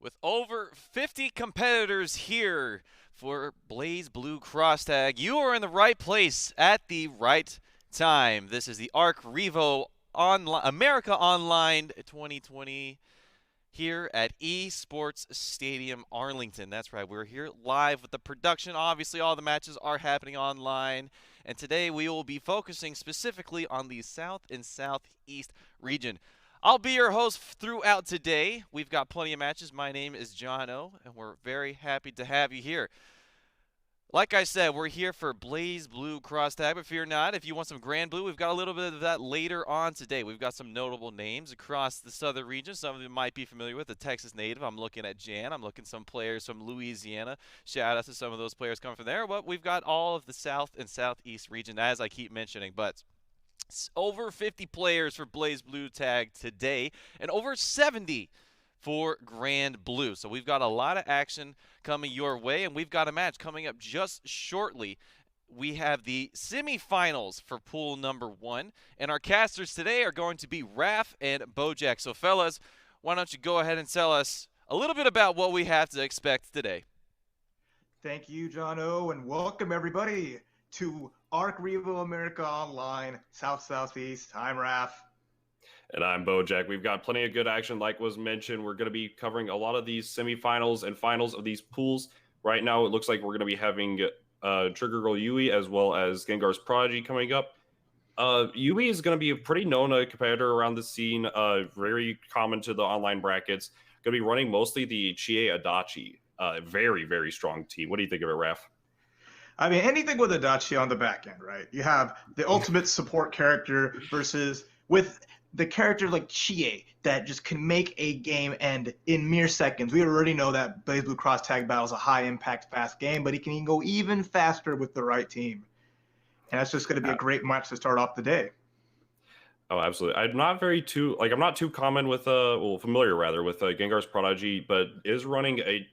With over 50 competitors here for Blaze Blue Cross Tag, you are in the right place at the right time. This is the Arcrevo America Online 2020 here at Esports Stadium Arlington. That's right, we're here live with the production. Obviously, all the matches are happening online. And today we will be focusing specifically on the South and Southeast region. I'll be your host throughout today. We've got plenty of matches. My name is John O, and we're very happy to have you here. Like I said, we're here for Blaze Blue Cross Tag, but fear not. If you want some Grand Blue, we've got a little bit of that later on today. We've got some notable names across the southern region. Some of you might be familiar with the Texas native. I'm looking at Jan. I'm looking at some players from Louisiana. Shout out to some of those players coming from there. But we've got all of the South and Southeast region, as I keep mentioning. But over 50 players for Blaze Blue Tag today, and over 70 for Grand Blue. So we've got a lot of action coming your way, and we've got a match coming up just shortly. We have the semifinals for pool number 1, and our casters today are going to be Raph and Bojack. So fellas, why don't you go ahead and tell us a little bit about what we have to expect today. Thank you, John O, and welcome everybody to Arcrevo America Online, Southeast. I'm Raph. And I'm Bojack. We've got plenty of good action, like was mentioned. We're going to be covering a lot of these semifinals and finals of these pools. Right now, it looks like we're going to be having Trigger Girl Yui as well as Gengarsprodigy coming up. Yui is going to be a pretty known competitor around the scene, very common to the online brackets. Going to be running mostly the Chie Adachi. Very, very strong team. What do you think of it, Raph? I mean, anything with Adachi on the back end, right? You have the ultimate support character versus with the character like Chie that just can make a game end in mere seconds. We already know that Blaze Blue Cross Tag Battle is a high-impact, fast game, but he can go even faster with the right team. And that's just going to be a great match to start off the day. Oh, absolutely. I'm not too common with familiar rather with Gengarsprodigy, but is running a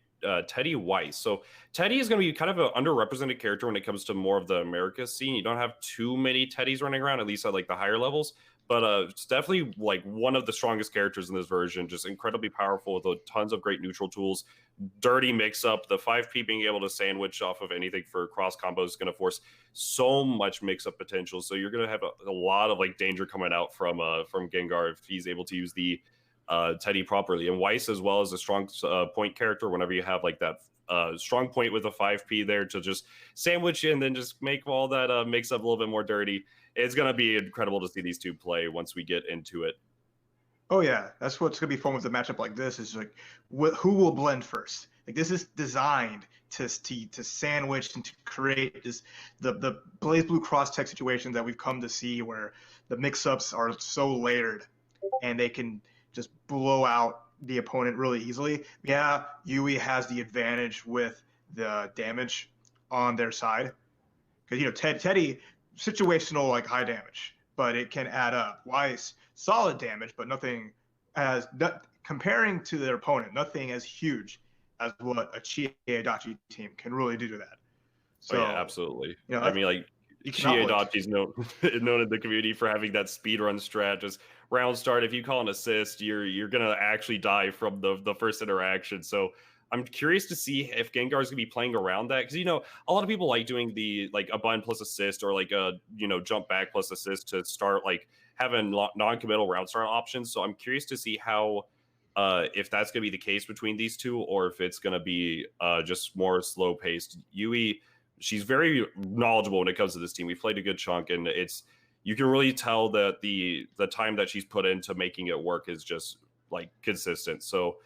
Teddy Weiss. So Teddy is going to be kind of an underrepresented character when it comes to more of the America scene. You don't have too many Teddys running around, at least at like the higher levels. But it's definitely like one of the strongest characters in this version. Just incredibly powerful with tons of great neutral tools. Dirty mix-up. The 5P being able to sandwich off of anything for cross combos is going to force so much mix-up potential. So you're going to have a lot of like danger coming out from Gengar if he's able to use the Teddy properly. And Weiss as well as a strong point character whenever you have like that strong point with a 5P there to just sandwich and then just make all that mix-up a little bit more dirty. It's going to be incredible to see these two play once we get into it. Oh, yeah. That's what's going to be fun with a matchup like this is like who will blend first. Like this is designed to sandwich and to create this the Blaze Blue Cross Tech situations that we've come to see where the mix-ups are so layered and they can just blow out the opponent really easily. Yeah, Yui has the advantage with the damage on their side. Because, Teddy, situational, like, high damage, but it can add up. Weiss, solid damage, but nothing comparing to their opponent, nothing as huge as what a Chie Adachi team can really do to that. So, yeah, absolutely. I mean, like, Chie Adachi's known in the community for having that speedrun strat. Just round start, if you call an assist, you're gonna actually die from the first interaction. So I'm curious to see if Gengar's gonna be playing around that because a lot of people like doing the like a bind plus assist or like a jump back plus assist to start like having non-committal round start options. So I'm curious to see how if that's gonna be the case between these two or if it's gonna be just more slow paced. Yui, she's very knowledgeable when it comes to this team. We've played a good chunk, and you can really tell that the time that she's put into making it work is just like consistent. So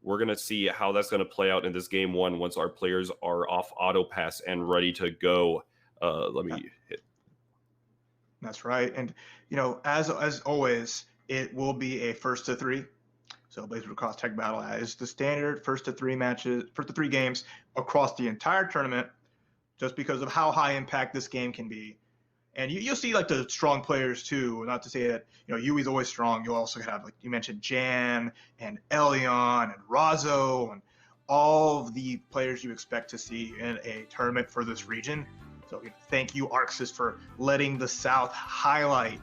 we're going to see how that's going to play out in this game one once our players are off auto pass and ready to go. Let me hit. That's right. And, as always, it will be a first to 3. So Blaze Blue Cross Tech Battle is the standard first to 3 games across the entire tournament just because of how high impact this game can be. And you'll see like the strong players too. Not to say that Yui's always strong. You'll also have like you mentioned Jan and Elyon and Razzo and all of the players you expect to see in a tournament for this region. So thank you Arxis for letting the South highlight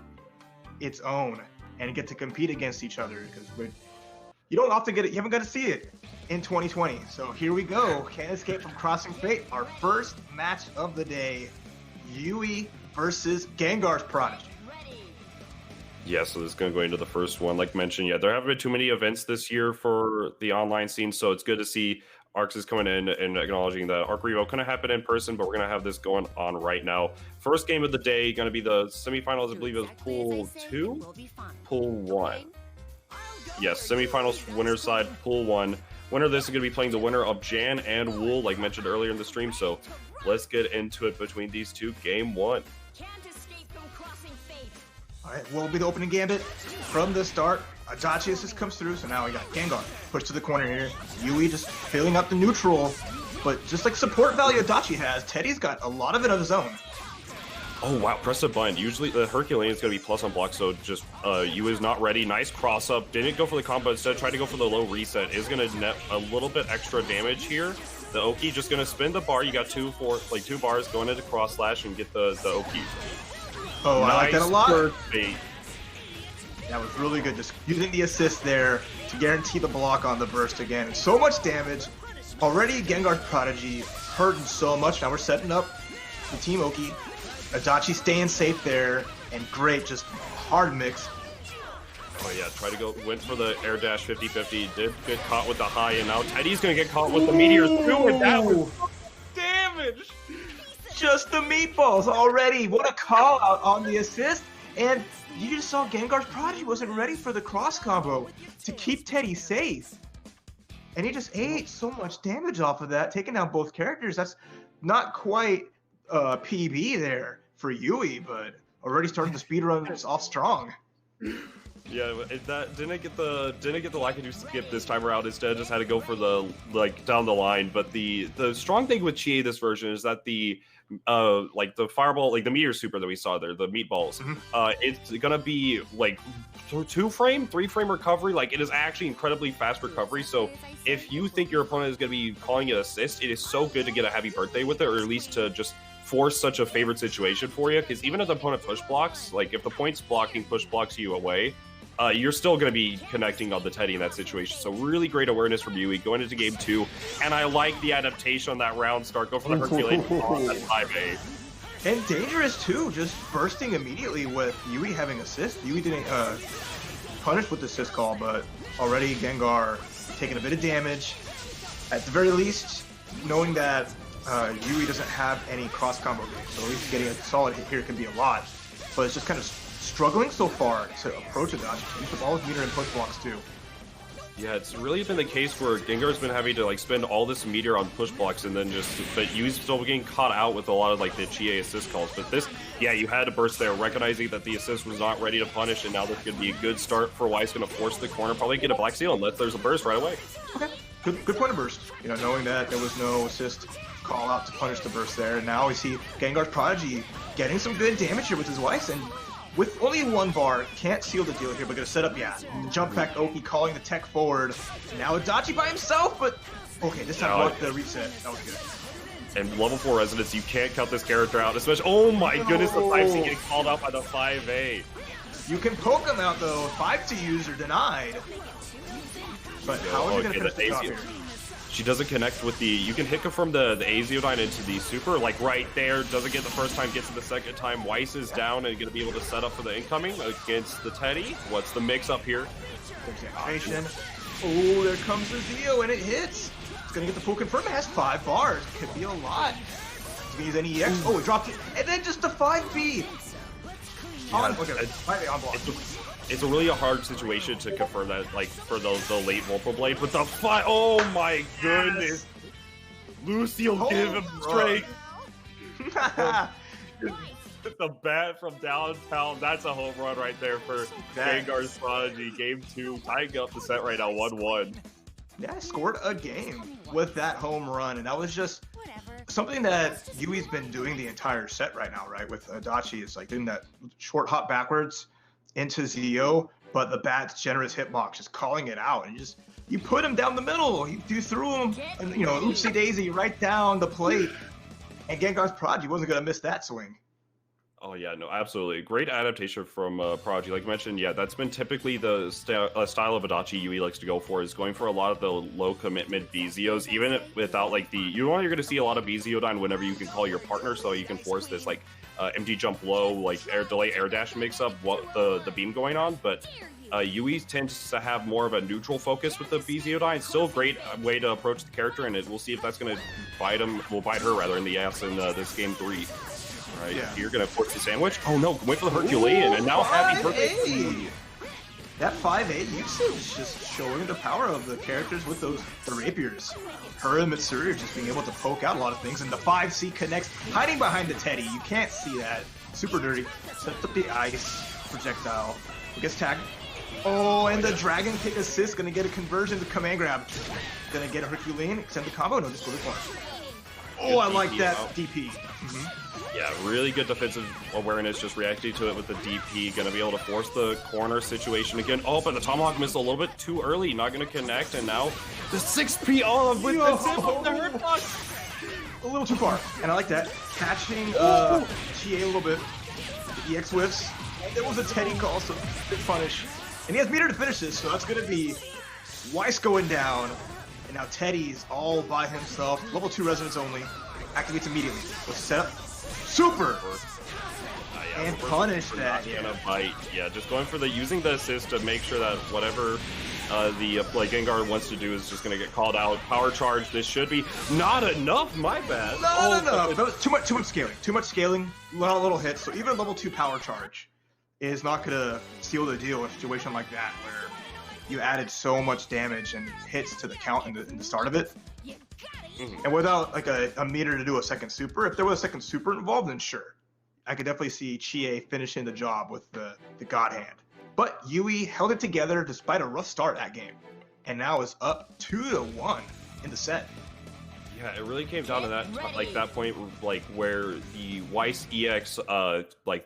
its own and get to compete against each other because you don't often get it. You haven't got to see it in 2020. So here we go. Can't escape from crossing fate. Our first match of the day. Yui versus Gengarsprodigy. Yeah, so this is going to go into the first one. Like mentioned, yeah, there haven't been too many events this year for the online scene, so it's good to see Arcs is coming in and acknowledging that Arcrevo couldn't happen in person, but we're going to have this going on right now. First game of the day, going to be the semifinals, I believe it was Pool 2? Pool 1. Yes, semifinals winner's side, Pool 1. Winner of this is going to be playing the winner of Jan and Wool, like mentioned earlier in the stream, so let's get into it between these two. Game 1. All right, will be the opening gambit from the start. Adachi assist comes through, so now we got Gengar pushed to the corner here. Yui just filling up the neutral, but just like support value Adachi has, Teddy's got a lot of it of his own. Oh wow, press the button. Usually the Herculean is going to be plus on block, so just Yui is not ready. Nice cross up. Didn't go for the combo, instead tried to go for the low reset. Is going to net a little bit extra damage here. The Oki just going to spin the bar. You got two bars going into cross slash and get the Oki. Oh, nice. I like that a lot. Bait. That was really good, just using the assist there to guarantee the block on the burst again. So much damage. Already Gengarsprodigy hurting so much. Now we're setting up the Team Oki. Adachi staying safe there, and great, just hard mix. Oh yeah, went for the air dash 50-50, did get caught with the high, and now Teddy's gonna get caught with the meteors too, and that was damage! Just the meatballs already. What a call out on the assist. And you just saw Gengarsprodigy wasn't ready for the cross combo to keep Teddy safe. And he just ate so much damage off of that, taking down both characters. That's not quite PB there for Yui, but already starting the speed run off strong. Yeah, that didn't get the Lakitu skip this time around. Instead, just had to go for the down the line. But the strong thing with Chie this version is that the fireball, the meteor super that we saw there, the meatballs, it's gonna be like 3-frame recovery. Like, it is actually incredibly fast recovery. So if you think your opponent is gonna be calling it assist, it is so good to get a happy birthday with it, or at least to just force such a favorite situation for you. Because even if the opponent push blocks, like if the point's blocking push blocks you away, you're still going to be connecting on the Teddy in that situation. So really great awareness from Yui going into game 2. And I like the adaptation on that round start. Go for the Herculean on that 5A. And dangerous too, just bursting immediately with Yui having assist. Yui didn't punish with the assist call, but already Gengar taking a bit of damage. At the very least, knowing that Yui doesn't have any cross combo games, so at least getting a solid hit here could be a lot. But it's just kind of struggling so far to approach it. Use the ball with meter and push blocks too. Yeah, it's really been the case where Gengar's been having to spend all this meter on push blocks, and then but Yui's still getting caught out with a lot of the Chie assist calls. But this, yeah, you had to burst there, recognizing that the assist was not ready to punish, and now this could be a good start for Weiss. Going to force the corner, probably get a Black Seal unless there's a burst right away. Okay, good point of burst. Knowing that there was no assist call out to punish the burst there, and now we see Gengarsprodigy getting some good damage here with his Weiss, and with only one bar, can't seal the deal here, but gonna set up, the jump back Oki calling the tech forward. Now Adachi by himself, but okay, this time blocked the reset. That was good. And level 4 Resonance, you can't cut this character out, especially, oh my goodness, the 5C getting called out by the 5A. You can poke him out though, 5Ts are denied. But how is he gonna finish the job here? She doesn't connect with you can hit from the Azeodyne into the super, right there, doesn't get the first time, gets it the second time. Weiss is down and going to be able to set up for the incoming against the Teddy. What's the mix up here? There's oh, there comes the Zeo, and it hits. It's going to get the full confirm. It has 5 bars. Could be a lot. He's going to use any EX. Oh, it dropped it. And then just the 5B. On, look at it. 5A on block. It's a really hard situation to confirm that, for the late Vulpal Blade, but the oh my goodness! Lucio, give him strength! The bat from downtown, that's a home run right there for Gengarsprodigy. Game 2, tying up the set right now, 1-1. Yeah, scored a game with that home run, and that was just something that Yui's been doing the entire set right now, right? With Adachi, it's doing that short hop backwards into Zeo, but the bat's generous hitbox just calling it out, and you put him down the middle, you threw him, and oopsie daisy right down the plate, and Gengarsprodigy wasn't gonna miss that swing. Oh yeah, no, absolutely. Great adaptation from Prodigy. Like you mentioned, yeah, that's been typically the style of Adachi Yui likes to go for, is going for a lot of the low commitment BZOs, even without like you're going to see a lot of BZO whenever you can call your partner, so you can force this like empty jump low, like delay air dash mix up what the beam going on. But Yui tends to have more of a neutral focus with the BZO. It's still a great way to approach the character, and we'll see if that's going to bite her rather in the ass in this game 3. Right, yeah. You're gonna force the sandwich. Oh no, wait for the Herculean, and now happy birthday. That 5-8 usage just showing the power of the characters with the rapiers. Her and Mitsuri just being able to poke out a lot of things, and the 5C connects, hiding behind the Teddy. You can't see that. Super dirty. Sets up the ice projectile. It gets tagged. Oh, and the Dragon Kick assist, gonna get a conversion to command grab. Gonna get a Herculean, extend the combo, no, just go this one. Oh, I like that DP. Yeah, really good defensive awareness, just reacting to it with the DP. Gonna be able to force the corner situation again. Oh, but the Tomahawk missed a little bit too early. Not gonna connect, and now the 6P on with the tip of the hurt box. A little too far, and I like that. Catching GA a little bit. The EX whiffs. And there was a Teddy call, so big punish. And he has meter to finish this, so that's gonna be Weiss going down. And now Teddy's all by himself. Level 2 resonance only. Activates immediately. Let's set up. Super! And punish that. Gonna bite. Yeah, just going for using the assist to make sure that whatever the Gengar wants to do is just gonna get called out. Power charge. This should be not enough. My bad. No. Too much scaling. Too much scaling. Little hits. So even level 2 power charge is not gonna seal the deal in a situation like that where you added so much damage and hits to the count in the start of it. And without like a meter to do a second super, if there was a second super involved, then sure. I could definitely see Chie finishing the job with the God Hand. But Yui held it together despite a rough start that game. And now is up 2-1 in the set. Yeah, it really came down to that point, like where the Weiss EX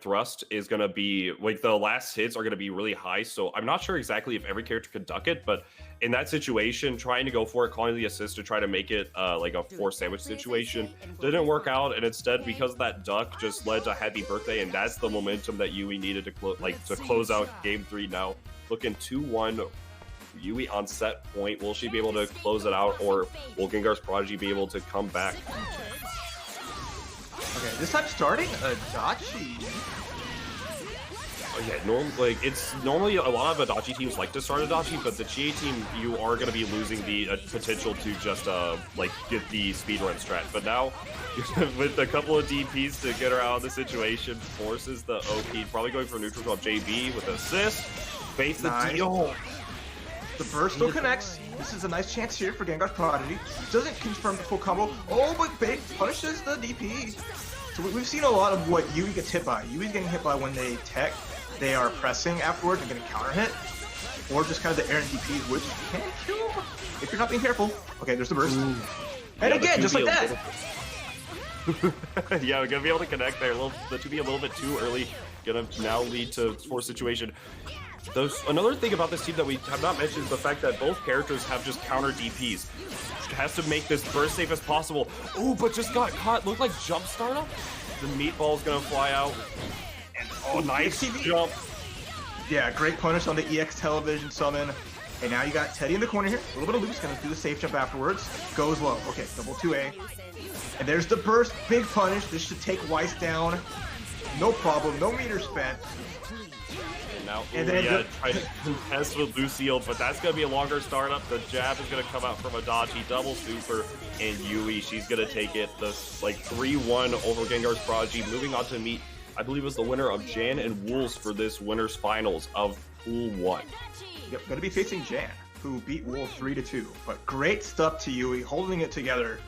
thrust is gonna be like the last hits are gonna be really high. So I'm not sure exactly if every character could duck it, but in that situation, trying to go for it, calling the assist to try to make it like a forced sandwich situation didn't work out, and instead because of that duck just led to happy birthday, and that's the momentum that Yui needed to close out game 3. Now looking 2-1. Yui on set point. Will she be able to close it out, or will Gengarsprodigy be able to come back? Okay, this time starting Adachi. Oh yeah, it's normally a lot of Adachi teams like to start Adachi, but the Chie team, you are going to be losing the potential to just get the speedrun strat. But now, with a couple of DPs to get her out of the situation, forces the OP, probably going for neutral to JB with assist, face the deal. The burst still connects. This is a nice chance here for Gengarsprodigy. Doesn't confirm the full combo. Oh, but big punishes the DP. So we've seen a lot of what Yui gets hit by. Yui's getting hit by when they tech. They are pressing afterwards and getting counter hit. Or just kind of the air and DPs, which can kill if you're not being careful. Okay, there's the burst. Ooh. And yeah, again, just like that. Yeah, we're going to be able to connect there. The 2B a little bit too early. Going to now lead to force situation. Another thing about this team that we have not mentioned is the fact that both characters have just counter DPs. It has to make this burst safe as possible. Oh, but just got caught. Looked like jump startup. The meatball's gonna fly out. And nice jump. Yeah, great punish on the EX television summon. And now you got Teddy in the corner here. A little bit of loose, gonna do the safe jump afterwards. Goes low. Okay, double 2A. And there's the burst. Big punish. This should take Weiss down. No problem. No meter spent. Now, try to contest with Lucille, but that's going to be a longer startup. The jab is going to come out from Adachi, double super, and Yui, she's going to take it. The 3-1 over Gengarsprodigy, moving on to meet, I believe it was the winner of Jan and Wolves for this winner's finals of Pool 1. Yep, going to be facing Jan, who beat Wolves 3-2. But great stuff to Yui, holding it together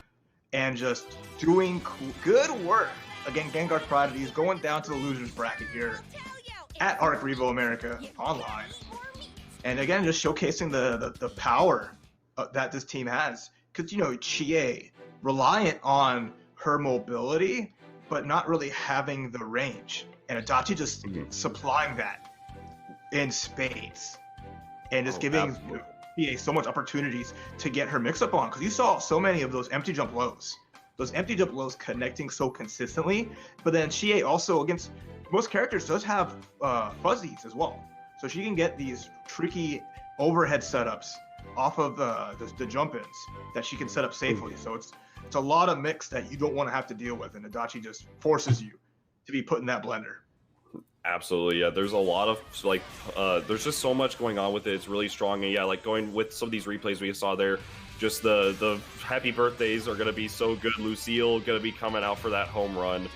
and just doing good work. Again, Gengarsprodigy is going down to the losers bracket here at Arcrevo America Online. And again, just showcasing the power that this team has. Because, Chie, reliant on her mobility, but not really having the range. And Adachi just supplying that in spades. And just giving Chie so much opportunities to get her mix-up on. Because you saw so many of those empty jump lows. Those empty jump lows connecting so consistently. But then Chie also against most characters does have fuzzies as well. So she can get these tricky overhead setups off of the jump-ins that she can set up safely. So it's a lot of mix that you don't want to have to deal with, and Adachi just forces you to be put in that blender. Absolutely, yeah. There's a lot of like, there's just so much going on with it. It's really strong, and yeah, like going with some of these replays we saw there, just the happy birthdays are gonna be so good. Lucille gonna be coming out for that home run.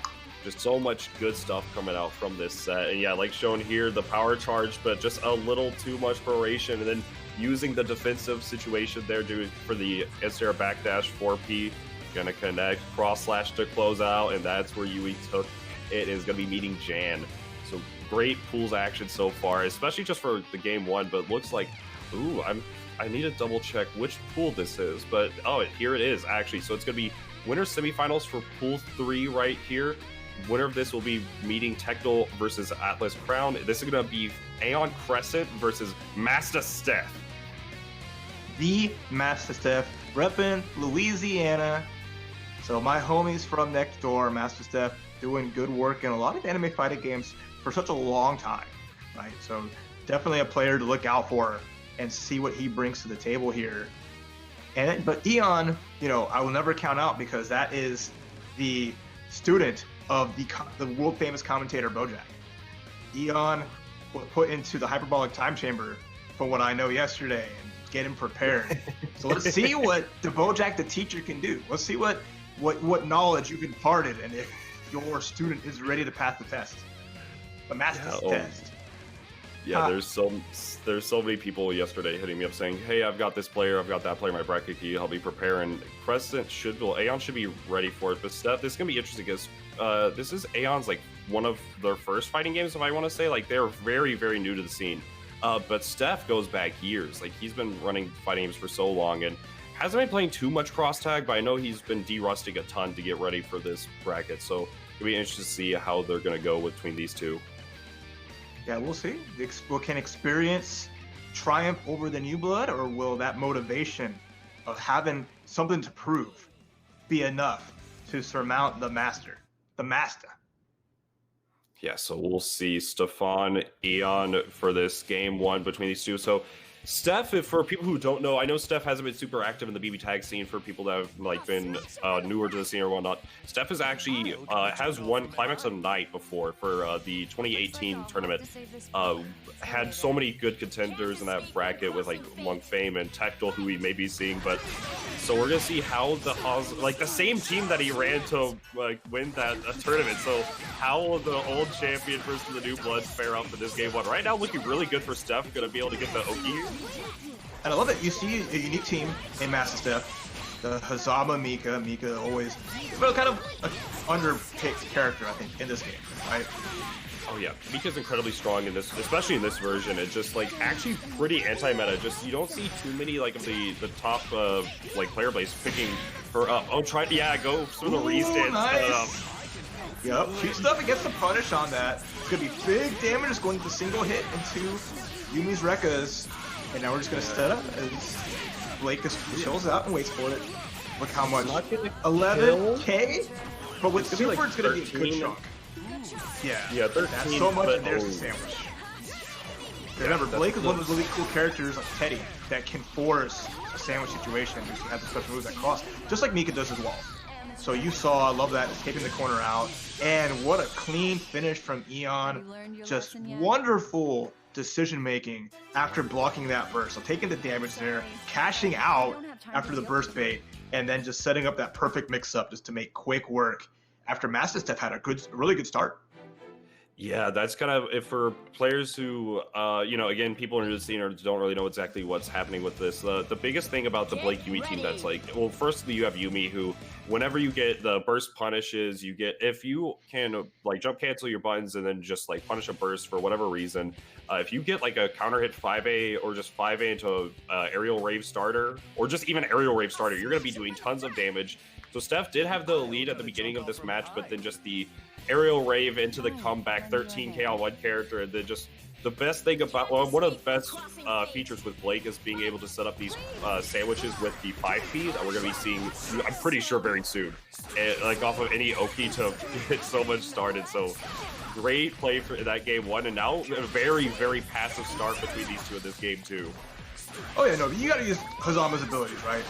Just so much good stuff coming out from this set, and yeah, like shown here, the power charge, but just a little too much preparation, and then using the defensive situation there for the S-Air backdash 4P, gonna connect cross slash to close out, and that's where Yui took it. Is gonna be meeting Jan. So great pools action so far, especially just for the game one. But looks like, ooh, I need to double check which pool this is, but oh, here it is actually. So it's gonna be winner semifinals for pool 3 right here. Winner of this will be meeting Tectal versus Atlascrown. This is gonna be Elyon Crescent versus Mastastef. The Mastastef, repping Louisiana. So my homies from next door, Mastastef, doing good work in a lot of anime fighting games for such a long time, right? So definitely a player to look out for and see what he brings to the table here. But Elyon, I will never count out, because that is the student of the world famous commentator Bojack. Elyon was put into the hyperbolic time chamber, from what I know yesterday, and get him prepared. So let's see what the Bojack the teacher can do. Let's see what knowledge you've imparted, and if your student is ready to pass the test. The master's test. Yeah, there's so many people yesterday hitting me up saying, hey, I've got this player, I've got that player in my bracket, can you help me prepare? And Crescent Elyon should be ready for it. But Steph, this is gonna be interesting, because this is Aeon's like one of their first fighting games, if I want to say. Like, they're very, very new to the scene. But Steph goes back years. Like, he's been running fighting games for so long and hasn't been playing too much cross tag, but I know he's been de-rusting a ton to get ready for this bracket. So it'll be interesting to see how they're gonna go between these two. Yeah, we'll see. Can experience triumph over the new blood, or will that motivation of having something to prove be enough to surmount the master? Yeah, so we'll see Stefan, Elyon for this game one between these two. So Steph, for people who don't know, I know Steph hasn't been super active in the BBTag scene. For people that have like been newer to the scene or whatnot, Steph is actually has won Climax of the Night before for the 2018 tournament. Had so many good contenders in that bracket with like Monk Fame and Tectal, who we may be seeing. But so we're gonna see how the same team that he ran to win that tournament. So how will the old champion versus the new blood fare out for this game one? Right now, looking really good for Steph. Gonna be able to get the Oki. And I love it. You see a unique team in Mastastef. The Hazama Mika always, but kind of an underpicked character, I think, in this game, right? Oh yeah, Mika's incredibly strong in this, especially in this version. It's just like actually pretty anti-meta. Just you don't see too many like the top like player base picking her up. Oh, go through the re-stance. Nice. Yep, cute stuff. It gets the punish on that. It's gonna be big damage. It's going to single hit into Yumi's Rekkas. And now we're just gonna set up as Blake just chills out and waits for it. Look how much, 11K? But with Super, it's gonna be a good chunk. Yeah, 13, that's so much, and there's the sandwich. Remember, Blake is one of those really cool characters like Teddy that can force a sandwich situation because he has the special moves that cross, just like Mika does as well. So you saw, I love that, escaping the corner out. And what a clean finish from Elyon. Just wonderful decision making after blocking that burst. So taking the damage there, cashing out after the burst bait, and then just setting up that perfect mix up just to make quick work after Mastastef had a really good start. Yeah, that's kind of it for players who, again, people in the scene don't really know exactly what's happening with this. The biggest thing about the Blake Yui team that's like, well, firstly, you have Yumi, who, whenever you get the burst punishes, you get, if you can, like, jump cancel your buttons and then just, like, punish a burst for whatever reason, if you get, like, a counter hit 5A or just 5A into aerial rave starter, or just even aerial rave starter, you're going to be doing tons of damage. So Steph did have the lead at the beginning of this match, but then just the aerial rave into the comeback, 13k on one character, and then just the best thing about, well, one of the best features with Blake is being able to set up these sandwiches with the 5P that we're going to be seeing, I'm pretty sure, very soon. And, like, off of any Oki to get so much started. So great play for that game 1, and now a very, very passive start between these two in this game 2. Oh yeah, no, you gotta use Hazama's abilities, right?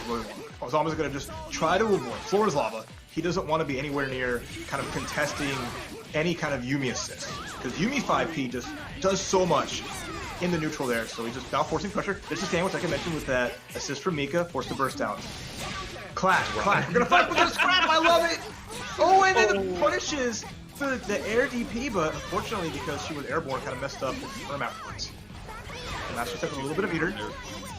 Hazama's gonna just try to avoid. Floor is lava. He doesn't want to be anywhere near kind of contesting any kind of Yumi assist. Because Yumi 5P just does so much in the neutral there, so he's just now forcing pressure. There's a sandwich, like I mentioned, with that assist from Mika, forced to burst down. Clash. We're gonna fight with the scrap, I love it! Oh, and then the punishes the air DP, but unfortunately, because she was airborne, kind of messed up with Firm afterwards. And that's just a little bit of meter.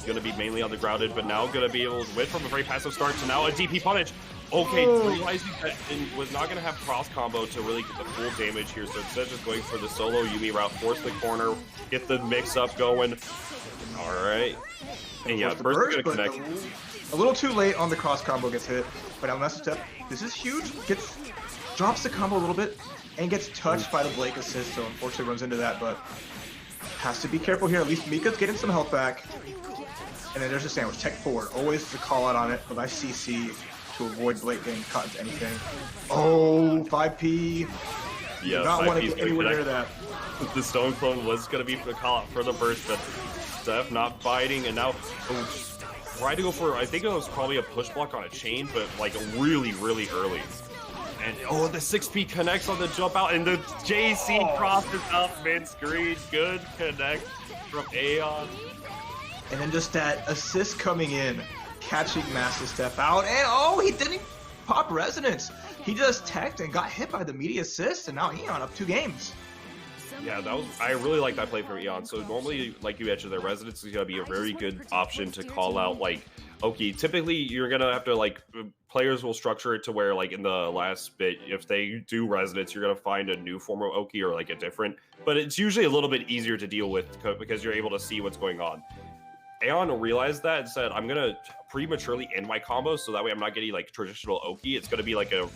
Going to be mainly on the grounded, but now going to be able to win from a very passive start to now a DP punish. Okay, realizing that it was not going to have cross combo to really get the full damage here, so instead just going for the solo Yumi route, force the corner, get the mix up going. All right. And yeah, burst going to connect. A little too late on the cross combo, gets hit, but now Mastastef, this is huge, drops the combo a little bit, and gets touched by the Blake assist, so unfortunately runs into that, but has to be careful here. At least Mika's getting some health back. And then there's a sandwich, tech forward, always the call out on it, but I CC to avoid Blake getting caught into anything. Oh, 5P. Yeah, not want to get anywhere near that. The Stone Clone was going to be the call out for the burst, but Steph not biting, and now tried to go for, I think it was probably a push block on a chain, but like really, really early. And oh, the 6P connects on the jump out, and the JC crosses up mid-screen. Good connect from Elyon. And then just that assist coming in, catching Mastastef out, and oh, he didn't pop resonance. He just teched and got hit by the media assist, and now Elyon up 2 games. Yeah, I really like that play from Elyon. So normally, like you mentioned, their resonance is going to be a very good option to call out. Like, okay, typically you're going to have to, like, players will structure it to where, like, in the last bit, if they do resonance, you're going to find a new form of Oki or, like, a different. But it's usually a little bit easier to deal with because you're able to see what's going on. Elyon realized that and said, I'm going to prematurely end my combos so that way I'm not getting, like, traditional Oki. It's going to be like they're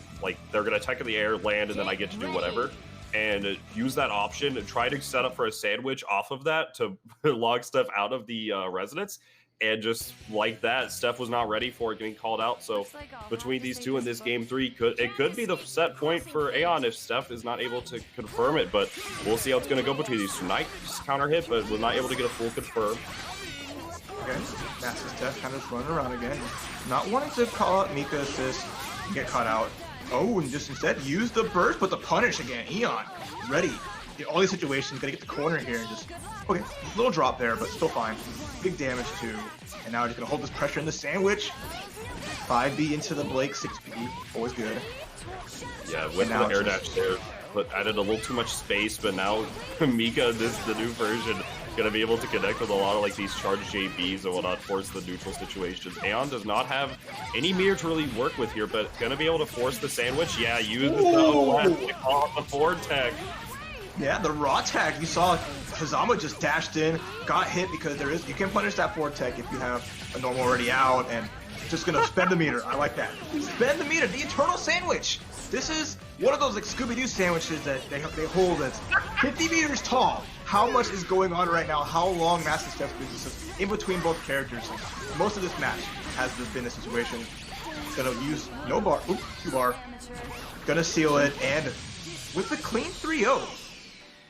going to attack in the air, land, and then I get to do whatever. And use that option and try to set up for a sandwich off of that to log Steph out of the resonance. And just like that, Steph was not ready for it getting called out. So between these two in this game 3, it could be the set point for Elyon if Steph is not able to confirm it. But we'll see how it's going to go between these two. Nice counter hit, but was not able to get a full confirm. Okay, Mastastef kind of running around again. Not wanting to call out Mika assist and get caught out. Oh, and just instead use the burst, but the punish again. Elyon, ready. In all these situations, gotta get the corner here and just, okay, little drop there, but still fine. Big damage too. And now just gonna hold this pressure in the sandwich. 5B into the Blake, 6B, always good. Yeah, with the air dash there, but added a little too much space, but now Mika, this is the new version, gonna be able to connect with a lot of like these charged JBs and will not force the neutral situations. Elyon does not have any meter to really work with here, but gonna be able to force the sandwich. Yeah, use the OS to call out the forward tech. Yeah, the raw tech. You saw Hazama just dashed in, got hit because you can punish that forward tech if you have a normal already out, and just gonna spend the meter. I like that. Spend the meter, the eternal sandwich. This is one of those like Scooby-Doo sandwiches that they hold that's 50 meters tall. How much is going on right now? How long Mastastef is in between both characters? Most of this match has been a situation. Gonna use no bar, 2 bar. Gonna seal it, and with the clean 3-0,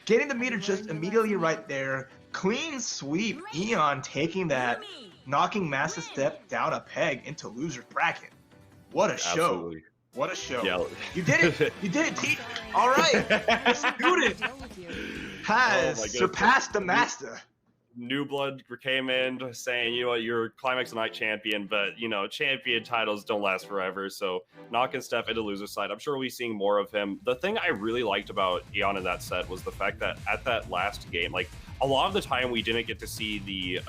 getting the meter just immediately right there. Clean sweep. Elyon taking that, knocking Mastastef down a peg into loser's bracket. What a show! Absolutely. What a show! Yeah. You did it! You did it, Teach. All right, student has surpassed the master. New blood came in saying, you know what, you're Climax Night champion, but you know, champion titles don't last forever. So knocking Steph into loser side, I'm sure we'll be seeing more of him. The thing I really liked about Elyon in that set was the fact that at that last game, like a lot of the time we didn't get to see the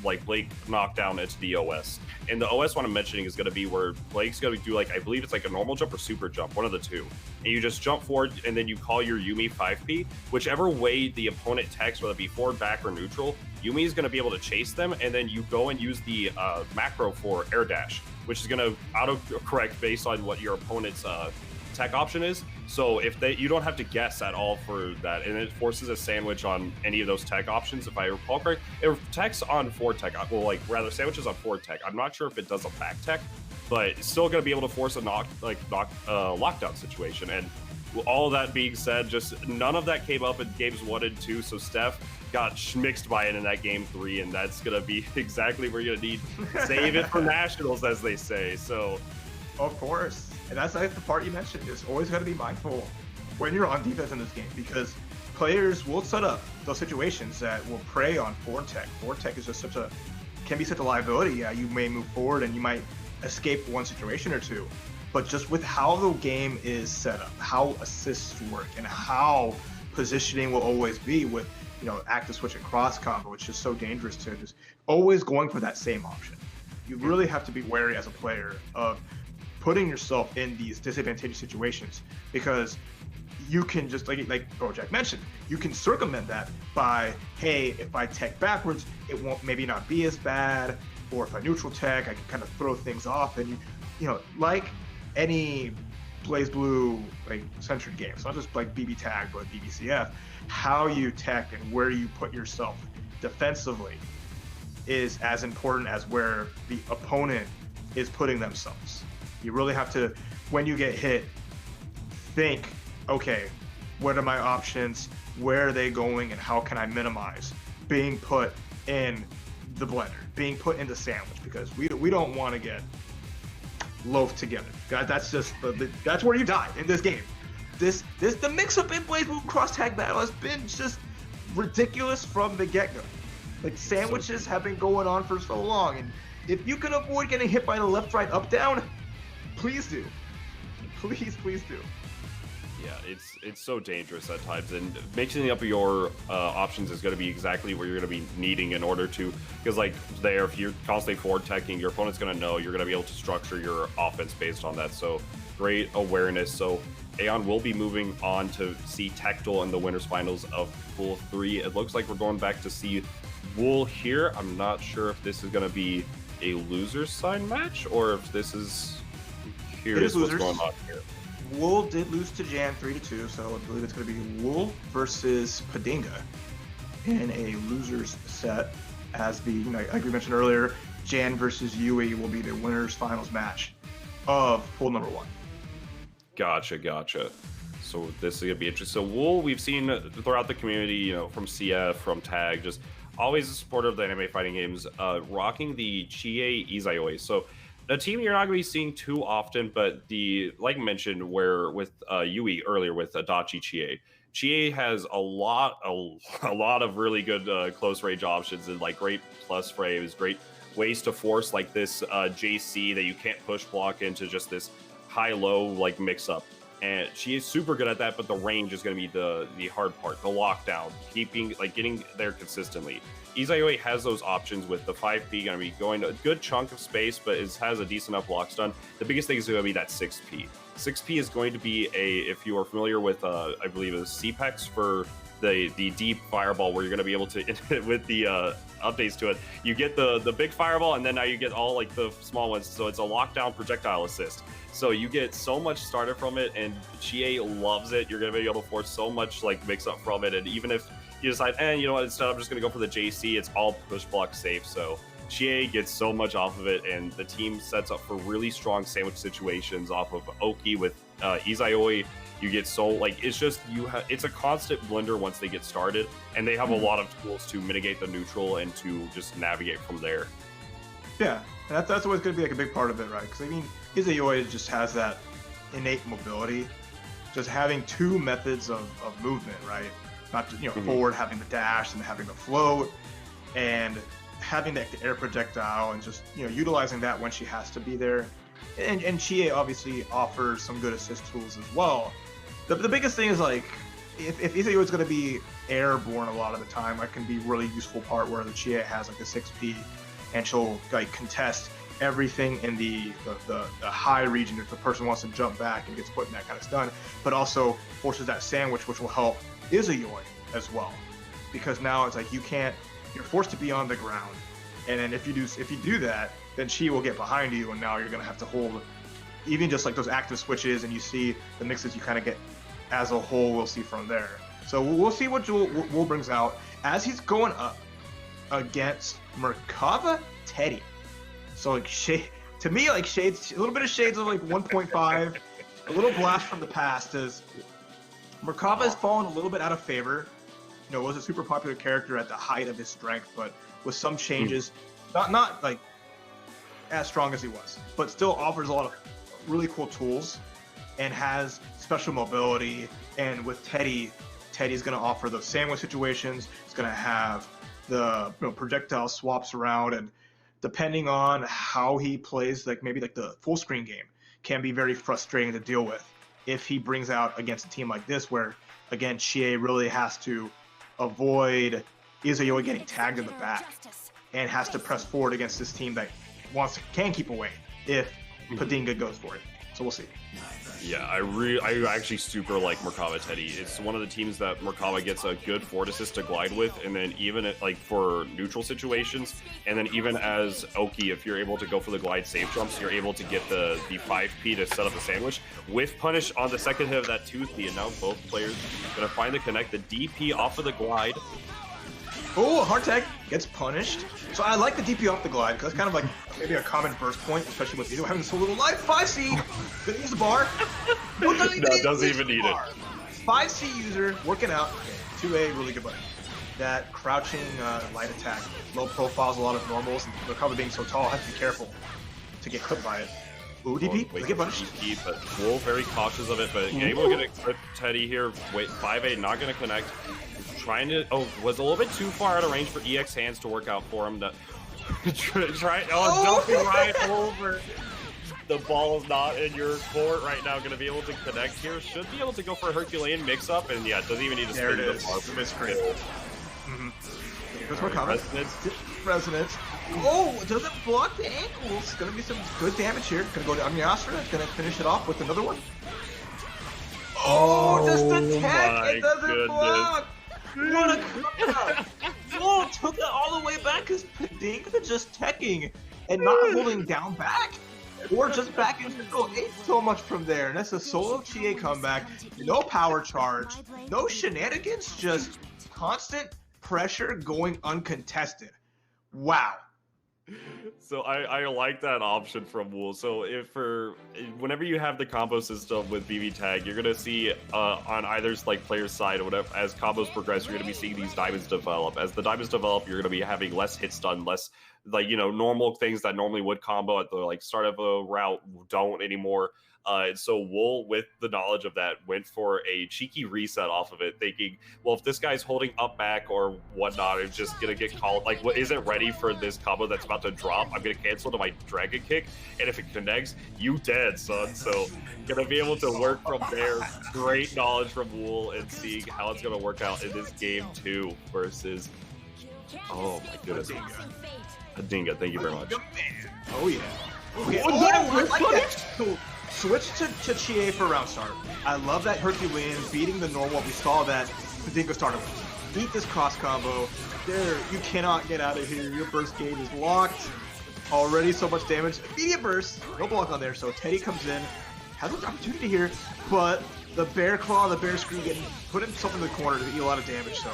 like Blake knockdown into the OS. And the OS one I'm mentioning is going to be where Blake's going to do like, I believe it's like a normal jump or super jump, one of the two. And you just jump forward and then you call your Yumi 5P. Whichever way the opponent techs, whether it be forward, back, or neutral, Yumi is going to be able to chase them. And then you go and use the macro for air dash, which is going to auto-correct based on what your opponent's tech option is. So if you don't have to guess at all for that, and it forces a sandwich on any of those tech options. If I recall correct, it techs on forward tech, well, like rather sandwiches on forward tech. I'm not sure if it does a back tech, but it's still going to be able to force a lockdown situation. And all that being said, just none of that came up in games 1 and 2. So Steph got schmixed by it in that game 3, and that's gonna be exactly where you're gonna need save it for nationals, as they say. So, of course, and that's like the part you mentioned. Is always got to be mindful when you're on defense in this game, because players will set up those situations that will prey on forward tech. Forward tech is just can be such a liability. Yeah, you may move forward and you might escape one situation or two, but just with how the game is set up, how assists work, and how positioning will always be with, you know, active switch and cross combo, which is so dangerous to just always going for that same option. You really have to be wary as a player of putting yourself in these disadvantageous situations, because you can just, like BBTag mentioned, you can circumvent that by, hey, if I tech backwards, it won't maybe not be as bad, or if I neutral tech, I can kind of throw things off, and you know, like any BlazBlue like centered game, so not just like BBTag but BBCF, how you tech and where you put yourself defensively is as important as where the opponent is putting themselves. You really have to, when you get hit, think, okay, what are my options? Where are they going, and how can I minimize being put in the blender, being put in the sandwich? Because we don't want to get loafed together. God, that's just that's where you die in this game. The mix-up in BlazBlue cross tag battle has been just ridiculous from the get-go. Like, sandwiches have been going on for so long, and if you can avoid getting hit by the left, right, up, down, please do. Please do. Yeah, it's so dangerous at times, and mixing up your options is going to be exactly what you're going to be needing in order to, because like there, if you're constantly forward teching, your opponent's going to know, you're going to be able to structure your offense based on that. So great awareness. So Elyon will be moving on to see Tectal in the winners finals of Pool 3. It looks like we're going back to see Wool here. I'm not sure if this is going to be a loser's side match, or if this is, curious what's going on here. Wool did lose to Jan 3-2, so I believe it's going to be Wool versus Padinga in a losers set. As the, you know, like we mentioned earlier, Jan versus Yui will be the winners finals match of pool number 1. Gotcha. So this is going to be interesting. So Wool, we've seen throughout the community, you know, from CF, from Tag, just always a supporter of the anime fighting games, rocking the Chie Izayoi. So a team you're not going to be seeing too often, but like mentioned, where with Yui earlier with Adachi Chie has a lot of really good close range options, and like great plus frames, great ways to force like this JC that you can't push block into just this high-low like mix-up. And she is super good at that, but the range is going to be the hard part, the lockdown, getting there consistently. Izayoi has those options with the 5P, going to be going a good chunk of space, but it has a decent enough lock stun. The biggest thing is going to be that 6P. 6P is going to be if you are familiar with, I believe it's CPEX for the deep fireball, where you're going to be able to, with the updates to it, you get the big fireball, and then now you get all like the small ones, so it's a lockdown projectile assist. So you get so much started from it, and Chie loves it. You're going to be able to force so much like mix up from it, and even if you decide, you know what, instead I'm just going to go for the JC, it's all push block safe. So Chie gets so much off of it, and the team sets up for really strong sandwich situations off of Oki with Izayoi. You get so, like, it's just, it's a constant blender once they get started, and they have a lot of tools to mitigate the neutral and to just navigate from there. Yeah, and that's always going to be like a big part of it, right? Because I mean, Izayoi just has that innate mobility, just having two methods of movement, right? Not just, you know, forward, having the dash and having the float, and having the air projectile, and just, you know, utilizing that when she has to be there. And Chie obviously offers some good assist tools as well. The biggest thing is, like, if Izayoi is going to be airborne a lot of the time, that can be a really useful part where the Chie has like the 6P, and she'll like contest everything in the high region if the person wants to jump back and gets put in that kind of stun, but also forces that sandwich, which will help Izayoi as well, because now it's like you're forced to be on the ground, and then if you do that, then she will get behind you, and now you're gonna have to hold even just like those active switches, and you see the mixes you kind of get as a whole. We'll see from there. So we'll see what Wool brings out as he's going up against Merkava Teddy. So like to me, like shades, a little bit of shades of like 1.5, a little blast from the past, as Merkava has fallen a little bit out of favor. You know, was a super popular character at the height of his strength, but with some changes, not like as strong as he was, but still offers a lot of really cool tools and has special mobility. And with Teddy's going to offer those sandwich situations. It's going to have the projectile swaps around, and depending on how he plays, like maybe like the full screen game can be very frustrating to deal with if he brings out against a team like this, where again Chie really has to avoid Izayoi getting tagged in the back and has to press forward against this team that can keep away if Padinga goes for it. So we'll see. Yeah, I actually super like Merkava Teddy. It's one of the teams that Merkava gets a good forward assist to glide with, and then even like for neutral situations, and then even as Oki, if you're able to go for the glide safe jumps, you're able to get the 5P to set up a sandwich with punish on the second hit of that 2P, and now both players gonna find the connect, the DP off of the glide. Oh, hard tag gets punished. So I like the DP off the glide, because that's kind of like maybe a common burst point, especially with Ido having so little life. 5C, gonna use the bar. No, doesn't even need it. 5C user, working out. 2A, really good button. That crouching light attack, low profiles, a lot of normals, and Merkava being so tall, I have to be careful to get clipped by it. Ooh, DP, let's get punished. DP, but Wolf very cautious of it, but able to get a clip Teddy here. Wait, 5A not gonna connect. Trying to, was a little bit too far out of range for EX hands to work out for him. To jumping right over. The ball is not in your court right now. Going to be able to connect here. Should be able to go for a Herculean mix-up, and yeah, doesn't even need to spin the bar. Miscreant. Goes for cover. Resonance. Oh, doesn't block the ankles. Going to be some good damage here. Going to go to Amyastra. Going to finish it off with another one. Oh, just the tag. It doesn't block. What a comeback! Whoa, took it all the way back because Padinga just teching and not holding down back or just back into goal. It's so much from there, and that's a solo Chie comeback. No power charge, no shenanigans, just constant pressure going uncontested. Wow. So I like that option from Wool. So whenever you have the combo system with BBTag, you're gonna see on either like player's side or whatever, as combos progress, you're gonna be seeing these diamonds develop. As the diamonds develop, you're gonna be having less hit stun, less like normal things that normally would combo at the like start of a route don't anymore. And so Wool, with the knowledge of that, went for a cheeky reset off of it, thinking, well, if this guy's holding up back or whatnot, it's just gonna get called, like, what isn't ready for this combo that's about to drop, I'm gonna cancel to my dragon kick, and if it connects, you dead, son. So gonna be able to work from there. Great knowledge from Wool and seeing how it's gonna work out in this game 2 versus, oh my goodness, Padinga. Thank you very much. Oh yeah. Okay. I like that. Cool. Switch to Chie for round start. I love that Herculean beating the normal. We saw that Padinga started with. Beat this cross combo. There, you cannot get out of here. Your burst gauge is locked. Already so much damage. Immediate burst. No block on there. So Teddy comes in. Has an opportunity here, but the bear claw, the bear screw getting put himself in the corner to deal a lot of damage. So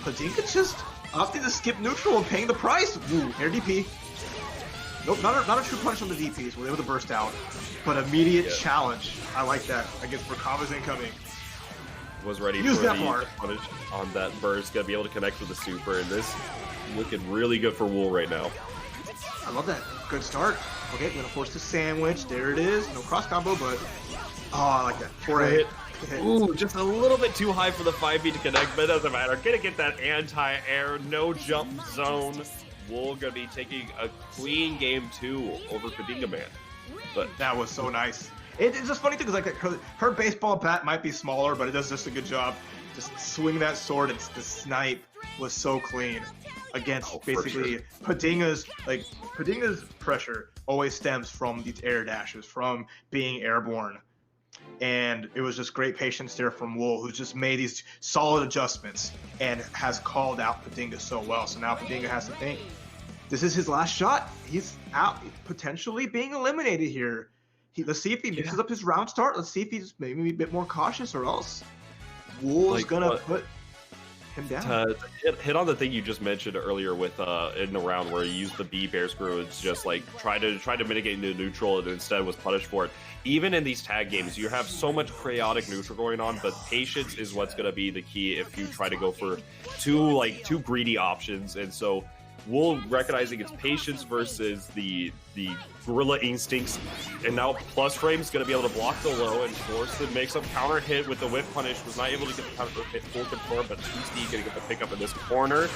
Padinga just opting to skip neutral and paying the price. Ooh, air DP. Nope, not a true punish on the DPs. We're able to burst out. But immediate challenge. I like that against Merkava's incoming. Was ready Use for that the bar. punish on that burst. Gonna be able to connect with the super, and this looking really good for Wool right now. I love that. Good start. Okay, gonna force the sandwich. There it is. No cross combo, but I like that. 4A. Ooh, just a little bit too high for the 5B to connect, but it doesn't matter. Gonna get that anti-air, no jump zone. Wool gonna be taking a clean game 2 over Padinga Man. But that was so nice. It's just funny too, because like her baseball bat might be smaller, but it does just a good job. Just swing that sword. It's the snipe was so clean against basically Padinga's pressure always stems from these air dashes, from being airborne. And it was just great patience there from Wool, who's just made these solid adjustments and has called out Padinga so well. So now Padinga has to think, this is his last shot. He's out, potentially being eliminated here. Let's see if he mixes up his round start. Let's see if he's maybe a bit more cautious, or else Wool is gonna put him down. To hit on the thing you just mentioned earlier with in the round where you used the B bear screw, it's just like try to mitigate into neutral and instead was punished for it. Even in these tag games, you have so much chaotic neutral going on, but patience is what's going to be the key if you try to go for two greedy options. And so Wool recognizing its patience versus the gorilla instincts, and now Plus Frame's going to be able to block the low and force the mix-up counter hit with the whip punish. Was not able to get the counter hit full confirm, but Tuesday going to get the pickup in this corner.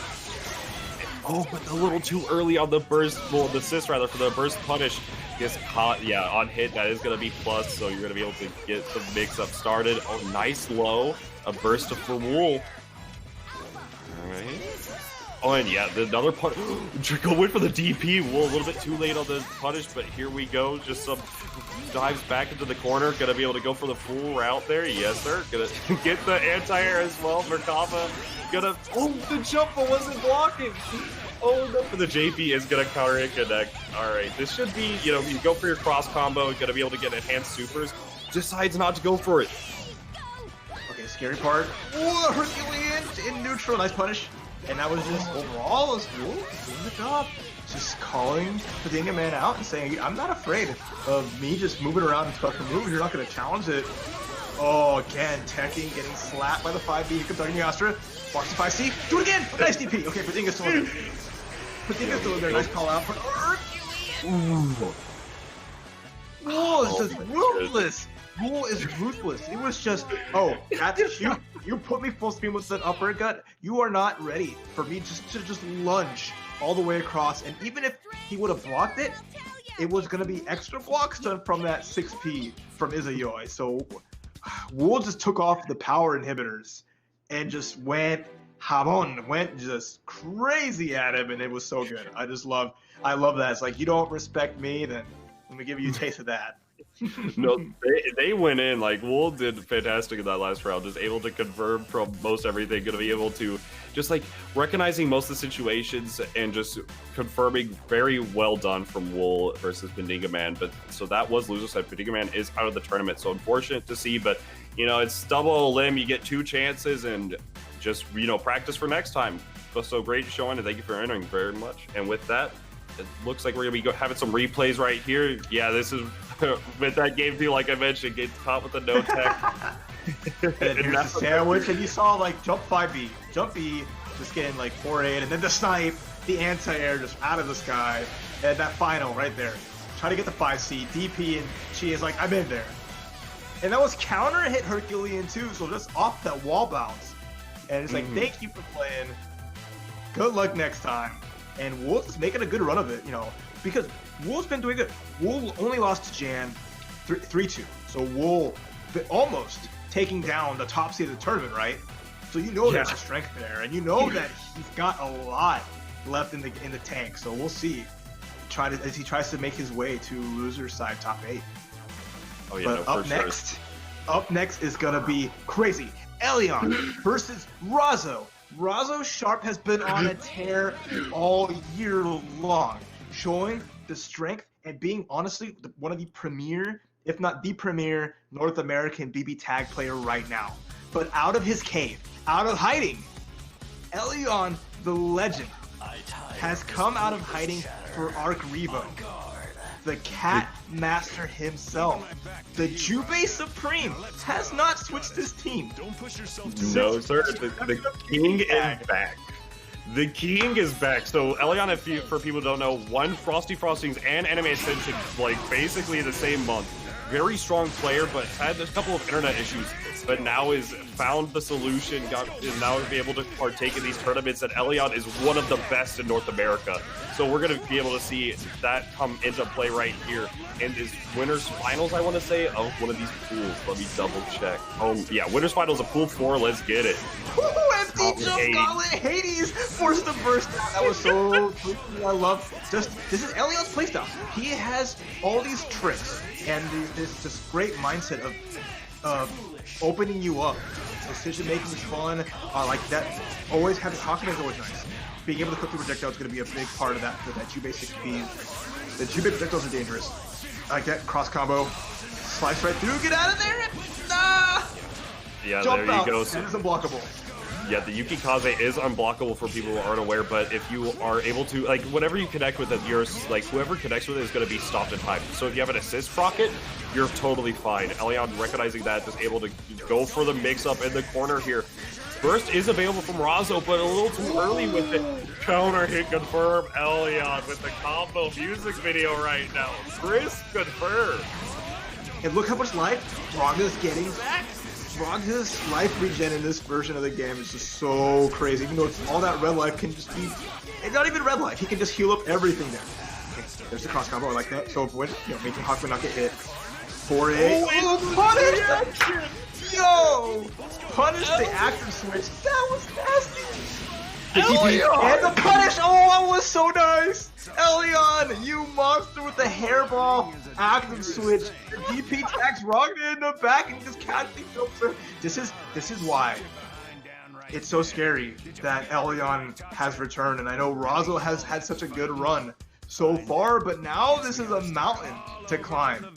Oh, but a little too early on the burst, well, the assist rather, for the burst punish. Gets caught, yeah, on hit, that is going to be plus, so you're going to be able to get the mix-up started. Oh, nice low, a burst for Wool. All right. Oh, and yeah, another punish. Go win for the DP. Wool a little bit too late on the punish, but here we go. Just some dives back into the corner. Going to be able to go for the full route there. Yes, sir. Going to get the anti-air as well for Kava. Gonna, oh, the jump wasn't blocking. Oh, no, for the JP is going to counter hit connect. All right, this should be, you know, you go for your cross combo, going to be able to get enhanced supers. Decides not to go for it. Okay, scary part. Whoa, Herculean in neutral. Nice punish. And that was just overall as Wool doing the job. Just calling Padinga man out and saying, I'm not afraid of me just moving around and fucking move. You're not going to challenge it. Oh, again, teching, getting slapped by the 5B. Here comes Astra. Watch the 5C. Do it again. Nice DP. Okay, Padinga's still in there. Padinga's still in there. Nice call out. But Herculean. Wool is just ruthless. Wool is ruthless. It was just, oh, that's you put me full speed with that uppercut. You are not ready for me just lunge all the way across. And even if he would have blocked it, it was going to be extra blocks done from that 6P from Izayoi. So Wool just took off the power inhibitors and just went just crazy at him, and it was so good. I love that. It's like, you don't respect me, then let me give you a taste of that. No, they went in. Like, Wool did fantastic in that last round, just able to confirm from most everything, going to be able to just like recognizing most of the situations and just confirming. Very well done from Wool versus Padinga Man. But so that was loser side. Padinga Man is out of the tournament, so unfortunate to see, but you know, it's double limb. You get 2 chances and just, you know, practice for next time. So great showing, and thank you for entering very much. And with that, it looks like we're going to be having some replays right here. Yeah, this is with that game too, like I mentioned, gets caught with the no tech. And here's the sandwich, and you saw like jump 5B, jump B, just getting like 4-8, and then the snipe, the anti-air just out of the sky, and that final right there. Try to get the 5C, DP, and she is like, I'm in there. And that was counter hit Herculean too, so just off that wall bounce. And it's like, thank you for playing. Good luck next time. And Wool's just making a good run of it, you know, because Wool's been doing good. Wool only lost to Jan 3-2. So Wool almost taking down the top seed of the tournament, right? So you know there's a strength there, and you know that he's got a lot left in the tank. So we'll see. As he tries to make his way to loser side top 8. Oh yeah, but up next is gonna be crazy. Elyon versus Razzo. Razzo Sharp has been on a tear all year long, showing the strength and being honestly one of the premier, if not the premier, North American BBTag player right now. But out of his cave, out of hiding, Elyon, the legend, has come out of hiding for Arcrevo. The cat master himself, the Jubei Supreme, has not switched his team. No, sir. The king is back. The king is back. So Elyon, for people who don't know, won Frosty Frostings and Anime Ascension like basically the same month. Very strong player, but had a couple of internet issues. But now is found the solution. Is now to be able to partake in these tournaments. And Elyon is one of the best in North America. So we're going to be able to see that come into play right here. And is winners finals, I want to say, of one of these pools. Let me double check. Oh yeah, winners finals of pool 4. Let's get it. Empty jump gauntlet Hades forced the burst out. That was so cool. I love this is Elyon's playstyle. He has all these tricks and this great mindset of opening you up. Decision making is fun. Like that. Always having Hawkman is always nice. Being able to cook the projectile is going to be a big part of that Jubei 6P. The Jubei projectiles are dangerous. Like that cross combo, slice right through, get out of there! Nah! Yeah, Jump there you out. go. That is unblockable. Yeah, the Yuki Kaze is unblockable for people who aren't aware, but if you are able to, like, whenever you connect with it, like, whoever connects with it is going to be stopped in time. So if you have an assist rocket, you're totally fine. Elyon recognizing that, just able to go for the mix-up in the corner here. Burst is available from Razzo, but a little too early with it. Counter hit confirm. Elyon with the combo music video right now. Crisp confirmed. And look how much life Raga's getting back. Raga's life regen in this version of the game is just so crazy. Even though it's all that red life can just be, it's not even red life. He can just heal up everything there. Okay, there's the cross combo. I like that. So avoid, making Hawkman not get hit. 4A. Oh, punish! Yo! Punish the active switch. That was nasty. The DP and the punish. Oh, that was so nice. Elyon, you monster with the hairball active switch. The DP tags Ragnar in the back and just casting filter. This is why it's so scary that Elyon has returned. And I know Razzo has had such a good run so far, but now this is a mountain to climb.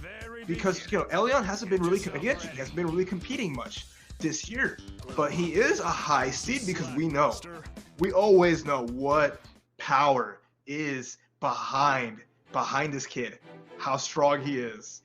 Because Elyon hasn't been really competing much this year, but he is a high seed because we always know what power is behind this kid, how strong he is.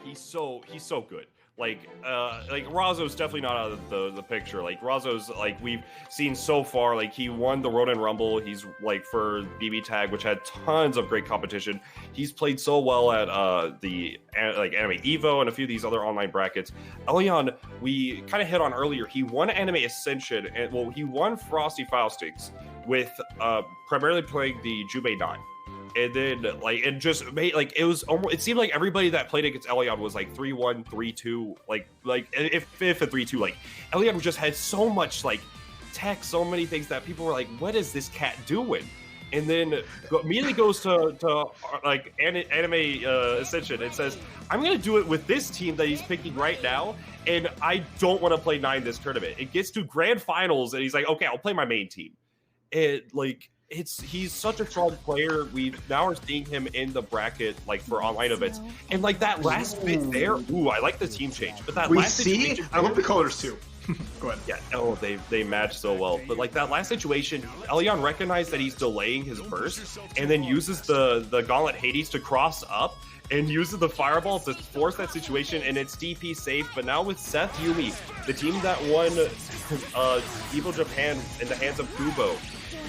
He's so good. Like Razzo's definitely not out of the picture. Like Razzo's, like, we've seen so far, like, he won the Ronin Rumble. He's, like, for BBTag, which had tons of great competition. He's played so well at the Anime Evo and a few of these other online brackets. Elyon, we kind of hit on earlier, he won Anime Ascension, and well, he won Frosty File Sticks with primarily playing the Jubei 9. And then, like, it just made, like, it was almost, it seemed like everybody that played against Elyon was like 3-1, 3-2, like if a 3-2, like, Elyon just had so much, like, tech, so many things that people were like, what is this cat doing? And then immediately goes to like Anime Ascension and says, I'm gonna do it with this team that he's picking right now, and I don't want to play 9 this tournament. It gets to grand finals and he's like, okay, I'll play my main team. And, like, he's such a strong player. We now are seeing him in the bracket, like, for online events, and, like, that last bit there. Ooh, I like the team change, but that last situation, I love the colors too. Go ahead. Yeah. Oh, they match so well. But, like, that last situation, Elyon recognized that he's delaying his burst, and then uses the Gauntlet Hades to cross up, and uses the Fireball to force that situation, and it's DP safe. But now with Seth Yumi, the team that won Evo Japan in the hands of Kubo,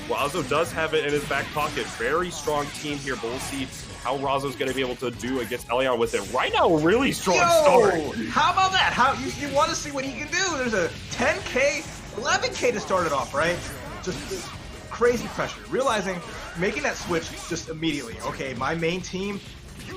Razzo does have it in his back pocket. Very strong team here, but we'll see how Razzo's going to be able to do against Elyon with it. Right now, a really strong start. How about that? How you want to see what he can do? There's a 10K, 11K to start it off, right? Just crazy pressure. Realizing, making that switch just immediately. Okay, my main team,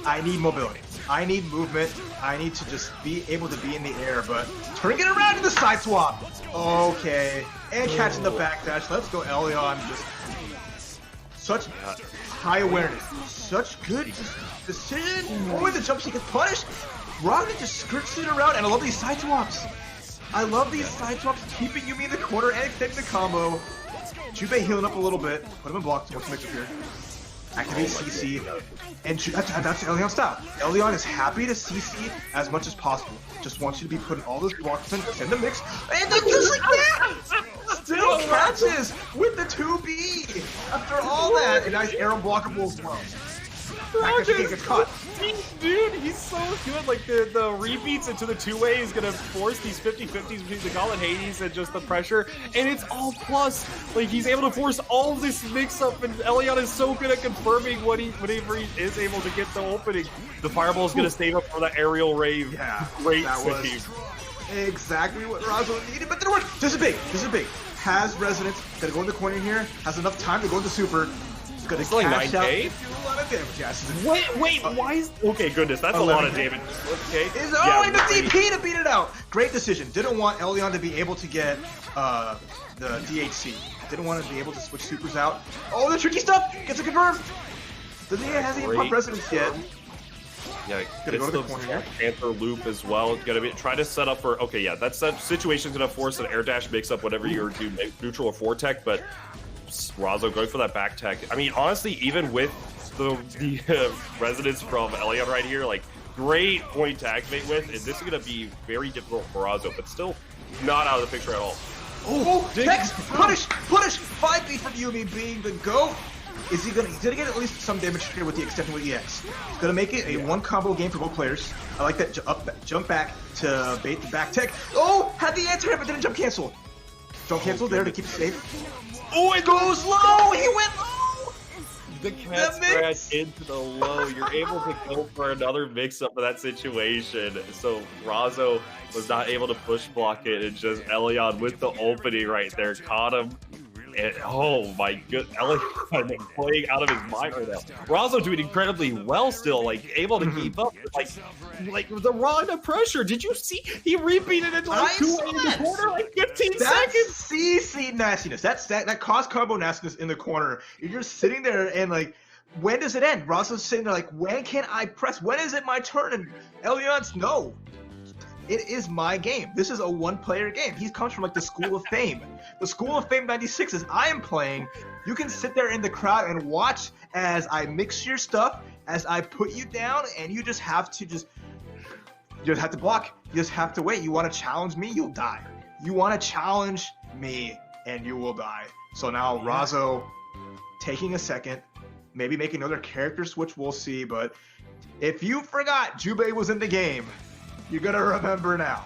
I need mobility. I need movement. I need to just be able to be in the air, but turning it around to the side swap. Okay, and catching the backdash. Let's go, Elyon. Just such high awareness, such good decision. Oh, with the jump she gets punished. Ragnar just skirts it around, and I love these side swaps. I love these side swaps, keeping Yumi in the corner and extending the combo. Jubei healing up a little bit. Put him in block. What's the mix up here? Activate CC, and that's Elyon's style. Elyon is happy to CC as much as possible. Just wants you to be putting all those blocks in the mix, and then just like that, still catches with the 2B after all that. A nice arrow blockable as well. Gets caught. Dude, he's so good. Like, the repeats into the two-way is gonna force these 50-50s between the Gauntlet Hades and just the pressure, and it's all plus. Like, he's able to force all this mix-up, and Elyon is so good at confirming whenever he is able to get the opening. The Fireball is gonna save up for the aerial rave. Yeah, great that save. Was exactly what Razzo needed, but didn't work. This is big. This is big. Has resonance. Gonna go in the corner here. Has enough time to go into super. Gonna it's like 9K? Do a lot of damage, yes. Wait, why is... Okay, goodness, that's a lot of damage. Okay. And the DP to beat it out! Great decision. Didn't want Elyon to be able to get the DHC. Didn't want to be able to switch supers out. Oh, the tricky stuff! Gets it confirmed! Hasn't even popped resonance yet. Yeah, gonna go to the corner here. Panther loop as well. Gonna try to set up for... Okay, yeah, that situation's gonna force an air dash mix-up whatever you're doing, neutral or foretech, but... Razzo going for that back tech. I mean, honestly, even with the resonance from Elyon right here, like, great point to activate with, and this is going to be very difficult for Razzo, but still not out of the picture at all. Oh, Tex, punish! 5B from Yumi being the GOAT. He's gonna get at least some damage here with the extension with EX. He's gonna make it a one combo game for both players. I like that jump back to bait the back tech. Oh, had the answer hit, but didn't jump cancel. Jump cancel there to keep it safe. Oh, it goes low! He went low! The cat scratch into the low. You're able to go for another mix-up of that situation. So Razzo was not able to push block it, and just Elyon with the opening right there caught him. And, oh my good, Elyon playing out of his mind right now. Razzo doing incredibly well still, like able to keep up, like the raw into pressure. Did you see he repeated it like 2 in the corner, like 15 seconds? CC nastiness. That cost combo nastiness in the corner. You're just sitting there and like, when does it end? Razzo's sitting there like, when can I press? When is it my turn? And Elyon's no. It is my game. This is a one-player game. He comes from like the School of Fame. The School of Fame 96 is I am playing. You can sit there in the crowd and watch as I mix your stuff, as I put you down, and you just have to you just have to block. You just have to wait. You want to challenge me, you'll die. You want to challenge me, and you will die. So now Razzo taking a second, maybe making another character switch, we'll see. But if you forgot Jubei was in the game, you're gonna remember now.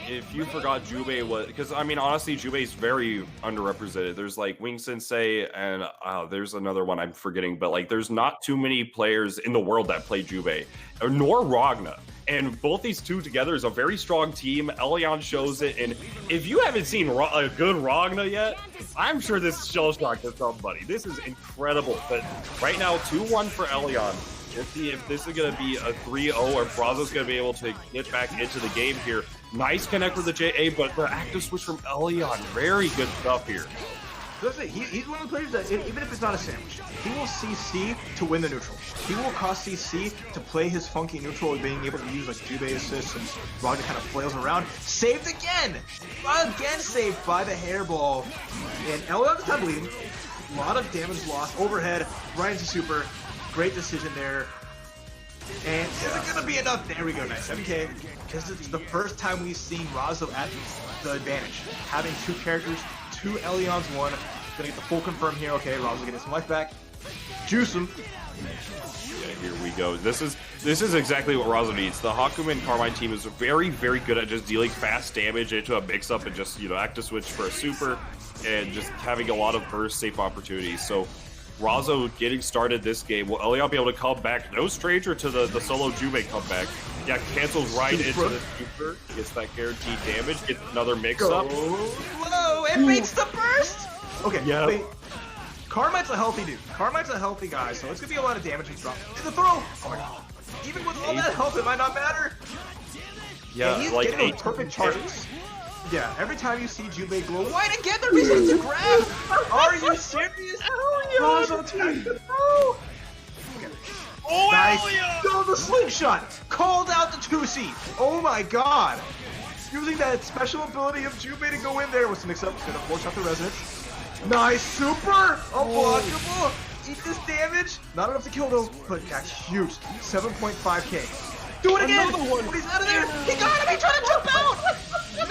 If you forgot Jubei was, because I mean honestly Jubei's very underrepresented. There's like Wing Sensei and there's another one I'm forgetting, but like there's not too many players in the world that play Jubei, nor Ragna. And both these two together is a very strong team. Elyon shows it, and if you haven't seen a good Ragna yet, I'm sure this is shell shock to somebody. This is incredible. But right now 2-1 for Elyon. We'll see if this is going to be a 3-0 or if Razzo's going to be able to get back into the game here. Nice connect with the JA, but the active switch from Elyon. Very good stuff here. He's one of the players that, even if it's not a sandwich, he will CC to win the neutral. He will cost CC to play his funky neutral, being able to use like Jubei assists and Ragna kind of flails around. Saved again! Again saved by the hairball. And Elyon's time bleeding. A lot of damage lost. Overhead, right into super. Great decision there. And is it going to be enough? There we go, nice. 7K. This is the first time we've seen Razzo at the advantage. Having two characters, 2 Elyons, 1. Gonna get the full confirm here. Okay, Razzo getting some life back. Juice him. Yeah, here we go. This is exactly what Razzo needs. The Hakumen Carmine team is very, very good at just dealing fast damage into a mix-up and just, active switch for a super and just having a lot of burst safe opportunities. So Razzo getting started this game. Will Elyon be able to come back? No stranger to the solo Jubei comeback. Yeah, cancels right into the super. Gets that guaranteed damage. Gets another mix-up. Whoa, it makes the burst! Okay, yeah. Wait. Carmine's a healthy dude. Carmine's a healthy guy, so it's going to be a lot of damage to drop. The throw! Oh my god. Even with all that health, it might not matter. Yeah, he's like getting those perfect charges. Yeah, every time you see Jubei glow white again, there is to grab! Are you serious? Razzo team! Oh, nice! Oh, the slingshot! Called out the 2C! Oh my god! Using that special ability of Jubei to go in there with some mix-up, gonna force out the resonance. Nice super! Unblockable! Eat this damage! Not enough to kill though, but that's huge. 7.5k. Do it again! Another one. But he's out of there! He got him! He tried to jump out! No!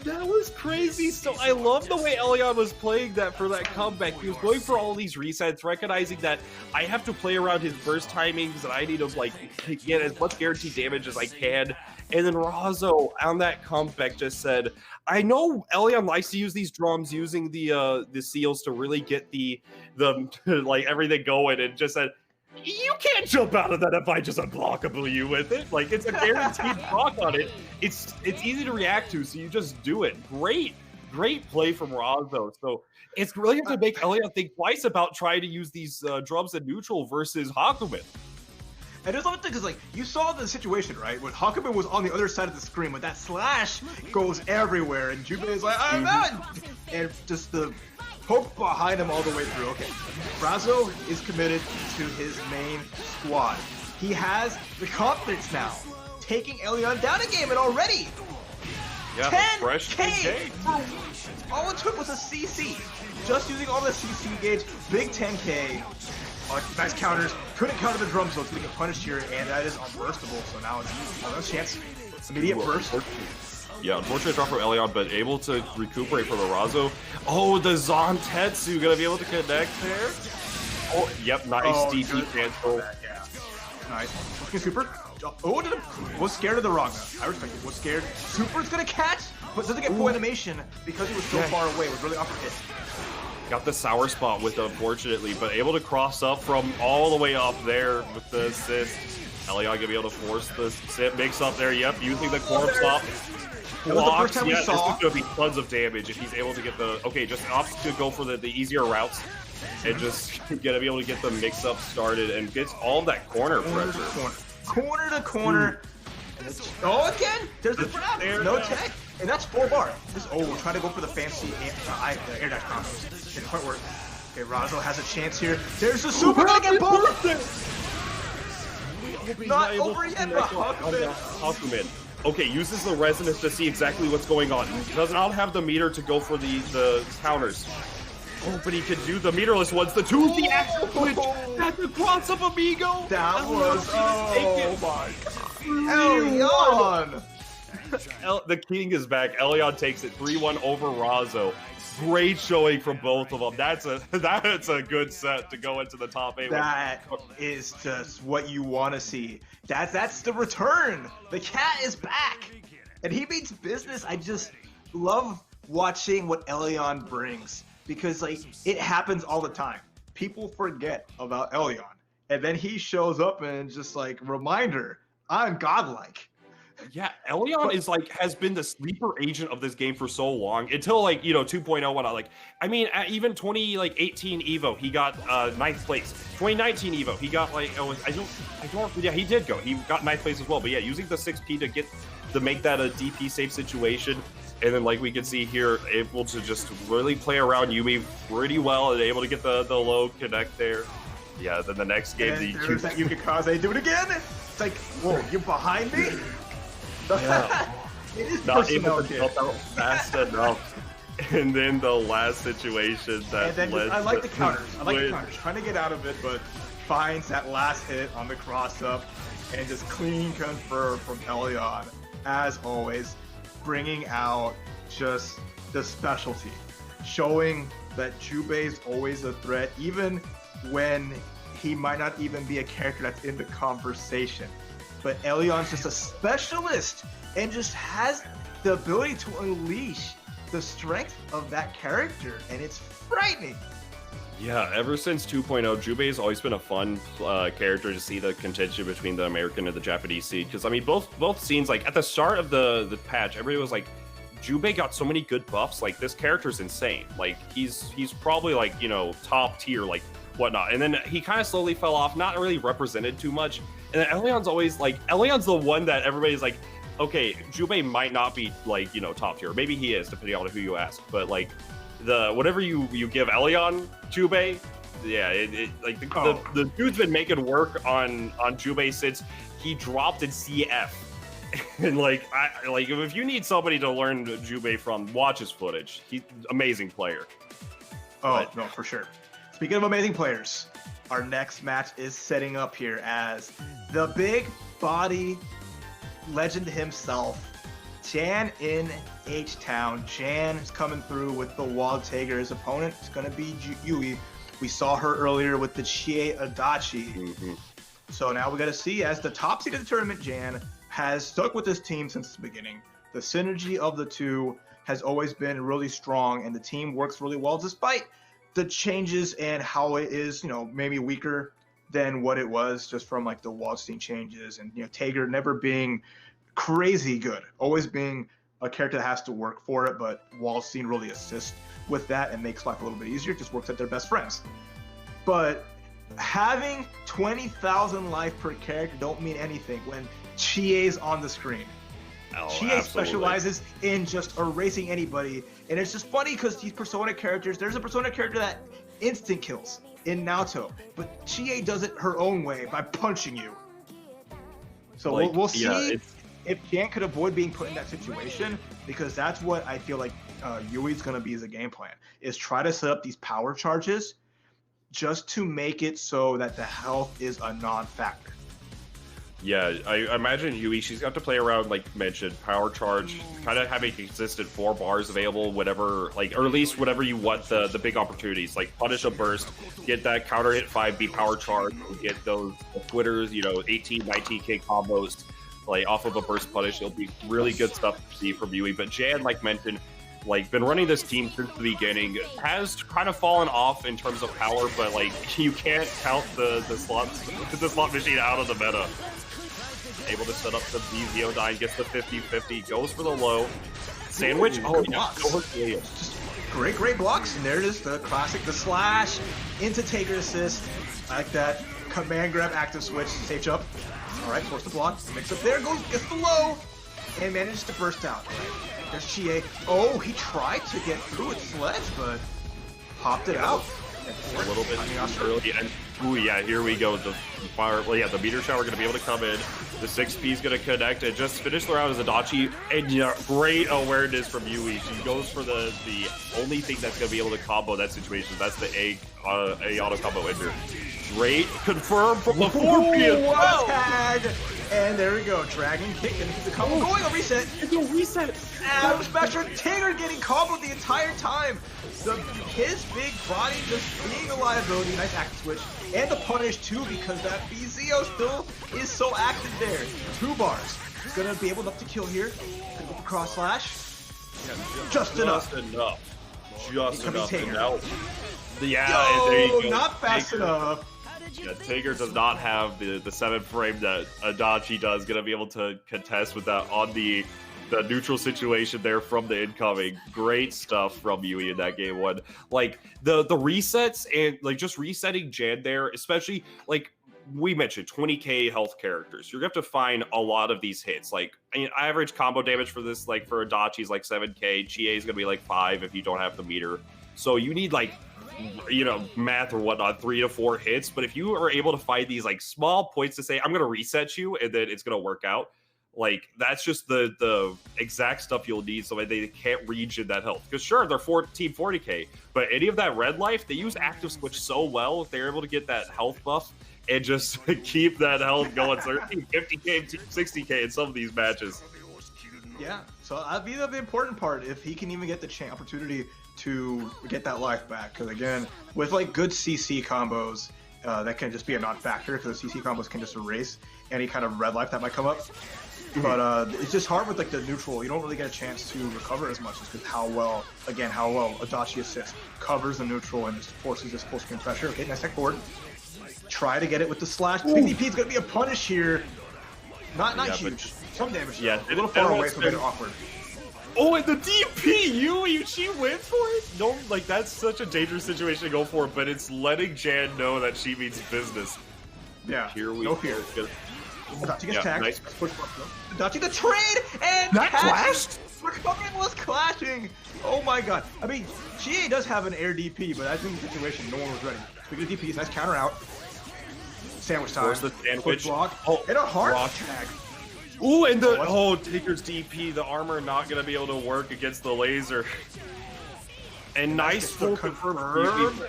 That was crazy. So I love the way Elyon was playing that for that comeback. He was going for all these resets, recognizing that I have to play around his burst timings and I need to get as much guaranteed damage as I can. And then Razzo on that comeback just said, I know Elyon likes to use these drums using the seals to really get the like everything going, and just said, you can't jump out of that if I just unblockable you with it. Like, it's a guaranteed block on it. It's easy to react to, so you just do it. Great play from Razzo. So it's really going to make Elyon think twice about trying to use these drums in neutral versus Hakumen. And there's another thing, because like you saw the situation, right? When Hakumen was on the other side of the screen, when that slash goes everywhere, and Jubei is like, I'm out! And just the poke behind him all the way through. Okay, Razzo is committed to his main squad. He has the confidence now, taking Elyon down a game, and already Yeah, 10K! fresh 10K. All it took was a CC. Just using all the CC gauge, big 10K. Nice counters. Couldn't counter the drum, so it's getting punished here, and that is unburstable. So now it's another chance Immediate burst. Yeah, unfortunate drop from Elyon, but able to recuperate from the Razzo. Oh, the Zantetsu gonna be able to connect there. Oh, yep, nice DT cancel. Yeah, nice. Okay, super. Oh, was scared of the Raga. I respect it. Was scared. Super's gonna catch, but doesn't get full animation because he was so far away. It was really off the hit. Got the sour spot with it, unfortunately, but able to cross up from all the way up there with the assist. Elyon gonna be able to force the sit mix up there. Yep, using the corpse up. That was the first time we saw. This is gonna be tons of damage if he's able to get the just opts to go for the easier routes and just gonna be able to get the mix up started and gets all of that corner pressure. Corner to corner. Oh, again! There's the grab. No tech. And that's 4 bar. We're trying to go for the fancy air dash combos. Didn't quite work. Okay, Razzo has a chance here. There's the super gonna get both. Not over yet, but Hakumen. Okay, uses the resonance to see exactly what's going on. Does not have the meter to go for the counters. Oh, but he can do the meterless ones. The actual glitch. That's the cross up amigo. That was oh my god. Elyon. The king is back. Elyon takes it 3-1 over Razzo. Great showing from both of them. That's a good set to go into the top 8. That is just what you want to see. That's the return. The cat is back, and he means business. I just love watching what Elyon brings because it happens all the time. People forget about Elyon, and then he shows up and just reminder, I'm godlike. Yeah, Elyon is has been the sleeper agent of this game for so long until 2.0 went out. I mean, at even 2018 Evo, he got 9th place. 2019 Evo, he got he did go. He got 9th place as well. But yeah, using the 6P to make that a DP safe situation, and then we can see here, able to just really play around Yumi pretty well and able to get the low connect there. Yeah, then the next game, there's that Yukikaze, do it again. It's whoa, you're behind me. Yeah. It is not able to jump out fast enough. And then the last situation that I like the counters. Trying to get out of it, but finds that last hit on the cross up and just clean confirm from Elyon. As always, bringing out just the specialty, showing that Jubei is always a threat, even when he might not even be a character that's in the conversation. But Elyon's just a specialist and just has the ability to unleash the strength of that character, and it's frightening. Yeah, ever since 2.0, Jubei has always been a fun character to see the contention between the American and the Japanese scene. Because I mean, both scenes, at the start of the patch, everybody was Jubei got so many good buffs. This character's insane. He's probably top tier, whatnot. And then he kind of slowly fell off, not really represented too much. And then Elyon's always Elyon's the one that everybody's okay, Jubei might not be top tier. Maybe he is, depending on who you ask. But whatever you give Elyon, Jubei, yeah, the dude's been making work on Jubei since he dropped in CF. And if you need somebody to learn Jubei from, watch his footage. He's an amazing player. Oh, no, for sure. Speaking of amazing players, our next match is setting up here as the big body legend himself, Jan in H-Town. Jan is coming through with the Wall Taker. His opponent is going to be Yui. We saw her earlier with the Chie Adachi. Mm-hmm. So now we got to see, as the top seed of the tournament, Jan has stuck with this team since the beginning. The synergy of the two has always been really strong, and the team works really well despite the changes and how it is, maybe weaker than what it was just from the Waldstein changes, and Tager never being crazy good, always being a character that has to work for it, but Waldstein really assists with that and makes life a little bit easier. Just works at their best friends. But having 20,000 life per character don't mean anything when Chie's on the screen. Oh, Chie specializes in just erasing anybody, and it's just funny because these Persona characters, there's a Persona character that instant kills in Naoto, but Chie does it her own way by punching you. So we'll see if Jan could avoid being put in that situation, because that's what I feel Yui's going to be as a game plan, is try to set up these power charges just to make it so that the health is a non-factor. Yeah, I imagine Yui, she's got to play around, like mentioned, power charge, kind of having consistent 4 bars available, whatever, like, or at least whatever you want the big opportunities, like punish a burst, get that counter hit 5B power charge, get those quitters, you know, 18, 19k combos, like off of a burst punish. It'll be really good stuff to see from Yui. But Jan, like mentioned, like been running this team since the beginning, has kind of fallen off in terms of power, but like you can't count the slot machine out of the meta. Able to set up the BZO9, gets the 50-50, goes for the low. Sandwich, Just great blocks, and there it is, the classic, the slash into taker assist. I like that. Command grab, active switch, safe jump. All right, force the block, mix up there, gets the low, and manages to burst out. There's Chie. Oh, he tried to get through with Sledge, but popped it out. A little bit early, and ooh, yeah, here we go. The fire, well, yeah, the meteor shower going to be able to come in. The 6P is going to connect and just finish the round as Adachi. And yeah, great awareness from Yui. She goes for the only thing that's going to be able to combo that situation. That's the A auto combo ender. Great confirm from the 4P. Wow. Tag. And there we go. Dragon kick and the combo going. A reset. It's a reset. Adam Smasher Taylor getting comboed the entire time. His big body just being a liability. Nice active switch. And the punish too, because that BZO still is so active there. 2 bars. He's going to be able enough to kill here. Gonna go for cross slash. Just enough. Just enough. And now, yeah, there you go. Not fast enough. Yeah, Taker does not have the 7 frame that Adachi does. Gonna be able to contest with that on the neutral situation there from the incoming. Great stuff from Yui in that game 1. Like the resets and like just resetting Jan there, especially like we mentioned 20k health characters. You're gonna have to find a lot of these hits. Like I mean, average combo damage for this, like for Adachi is like 7k. Chie is gonna be like 5 if you don't have the meter. So you need like, you know, math or whatnot, 3 to 4 hits. But if you are able to find these like small points to say, I'm going to reset you and then it's going to work out, like that's just the exact stuff you'll need so that they can't regen that health. Because sure, they're team 40k, but any of that red life, they use active switch so well, they're able to get that health buff and just keep that health going 30, 50k, 60k in some of these matches. Yeah, so that'd be the important part, if he can even get the opportunity to get that life back. Because again, with like good CC combos, that can just be a non-factor, because the CC combos can just erase any kind of red life that might come up. But it's just hard with like the neutral. You don't really get a chance to recover as much, just because how well Adachi assists, covers the neutral and just forces this full screen pressure. Okay, nice tech forward. Try to get it with the slash. PvP is going to be a punish here. Not huge. Some damage. Yeah, a little far away, so it's awkward. Oh, and the DP, Yui, she went for it? No, like, that's such a dangerous situation to go for, but it's letting Jan know that she means business. Yeah, here we no fear. Adachi gets tagged. Nice. Adachi the trade, and that clashed? Recovering was clashing. Oh my god. I mean, Chie does have an air DP, but I think the situation, no one was ready. Speaking of DPs, nice counter out. Sandwich time. Where's the sandwich? Block. Oh, and a hard tag. Ooh, and Taker's DP, the armor not gonna be able to work against the laser. And nice full confirm.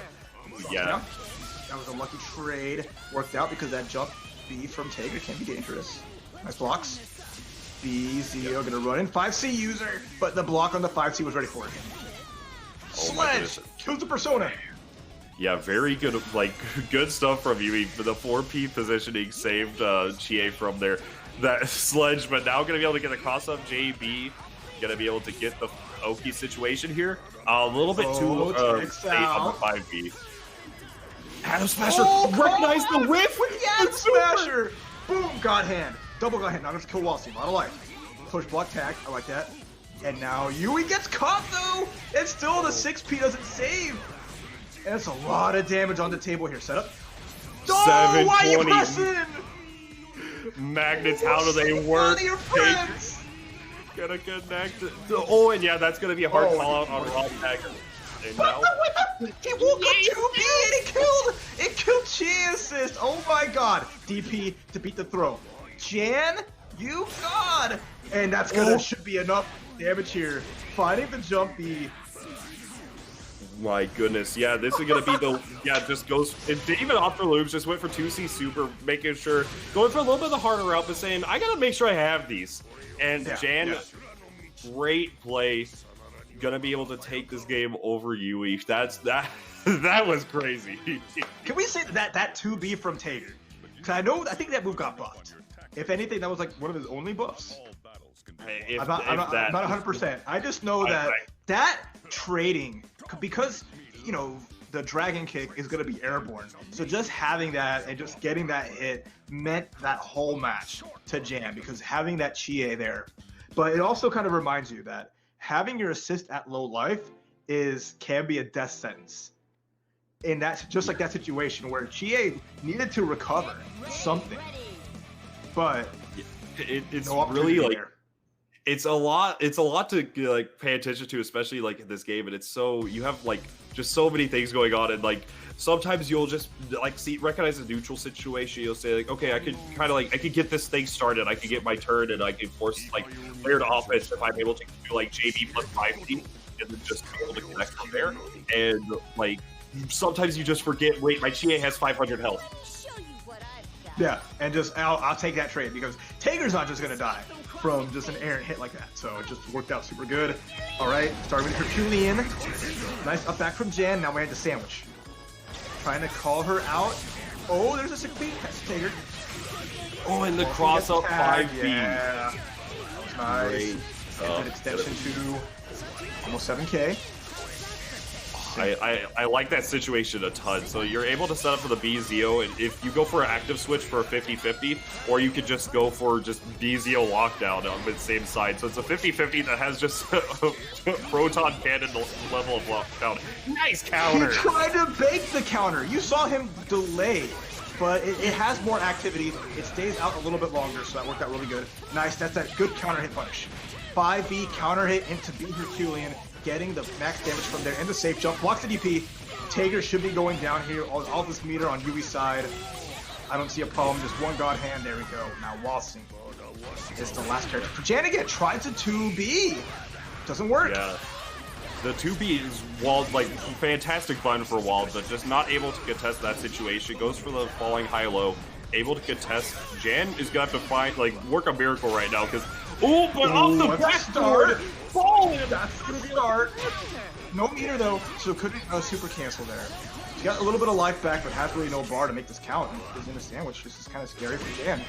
Yeah. That was a lucky trade. Worked out because that jump B from Taker can be dangerous. Nice blocks. BZO gonna run in. 5C user, but the block on the 5C was ready for it. Sledge kills the persona. Yeah, very good, like good stuff from Yui. The 4P positioning saved Chie from there. That sledge, but now gonna be able to get a cross up. JB gonna be able to get the Oki situation here. A little bit too safe on the 5B. Adam Smasher recognize the whiff with the Adam Smasher. Boom, God hand, double God hand. Now let's kill Walsey. A lot of life. Push block tag. I like that. And now Yui gets caught though. And still the 6P doesn't save. And that's a lot of damage on the table here. Setup. Oh, why are you pressing? Magnets, how do they work? Gonna connect it. Oh, and yeah, that's gonna be a hard call out on Rob Tagger. And now he woke up 2B and it killed Chie assist. Oh my god. DP to beat the throw. Jan, you god. And that's gonna should be enough damage here. Finding the jump B. my goodness. Yeah, this is going to be the, just goes, it didn't even opt for loops, just went for 2C super, making sure, going for a little bit of the harder route, but saying, I got to make sure I have these. And Jan, great play, going to be able to take this game over Yui. That was crazy. Can we say that 2B from Tager? Because I think that move got buffed. If anything, that was like one of his only buffs. I'm not 100%. I just know that trading, because, you know, the dragon kick is going to be airborne. So just having that and just getting that hit meant that whole match to Jan, because having that Chie there. But it also kind of reminds you that having your assist at low life can be a death sentence. And that's just like that situation where Chie needed to recover something. But it's really like there. It's a lot to like pay attention to, especially like in this game, and it's so, you have like just so many things going on, and like sometimes you'll just like recognize a neutral situation. You'll say like, okay, I could kind of like, I could get this thing started, I could get my turn, and I could force like layered offense if I'm able to do like JB plus 5D and then just be able to connect from there. And like sometimes you just forget, wait, my Chie has 500 health. Yeah, and just I'll take that trade, because Tager's not just gonna die from just an errant hit like that. So it just worked out super good. All right, starting with Herculean. Nice up back from Jan. Now we had the sandwich. Trying to call her out. Oh, there's a 6B. That's Tager. Oh, and the cross up 5B. Yeah, that was nice. And an extension to almost 7K. I like that situation a ton. So you're able to set up for the BZO, and if you go for an active switch for a 50-50, or you could just go for just BZO lockdown on the same side. So it's a 50-50 that has just a proton cannon level of lockdown. Nice counter! He tried to bake the counter. You saw him delay, but it has more activity. It stays out a little bit longer, so that worked out really good. Nice, that's that good counter hit punish. 5B counter hit into B Herculean, getting the max damage from there, and the safe jump. Blocks the DP. Tager should be going down here. All this meter on Yui's side. I don't see a problem. Just one god hand. There we go. Now Waltzing is the last character. For Jan again, tried to 2B. Doesn't work. Yeah. The 2B is Wald, like, fantastic fun for Wald, but just not able to contest that situation. Goes for the falling high-low. Able to contest. Jan is going to have to find, like, work a miracle right now, because off the backboard! That's the start. No meter though, so couldn't super cancel there. She got a little bit of life back, but has really no bar to make this count. Is in a sandwich. This is kind of scary for Jan.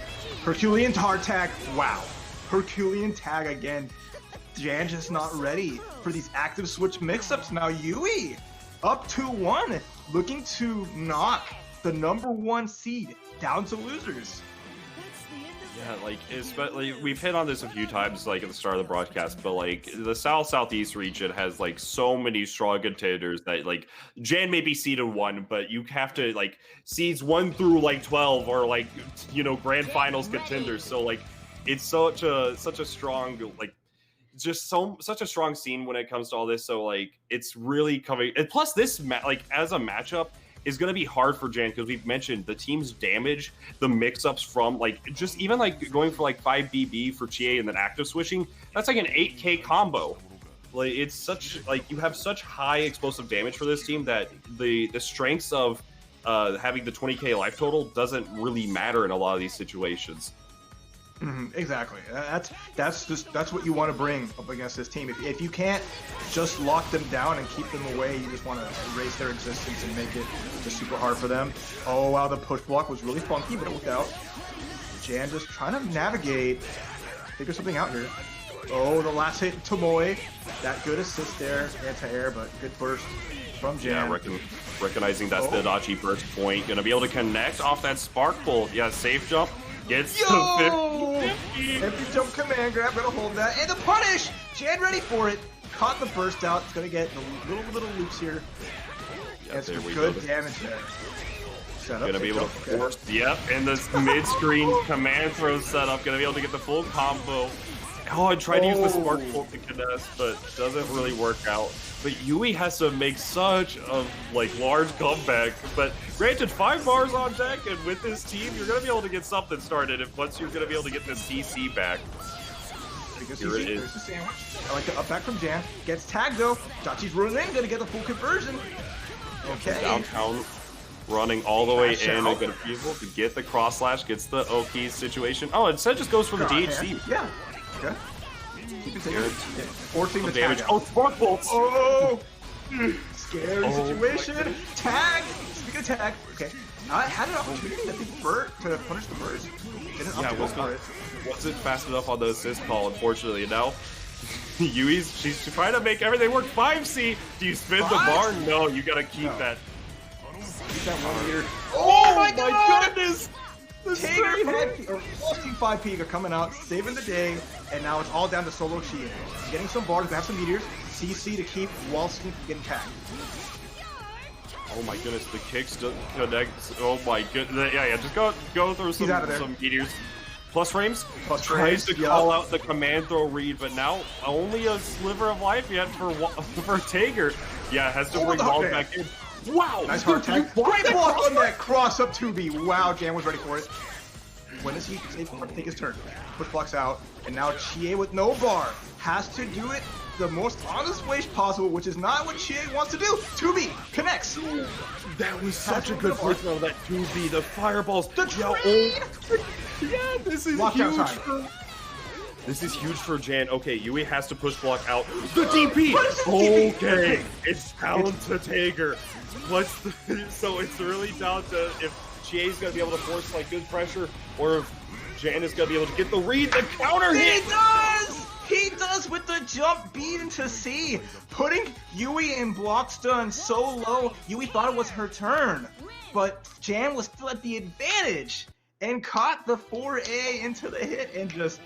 Herculean hard tag. Wow. Herculean tag again. Jan just not ready for these active switch mix-ups. Now Yui up 2-1, looking to knock the #1 seed down to losers. Yeah, like, especially, we've hit on this a few times, like, at the start of the broadcast, but, like, the Southeast region has, like, so many strong contenders that, like, Jan may be seeded 1, but you have to, like, seeds 1 through, like, 12 are, like, you know, grand finals contenders, so, like, it's such a strong, like, just such a strong scene when it comes to all this, so, like, it's really coming, and plus this, like, as a matchup, is going to be hard for Jan, because we've mentioned the team's damage, the mix-ups from, like, just even, like, going for, like, 5BB for Chie and then active switching, that's, like, an 8K combo. Like, it's such, like, you have such high explosive damage for this team that the strengths of having the 20K life total doesn't really matter in a lot of these situations. Exactly. That's what you want to bring up against this team. If you can't just lock them down and keep them away, you just want to erase their existence and make it just super hard for them. Oh wow, the push block was really funky, but it worked out. Jan just trying to navigate, figure something out here. Oh, the last hit, Tomoe. That good assist there, anti-air, but good burst from Jan. Yeah, recognizing that's the Adachi burst point. Gonna be able to connect off that spark bolt. Yeah, safe jump. Gets the 50. Empty jump command grab, gonna hold that. And the punish! Jan ready for it. Caught the burst out. It's gonna get the little loops here. Yeah, and some good damage there. Gonna be able to force, and this mid-screen command throw setup. Gonna be able to get the full combo. Oh, I tried to use the spark bolt to contest, but doesn't really work out. But Yui has to make such a large comeback. But granted, 5 bars on deck, and with this team, you're gonna be able to get something started. Once you're gonna be able to get this DC back. Because Here it is. there's the sandwich. I like the up back from Jan. Gets tagged though. Dachi's running in, gonna get the full conversion. Okay. Downtown, running all the way Flash in, out. and gonna be able to get the cross slash, gets the Oki situation. Oh, instead just goes for the DHC. Yeah. Okay. Keep it Good. forcing the Damage. tag Oh, out. spark bolts. Oh! Scary Oh, situation. Tag! Speaking of tag, okay. I had an opportunity to punish the burst. Didn't opt to go for it. Wasn't fast enough on the assist call, unfortunately. And now, she's trying to make everything work. 5C. Do you spin the bar? No, you gotta keep that. Keep that 1 meter. Oh my goodness! Tager 5P, or Team 5P are coming out, saving the day, and now it's all down to solo Chia. He's getting some bars, but have some meteors. CC to keep Walston from getting tagged. Oh my goodness, the kick still connects. Oh my goodness. Yeah, just go through some meteors. Plus frames. Tries to call out the command throw read, but now only a sliver of life yet for Tager. Yeah, has to bring walls back in. Wow! Nice hard tag. Great block on that cross up 2B. Wow, Jan was ready for it. When does he take his turn? Push blocks out, and now Chie with no bar has to do it the most honest way possible, which is not what Chie wants to do. 2B connects. That was such a good placement of that 2B. The fireballs. The trade! Yeah, this is huge. This is huge for Jan. Okay, Yui has to push block out. The DP! Okay, it's down to Tager. So it's really down to if Chie's gonna be able to force like good pressure, or if Jan is gonna be able to get the read, the counter hit. He does with the jump B into C, putting Yui in block stun so low. Yui thought it was her turn, but Jan was still at the advantage and caught the 4A into the hit and just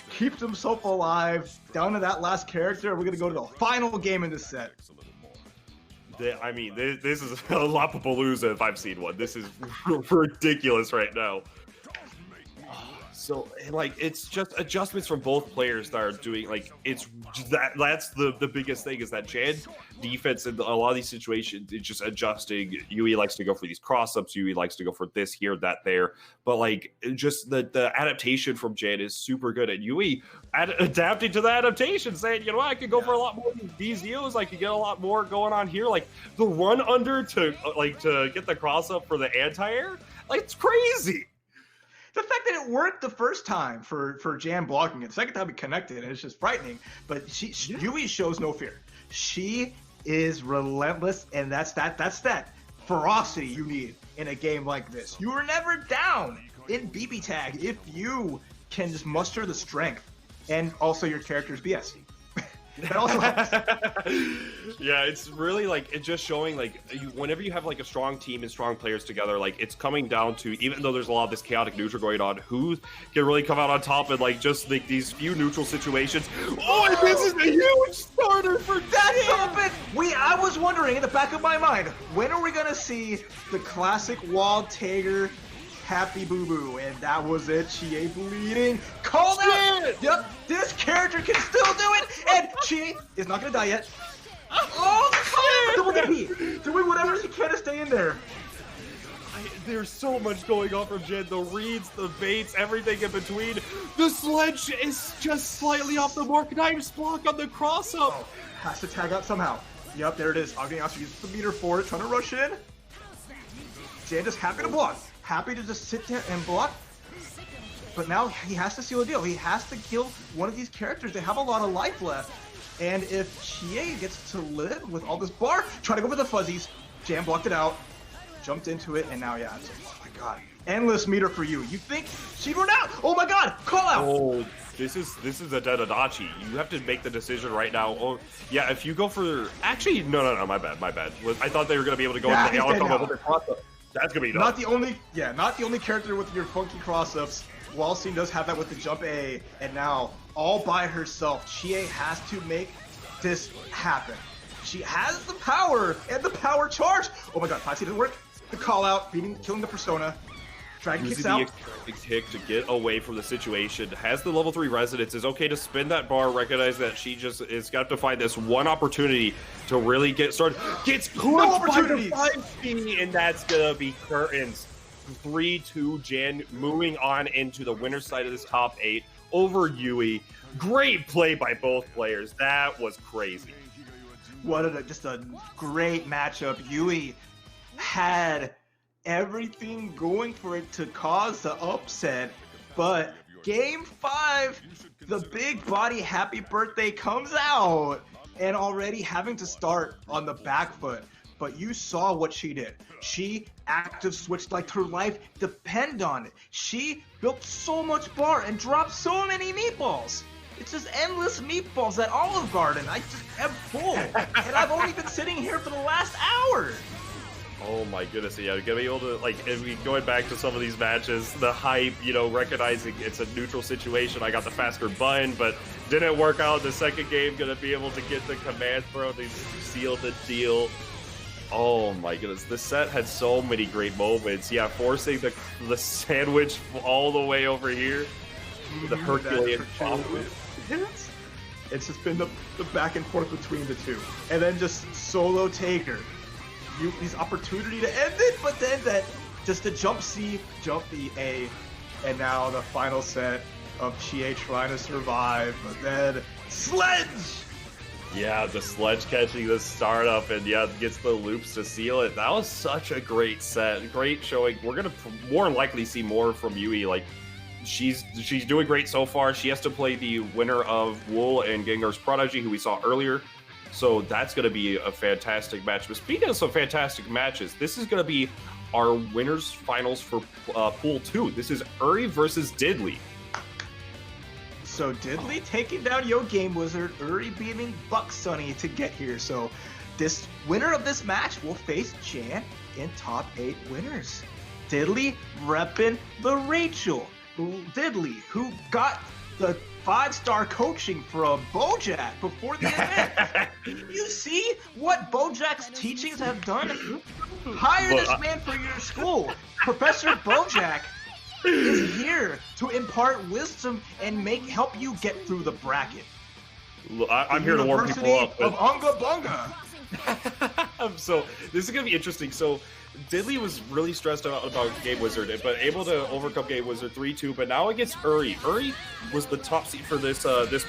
keeps himself alive down to that last character. We're gonna go to the final game in this set. I mean, this is a Lollapalooza if I've seen one. This is ridiculous right now. So, like, it's just adjustments from both players that are doing, like, it's that's the biggest thing, is that Jan defense in a lot of these situations is just adjusting. Yui likes to go for these cross-ups. Yui likes to go for this here, that there. But, like, just the adaptation from Jan is super good. And Yui adapting to the adaptation, saying, you know what, I could go for a lot more of these deals. I could get a lot more going on here. Like, the run under to get the cross-up for the anti-air, like, it's crazy. The fact that it worked the first time for Jan blocking it, the second time it connected, and it's just frightening. But Yui shows no fear. She is relentless, and that's that ferocity you need in a game like this. You are never down in BBTag if you can just muster the strength, and also your character's BS. That also helps. Yeah, it's really like it's just showing like whenever you have like a strong team and strong players together, like it's coming down to, even though there's a lot of this chaotic neutral going on, who can really come out on top in like just like these few neutral situations. Oh, and this is a huge starter for That's open. I was wondering in the back of my mind, when are we gonna see the classic Wald Tager Happy Boo Boo? And that was it. Chie bleeding. Called out. Yep. This character can still do it. And Chie is not gonna die yet. Oh, the call! Doing whatever he can to stay in there. There's so much going on from Jen. The reads, the baits, everything in between. The sledge is just slightly off the mark. Nice block on the cross up. Oh, has to tag out somehow. Yep, there it is. Agnias uses the meter for it, trying to rush in. Jan just happy to block. Happy to just sit there and block. But now he has to seal the deal. He has to kill one of these characters. They have a lot of life left. And if Chie gets to live with all this bar, try to go for the fuzzies. Jan blocked it out, jumped into it, and now, yeah, it's like, oh my god. Endless meter for you. You think she'd run out? Oh my god, call out! Oh, this is a Dedadachi. You have to make the decision right now. Oh, yeah, if you go for... Actually, no, my bad. I thought they were going to be able to go into the Alcom with their cross-up. That's going to be not the only character with your funky cross-ups. Wallstein does have that with the jump A, and now, all by herself, Chie has to make this happen. She has the power and the power charge. Oh my god, 5C didn't work. The call out, killing the persona. Dragon kicks out. Using the kick to get away from the situation. Has the level 3 resonance. Is okay to spin that bar. Recognize that she just is got to find this one opportunity to really get started. Gets crushed by the 5C, and that's gonna be curtains. 3-2 Jan moving on into the winner's side of this top 8 over Yui. Great play by both players. That was crazy. Just a great matchup. Yui had everything going for it to cause the upset, but game 5, the big body happy birthday comes out and already having to start on the back foot. But you saw what she did. She active switched like her life depend on it. She built so much bar and dropped so many meatballs. It's just endless meatballs at Olive Garden. I just am full. And I've only been sitting here for the last hour. Oh my goodness, yeah, gonna be able to, like, if we going back to some of these matches, the hype, you know, recognizing it's a neutral situation. I got the faster button, but didn't work out in the second game. Gonna be able to get the command throw to seal the deal. Oh my goodness, this set had so many great moments. Yeah, forcing the sandwich all the way over here. The Herculean bomb. It's just been the back and forth between the two. And then just solo Taker. His opportunity to end it, but then just the jump C, jump the A, and now the final set of Chie trying to survive, but then Sledge! Yeah, the Sledge catching the startup and yeah, gets the loops to seal it. That was such a great set. Great showing. We're gonna more than likely see more from Yui. Like, she's doing great so far. She has to play the winner of Wool and Gengarsprodigy, who we saw earlier. So that's going to be a fantastic match. But speaking of some fantastic matches, this is going to be our winners finals for Pool 2. This is Uri versus Diddley. So Diddley taking down Yo Game Wizard, Uri beating Buck Sunny to get here. So this winner of this match will face Jan in top 8 winners. Diddley repping the Rachel. Diddley, who got the 5-star coaching from BoJack before the event. You see what BoJack's teachings have done? Hire this man for your school. Professor BoJack is here to impart wisdom and help you get through the bracket. I'm here to warm people up. Of Unga Bunga. So this is going to be interesting. So Diddley was really stressed out about Game Wizard, but able to overcome Game Wizard 3-2. But now against Uri. Uri was the top seed for this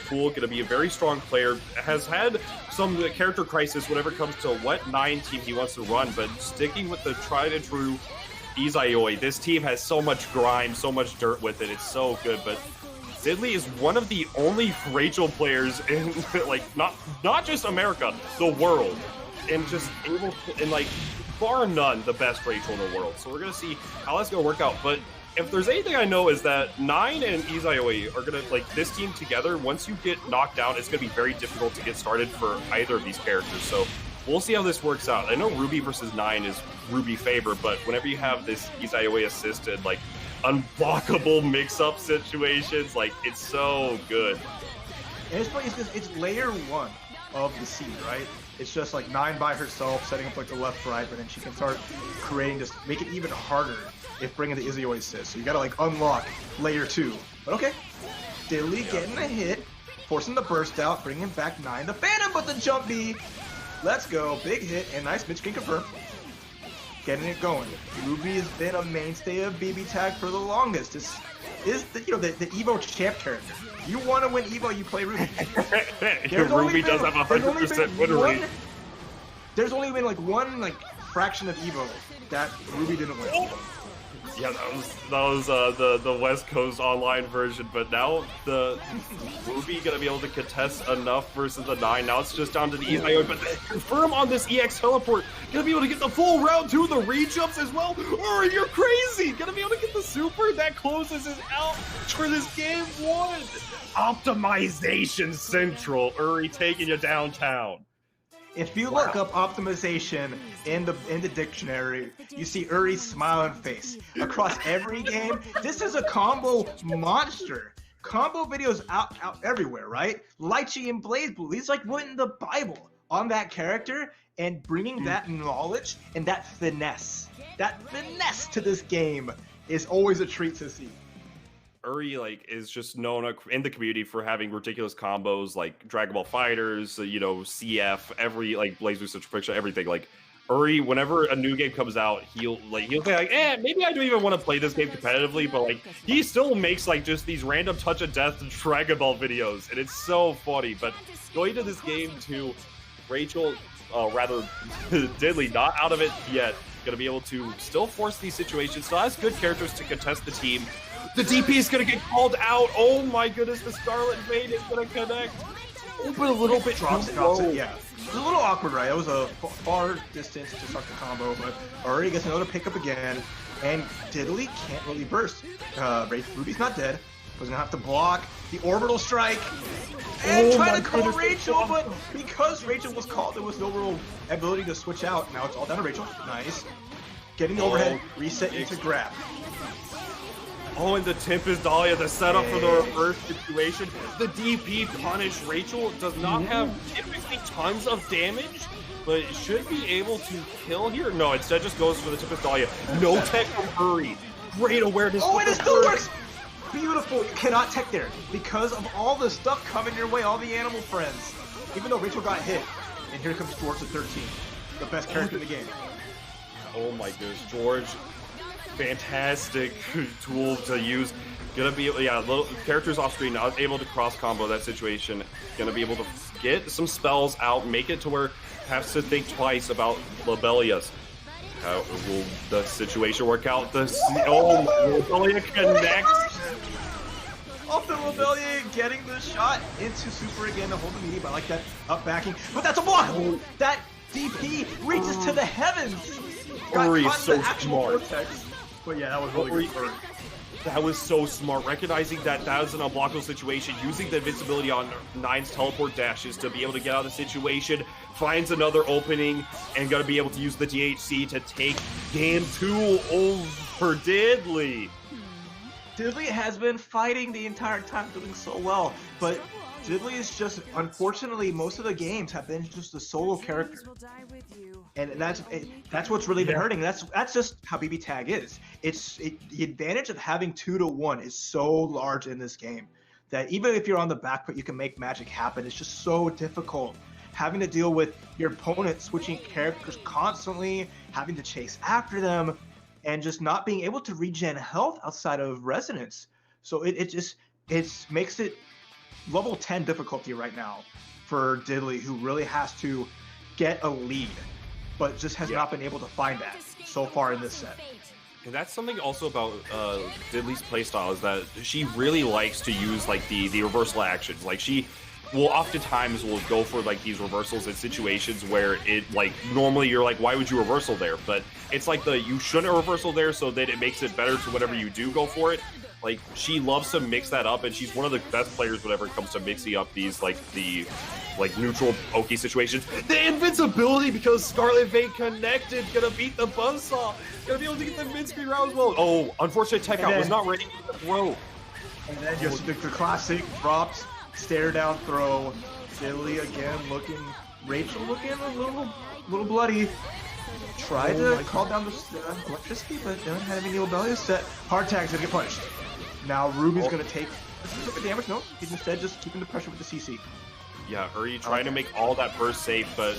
pool. Going to be a very strong player. Has had some character crisis whenever it comes to what 9 team he wants to run. But sticking with the tried and true Izayoi, this team has so much grime, so much dirt with it. It's so good. But Diddley is one of the only Rachel players in like not just America, the world, and just able to, and like, bar none, the best Rachel in the world. So we're going to see how that's going to work out. But if there's anything I know is that 9 and Izayoi are going to, like, this team together, once you get knocked down, it's going to be very difficult to get started for either of these characters. So we'll see how this works out. I know Ruby versus 9 is Ruby favor, but whenever you have this Izayoi assisted, like, unblockable mix-up situations, like, it's so good. And it's funny, it's layer 1 of the seed, right? It's just like 9 by herself, setting up like the left right, but then she can start creating, just make it even harder if bringing the Izayoi assist. So you gotta like unlock layer 2. But okay, Diddley getting a hit, forcing the burst out, bringing back 9. The Phantom, but the jump B. Let's go, big hit, and nice Mitch can confirm. Getting it going. Ruby has been a mainstay of BBTag for the longest. This is the the Evo champ character. You want to win Evo, you play Ruby. Ruby does have 100% win rate. There's only been like one fraction of Evo that Ruby didn't win. Yeah, that was the West Coast online version, but now the Ruby gonna be able to contest enough versus the 9. Now it's just down to the Izayoi, but confirm on this EX teleport. Gonna be able to get the full round 2, the re-jumps as well. Oh, you're crazy! Gonna be able to get the super. That closes it out for this game 1. Optimization Central. Uri taking you downtown. If you look up optimization in the dictionary, you see Uri's smiling face across every game. This is a combo monster. Combo videos out everywhere, right? Lychee and BlazBlue. He's like putting the Bible on that character and bringing that knowledge and that finesse to this game is always a treat to see. Uri is just known in the community for having ridiculous combos like Dragon Ball Fighters, CF, every BlazBlue Such Picture, everything. Uri, whenever a new game comes out, he'll say like, maybe I don't even want to play this game competitively, but like he still makes like just these random touch of death and Dragon Ball videos, and it's so funny. But going to this game too, Rachel, rather Diddley, not out of it yet, gonna be able to still force these situations. Still has good characters to contest the team. The DP is gonna get called out. Oh my goodness, the Scarlet Vein is gonna connect. Open a little bit drops it, yeah. It was a little awkward, right? It was a far distance to start the combo, but already gets another pickup again, and Diddley can't really burst. Ruby's not dead. Was gonna have to block the orbital strike and try to call Rachel, but because Rachel was called, there was no real ability to switch out. Now it's all down to Rachel. Nice. Getting the overhead, reset into grab. Oh, and the Tempest Dahlia, the setup for the reverse situation. The DP punish. Rachel does not have typically tons of damage, but should be able to kill here. No, instead just goes for the Tempest Dahlia. No tech from Hurry. Great awareness. Oh, and it still works! Beautiful. You cannot tech there because of all the stuff coming your way, all the animal friends. Even though Rachel got hit. And here comes George at 13. The best character in the game. Oh my goodness, George. Fantastic tool to use. Gonna be, little characters off screen, not able to cross combo that situation. Gonna be able to get some spells out, make it to where has to think twice about Lobelias. How will the situation work out? Lobelia connects. Off the Lobelia, getting the shot into super again to hold the medium. I like that up backing, but that's a block. That DP reaches to the heavens. Uri is so smart. Vortex. But yeah, that was really good. That was so smart. Recognizing that was an unblockable situation, using the invincibility on Nine's teleport dashes to be able to get out of the situation, finds another opening, and gonna be able to use the DHC to take game 2 over Diddley. Diddley has been fighting the entire time, doing so well, but Diddley is just, unfortunately, most of the games have been just a solo character. And that's what's really been hurting. That's just how BBTag is. The advantage of having 2-to-1 is so large in this game that even if you're on the back foot, you can make magic happen. It's just so difficult having to deal with your opponent switching characters constantly, having to chase after them, and just not being able to regen health outside of resonance. So it makes it level 10 difficulty right now for Diddley, who really has to get a lead, but just has not been able to find that so far in this set. And that's something also about Diddley's playstyle, is that she really likes to use like the reversal actions. Like she will oftentimes will go for like these reversals in situations where it like normally you're like, why would you reversal there? But it's like you shouldn't reversal there, so that it makes it better to whenever you do go for it. Like she loves to mix that up, and she's one of the best players whenever it comes to mixing up these like the neutral Oki situations. The invincibility, because Scarlet Vein connected, gonna beat the Buzzsaw, gonna be able to get the mid-screen round as well. Oh, unfortunate tech out, was not ready for the throw. And then just the classic drops, stare down throw. Diddley again looking, Rachel looking a little bloody. Tried to call down the electricity, but don't have any Lobelia set. Hard tag's gonna get punished. Now Ruby's gonna take the damage. No, he's instead just keeping the pressure with the CC. Yeah, Uri trying to make all that burst safe, but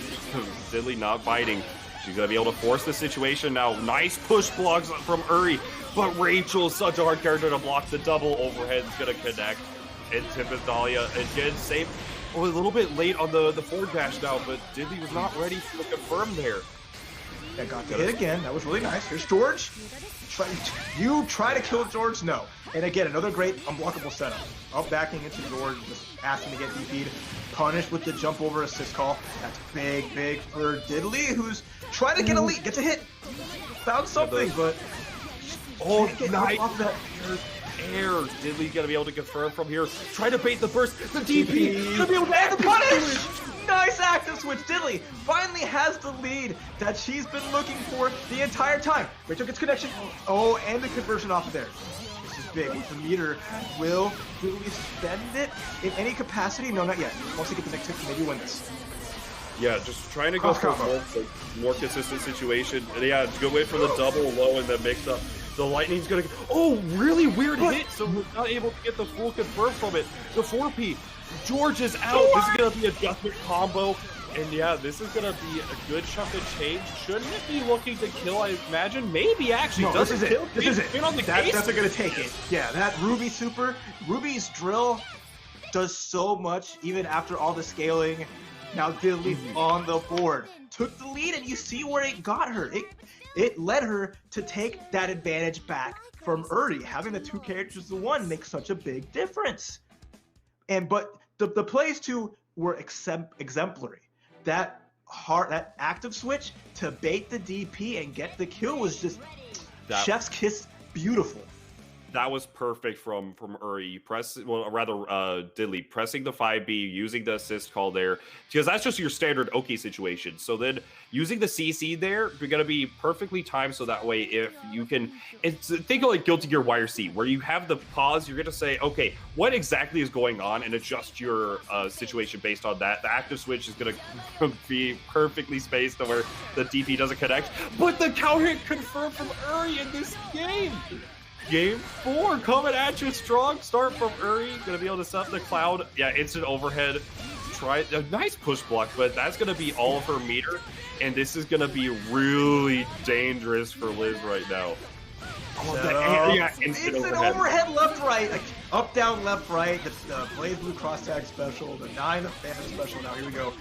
Diddley not biting. She's going to be able to force the situation now. Nice push blocks from Uri, but Rachel's such a hard character to block. The double overhead is going to connect. And Tempest Dahlia again safe. Oh, a little bit late on the forward dash now, but Diddley was not ready to confirm there. Yeah, got the hit again. That was really nice. Here's George. You try to kill George? No. And again, another great unblockable setup. Up backing into George, just asking to get DP'd. Punished with the jump over assist call. That's big for Diddley, who's trying to get a lead. Gets a hit. Found something, but nice off that air. Diddley's gonna be able to confirm from here. Try to bait the burst. The DP gonna be able to add the punish. Nice active switch. Diddley finally has the lead that she's been looking for the entire time. Rachel gets connection. Oh, and the conversion off of there. This is big. The meter will Diddley spend it in any capacity? No, not yet. Once he gets the next hit, maybe win this. Yeah, just trying to go for a more consistent situation. And yeah, good way for the double low and the mix up. The lightning's gonna. Oh, really weird hit. So we're not able to get the full confirm from it. The 4P. George is out. This is going to be a adjustment combo. And yeah, this is going to be a good chunk of change. Shouldn't it be looking to kill, I imagine? Maybe, actually. No, this is it. This is it. That's going to take it. Yeah, that Ruby super. Ruby's drill does so much, even after all the scaling. Now Diddley's on the board. Took the lead, and you see where it got her. It led her to take that advantage back from Uri. Having the two characters in one makes such a big difference. But the plays too were exemplary. That active switch to bait the DP and get the kill was just chef's kiss beautiful. That was perfect from Uri. Diddley pressing the 5B, using the assist call there, because that's just your standard OK situation. So then using the CC there, you're going to be perfectly timed, so that way if you can, think of like Guilty Gear Wire C, where you have the pause, you're going to say, okay, what exactly is going on, and adjust your situation based on that. The active switch is going to be perfectly spaced to where the DP doesn't connect, but the counter hit confirmed from Uri in this game. Game 4 coming at you strong. Start from Uri. Gonna be able to set up the cloud. Yeah, instant overhead. Try a nice push block, but that's gonna be all of her meter. And this is gonna be really dangerous for Liz right now. It's an overhead left, right, like up, down, left, right. The Blaze Blue cross tag special, the 9 Phantom special. Now here we go.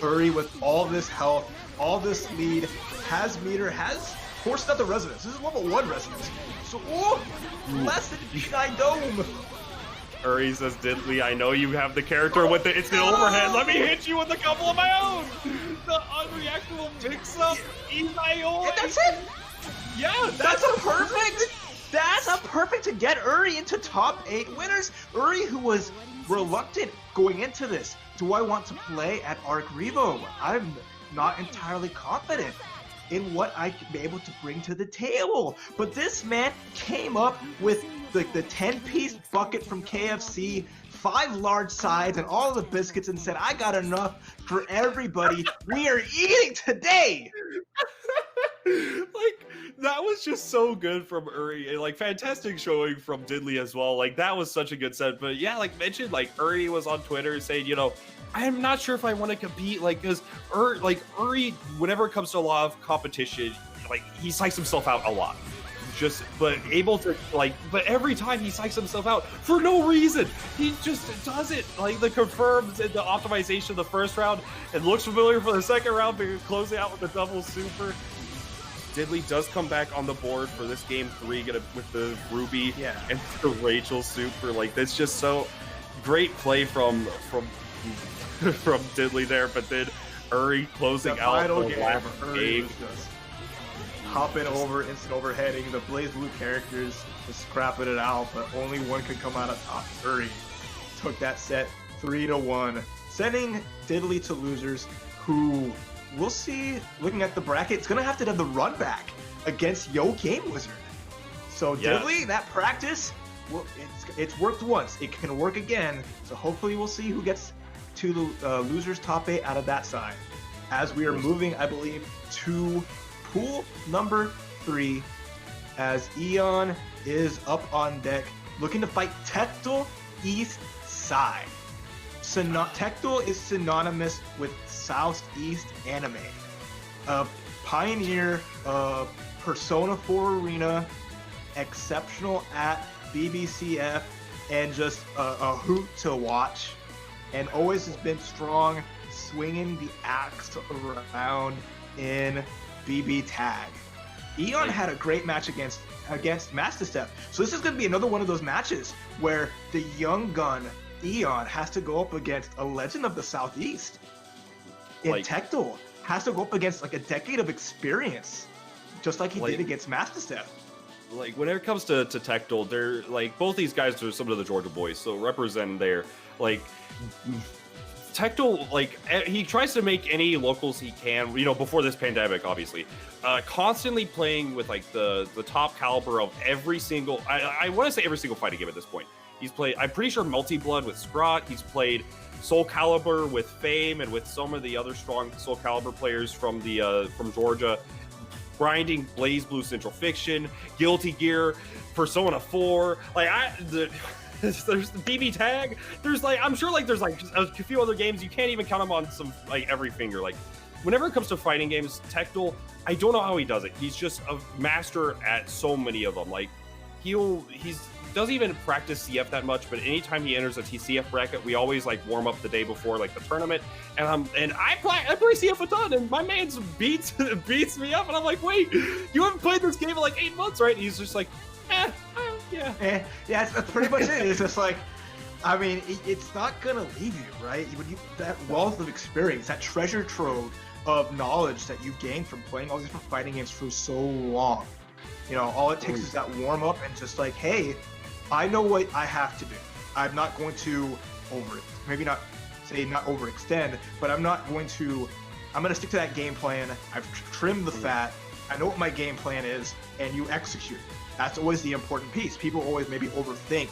Uri with all this health, all this lead, has meter, has forced out the resonance. This is level 1 resonance. So, less than Shy Dome. Uri says, Diddley, I know you have the character with the instant overhead. Let me hit you with a couple of my own. The unreactable mix-up. And that's it. Yeah, that's a perfect to get Uri into top 8 winners. Uri, who was reluctant going into this. Do I want to play at Arcrevo? I'm not entirely confident in what I could be able to bring to the table. But this man came up with the 10-piece bucket from KFC, 5 large sides, and all of the biscuits, and said, I got enough for everybody. We are eating today! Like, that was just so good from Uri, and like fantastic showing from Diddley as well. Like, that was such a good set. But yeah, like mentioned, like Uri was on Twitter saying, you know, I'm not sure if I want to compete, like, because Uri, whenever it comes to a lot of competition, like, he psychs himself out a lot. But every time he psychs himself out for no reason. He just does it. Like, the confirms and the optimization of the first round, and looks familiar for the second round, but closing out with the double super. Diddley does come back on the board for this game 3, with the Ruby and the Rachel super. Like, that's just so great play from Diddley there, but then Uri closing out the last game. Hopping over, instant overheading, the Blaze Blue characters just scrapping it out, but only one could come out of top. Uri took that set 3-1, sending Diddley to losers, who we'll see, looking at the bracket, it's going to have to have the run back against Yo Game Wizard. So Diddley, that practice, well, it's worked once. It can work again, so hopefully we'll see who gets to the losers top 8 out of that side. As we are moving, I believe, to pool number 3, as Elyon is up on deck, looking to fight Tectal East Side. Tectal is synonymous with Southeast anime. A pioneer of Persona 4 Arena, exceptional at BBCF, and just a hoot to watch. And always has been strong, swinging the axe around in BBTag. Elyon had a great match against Mastastef. So this is going to be another one of those matches where the young gun Elyon has to go up against a legend of the Southeast. And Tectal has to go up against like a decade of experience, just like he did against Mastastef. Like, when it comes to Tectal, they're like, both these guys are some of the Georgia boys, so represent there. Like, Tectal, like, he tries to make any locals he can, you know, before this pandemic, obviously, constantly playing with like the top caliber of every single, I want to say every single fighting game at this point. He's played, I'm pretty sure, Multi-Blood with Scrot. He's played Soul Calibur with Fame, and with some of the other strong Soul Calibur players from Georgia. Grinding Blaze Blue Central Fiction, Guilty Gear, Persona 4. Like, there's the BBTag. There's like, I'm sure like there's like a few other games. You can't even count them on some like every finger. Like whenever it comes to fighting games, Tectal, I don't know how he does it. He's just a master at so many of them. Like he doesn't even practice CF that much, but anytime he enters a TCF bracket, we always like warm up the day before like the tournament, and I play CF a ton, and my man beats me up, and I'm like, wait, you haven't played this game in like 8 months, right? And he's just like, yeah, that's pretty much it. It's just like, I mean, it's not gonna leave you, right? That wealth of experience, that treasure trove of knowledge that you gain from playing all these different fighting games for so long. You know, all it takes is that warm up and just like, hey, I know what I have to do. I'm not going to maybe not overextend, but I'm going to stick to that game plan. I've trimmed the fat. I know what my game plan is, and you execute. That's always the important piece. People always maybe overthink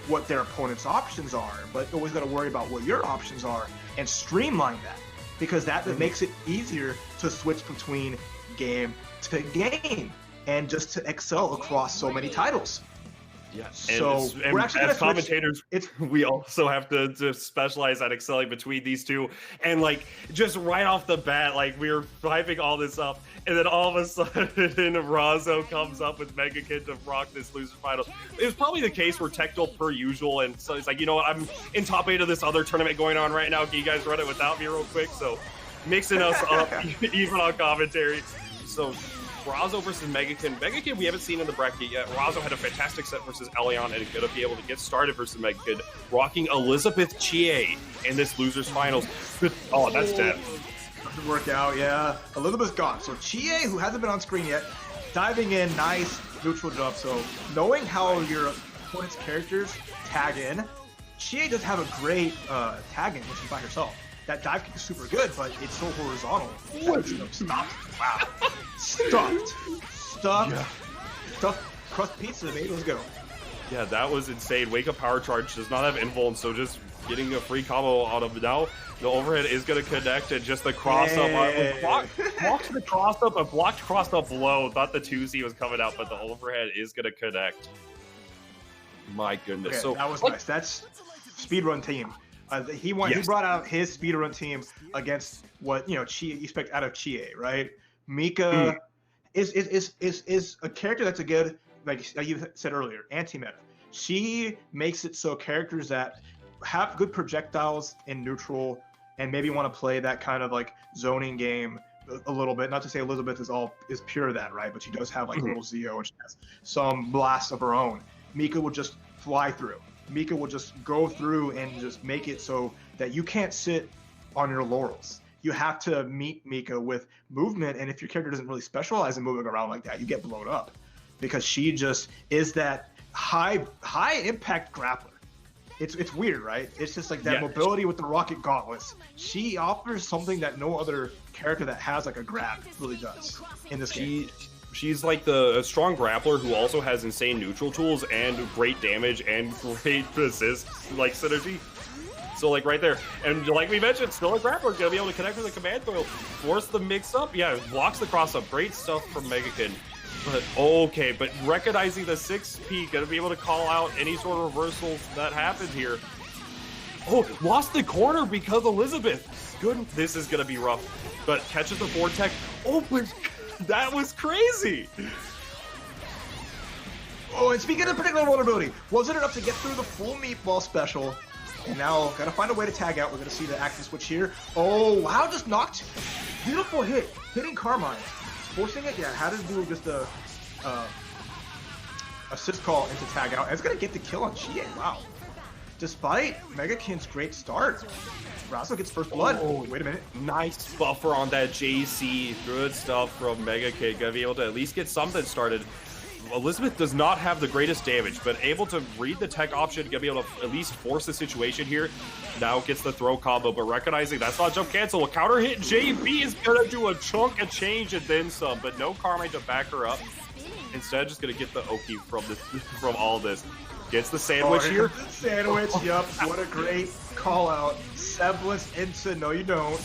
what their opponent's options are, but always got to worry about what your options are and streamline that, because that makes it easier to switch between game to game and just to excel across so many titles. Yeah, so we're actually as commentators, we also have to specialize at excelling between these two. And like just right off the bat, like we were hyping all this up, and then all of a sudden Razzo comes up with Megakin to rock this loser finals. It was probably the case where Tectal per usual, and so it's like, you know what, I'm in top 8 of this other tournament going on right now. Can you guys run it without me real quick? So mixing us up even on commentary. So Razzo versus Megakin. Megakin we haven't seen in the bracket yet. Razzo had a fantastic set versus Elyon and going to be able to get started versus Megakin, rocking Elizabeth Chie in this losers finals. Oh, that's dead. Doesn't work out, yeah. Elizabeth's gone. So Chie, who hasn't been on screen yet, diving in, nice neutral jump. So knowing how your opponent's characters tag in, Chie does have a great tag in when she's by herself. That dive kick is super good, but it's so horizontal. Stopped. Wow. Stuffed crust pizza, mate. Let's go. Yeah, that was insane. Wake Up Power Charge does not have invuln, so just getting a free combo out of now. The overhead is going to connect, and just the cross up. Blocked the cross up, a blocked cross up low. Thought the 2Z was coming out, but the overhead is going to connect. My goodness. Okay, so that was nice. That's speedrun team. He brought out his speedrun team against what you expect out of Chie, right? Mika is a character that's a good, like you said earlier, anti-meta. She makes it so characters that have good projectiles in neutral and maybe want to play that kind of like zoning game a little bit. Not to say Elizabeth is pure that, right? But she does have like a little Zeo and she has some blasts of her own. Mika will just fly through. Mika will just go through and just make it so that you can't sit on your laurels. You have to meet Mika with movement, and if your character doesn't really specialize in moving around like that, you get blown up, because she just is that high impact grappler. It's weird, right? It's just like that mobility with the rocket gauntlets. She offers something that no other character that has like a grab really does in this game. She's like a strong grappler who also has insane neutral tools and great damage and great assist like synergy. So like right there, and like we mentioned, still a grappler, gonna be able to connect with a command throw, force the mix up. Yeah, blocks the cross up. Great stuff from Megakin. But okay, but recognizing the 6P, gonna be able to call out any sort of reversals that happened here. Oh, lost the corner because Elizabeth. Good, this is gonna be rough. But catches the forward tech. Oh, but that was crazy. Oh, and speaking of particular vulnerability, wasn't enough to get through the full meatball special. And now, gotta find a way to tag out. We're gonna see the active switch here. Oh, wow, just knocked. Beautiful hit. Hitting Carmine. Forcing it, yeah, had to do just a assist call into tag out. And it's gonna get the kill on Chie, wow. Despite Megakin's great start, Razzo gets first blood. Oh, wait a minute. Nice buffer on that JC. Good stuff from Megakin. Gonna be able to at least get something started. Elizabeth does not have the greatest damage, but able to read the tech option, gonna be able to at least force the situation here. Now gets the throw combo, but recognizing that's not jump cancel. A counter hit, JB is gonna do a chunk of change and then some, but no Carmine to back her up. Instead, just gonna get the Oki from all this. Gets the sandwich here. Sandwich, yep. What a great call out. Semblance into no, you don't.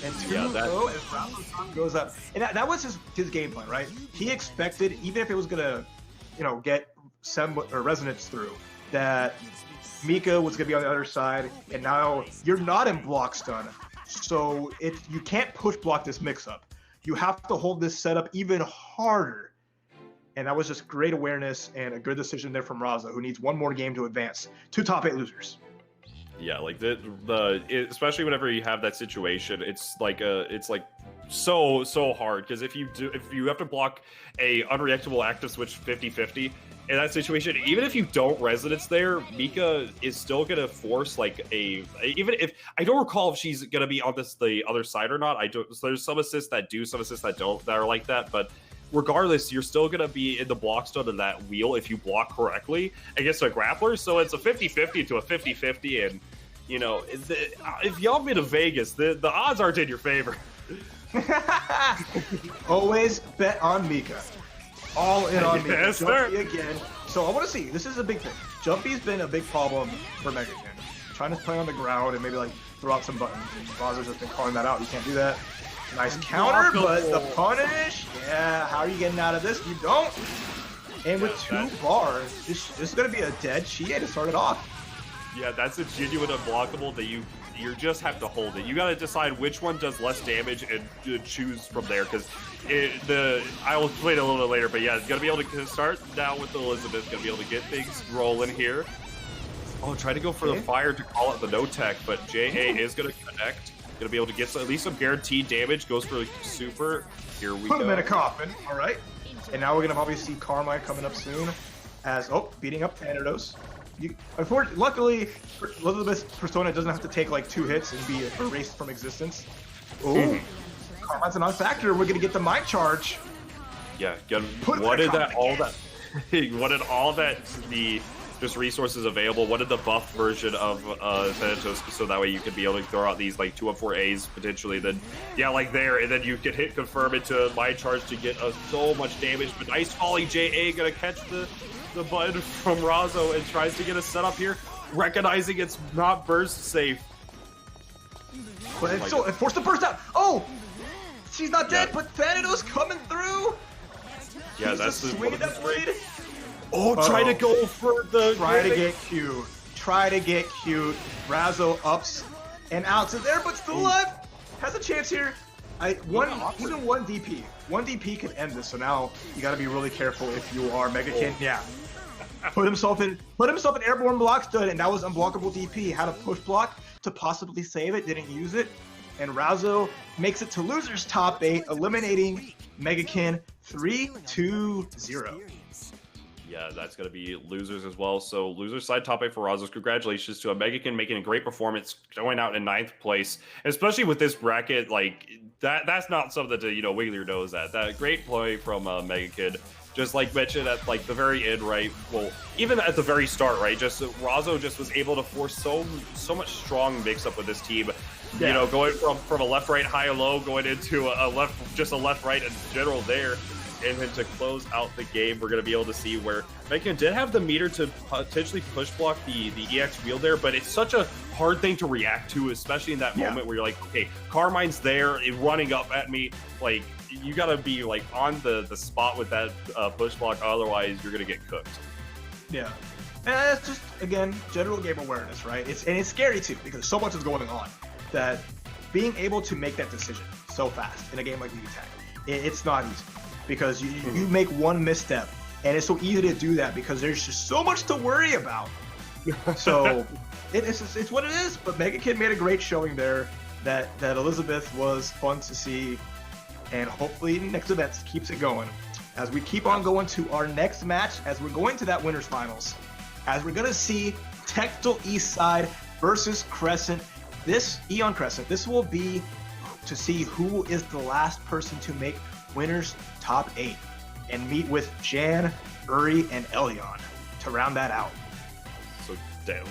And 2-0 as Razzo's goes up. And that was his game plan, right? He expected, even if it was gonna, get resonance through, that Mika was going to be on the other side, and now you're not in block stun. So you can't push block this mix-up. You have to hold this setup even harder. And that was just great awareness and a good decision there from Razzo, who needs one more game to advance to top 8 losers. Yeah, like especially whenever you have that situation, it's like so hard, because if you have to block a unreactable active switch 50-50 in that situation, even if you don't resonance there, Mika is still gonna force like even if I don't recall if she's gonna be on the other side or not. So there's some assists that do, some assists that don't, that are like that, but regardless, you're still going to be in the block stun of that wheel if you block correctly against a grappler. So it's a 50-50 to a 50-50. And, you know, if y'all been to Vegas, the odds aren't in your favor. Always bet on Mika. All in on Mika. Yes, sir. Jumpy again. So I want to see. This is a big thing. Jumpy's been a big problem for Megakin. Trying to play on the ground and maybe like throw out some buttons. Razzo's just been calling that out. You can't do that. Nice counter, but the punish, yeah, how are you getting out of this? You don't. And with 2 bars, this is going to be a dead Chie to start it off. Yeah, that's a genuine unblockable that you just have to hold it. You got to decide which one does less damage and choose from there, because I will play it a little bit later, but yeah, it's going to be able to start now with Elizabeth, going to be able to get things rolling here. Oh, try to go for the fire to call out the no-tech, but JA is going to connect. Going to be able to get at least some guaranteed damage. Goes for super. Here we go. Put him in a coffin. All right. And now we're going to probably see Carmine coming up soon as, beating up Thanatos. Luckily, Elizabeth's persona doesn't have to take like 2 hits and be erased from existence. Oh, Carmine's a non-factor. We're going to get the mind charge. Yeah. Wanted all that just resources available. What did the buff version of Thanatos, so that way you could be able to throw out these like 2-up-4 A's potentially. Then yeah, like there, and then you can hit confirm into my charge to get so much damage. But nice falling JA, gonna catch the button from Razzo and tries to get a setup here, recognizing it's not burst safe. But it forced the burst out. Oh, she's not dead, but Thanatos coming through. Yeah, that's the swing of that blade. Try to go for the... Try to get cute. Razzo ups, and Alex is there, but still alive. Has a chance here. Even one DP. One DP can end this, so now you got to be really careful if you are Megakin. Yeah. Put himself in airborne block stun, and that was unblockable DP. Had a push block to possibly save it, didn't use it. And Razzo makes it to losers top 8, eliminating Megakin 3-2-0. Yeah, that's going to be losers as well. So losers side top 8 for Razzo. Congratulations to a Megakin making a great performance, going out in 9th place. And especially with this bracket, like that's not something to, wiggle your nose at. That great play from Megakin. Just like mentioned at like the very end, right? Well, even at the very start, right? Just Razzo just was able to force so much strong mix up with this team. Yeah. Going from a left-right high-low, going into a left-right in general there. And then to close out the game, we're going to be able to see where Megakin did have the meter to potentially push block the EX wheel there, but it's such a hard thing to react to, especially in that moment where you're like, okay, Carmine's there running up at me. Like, you got to be like on the spot with that push block, otherwise you're going to get cooked. Yeah. And it's just, again, general game awareness, right? It's scary too, because so much is going on that being able to make that decision so fast in a game like BBTag, it's not easy. Because you make one misstep, and it's so easy to do that because there's just so much to worry about. So it's what it is. But Megakin made a great showing there. That Elizabeth was fun to see, and hopefully next event keeps it going. As we keep on going to our next match, as we're going to that winners finals, as we're gonna see Tectal East Side versus Crescent. This Elyon Crescent. This will be to see who is the last person to make winners top 8 and meet with Jan, Uri, and Elyon to round that out. So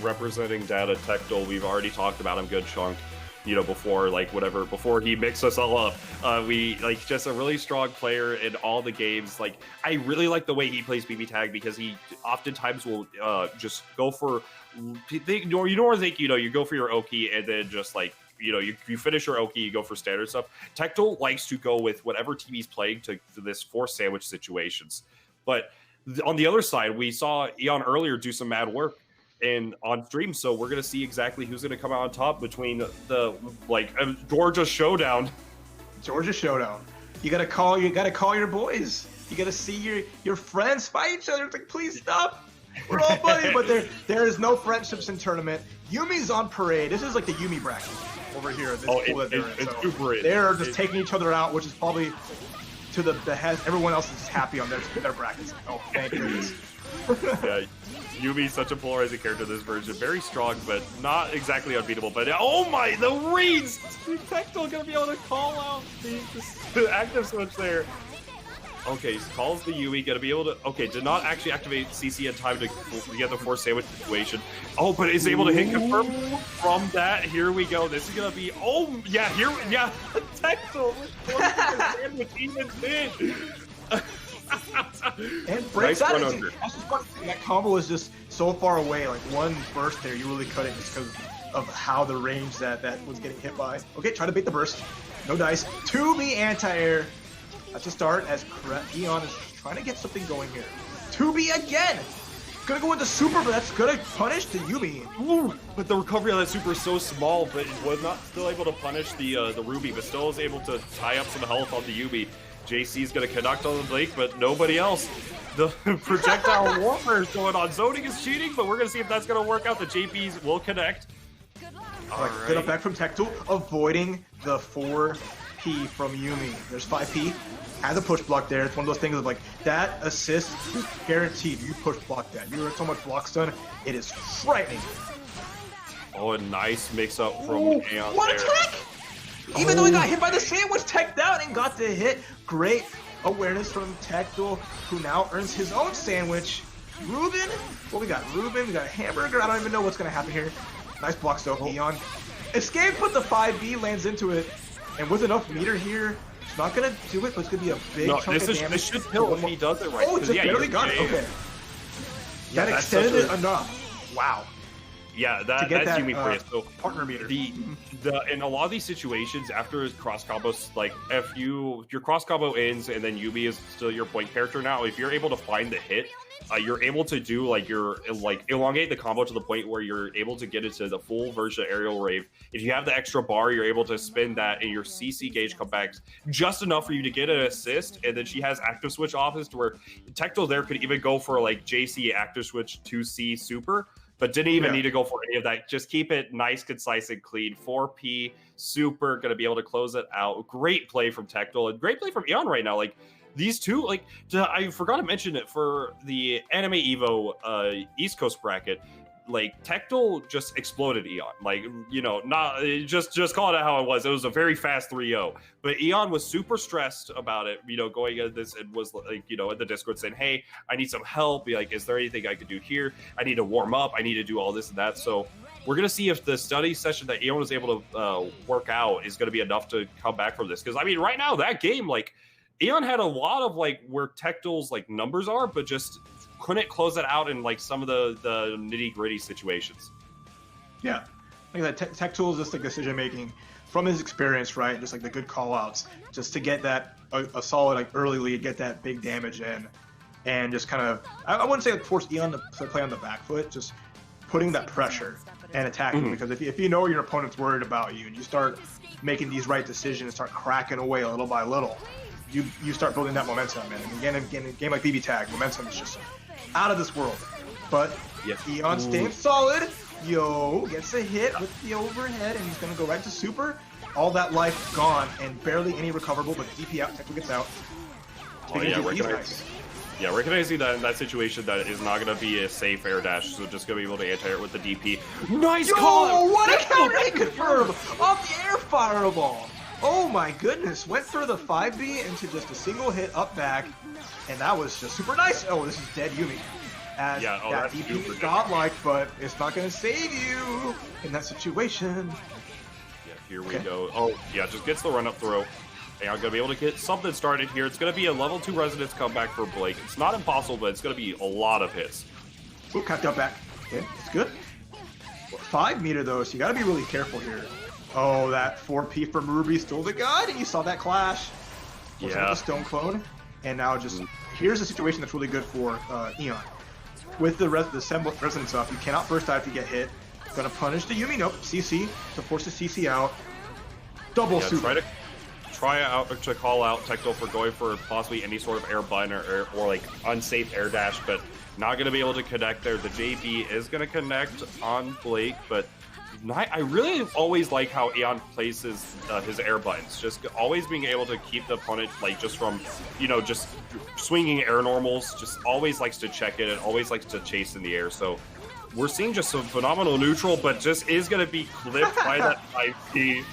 representing Data Tectal, we've already talked about him, good chunk, before he mixed us all up. We just a really strong player in all the games. Like, I really like the way he plays BBTag because he oftentimes will just go for, you go for your Oki and then just like, you finish your Oki, you go for standard stuff. Tectal likes to go with whatever team he's playing to this force sandwich situations. But on the other side, we saw Elyon earlier do some mad work. and on stream, so we're gonna see exactly who's gonna come out on top between the Georgia showdown. Georgia showdown. You gotta call your boys. You gotta see your friends fight each other. It's like, please stop. We're all buddies, but there is no friendships in tournament. Yumi's on parade. This is like the Yumi bracket over here. This pool that they're in. It's super. They're just taking each other out, which is probably to the head. Everyone else is happy on their brackets. Oh, thank goodness. Yeah, Yumi's such a polarizing character in this version. Very strong, but not exactly unbeatable. But oh my, the reads! Tectal gonna be able to call out the active switch there. Okay, calls the Yumi, gonna be able to. Okay, did not actually activate CC in time to get the force sandwich situation. Oh, but is able to hit confirm from that. Here we go. This is gonna be. Oh yeah, Tectal with one sandwich even did. And breaks out. That's just funny. That combo is just so far away. Like one burst there, you really couldn't just because of how the range that was getting hit by. Okay, try to bait the burst. No dice. 2B anti-air. That's a start as Elyon is trying to get something going here. 2B again. Gonna go with the super, but that's gonna punish the Yumi. Ooh, but the recovery on that super is so small, but was not still able to punish the Ruby, but still was able to tie up some health on the Yumi. JC's gonna connect on the Blake, but nobody else. The projectile warfare is going on. Zoning is cheating, but we're gonna see if that's gonna work out. The JPs will connect. All right. Good up back from Tectal, avoiding the 4P from Yumi. There's 5P. Has a push block there. It's one of those things of like, that assist is guaranteed. You push block that. You are so much block stun. It is frightening. Oh, a nice mix up from Elyon. What a tech! Even though he got hit by the sandwich, teched out and got the hit. Great awareness from Tectal, who now earns his own sandwich. Ruben? What we got? Ruben, we got a hamburger. I don't even know what's going to happen here. Nice block still, Elyon. Escape, put the 5B, lands into it. And with enough meter here, it's not going to do it, but it's going to be a big chunk of damage. This should kill if he does it right. Oh, just barely got it. Okay. Yeah, that extended it enough. Wow. Yeah, that's Yumi for you. So partner meter. In a lot of these situations, after cross combos, like if your cross combo ends and then Yumi is still your point character now, if you're able to find the hit, you're able to do elongate the combo to the point where you're able to get into the full version of aerial rave. If you have the extra bar, you're able to spin that, and your CC gauge comebacks just enough for you to get an assist. And then she has active switch office to where Tectal there could even go for like JC active switch 2C super. But didn't even need to go for any of that. Just keep it nice, concise, and clean. 4P, super, going to be able to close it out. Great play from Tectal, and great play from Elyon right now. Like, these two, like, I forgot to mention it for the Anime Evo East Coast bracket. Like, Tectal just exploded Elyon. Like, you know, not just call it how it was. It was a very fast 3-0. But Elyon was super stressed about it, you know, going at this and was like, you know, in the Discord saying, hey, I need some help. Be like, is there anything I could do here? I need to warm up. I need to do all this and that. So we're going to see if the study session that Elyon was able to work out is going to be enough to come back from this. Because, I mean, right now, that game, like, Elyon had a lot of, like, where Tectal's, like, numbers are, but just couldn't close it out in like some of the nitty-gritty situations. Yeah, like that Tectal is just like decision making from his experience, right? Just like the good call outs, just to get that a solid like early lead, get that big damage in, and just kind of I wouldn't say like force Elyon to play on the back foot, just putting that pressure and attacking. Because if you know your opponent's worried about you and you start making these right decisions, start cracking away little by little, you start building that momentum. And again, in a game like BBTag, momentum is just out of this world. But Elyon staying solid. Gets a hit with the overhead, and he's going to go right to super. All that life gone, and barely any recoverable, but DP out, Tectal gets out. Recognizing that in that situation, that is not going to be a safe air dash, so just going to be able to anti-air with the DP. Nice call! What a counter hit confirm off the air fireball! Oh my goodness, went for the 5B into just a single hit up back, and that was just super nice. Oh, this is dead Yumi. As that DP is godlike, but it's not going to save you in that situation. Yeah, here we go. Oh, yeah, just gets the run-up throw. And I'm going to be able to get something started here. It's going to be a level 2 resonance comeback for Blake. It's not impossible, but it's going to be a lot of hits. Ooh, capped out back. Okay, it's good. 5 meter, though, so you got to be really careful here. Oh, that 4P from Ruby stole the gun, and you saw that clash. The stone clone. And now just, here's a situation that's really good for Elyon. with the resonance up. You cannot first dive to get hit. Gonna punish the Yumi. Nope. CC to force the CC out. Double super. Try to call out Tectal for going for possibly any sort of air button or like unsafe air dash, but not going to be able to connect there. The JB is going to connect on Blake, but I really always like how Elyon places his air buttons. Just always being able to keep the opponent like just from, just swinging air normals. Just always likes to check it and always likes to chase in the air. So we're seeing just some phenomenal neutral, but just is going to be clipped by that 5P.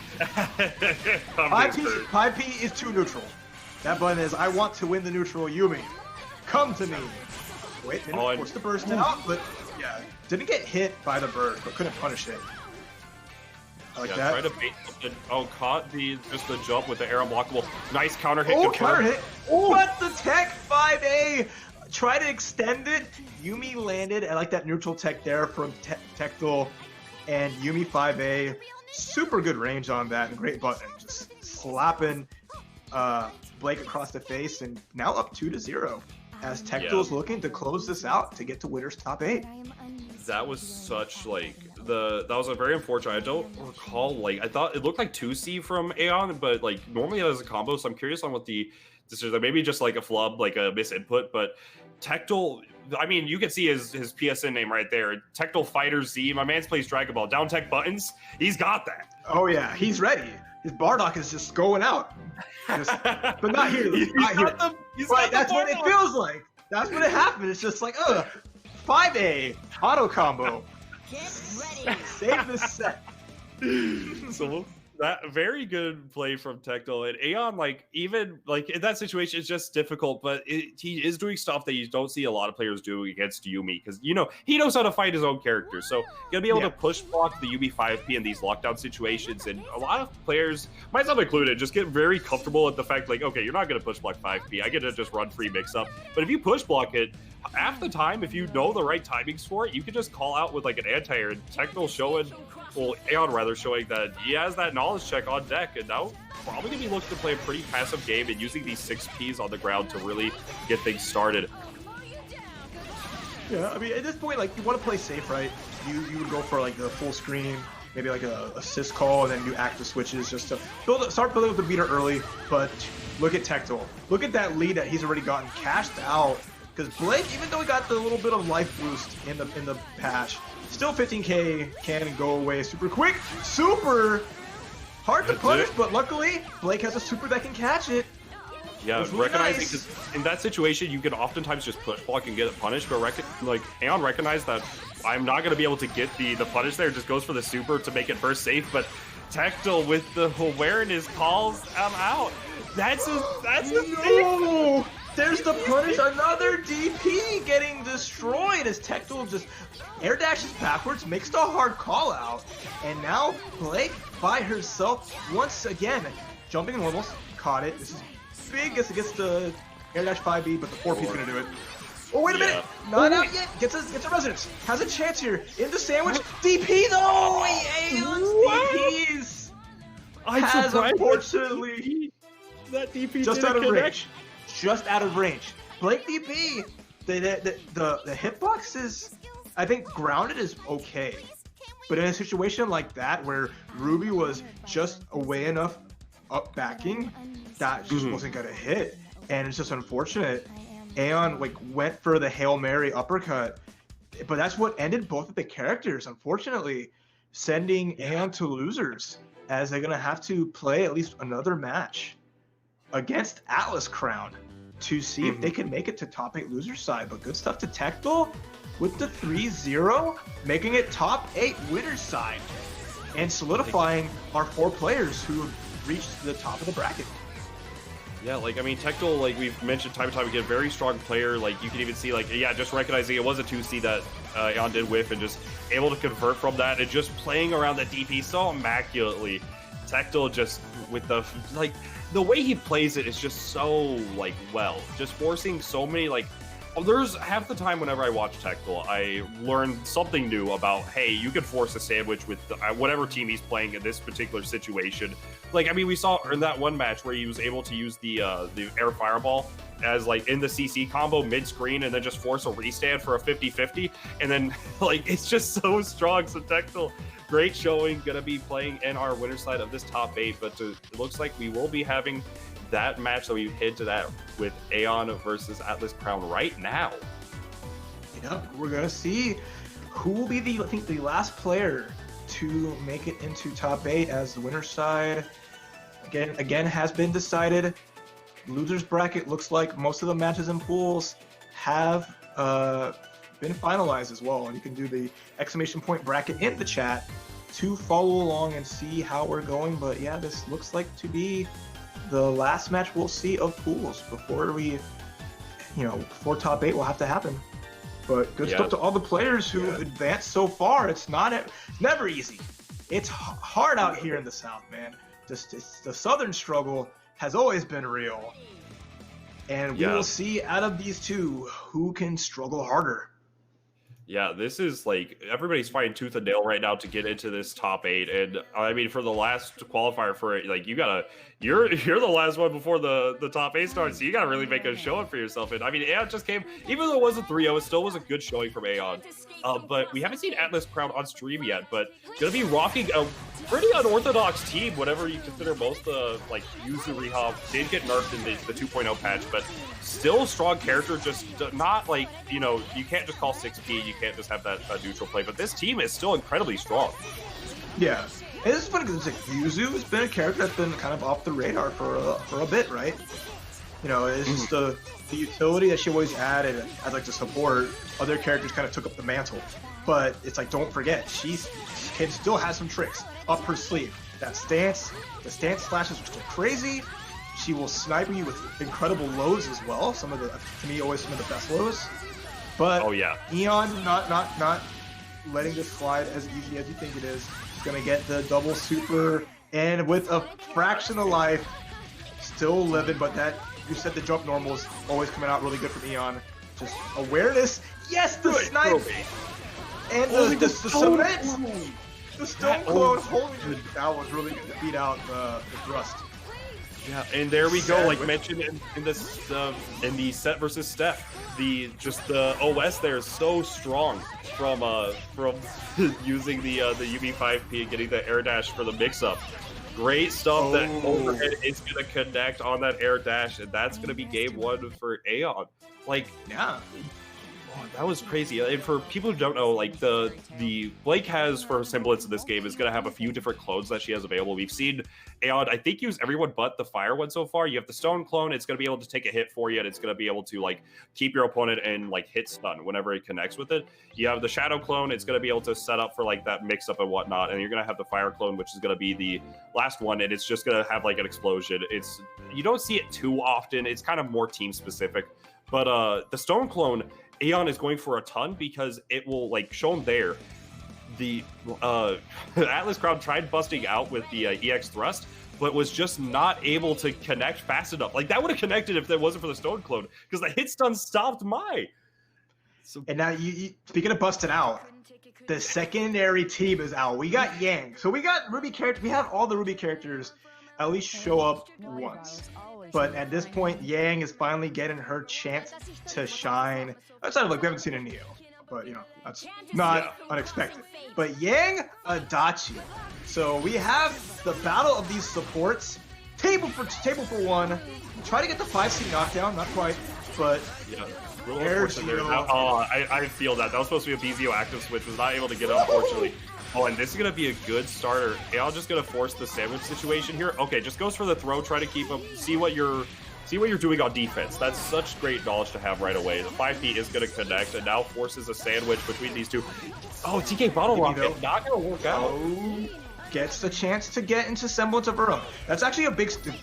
5P is too neutral. That button is, I want to win the neutral, Yumi. Come to me. Wait, didn't force the burst out, but yeah, didn't get hit by the burst, but couldn't punish it. I like that. Try to bait caught just the jump with the air unblockable. Nice counter hit. Oh, counter hit. Oh. But the tech 5A, try to extend it. Yumi landed. I like that neutral tech there from Tectal and Yumi 5A. Super good range on that and great button. Just slapping Blake across the face, and now up 2-0 as Tectal's looking to close this out to get to winner's top 8. That was such that was a very unfortunate. I don't recall I thought it looked like 2C from Elyon, but normally it has a combo, so I'm curious on what the decision. Maybe just a flub, a misinput, but Tectal. I mean, you can see his PSN name right there. Tectal Fighter Z. My man's plays Dragon Ball. Down tech buttons. He's got that. Oh yeah, he's ready. His Bardock is just going out. But not here. Not here. Right, that's what it feels like. That's what it happened. It's just 5A auto combo. Get ready. Save this set. So that very good play from Tectal, and Elyon, even in that situation, it's just difficult, but he is doing stuff that you don't see a lot of players do against Yumi, because he knows how to fight his own character, so gonna be able to push block the Yumi 5P in these lockdown situations, and a lot of players, myself included, just get very comfortable at the fact okay, you're not gonna push block 5P, I get to just run free mix up, but if you push block it, half the time, if you know the right timings for it, you can just call out with an anti-air, and Tectal showing, Elyon rather, showing that he has that knowledge check on deck, and now probably going to be looking to play a pretty passive game and using these 6Ps on the ground to really get things started. Yeah, I mean, at this point, you want to play safe, right? You would go for the full screen, maybe a assist call, and then you active switches just to start building up the meter early. But look at Tectal. Look at that lead that he's already gotten cashed out. Because Blake, even though he got the little bit of life boost in the patch, still 15k can go away super quick. Super hard to punish, but luckily Blake has a super that can catch it. Yeah, really recognizing nice. Because in that situation you can oftentimes just push block and get it punished, but Elyon recognized that I'm not going to be able to get the punish there. Just goes for the super to make it first safe, but Tectal with the awareness calls him out. That's no! There's the punish, another DP getting destroyed as Tectal just air dashes backwards, makes the hard call out, and now Blake by herself once again jumping normals, caught it. This is big as it gets the air dash 5B, but the 4P's gonna do it. Oh wait a minute, not out yet. Gets a resonance, has a chance here in the sandwich. DP though, DPs has unfortunately that DP just out of range. Just out of range. Blake DP, the hitbox is, I think, grounded is okay. But in a situation like that, where Ruby was just away enough up backing, that just wasn't going to hit. And it's just unfortunate. Elyon went for the Hail Mary uppercut. But that's what ended both of the characters, unfortunately, sending Elyon to losers, as they're going to have to play at least another match against Atlascrown to see if they can make it to top 8 loser side. But good stuff to Tectal with the 3-0, making it top 8 winner side and solidifying our 4 players who have reached the top of the bracket. Yeah, Tectal, we've mentioned time and time again, very strong player. You can even see, just recognizing it was a 2C that Elyon did whiff, and just able to convert from that and just playing around the DP so immaculately. Tectal just with the way he plays it is just so well, just forcing so many there's half the time whenever I watch Tectal, I learn something new about, hey, you can force a sandwich with whatever team he's playing in this particular situation. We saw in that one match where he was able to use the air fireball as like in the CC combo mid-screen and then just force a restand for a 50-50. And then like, it's just so strong. So Tectal, great showing, gonna be playing in our winner side of this top 8, but it looks like we will be having that match that we hit to that with Elyon versus Atlascrown right now. Yep, we're gonna see who will be the, I think, the last player to make it into top 8 as the winner side. Again has been decided. Losers bracket looks like most of the matches and pools have been finalized as well, and you can do the exclamation point bracket in the chat to follow along and see how we're going. But yeah, this looks like to be the last match we'll see of pools before we, before top 8 will have to happen. But good stuff to all the players who have advanced so far. It's never easy. It's hard out here in the South, man. The Southern struggle has always been real. And we will see out of these two who can struggle harder. Yeah, this is like everybody's fighting tooth and nail right now to get into this top 8, and I mean for the last qualifier for it, like you're the last one before the top 8 starts, so you gotta really make a showing for yourself. And I mean, Elyon just came, even though it was a 3-0, it still was a good showing from Elyon. But we haven't seen Atlascrown on stream yet, but gonna be rocking a pretty unorthodox team, whatever you consider. Most like Yuzu Rehab did get nerfed in the 2.0 patch, but still strong character, just not like, you can't just call 6P, you can't just have that neutral play, but this team is still incredibly strong. Yeah, and this is funny because it's like Yuzu has been a character that's been kind of off the radar for a bit, right? It's just the utility that she always added as like the support. Other characters kind of took up the mantle, but it's like, don't forget, she can still have some tricks up her sleeve. The stance slashes are still crazy. She will sniper you with incredible lows as well. To me, always some of the best lows. But Elyon not letting this slide as easy as you think it is. He's gonna get the double super, and with a fraction of life, still living. But that, you said the jump normal is always coming out really good from Elyon. Just awareness. Yes, the snipe and the cement. The stone clone holding it. That was really good to beat out the thrust. Yeah, and there we go. Like mentioned in the set versus Steph, the OS there is so strong from using the UB5P and getting the air dash for the mix-up. Great stuff. That overhead is going to connect on that air dash, and that's going to be game 1 for Elyon. Like, that was crazy. And for people who don't know, like the Blake has, for semblance of this game, is going to have a few different clones that she has available. We've seen Elyon, I think, use everyone but the fire one so far. You have the stone clone. It's going to be able to take a hit for you, and it's going to be able to like keep your opponent and like hit stun whenever it connects with it. You have the shadow clone. It's going to be able to set up for like that mix up and whatnot. And you're going to have the fire clone, which is going to be the last one, and it's just going to have like an explosion. You don't see it too often. It's kind of more team specific. But the stone clone, Elyon is going for a ton because it will, like, shown there, the Atlascrown tried busting out with the EX thrust, but was just not able to connect fast enough. Like, that would have connected if it wasn't for the stone clone, because the hit stun stopped Mai. And now, you speaking of busting out, the secondary team is out. We got Yang. So we got Ruby characters. We have all the Ruby characters at least show up once. But at this point, Yang is finally getting her chance to shine. Outside of, like, we haven't seen a Neo, but, that's not unexpected. But Yang, Adachi. So we have the battle of these supports. Table for one. Try to get the 5C knockdown, not quite, but I feel that. That was supposed to be a BZO active switch, was not able to get it, unfortunately. Oh, and this is going to be a good starter. Elyon just going to force the sandwich situation here. Okay, just goes for the throw, try to keep him, see what you're doing on defense. That's such great knowledge to have right away. The 5P is going to connect, and now forces a sandwich between these two. Oh, TK Bottle Rocket, not going to work out. Gets the chance to get into semblance of her own. That's actually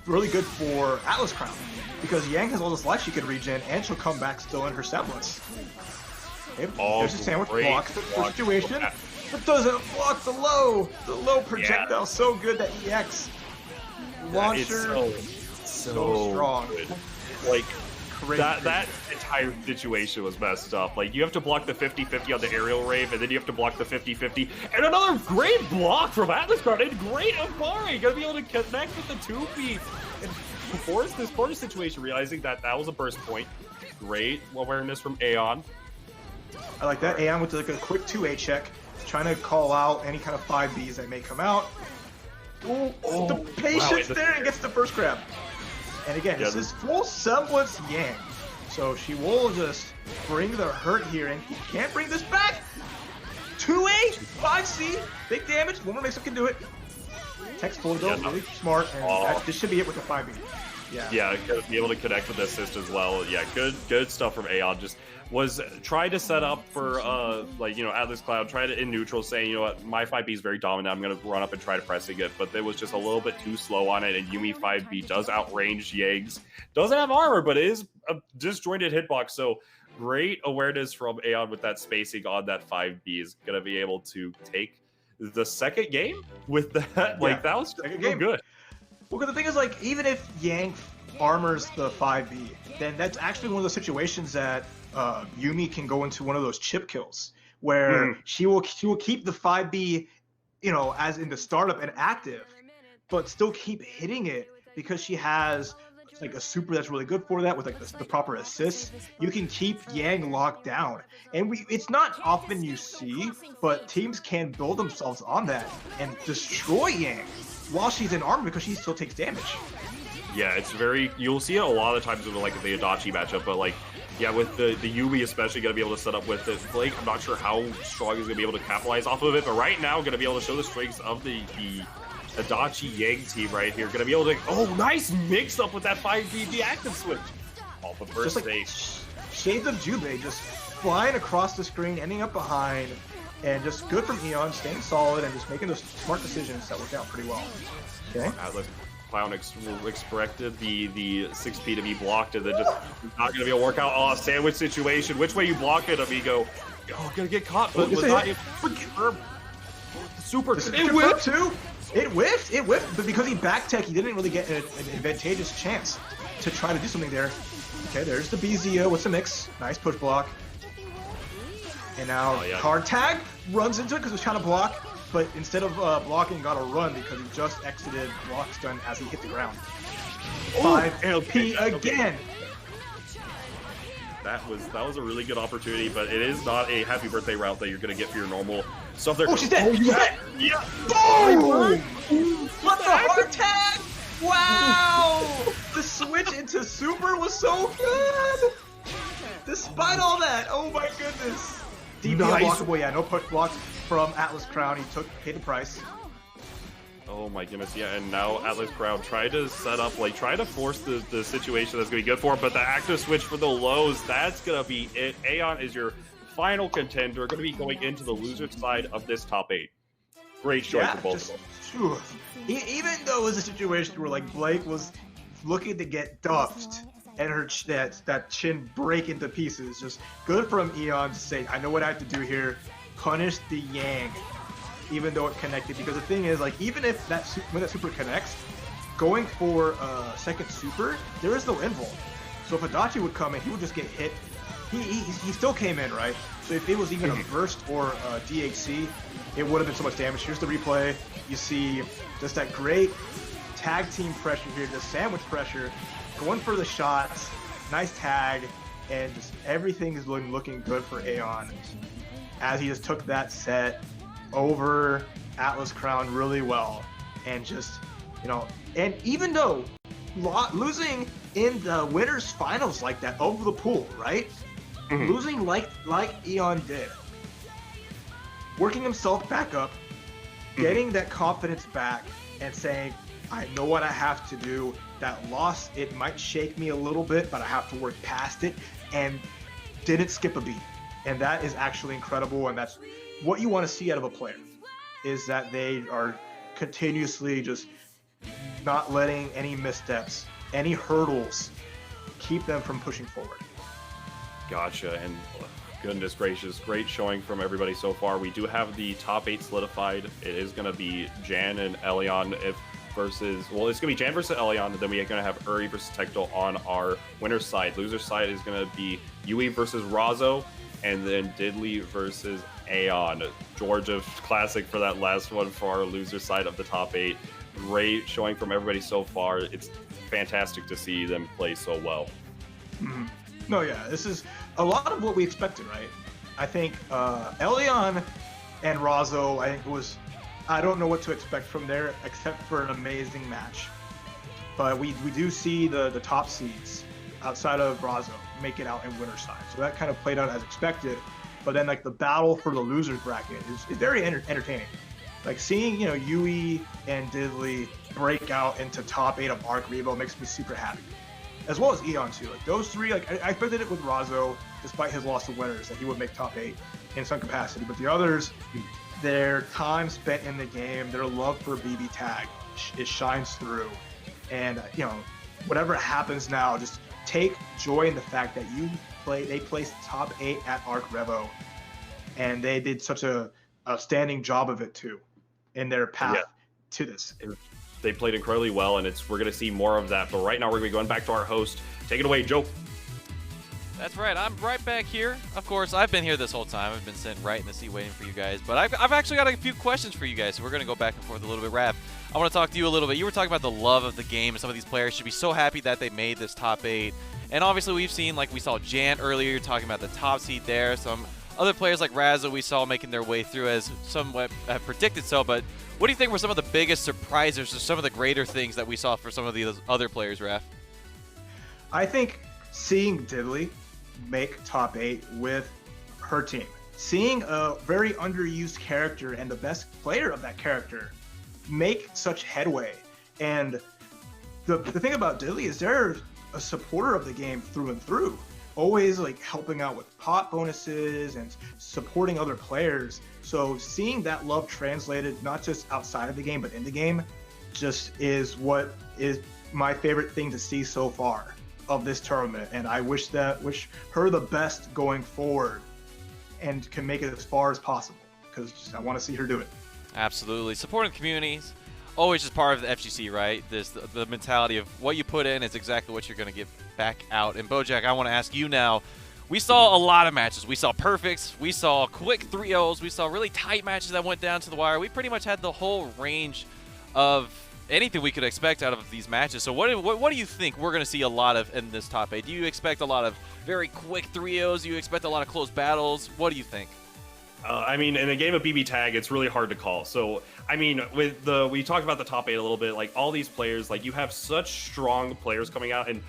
really good for Atlascrown, because Yang has all this life she could regen, and she'll come back still in her semblance. There's a sandwich, blocks the situation. It doesn't block the low projectile. So good, that EX launcher. So strong. Good. Like, that entire situation was messed up. Like, you have to block the 50-50 on the aerial rave, and then you have to block the 50-50. And another great block from Atlascrown, and great Ambari, gonna be able to connect with the 2-P. force this corner situation, realizing that that was a burst point. Great awareness from Elyon. I like that. Elyon with like a quick 2A check, trying to call out any kind of 5Bs that may come out. Ooh, the patience there and gets the first grab. And again, this is full semblance Yang. So she will just bring the hurt here, and he can't bring this back. 2A, 5C, big damage. One more mix-up can do it. Text forward though, really smart, and this should be it with the 5B. Yeah, gonna be able to connect with the assist as well. Yeah, good stuff from Elyon. Just was trying to set up for like, you know, Atlascrown, tried it in neutral, saying, you know what, my 5B is very dominant, I'm gonna run up and try to pressing it, but it was just a little bit too slow on it, and Yumi 5B does outrange Yang's. Doesn't have armor, but it is a disjointed hitbox, so great awareness from Elyon with that spacing on that 5B. Is gonna be able to take the second game with that. Like, that was so good. Well, because the thing is, like, even if Yang armors the 5B, then that's actually one of those situations that Yumi can go into one of those chip kills where she will keep the 5B, you know, as in the startup and active, but still keep hitting it because she has like a super that's really good for that with like the proper assists. You can keep Yang locked down, and it's not often you see, but teams can build themselves on that and destroy Yang while she's in armor because she still takes damage. Yeah, it's very, you'll see it a lot of times with like the Adachi matchup, but like, yeah, with the Yumi especially going to be able to set up with it. Blake, I'm not sure how strong he's going to be able to capitalize off of it, but right now going to be able to show the strengths of the Adachi Yang team right here. Going to be able to, oh, nice mix up with that 5B active switch. Off of first just like shades of Jubei just flying across the screen, ending up behind, and just good from Elyon, staying solid and just making those smart decisions that worked out pretty well. Okay. Clown expected the 6P to be blocked, and then just not going to be able to work out. Oh, sandwich situation. Which way you block it, amigo? Oh, going to get caught, but was not able to. Super. It whiffed too. It whiffed, but because he back tech, he didn't really get an advantageous chance to try to do something there. Okay, there's the BZO with the mix. Nice push block. And now card tag runs into it because he's trying to block, but instead of blocking, got a run because he just exited block stun as he hit the ground. 5 LP again. That was a really good opportunity, but it is not a happy birthday route that you're going to get for your normal stuff there. Oh, she's dead! Yeah! Boom! What the hard tag? Wow! The switch into super was so good! Despite all that, oh my goodness! DP unblockable, yeah, no push blocks from Atlascrown. He paid the price. Oh my goodness, yeah, and now Atlascrown tried to set up, like, try to force the situation that's going to be good for him, but the active switch for the lows, that's going to be it. Elyon is your final contender, going to be going into the loser side of this top 8. Great showing for both of them. Even though it was a situation where, like, Blake was looking to get duffed, and her that chin break into pieces, just good from Elyon to say, I know what I have to do here, punish the Yang. Even though it connected, because the thing is, like, even if when that super connects, going for second super, there is no invul. So if Adachi would come in, he would just get hit. He still came in, right? So if it was even a burst or a DHC, it would have been so much damage. Here's the replay. You see just that great tag team pressure here, the sandwich pressure, going for the shots, nice tag, and just everything is looking good for Elyon as he just took that set over Atlascrown really well, and just, you know, and even though losing in the winners finals like that over the pool, right? Losing like Elyon did, working himself back up, getting that confidence back, and saying, I know what I have to do. That loss, it might shake me a little bit, but I have to work past it, and didn't skip a beat. And that is actually incredible, and that's what you want to see out of a player, is that they are continuously just not letting any missteps, any hurdles, keep them from pushing forward. Gotcha, and goodness gracious, great showing from everybody so far. We do have the top 8 solidified. It is going to be Jan and Elyon versus, well, it's going to be Jan versus Elyon, and then we're going to have Uri versus Tectal on our winner's side. Loser's side is going to be Yui versus Razzo, and then Diddley versus Elyon. Georgia classic for that last one for our loser side of the top 8. Great showing from everybody so far. It's fantastic to see them play so well. Mm-hmm. No, yeah, this is a lot of what we expected, right? I think Elyon and Razzo, I don't know what to expect from there except for an amazing match. But we do see the top seeds outside of Razzo make it out in winner's side. So that kind of played out as expected. But then like the battle for the losers bracket is very entertaining. Like seeing, you know, Yui and Diddley break out into top 8 of Arcrevo makes me super happy. As well as Elyon too. Like those three, like I expected it with Razzo, despite his loss to winners, that he would make top 8 in some capacity. But the others, their time spent in the game, their love for BBTag, it shines through. And you know, whatever happens now, just take joy in the fact that they placed top 8 at Arcrevo, and they did such a outstanding job of it too, in their path to this. They played incredibly well, and we're going to see more of that. But right now, we're going to be going back to our host. Take it away, Joe. That's right. I'm right back here. Of course, I've been here this whole time. I've been sitting right in the seat waiting for you guys. But I've actually got a few questions for you guys, so we're going to go back and forth a little bit. Raph, I want to talk to you a little bit. You were talking about the love of the game, and some of these players should be so happy that they made this top 8. And obviously, we've seen, like we saw Jan earlier talking about the top seed there. Some other players like Razzo we saw making their way through as somewhat have predicted so. But what do you think were some of the biggest surprises or some of the greater things that we saw for some of the other players, Raph? I think seeing Diddley make top 8 with her team, seeing a very underused character and the best player of that character make such headway. And the thing about Diddley is they're a supporter of the game through and through, always like helping out with pot bonuses and supporting other players. So seeing that love translated not just outside of the game but in the game just is what is my favorite thing to see so far of this tournament. And I wish her the best going forward and can make it as far as possible, because I want to see her do it. Absolutely. Supporting communities, always just part of the FGC, right? The mentality of what you put in is exactly what you're going to get back out. And Bojack, I want to ask you now, we saw a lot of matches. We saw perfects, we saw quick 3-0s, we saw really tight matches that went down to the wire. We pretty much had the whole range of anything we could expect out of these matches. So what do you think we're going to see a lot of in this top 8? Do you expect a lot of very quick 3-0s? Do you expect a lot of close battles? What do you think? I mean, in a game of BBTag, it's really hard to call. So, I mean, we talked about the top 8 a little bit. Like all these players, like you have such strong players coming out, and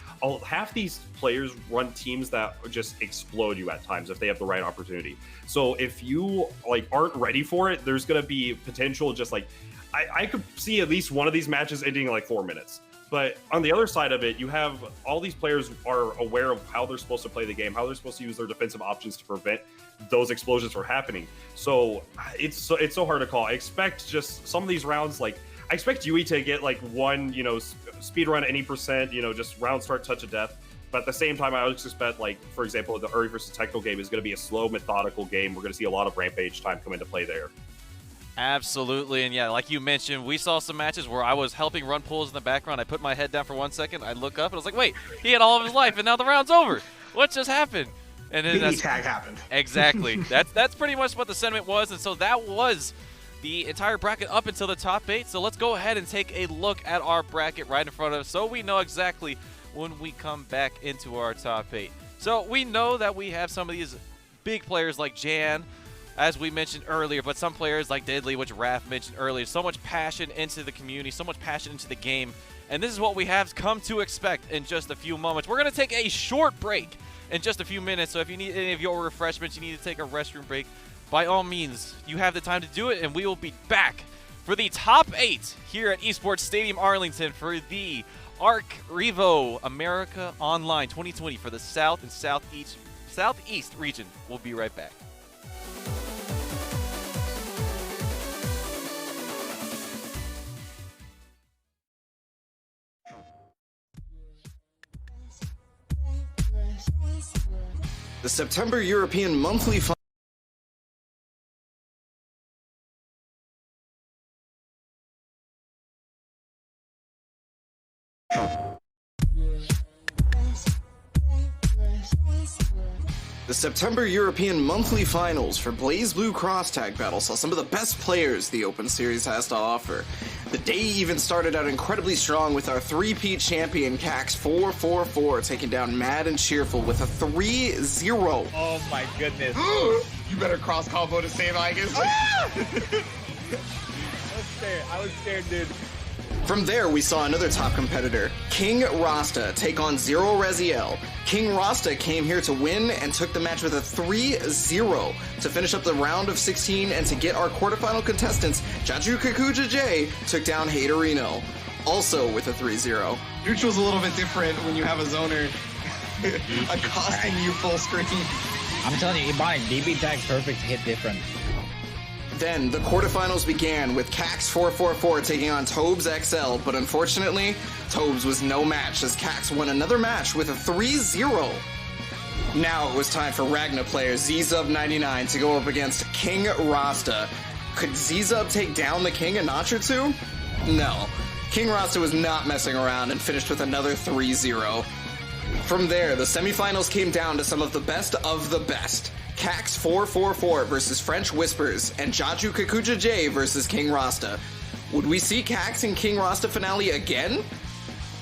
half these players run teams that just explode you at times if they have the right opportunity. So if you like aren't ready for it, there's going to be potential. Just like I could see at least one of these matches ending in like 4 minutes. But on the other side of it, you have all these players are aware of how they're supposed to play the game, how they're supposed to use their defensive options to prevent those explosions from happening. So it's so hard to call. I expect just some of these rounds, like I expect Yui to get like one, you know, speed run any percent, you know, just round start touch of death. But at the same time, I would expect, like, for example, the Uri versus Tectal game is going to be a slow, methodical game. We're going to see a lot of rampage time come into play there. Absolutely, and yeah, like you mentioned, we saw some matches where I was helping run pulls in the background. I put my head down for 1 second. I look up and I was like, wait, he had all of his life, and now the round's over. What just happened? And then BBTag happened. Exactly. That's pretty much what the sentiment was, and so that was the entire bracket up until the top 8. So let's go ahead and take a look at our bracket right in front of us so we know exactly when we come back into our top 8. So we know that we have some of these big players like Jan, as we mentioned earlier, but some players like Diddley, which Raph mentioned earlier, so much passion into the community, so much passion into the game, and this is what we have come to expect in just a few moments. We're going to take a short break in just a few minutes, so if you need any of your refreshments, you need to take a restroom break, by all means, you have the time to do it, and we will be back for the top 8 here at Esports Stadium Arlington for the Arcrevo America Online 2020 for the South and Southeast region. We'll be right back. The September European Monthly Fund. The September European Monthly Finals for BlazBlue Cross Tag Battle saw some of the best players the Open Series has to offer. The day even started out incredibly strong with our three-peat champion Cax 444 taking down Mad and Cheerful with a 3-0. Oh my goodness. You better cross combo to save Igus. I was scared, dude. From there, we saw another top competitor, King Rasta, take on Zero Raziel. King Rasta came here to win and took the match with a 3-0 to finish up the round of 16 and to get our quarterfinal contestants, Jaju Kakuja J took down Haterino, also with a 3-0. Neutral's a little bit different when you have a zoner accosting you full screen. I'm telling you, Ebonic, BBTag perfect hit different. Then the quarterfinals began with Cax 444 taking on Tobes XL, but unfortunately, Tobes was no match as Cax won another match with a 3-0. Now it was time for Ragna player Zzub99 to go up against King Rasta. Could Zzub take down the King a notch or two? No. King Rasta was not messing around and finished with another 3-0. From there, the semifinals came down to some of the best. Cax 444 versus French Whispers, and Jaju Kakuja J versus King Rasta. Would we see Cax and King Rasta finale again?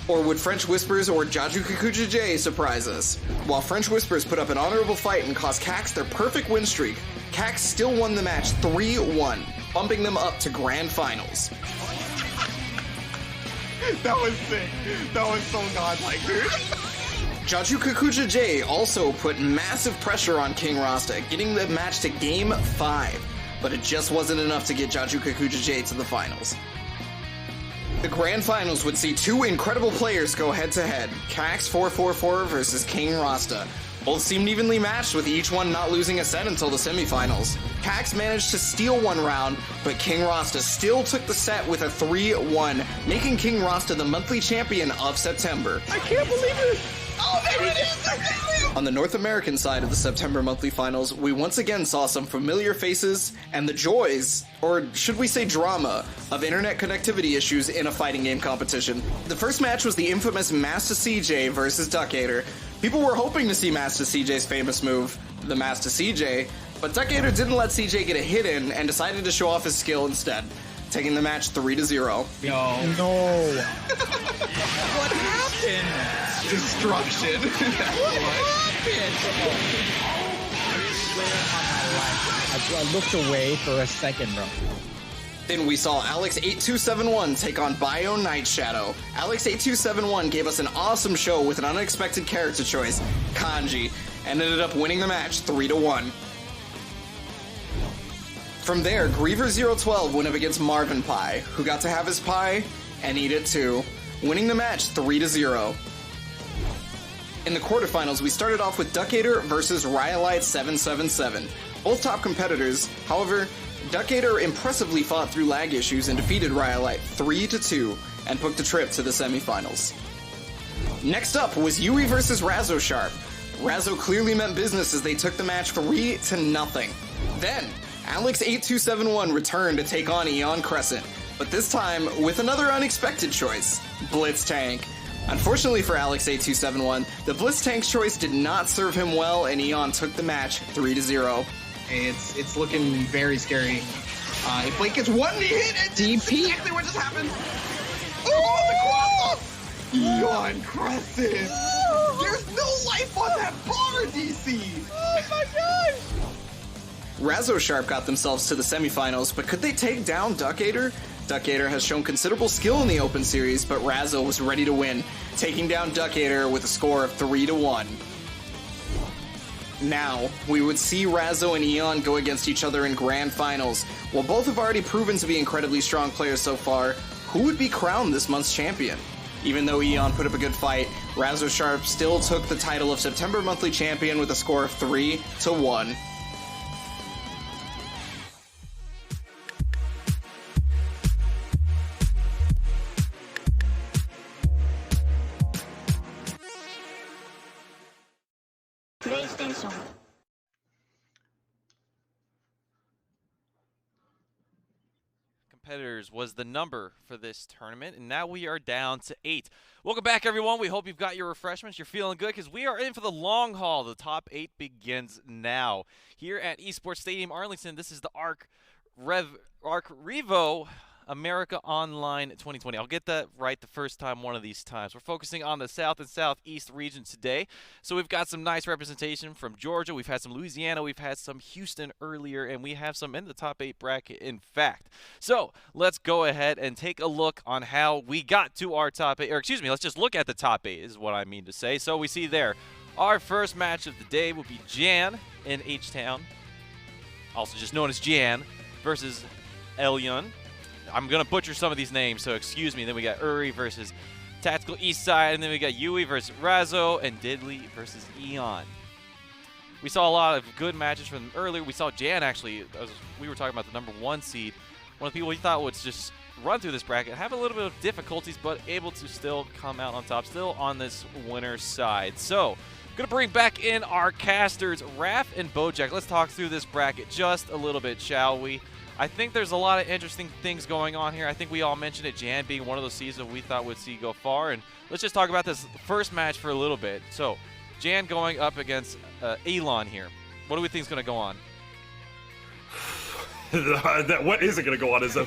Or would French Whispers or Jaju Kakuja J surprise us? While French Whispers put up an honorable fight and cost Cax their perfect win streak, Cax still won the match 3-1, bumping them up to grand finals. That was sick. That was so godlike, dude. Jaju Kakuja J also put massive pressure on King Rasta, getting the match to Game 5, but it just wasn't enough to get Jaju Kakuja J to the finals. The grand finals would see two incredible players go head-to-head, Cax 444 versus King Rasta. Both seemed evenly matched, with each one not losing a set until the semifinals. Cax managed to steal one round, but King Rasta still took the set with a 3-1, making King Rasta the monthly champion of September. I can't believe it. Oh, there it is! On the North American side of the September monthly finals, we once again saw some familiar faces and the joys, or should we say drama, of internet connectivity issues in a fighting game competition. The first match was the infamous Mastastef versus Duckator. People were hoping to see Mastastef's famous move, the Mastastef, but Duckator didn't let CJ get a hit in and decided to show off his skill instead, taking the match 3-0. No. What happened? Destruction. What happened? I looked away for a second, bro. Then we saw Alex8271 take on Bio Night Shadow. Alex8271 gave us an awesome show with an unexpected character choice, Kanji, and ended up winning the match 3-1. From there, Griever012 went up against Marvin Pie, who got to have his pie and eat it too, winning the match 3-0. In the quarterfinals, we started off with Duckator versus Rhyolite777. Both top competitors, however, Duckator impressively fought through lag issues and defeated Rhyolite 3-2 and booked a trip to the semifinals. Next up was Yui versus Razzo Sharp. Razzo clearly meant business as they took the match 3-0. Then, Alex8271 returned to take on Eon Crescent, but this time with another unexpected choice, Blitztank. Unfortunately for Alex8271, the Blitztank's choice did not serve him well and Eon took the match 3-0. It's looking very scary. If Blake gets one hit, it's exactly what just happened. Oh, the cross! Eon Crescent! There's no life on that bar, DC! Oh my gosh! Razzo Sharp got themselves to the semifinals, but could they take down Duckator? Duckator has shown considerable skill in the Open Series, but Razzo was ready to win, taking down Duckator with a score of 3-1. Now, we would see Razzo and Eon go against each other in grand finals. While both have already proven to be incredibly strong players so far, who would be crowned this month's champion? Even though Eon put up a good fight, Razzo Sharp still took the title of September monthly champion with a score of 3-1. PlayStation. competitors was the number for this tournament, and now we are down to 8. Welcome back, everyone. We hope you've got your refreshments. You're feeling good because we are in for the long haul. The top 8 begins now. Here at Esports Stadium Arlington, this is the Arcrevo America Online 2020. I'll get that right the first time one of these times. We're focusing on the South and Southeast region today. So we've got some nice representation from Georgia. We've had some Louisiana. We've had some Houston earlier. And we have some in the top 8 bracket, in fact. So let's go ahead and take a look on how we got to our top 8. Or excuse me, let's just look at the top 8 is what I mean to say. So we see there, our first match of the day will be Jan in H-Town, also just known as Jan, versus Elyon. I'm going to butcher some of these names, so excuse me. Then we got Uri versus Tactical Eastside, and then we got Yui versus Razzo, and Diddley versus Elyon. We saw a lot of good matches from them earlier. We saw Jan actually, we were talking about the number 1 seed, one of the people we thought would just run through this bracket, have a little bit of difficulties, but able to still come out on top, still on this winner's side. So, going to bring back in our casters, Raph and Bojack. Let's talk through this bracket just a little bit, shall we? I think there's a lot of interesting things going on here. I think we all mentioned it, Jan being one of those seeds that we thought would see go far. And let's just talk about this first match for a little bit. So, Jan going up against Elyon here. What do we think is going to go on? What is it going to go on is a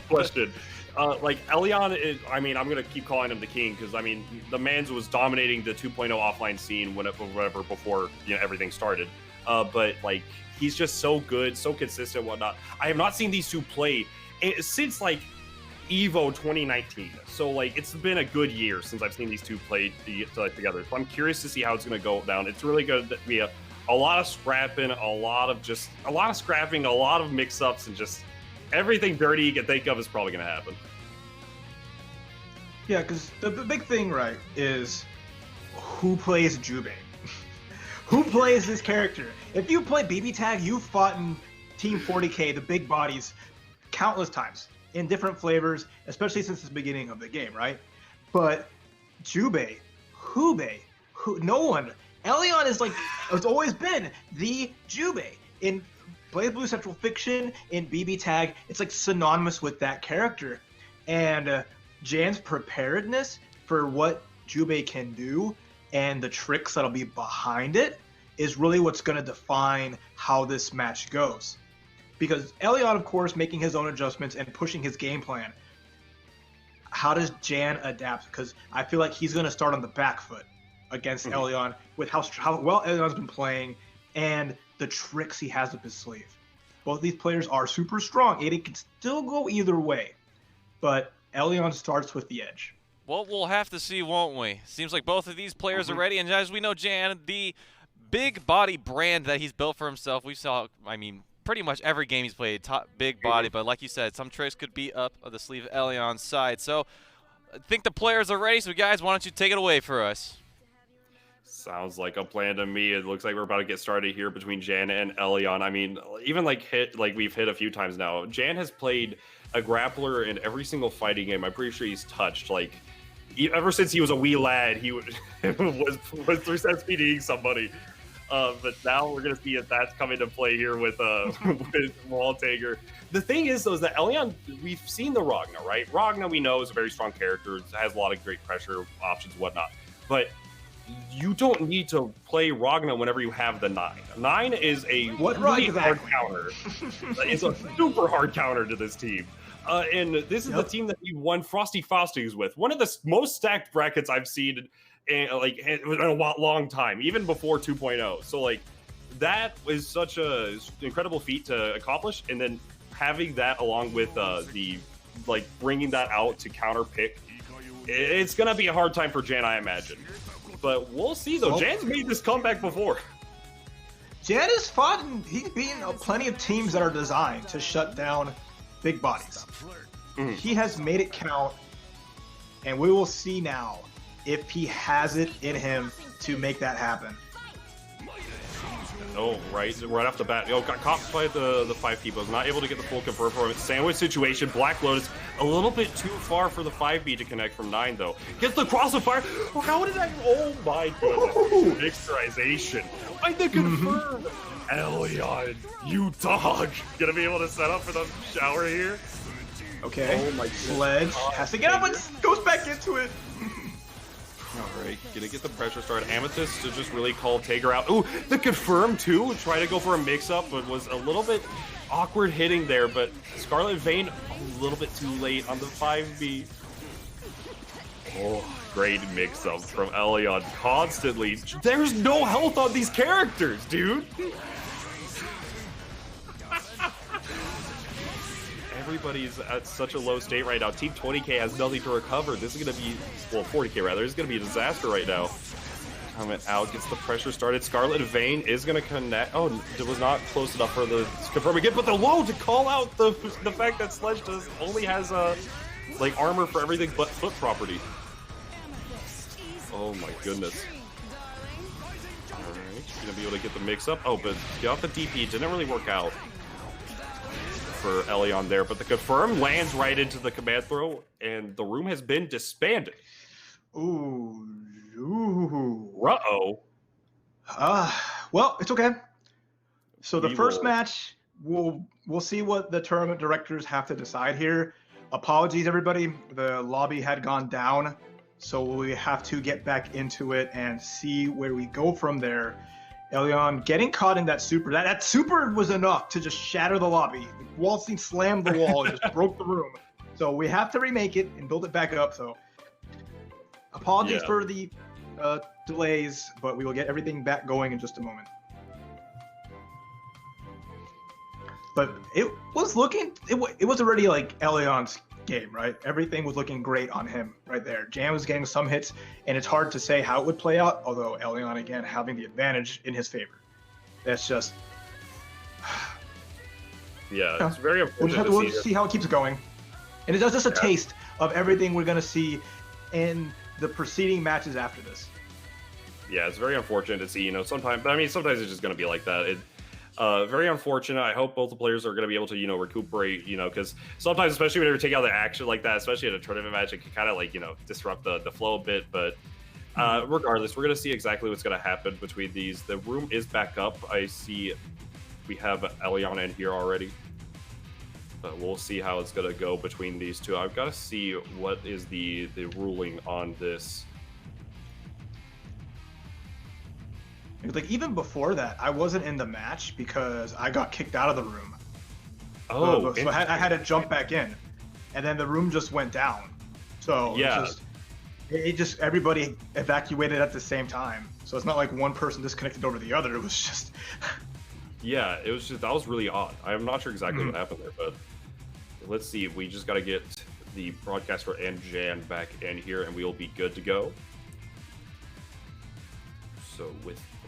question. Like, Elyon is, I mean, I'm going to keep calling him the king because, I mean, the man's was dominating the 2.0 offline scene whatever before, you know, everything started. But, like, he's just so good, so consistent, whatnot. I have not seen these two play since, like, EVO 2019. So, like, it's been a good year since I've seen these two play together. So I'm curious to see how it's going to go down. It's really going to be a lot of scrapping, a lot of scrapping, a lot of mix-ups, and just everything dirty you can think of is probably going to happen. Yeah, because the big thing, right, is who plays Jubei? Who plays this character? If you play BBTag, you've fought in Team 40K, the big bodies, countless times in different flavors, especially since the beginning of the game, right? But Jubei, no one. Elyon is like, it's always been the Jubei. In BlazBlue Central Fiction, in BBTag, it's like synonymous with that character. And Jan's preparedness for what Jubei can do and the tricks that'll be behind it is really what's going to define how this match goes. Because Elyon, of course, making his own adjustments and pushing his game plan. How does Jan adapt? Because I feel like he's going to start on the back foot against Elyon with how well Elyon's been playing and the tricks he has up his sleeve. Both these players are super strong, and it can still go either way. But Elyon starts with the edge. Well, we'll have to see, won't we? Seems like both of these players are ready, and as we know, Jan, the big body brand that he's built for himself, we saw, I mean, pretty much every game he's played, top big body, but like you said, some tricks could be up the sleeve of Elyon's side. So I think the players are ready, so guys, why don't you take it away for us? Sounds like a plan to me. It looks like we're about to get started here between Jan and Elyon. I mean, even like we've hit a few times now. Jan has played a grappler in every single fighting game. I'm pretty sure he's touched. Like, ever since he was a wee lad, he was 3-set speeding somebody. But now we're gonna see if that's coming to play here with Walltager. The thing is, though, is that Elyon, we've seen the Ragna, right? Ragna, we know, is a very strong character, has a lot of great pressure options, whatnot. But you don't need to play Ragna whenever you have the 9. 9 is a really hard counter. It's a super hard counter to this team. And this is the team that we won Frosty Frostings with. One of the most stacked brackets I've seen in a long time, even before 2.0. So, like, that is such a incredible feat to accomplish. And then having that along with bringing that out to counter pick, it's going to be a hard time for Jan, I imagine. But we'll see, though. Jan's made this comeback before. Jan has fought, and he's beaten plenty of teams that are designed to shut down big bodies. He has made it count, and we will see now if he has it in him to make that happen. Oh, right off the bat. Got caught by the 5 people. Not able to get the full confirm for him. Sandwich situation. Black Lotus a little bit too far for the 5B to connect from 9, though. Gets the crossfire. How did that? Oh, my goodness. Mixerization. I think confirm. Elyon, you dog. Gonna be able to set up for the shower here? Okay. Oh my Sledge has to get up, but goes back into it. All right, gonna get the pressure started. Amethyst to just really call Tager out. Ooh, the confirm too. Try to go for a mix-up, but was a little bit awkward hitting there. But Scarlet Vein a little bit too late on the 5B. Oh, great mix-up from Elyon constantly. There's no health on these characters, dude. Everybody's at such a low state right now. Team 20K has nothing to recover. This is going to be, well, 40K rather. This is going to be a disaster right now. Coming out, gets the pressure started. Scarlet Vein is going to connect. Oh, it was not close enough for the confirm again, but the low to call out the fact that Sledge only has like armor for everything but foot property. Oh my goodness. Alright, gonna be able to get the mix up. Oh, but got the DP. Didn't really work out for Elyon there, but the confirm lands right into the command throw, and the room has been disbanded. Ooh. Uh-oh. Well, it's okay. So the We first will- match, we'll see what the tournament directors have to decide here. Apologies, everybody. The lobby had gone down, so we have to get back into it and see where we go from there. Elyon getting caught in that super. That super was enough to just shatter the lobby. Waltzing slammed the wall and just broke the room. So we have to remake it and build it back up. So apologies for the delays, but we will get everything back going in just a moment. But it was looking, it was already like Elyon's game, right? Everything was looking great on him right there. Jam was getting some hits, and it's hard to say how it would play out, although Elyon, again, having the advantage in his favor. That's just... Yeah, it's very We'll important just have to to see how it keeps going. And it's just a taste of everything we're going to see in the preceding matches after this. Yeah, it's very unfortunate to see, you know, sometimes it's just going to be like that. Very unfortunate. I hope both the players are going to be able to, you know, recuperate, you know, because sometimes, especially when you take out the action like that, especially in a tournament match, it can kind of like, you know, disrupt the flow a bit. But regardless, we're going to see exactly what's going to happen between these. The room is back up. I see we have Elyon in here already. But we'll see how it's going to go between these two. I've got to see what is the ruling on this. Like, even before that, I wasn't in the match because I got kicked out of the room. Oh, so I had to jump back in, and then the room just went down. So yeah, it just everybody evacuated at the same time. So it's not like one person disconnected over the other. It was just yeah, it was just, that was really odd. I'm not sure exactly what happened there, but let's see. We just got to get the broadcaster and Jan back in here, and we'll be good to go.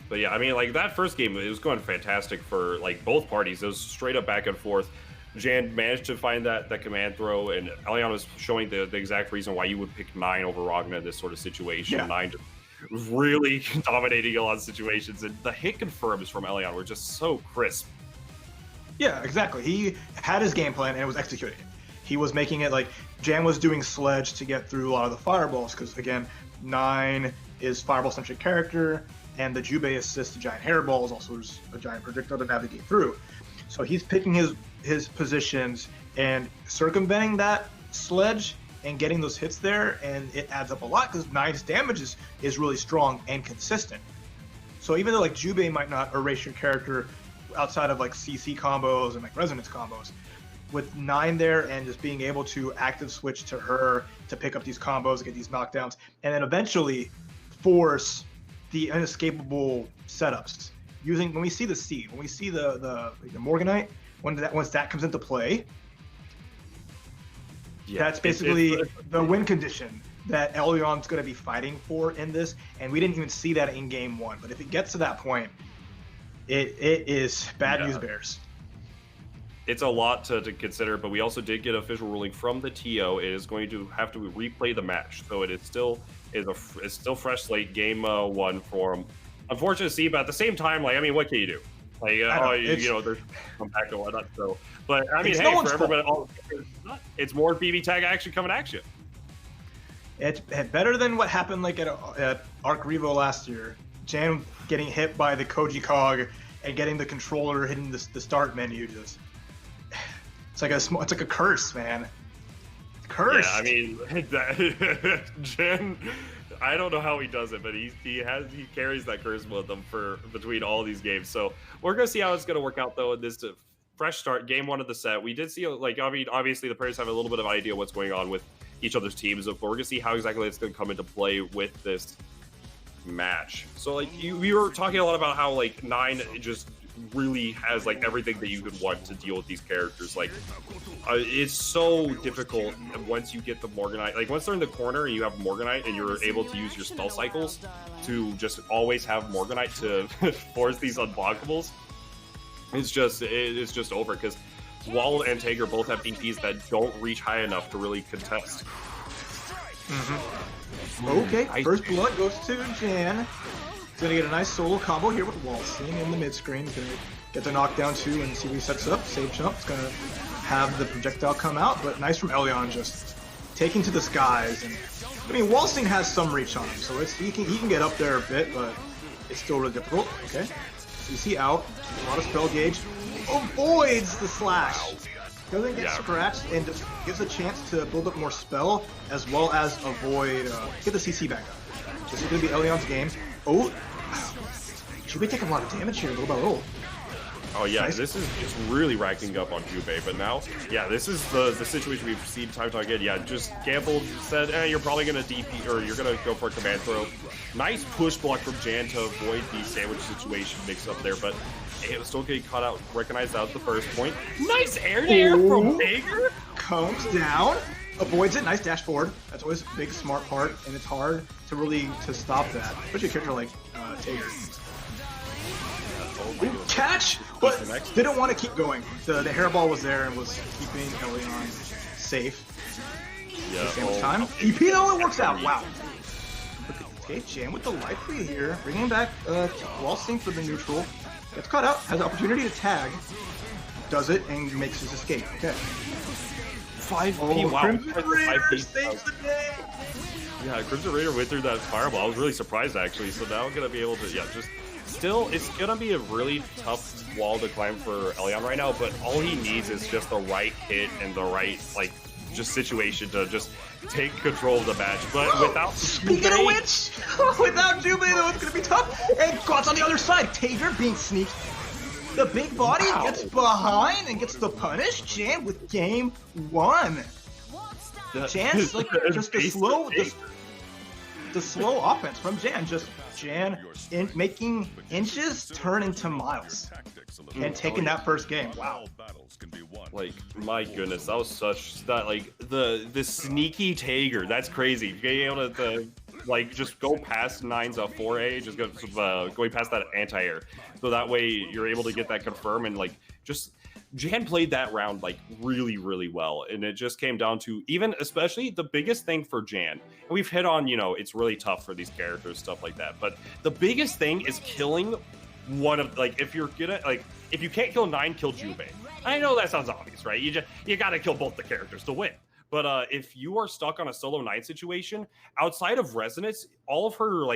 But yeah, I mean, like, that first game, it was going fantastic for, like, both parties. It was straight up back and forth. Jan managed to find that command throw, and Elyon was showing the exact reason why you would pick 9 over Ragna in this sort of situation. Yeah. 9 just really dominating a lot of situations, and the hit confirms from Elyon were just so crisp. Yeah, exactly. He had his game plan and was executing it. He was making it like Jan was doing Sledge to get through a lot of the fireballs, because, again, 9 is fireball-centric character, and the Jubei assist to giant hairballs also is a giant projectile to navigate through. So he's picking his positions and circumventing that Sledge and getting those hits there, and it adds up a lot because 9's damage is really strong and consistent. So even though like Jubei might not erase your character outside of like CC combos and like resonance combos, with 9 there and just being able to active switch to her to pick up these combos, get these knockdowns, and then eventually force the inescapable setups. When we see the seed, when we see the Morganite, once that comes into play, Yeah, that's basically the win condition that Elyon's going to be fighting for in this, and we didn't even see that in game 1. But if it gets to that point, it is bad news bears. It's a lot to consider, but we also did get official ruling from the TO. It is going to have to replay the match, so it's still fresh slate. Game 1 for him. Unfortunate to see, but at the same time, like, I mean, what can you do? Like, you know, there's come back and whatnot. So, but I mean, hey, for everybody, it's more BBTag action coming at you. It's better than what happened like at Arcrevo last year. Jan getting hit by the Koji Cog and getting the controller hitting the start menu. It's like a curse, man. Cursed. Yeah, I mean, Jen, I don't know how he does it, but he carries that charisma with him for between all these games. So we're gonna see how it's gonna work out though in this fresh start, game 1 of the set. We did see, like, I mean, obviously the players have a little bit of idea what's going on with each other's teams, but we're gonna see how exactly it's gonna come into play with this match. So like we were talking a lot about how like 9 just really has like everything that you could want to deal with these characters. Like it's so difficult once you get the Morganite, like once they're in the corner and you have Morganite and you're able to use your spell cycles to just always have Morganite to force these unblockables. It's just over, because Wall and Tager both have DPs that don't reach high enough to really contest. Okay, first blood goes to Jan. He's gonna get a nice solo combo here with Waltzing in the mid screen. He's gonna get the knockdown too and see what he sets up. Save jump. It's gonna have the projectile come out, but nice from Elyon, just taking to the skies. And I mean, Waltzing has some reach on him, so he can get up there a bit, but it's still really difficult. Okay, CC out, a lot of spell gauge. Avoids the slash. Doesn't get scratched and just gives a chance to build up more spell as well as avoid get the CC back up. This is gonna be Elyon's game. Oh, Jubei taking a lot of damage here, little by little. Oh yeah, Nice. this is just really racking up on Jubei, but now, yeah, this is the situation we've seen time and time again. Yeah, just gambled, said, you're probably gonna DP, or you're gonna go for a command throw. Nice push block from Jan to avoid the sandwich situation mix up there, but it was still getting caught out, recognized out at the first point. Nice air to air from Tager. Comes down, avoids it, nice dash forward. That's always a big smart part, and it's hard to really stop that, especially a character like Tager. Catch, but didn't want to keep going. The hairball was there and was keeping Elyon safe. Yeah. Sandwich time. EP though, it works out. Wow. Okay, Jan with the life lead here, bringing back Waltzing for the neutral. Gets caught out, has the opportunity to tag, does it, and makes his escape. Okay. 5P, wow. Crimson Raider saves the day. Yeah, Crimson Raider went through that fireball. I was really surprised actually. So now I'm gonna be able to, just still, it's gonna be a really tough wall to climb for Elyon right now. But all he needs is just the right hit and the right just situation to just take control of the match. But without Speaking of which, without Jubei though, it's gonna be tough. And Quat's on the other side. Tager being sneaked. The big body gets behind and gets the punish. Jan with game 1. Jan's like just the slow offense from Jan. Just Jan making inches turn into miles and taking that first game. Wow. Like, my goodness, that was the sneaky Tager. That's crazy. Being able to just go past 9's 4A, just going past that anti-air. So that way you're able to get that confirm, and just Jan played that round really, really well. And it just came down to, even especially the biggest thing for Jan, and we've hit on, it's really tough for these characters, stuff like that. But the biggest thing is killing one of, if you're gonna, if you can't kill 9, kill Jubei. I know that sounds obvious, right? You gotta kill both the characters to win. But if you are stuck on a solo 9 situation, outside of Resonance, all of her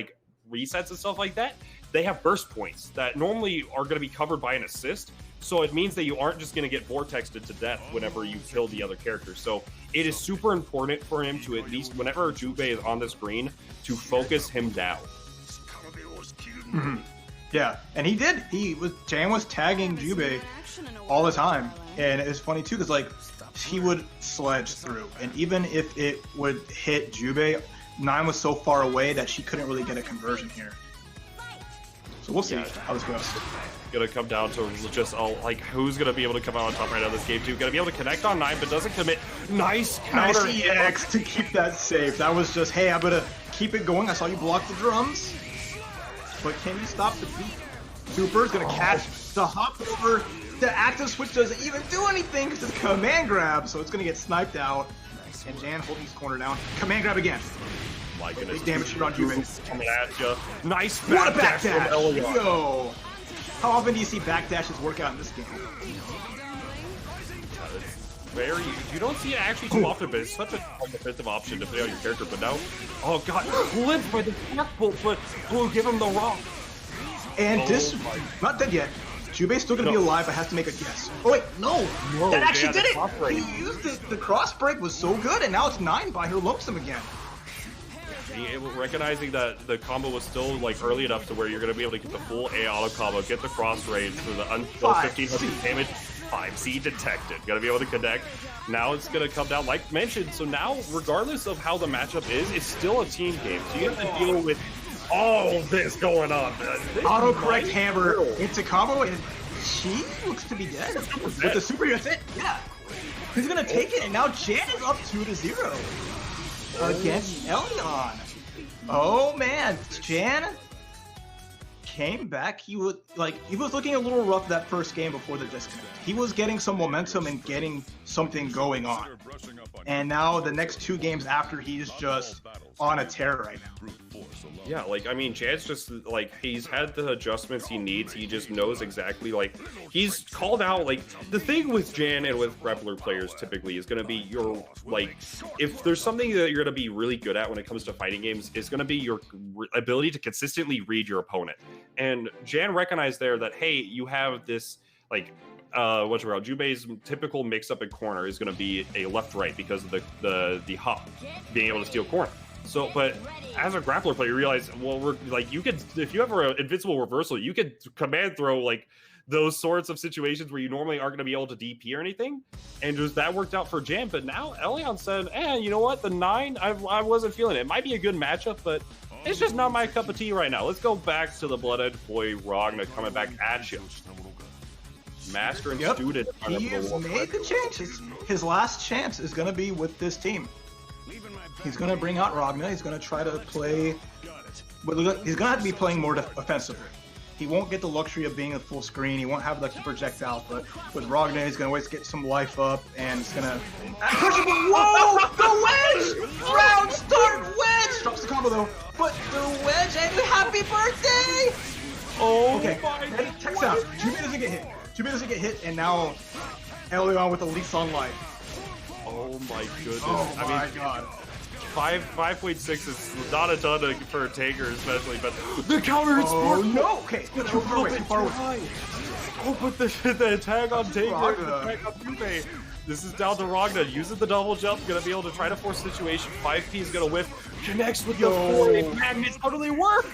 resets and stuff like that, they have burst points that normally are going to be covered by an assist. So it means that you aren't just going to get vortexed to death whenever you kill the other character. So it is super important for him to, at least whenever Jubei is on the screen, to focus him down. Mm-hmm. Yeah, and he did. Jan was tagging Jubei all the time, and it's funny too because he would sledge through, and even if it would hit Jubei, 9 was so far away that she couldn't really get a conversion here. So we'll see how this goes. Gonna come down to just who's gonna be able to come out on top right now this game too. Gonna be able to connect on 9, but doesn't commit. Nice counter. Nice EX to keep that safe. That was just, hey, I'm gonna keep it going. I saw you block the drums, but can you stop the beat? Super's gonna catch the hop over. The active switch doesn't even do anything because it's a command grab, so it's gonna get sniped out. And Jan holding his corner down. Command grab again. My goodness. Big damage here on Jubei. Coming at ya. Nice What a backdash from Elyon. Yo! How often do you see backdashes work out in this game? You don't see it actually too often, but it's such a defensive option to play on your character. But now, oh god, live by the spark bolt, but will give him the rock. And this, not dead yet. Jubei's still gonna be alive, but has to make a guess. Oh wait, no! That actually did it! He used it. The cross break was so good, and now it's 9 by her Lonesome again. Recognizing that the combo was still like early enough to where you're gonna be able to get the full A auto combo, get the cross range for the 1500 damage. 5C detected. Gonna be able to connect. Now it's gonna come down like mentioned. So now, regardless of how the matchup is, it's still a team game. So you have to deal with all this going on. Auto-correct hammer into combo, and she looks to be dead. With the super, that's it. Yeah. He's gonna take it, and now Jan is up 2-0 against Elyon. Oh man, Jan came back. He was looking a little rough that first game before the disconnect. He was getting some momentum and getting something going on. And now the next 2 games after, he's just on a tear right now. Yeah, like, I mean, Jan's just, like, he's had the adjustments he needs. He just knows exactly, like, he's called out, like, the thing with Jan and with grappler players typically is going to be your, like, if there's something that you're going to be really good at when it comes to fighting games, it's going to be your ability to consistently read your opponent. And Jan recognized there that, hey, you have this, like, Jubei's typical mix-up in corner is going to be a left-right because of the hop, being able to steal corner. So, but as a grappler player, you realize, well, you could, if you have an invincible reversal, you could command throw, like, those sorts of situations where you normally aren't going to be able to DP or anything. And just that worked out for Jan. But now Elyon said, you know what? The 9, I wasn't feeling it. It might be a good matchup, but it's just not my cup of tea right now. Let's go back to the Blooded Boy Ragna coming back at you. Master and student. He has made the change. His last chance is going to be with this team. He's going to bring out Ragna. He's going to try to play, but he's going to have to be playing more offensively. He won't get the luxury of being a full screen. He won't have like the projectiles, but with Ragna, he's going to always get some life up, and he's going to push him. Whoa! The wedge! Round start wedge! Drops the combo though, but the wedge, and happy birthday! Oh, okay. Text out. Jubei doesn't get hit. Jubei doesn't get hit, and now Elyon with the lease on life. Oh my goodness. Oh my god. 5.6 is not a ton for a Taker especially, but the counter is no! Okay, too far away. Oh, but the tag on Taker, the tag on Jubei. This is down to Ragna, using the double jump, gonna be able to try to force situation. 5P is gonna whiff, connects with the 4 magnets, totally work!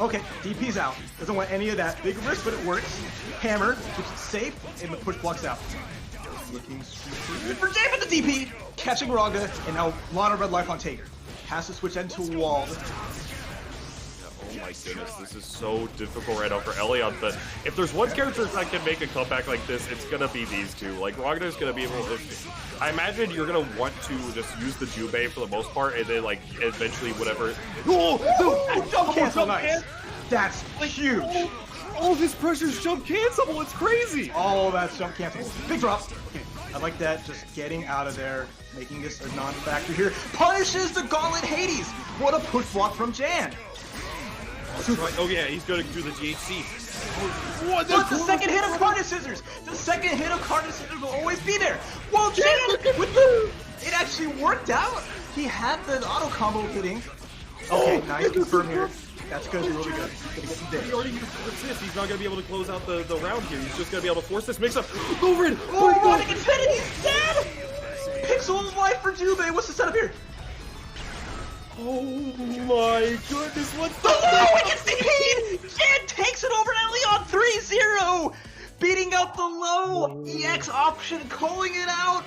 Okay, DP's out. Doesn't want any of that. Big risk, but it works. Hammer, keeps it safe, and the push blocks out. Looking super good for Jay with the DP! Catching Ragna, and now a lot of red life on Taker. Has to switch into wall. Oh my goodness, this is so difficult right now for Elyon, but if there's one character that can make a comeback like this, it's gonna be these two. Like, Ragna's gonna be able to... I imagine you're gonna want to just use the Jubei for the most part, and then, like, eventually whatever... Oh, jump cancel, nice! That's huge! All of his pressure's jump cancelable, it's crazy! All that's jump cancelable. Big drop! Okay, I like that, just getting out of there, making this a non-factor here. Punishes the Gauntlet Hades! What a push block from Jan! Oh yeah, he's going to do the GHC. What the second hit of Carnage Scissors? The second hit of Carnage Scissors will always be there. Well, Jan, it actually worked out. He had the auto combo hitting. Okay, nice confirm here. That's going to be really good. He's going to get some damage. He already used assist. He's not going to be able to close out the round here. He's just going to be able to force this mix-up. Over it! Oh my god, he gets hit and he's dead! Pixel of life for Jubei. What's the setup here? Oh my goodness, what's the... Oh, he gets DP'd! Jan takes it over Elyon 3-0! Beating out the low EX option, calling it out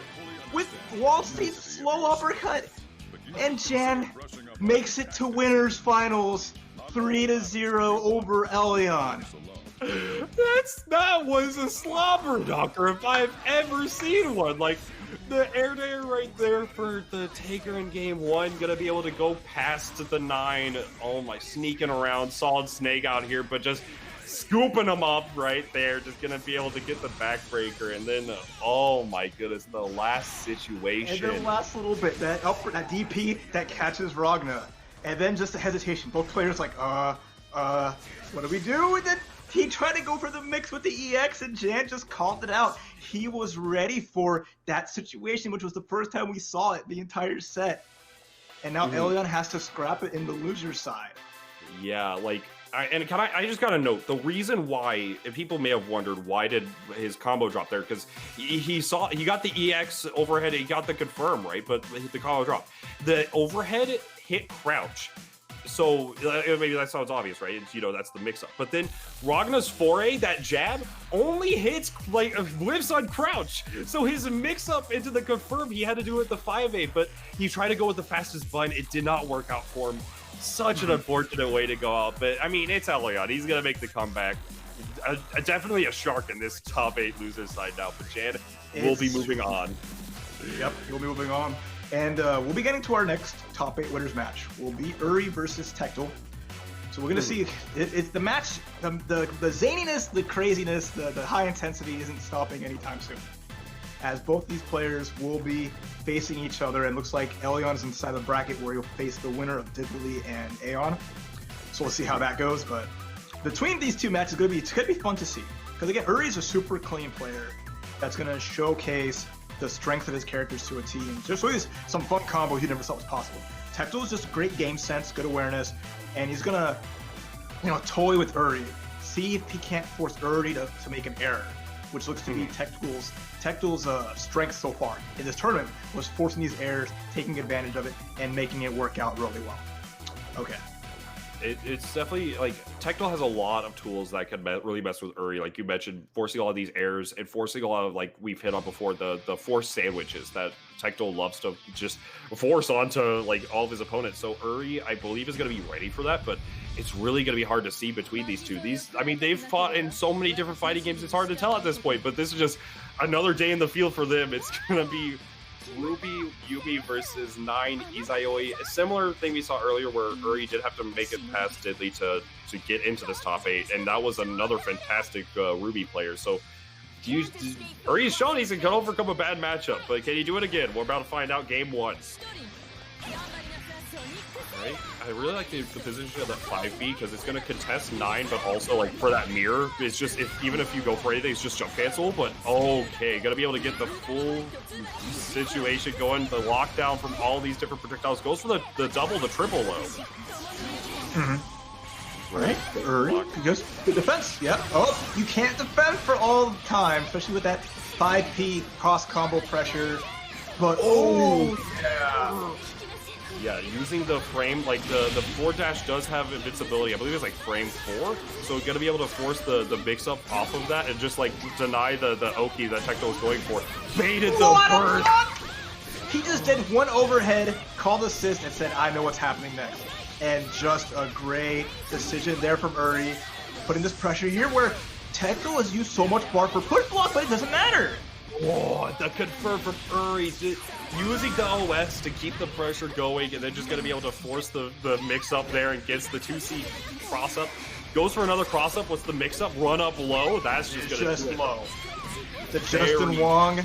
with Wall Street's slow uppercut. And Jan makes it to winners finals 3-0 over Elyon. That was a slobber knocker if I've ever seen one. Like, the air right there for the Taker in game 1, gonna be able to go past the 9. Oh my, sneaking around, Solid Snake out here, but just scooping him up right there. Just gonna be able to get the backbreaker, and then oh my goodness, the last situation. And the last little bit, that DP that catches Ragna, and then just a hesitation. Both players like, what do we do? And then he tried to go for the mix with the EX, and Jan just called it out. He was ready for that situation, which was the first time we saw it the entire set. And now Elyon has to scrap it in the loser side. Yeah, like, I just got to note the reason why, if people may have wondered why did his combo drop there, because he got the EX overhead, he got the confirm, right? But the combo dropped. The overhead hit crouch. So maybe that sounds obvious, right? It's, that's the mix-up. But then Ragna's foray, that jab, only hits, whiffs on crouch. So his mix-up into the confirm, he had to do it the 5-8, but he tried to go with the fastest button. It did not work out for him. Such an unfortunate way to go out. But, I mean, it's Elyon. He's going to make the comeback. Definitely a shark in this top 8 losers side now. But Jan will be moving on. Yep, he'll be moving on. And we'll be getting to our next top 8 winners match. Will be Uri versus Tectal. So we're gonna see it's the match. The zaniness, the craziness, the high intensity isn't stopping anytime soon. As both these players will be facing each other, and looks like Elyon's inside the bracket where he'll face the winner of Diddley and Aeon. So we'll see how that goes. But between these two matches, it's gonna be fun to see. Because again, Uri's a super clean player that's gonna showcase the strength of his characters to a team. Just so he's some fun combo he never thought was possible. Tectal is just great game sense, good awareness, and he's gonna, toy with Uri, see if he can't force Uri to make an error, which looks to be Tectal's strength so far in this tournament, was forcing these errors, taking advantage of it, and making it work out really well. Okay. It's definitely, Tectal has a lot of tools that can really mess with Uri. Like you mentioned, forcing all of these errors and forcing a lot of, we've hit on before, the force sandwiches that Tectal loves to just force onto, all of his opponents. So Uri, I believe, is going to be ready for that, but it's really going to be hard to see between these two. They've fought in so many different fighting games, it's hard to tell at this point, but this is just another day in the field for them. It's going to be Ruby Yumi versus 9 Izayoi. A similar thing we saw earlier where Uri did have to make it past Diddley to get into this top 8, and that was another fantastic Ruby player. So Uri's shown he can overcome a bad matchup, but can he do it again? We're about to find out game 1. Right? I really like the position of that 5B because it's going to contest 9, but also for that mirror, it's just even if you go for anything, it's just jump cancel. But okay, going to be able to get the full situation going. The lockdown from all these different projectiles goes for the double, the triple low. Right, Uri goes the defense. Yep. Oh, you can't defend for all the time, especially with that 5P cross combo pressure. But yeah, using the frame, the forward dash does have invincibility. I believe it's frame 4, so gonna be able to force the mix up off of that and just deny the Oki that Tectal was going for. Baited the burst. He just did one overhead, called assist, and said, "I know what's happening next." And just a great decision there from Uri, putting this pressure here where Tectal has used so much bar for push block, but it doesn't matter. Oh, the confirm from Uri, using the OS to keep the pressure going, and then just going to be able to force the mix-up there and gets the 2C cross-up. Goes for another cross-up, what's the mix-up? Run up low, that's just going to do it. Low. The Justin Wong.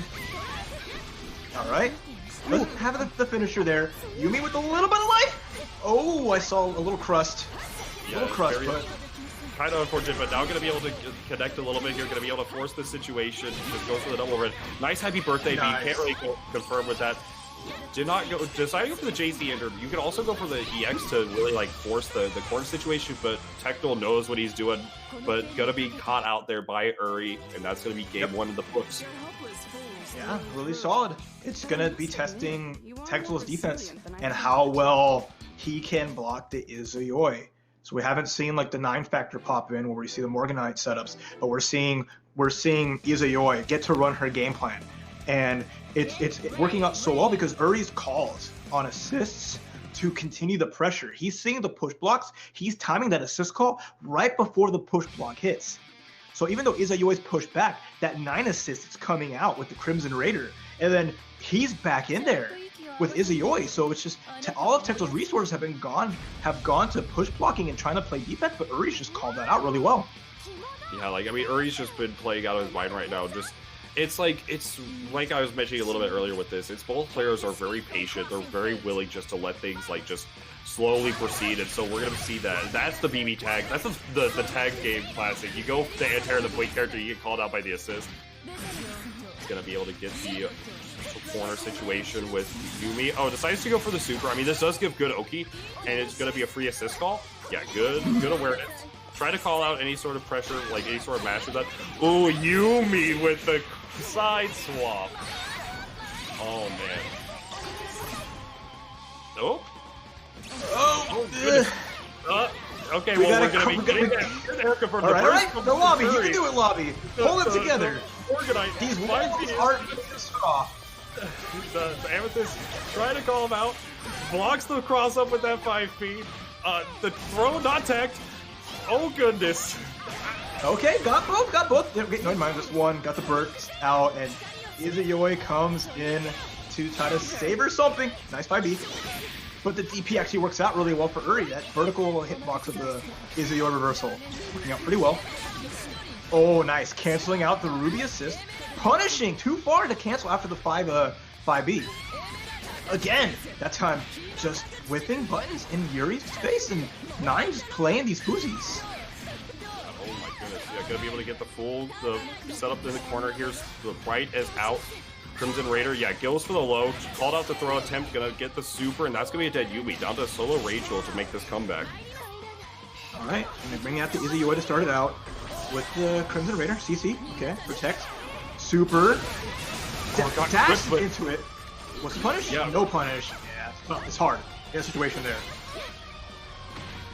All right, let's have the finisher there. Yumi with a little bit of life. Oh, I saw a little crust. Yeah, but kind of unfortunate, but now going to be able to connect a little bit here. Going to be able to force the situation. Just go for the double red. Nice happy birthday, nice. But you can't really confirm with that. Decided to go for the Jay-Z ender. You can also go for the EX to really force the corner situation, but Tectal knows what he's doing, but going to be caught out there by Uri, and that's going to be game 1 in the books. Yeah, really solid. It's going to be testing Tectal's defense and how well he can block the Izayoi. So we haven't seen the 9 factor pop in where we see the Morganite setups, but we're seeing Izayoi get to run her game plan, and it's working out so well because Uri's calls on assists to continue the pressure. He's seeing the push blocks. He's timing that assist call right before the push block hits. So even though Izayoi's pushed back, that 9 assist is coming out with the Crimson Raider, and then he's back in there with Izayoi. So it's just all of Tectal's resources have gone to push blocking and trying to play defense, but Uri's just called that out really well. Yeah, Uri's just been playing out of his mind right now. It's like I was mentioning a little bit earlier with this. It's both players are very patient. They're very willing just to let things just slowly proceed, and so we're gonna see that. That's the BB tag. That's the tag game classic. You go to anti the point character, you get called out by the assist. He's gonna be able to get the corner situation with Yumi. Oh, decides to go for the super. This does give good Oki, and it's gonna be a free assist call. Yeah, good awareness. try to call out any sort of pressure, like any sort of mash with that. Ooh, Yumi with the side swap. Oh, man. Oh. Oh, goodness. Okay, well, we're going to be getting Erica from the first. All right, the lobby. You can do it, lobby. Hold it together. These walls aren't straw. The Amethyst trying to call him out. Blocks the cross up with that 5 feet. The throw not teched. Oh, goodness. Okay, got both. No, mind, just one. Got the burst out, and Izayoi comes in to try to save her something. Nice 5B. But the DP actually works out really well for Uri. That vertical hitbox of the Izayoi reversal working out pretty well. Oh, nice. Canceling out the Ruby assist. Punishing too far to cancel after the 5B. Again, that time just whipping buttons in Yuri's face, and Nine just playing these koozies. Oh my goodness. Yeah, gonna be able to get the full setup in the corner. Here's the right is out. Crimson Raider, yeah, goes for the low, called out the throw attempt, gonna get the super, and that's gonna be a dead Yumi, down to solo Rachel to make this comeback. Alright, and they bring out the Izayoi to start it out with the Crimson Raider, CC, okay, protect, super, dash into it. What's the punish? Yeah. No punish. Yeah, it's hard. Yeah, situation there.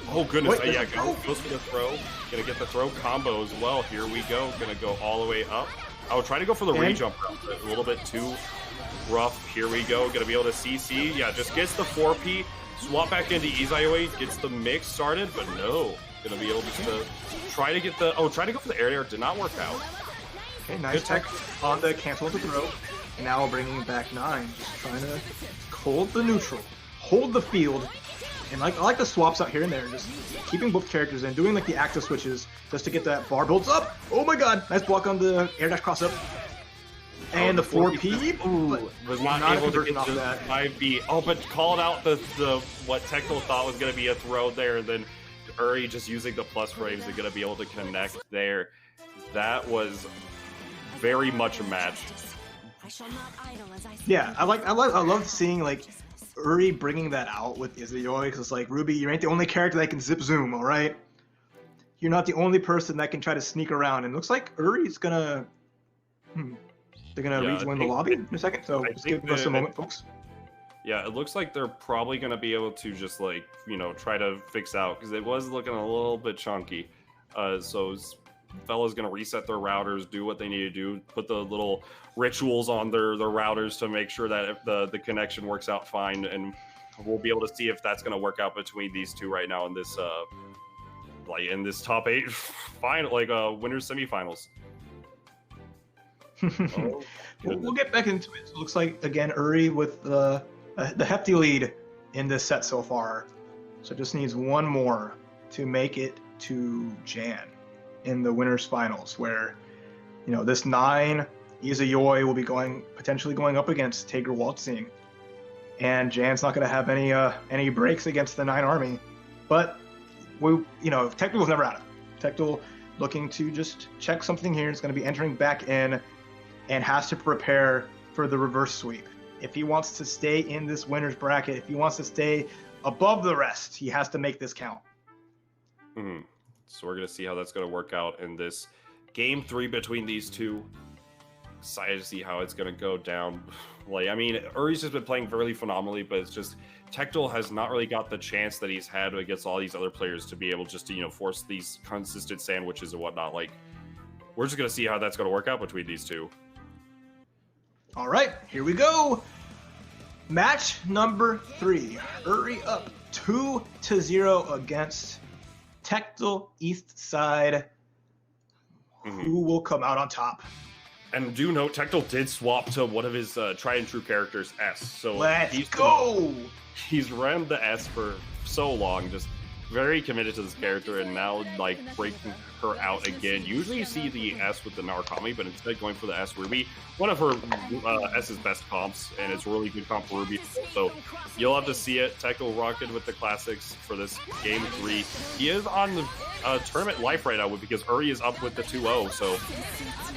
Oh goodness, Wait, yeah, goes for the throw, gonna get the throw combo as well, here we go, gonna go all the way up. I'll try to go for the re-jump route, a little bit too rough. Here we go, gonna be able to CC. Yeah, just gets the 4P, swap back into Izayoi, gets the mix started, but no. Gonna be able to try to get the, try to go for the air, did not work out. Okay, nice tech on the cancel of the throw. And now bringing back Nine, just trying to hold the neutral, hold the field. And I like the swaps out here and there, just keeping both characters in, doing like the active switches just to get that bar builds up. Oh my god, nice block on the air dash cross up. And the 4P, ooh, was not able to get the 5B. Oh, but called out the what Tectal thought was going to be a throw there, and then Uri just using the plus frames and going to be able to connect there. That was very much a match. Yeah, I love seeing like Uri bringing that out with Izayoi, because it's like, Ruby, you ain't the only character that can zip zoom, alright? You're not the only person that can try to sneak around, and it looks like Uri's gonna... They're gonna rejoin the lobby in a second, so just give us a moment, folks. Yeah, it looks like they're probably gonna be able to just like, try to fix out, because it was looking a little bit chunky. So fella's gonna reset their routers, do what they need to do, put the little rituals on their routers to make sure that if the connection works out fine, and we'll be able to see if that's gonna work out between these two right now in this top 8 final, winners semifinals. We'll get back into it. So it looks like again Uri with the hefty lead in this set so far. So just needs one more to make it to Jan in the winners finals, where this 9 Izayoi will be potentially going up against Tager Waltzing, and Jan's not going to have any breaks against the 9 army. But Tectal was never out of it. Tectal looking to just check something here. It's going to be entering back in, and has to prepare for the reverse sweep. If he wants to stay in this winner's bracket, if he wants to stay above the rest, he has to make this count. Mm-hmm. So we're going to see how that's going to work out in this game 3 between these two. Excited to see how it's going to go down. Uri's just been playing really phenomenally, but it's just Tectal has not really got the chance that he's had against all these other players to be able just to, force these consistent sandwiches and whatnot. We're just going to see how that's going to work out between these two. All right, here we go. Match number 3. Uri up 2-0 against Tectal East Side. Mm-hmm. Who will come out on top? And do note, Tectal did swap to one of his tried and true characters, S. So let's go! He's rammed the S for so long, just very committed to this character, and now breaking her out again. Usually you see the S with the Narukami, but instead going for the S Ruby. One of her S's best comps, and it's a really good comp for Ruby. So you'll have to see it. Tectal rocking with the classics for this game 3. He is on the tournament life right now because Uri is up with the 2-0, so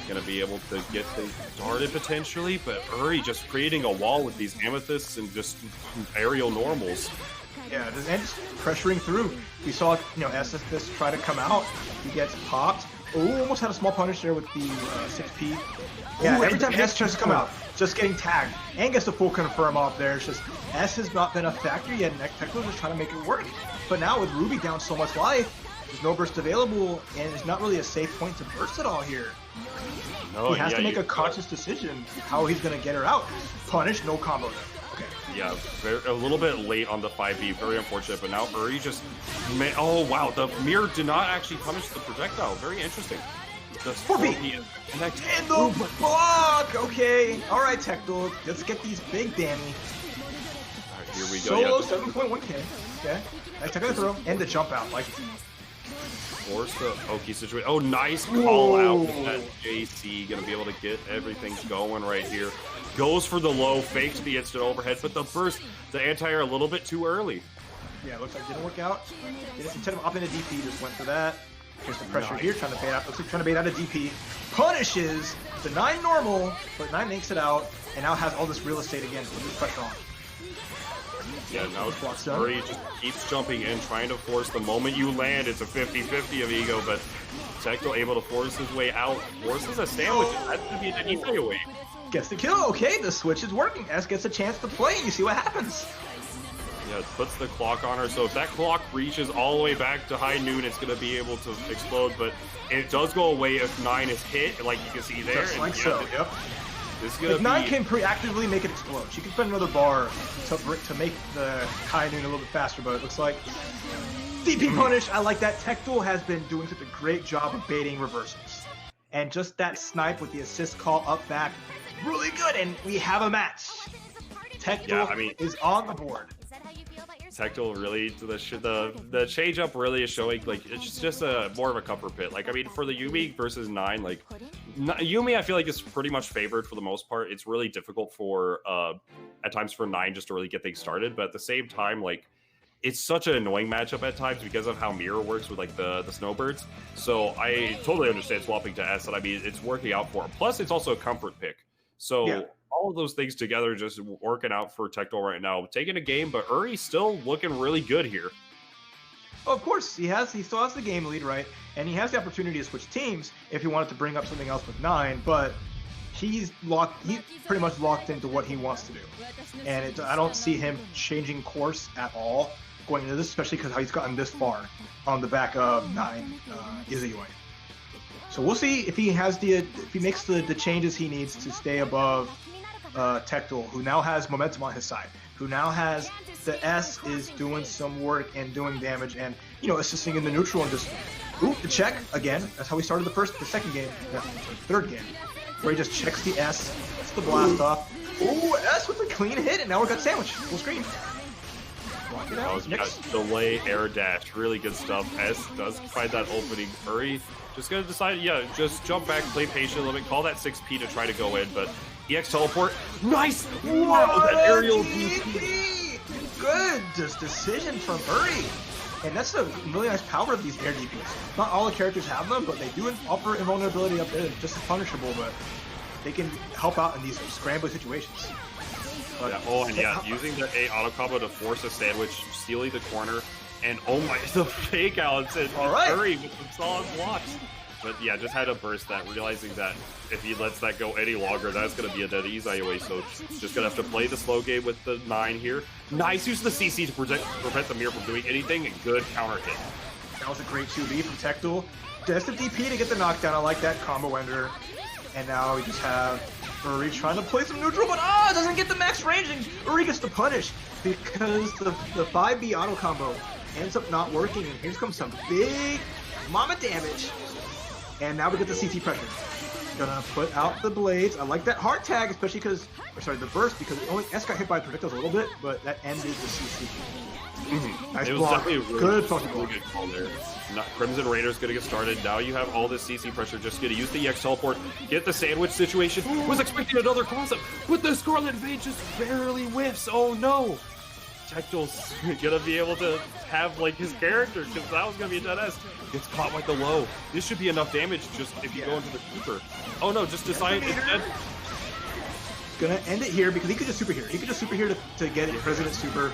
going to be able to get things started potentially, but Uri just creating a wall with these amethysts and just aerial normals. Yeah, and just pressuring through. We saw, Mastastef try to come out. He gets popped. Oh, almost had a small punish there with the 6P. Yeah, every time S tries to come out, just getting tagged. And gets the full confirm off there. It's just, S has not been a factor yet, and Tectal just trying to make it work. But now with Ruby down so much life, there's no burst available, and it's not really a safe point to burst it all here. No, he has to make a conscious decision how he's going to get her out. Punish, no combo there. Okay. Yeah, a little bit late on the 5B, very unfortunate, but now Uri just oh wow, the mirror did not actually punish the projectile. Very interesting. Just 4B! And the block! Okay, alright Tectal, let's get these big Danny. Alright, here we go. Solo 7.1k. Okay. Nice Tectal throw, and the jump out, like it. Force the Oki situation. Oh, nice call out with that JC. Gonna be able to get everything going right here. Goes for the low, fakes the instant overhead, but the burst, the anti-air a little bit too early. Yeah, looks like it didn't work out. Instead of up into DP, just went for that. Here's the pressure here, trying to bait out. Looks like trying to bait out a DP. Punishes the 9 normal, but 9 makes it out, and now has all this real estate again with this pressure on. Yeah, now Uri just keeps jumping in, trying to force the moment you land. It's a 50-50 of ego, but Tectal able to force his way out. Forces a sandwich. That's going to be an easy away. Gets the kill. Okay, the switch is working. S gets a chance to play. You see what happens. Yeah, it puts the clock on her. So if that clock reaches all the way back to high noon, it's going to be able to explode. But it does go away if 9 is hit, like you can see there. Just like so, yep. This is gonna like 9 can pre-actively make it explode. She can spend another bar to make the high noon a little bit faster, but it looks like DP punish. I like that. Tectal has been doing such a great job of baiting reversals. And just that snipe with the assist call up back, really good, and we have a match. Tectal is on the board. Tectal really, the change up really is showing, like, it's just a more of a comfort pit. Like, I mean, for the Yuumi versus 9, like, Yuumi I feel like is pretty much favored for the most part. It's really difficult for, at times for 9 just to really get things started, but at the same time, like, it's such an annoying matchup at times because of how Mirror works with, like, the Snowbirds. So I totally understand swapping to S, and I mean, it's working out for him. Plus, it's also a comfort pick. So all of those things together just working out for Tectal right now. Taking a game, but Uri's still looking really good here. Oh, of course, he still has the game lead, right? And he has the opportunity to switch teams if he wanted to bring up something else with 9, but he's pretty much locked into what he wants to do. And I don't see him changing course at all going into this, especially because how he's gotten this far on the back of 9 Elyon. So we'll see if he has if he makes the changes he needs to stay above Tectal, who now has momentum on his side, who now has the S is doing some work and doing damage and, assisting in the neutral and just, the check again. That's how we started the second game, third game, where he just checks the S, gets the blast off. Ooh, S with a clean hit, and now we've got sandwich, full screen. Block it out. Delay, air dash, really good stuff. S does find that opening. Uri just gonna decide, just jump back, play patient a little bit, call that 6P to try to go in, but EX teleport, nice! Wow, that aerial DP! Good decision from Uri. And that's the really nice power of these air DPs. Not all the characters have them, but they do offer invulnerability up there, just as punishable, but they can help out in these scrambling situations. But, using the A auto combo to force a sandwich, stealing the corner, and oh my, the fake out and Uri with some solid blocks. But yeah, just had to burst that, realizing that if he lets that go any longer, that's going to be a dead easy away. So just going to have to play the slow game with the 9 here. Nice use of the CC to prevent the mirror from doing anything. Good counter hit. That was a great 2B from Tectal. Just the DP to get the knockdown. I like that combo ender. And now we just have Uri trying to play some neutral, but doesn't get the max ranging. Uri gets the punish because the 5B auto combo ends up not working. And here comes some big mama damage. And now we get the CT pressure. Gonna put out the blades. I like that hard tag, especially the burst, because only S got hit by projectiles a little bit, but that ended the CC. Nice it was block. Definitely a really good call there. Crimson Raider's gonna get started. Now you have all this CC pressure. Just gonna use the EX teleport, get the sandwich situation. Was expecting another cross-up, but the Scarlet Vein just barely whiffs. Oh no! Tectal's gonna be able to have like his character, because that was gonna be a dead S. Gets caught with the low. This should be enough damage just if you go into the keeper. Oh no, just decide instead. Gonna end it here because he could just super here. He could just super here to get it President Super.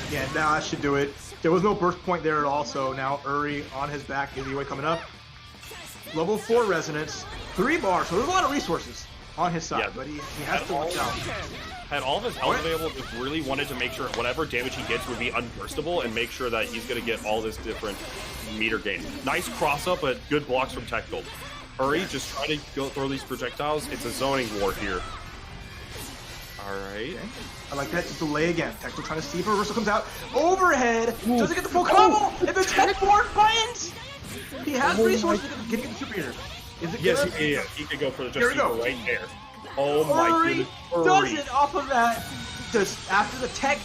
Again, now that should do it. There was no burst point there at all, so now Uri on his back, Elyon coming up. Level 4 Resonance, 3 bars, so there's a lot of resources on his side, but he has to watch out. Had all of his health available, just really wanted to make sure whatever damage he gets would be unburstable and make sure that he's going to get all this different meter gain. Nice cross-up, but good blocks from Tectal. Uri just trying to go throw these projectiles. It's a zoning war here. Alright. Okay. I like that. Just delay again. Tectal trying to see if a reversal comes out. Overhead! Doesn't get the full combo! And the tech board buttons! He has resources to get the superhero. Is it yes, good? he could go for the Here we go. right there. Oh my Uri goodness. does it off of that. Just after the tech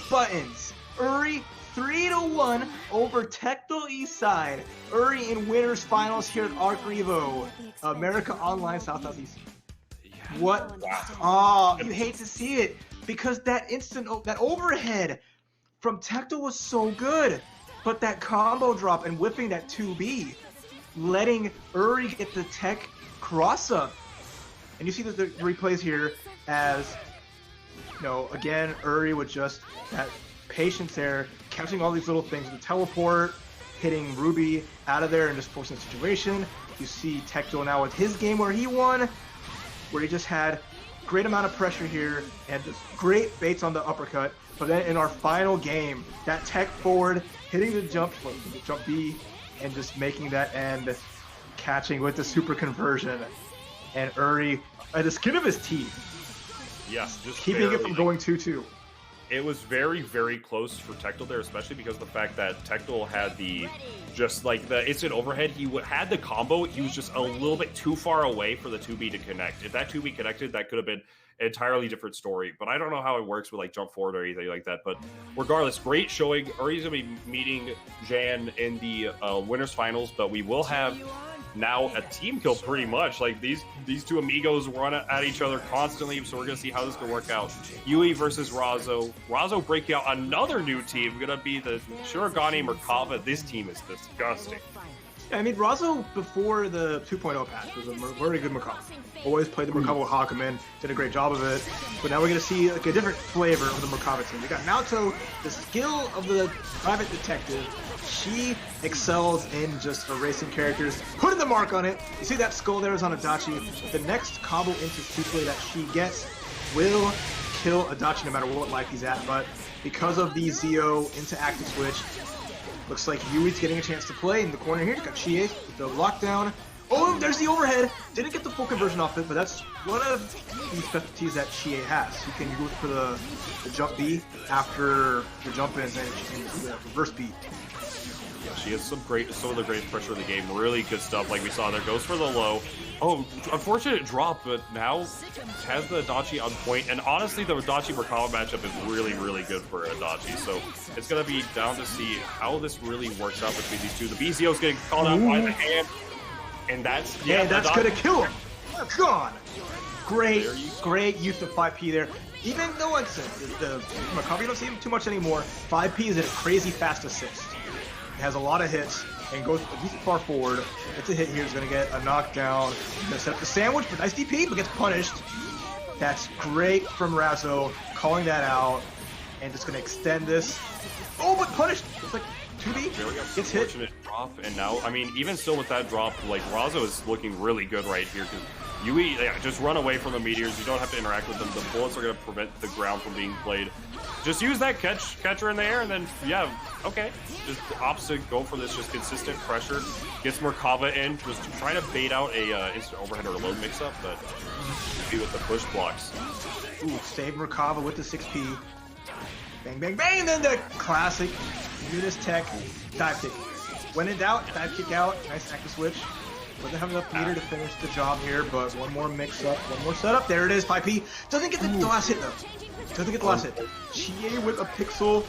buttons. Uri 3-1 over Tectal East Side. Uri in winners finals here at Arcrevo America Online Southeast. What? Oh, you hate to see it because that that overhead from Tectal was so good, but that combo drop and whipping that 2B, letting Uri get the tech cross up. And you see the replays here as, you know, again, Uri with just that patience there, catching all these little things, the teleport, hitting Ruby out of there and just forcing the situation. You see Tectal now with his game where he won, where he just had great amount of pressure here and just great baits on the uppercut. But then in our final game, that tech forward, hitting the jump B, and just making that end, catching with the super conversion. And Uri, at the skin of his teeth, Yes, just keeping it from going 2-2. It was very, very close for Tectal there, especially because of the fact that Tectal had the instant overhead. He had the combo. He was just a little bit too far away for the 2B to connect. If that 2B connected, that could have been an entirely different story. But I don't know how it works with like jump forward or anything like that. But regardless, great showing. Uri's going to be meeting Jan in the winners finals, but we will have now a team kill pretty much. Like these two amigos run at each other constantly, so we're gonna see how this can work out. Yui versus Razzo. Razzo breaking out another new team, gonna be the Shirogane Merkava. This team is disgusting. I mean, Razzo before the 2.0 patch was a very good Merkava. Always played the Merkava with Hawkman, did a great job of it. But now we're going to see like a different flavor of the Merkava team. We got Naoto, the skill of the private detective. She excels in just erasing characters, putting the mark on it. You see that skull there is on Adachi. The next combo into Suplay that she gets will kill Adachi no matter what life he's at. But because of the Zio into active switch, looks like Yui's getting a chance to play in the corner here. He's got Chie with the lockdown. Oh, there's the overhead. Didn't get the full conversion off it, but that's one of the specialties that Chie has. You can go for the jump B after the jump in, and she can do the reverse B. Yeah, she has some of the great pressure in the game. Really good stuff, like we saw there. Goes for the low. Oh, unfortunate drop, but now has the Adachi on point. And honestly, the Adachi Merkava matchup is really, really good for Adachi. So it's going to be down to see how this really works out between these two. The BZO's getting called out by the hand. And that's that's going to kill him. Gone. Great use of 5P there. Even though, like I said, the Merkava, you don't see him too much anymore. 5P is a crazy fast assist. It has a lot of hits and goes at least far forward. Gets a hit here. He's going to get a knockdown. He's going to set up the sandwich, but nice DP, but gets punished. That's great from Razzo, calling that out, and just going to extend this. Oh, but punished. It's like 2B. Gets hit. Drop, and now, I mean, even still with that drop, like Razzo is looking really good right here because Yui, just run away from the meteors. You don't have to interact with them. The bullets are going to prevent the ground from being played. Just use that catcher in the air, and then, yeah, okay. Just opposite, go for this, just consistent pressure. Gets Merkava in, just trying to bait out a instant overhead or a load mix-up, but be with the push blocks. Ooh, save Merkava with the 6P. Bang, bang, bang, and then the classic Unis Tech dive kick. When in doubt, dive kick out, nice active switch. Doesn't have enough meter to finish the job here, but one more mix-up, one more setup. There it is, 5P. Doesn't get the last hit, though. Doesn't get the last hit. Chie with a pixel,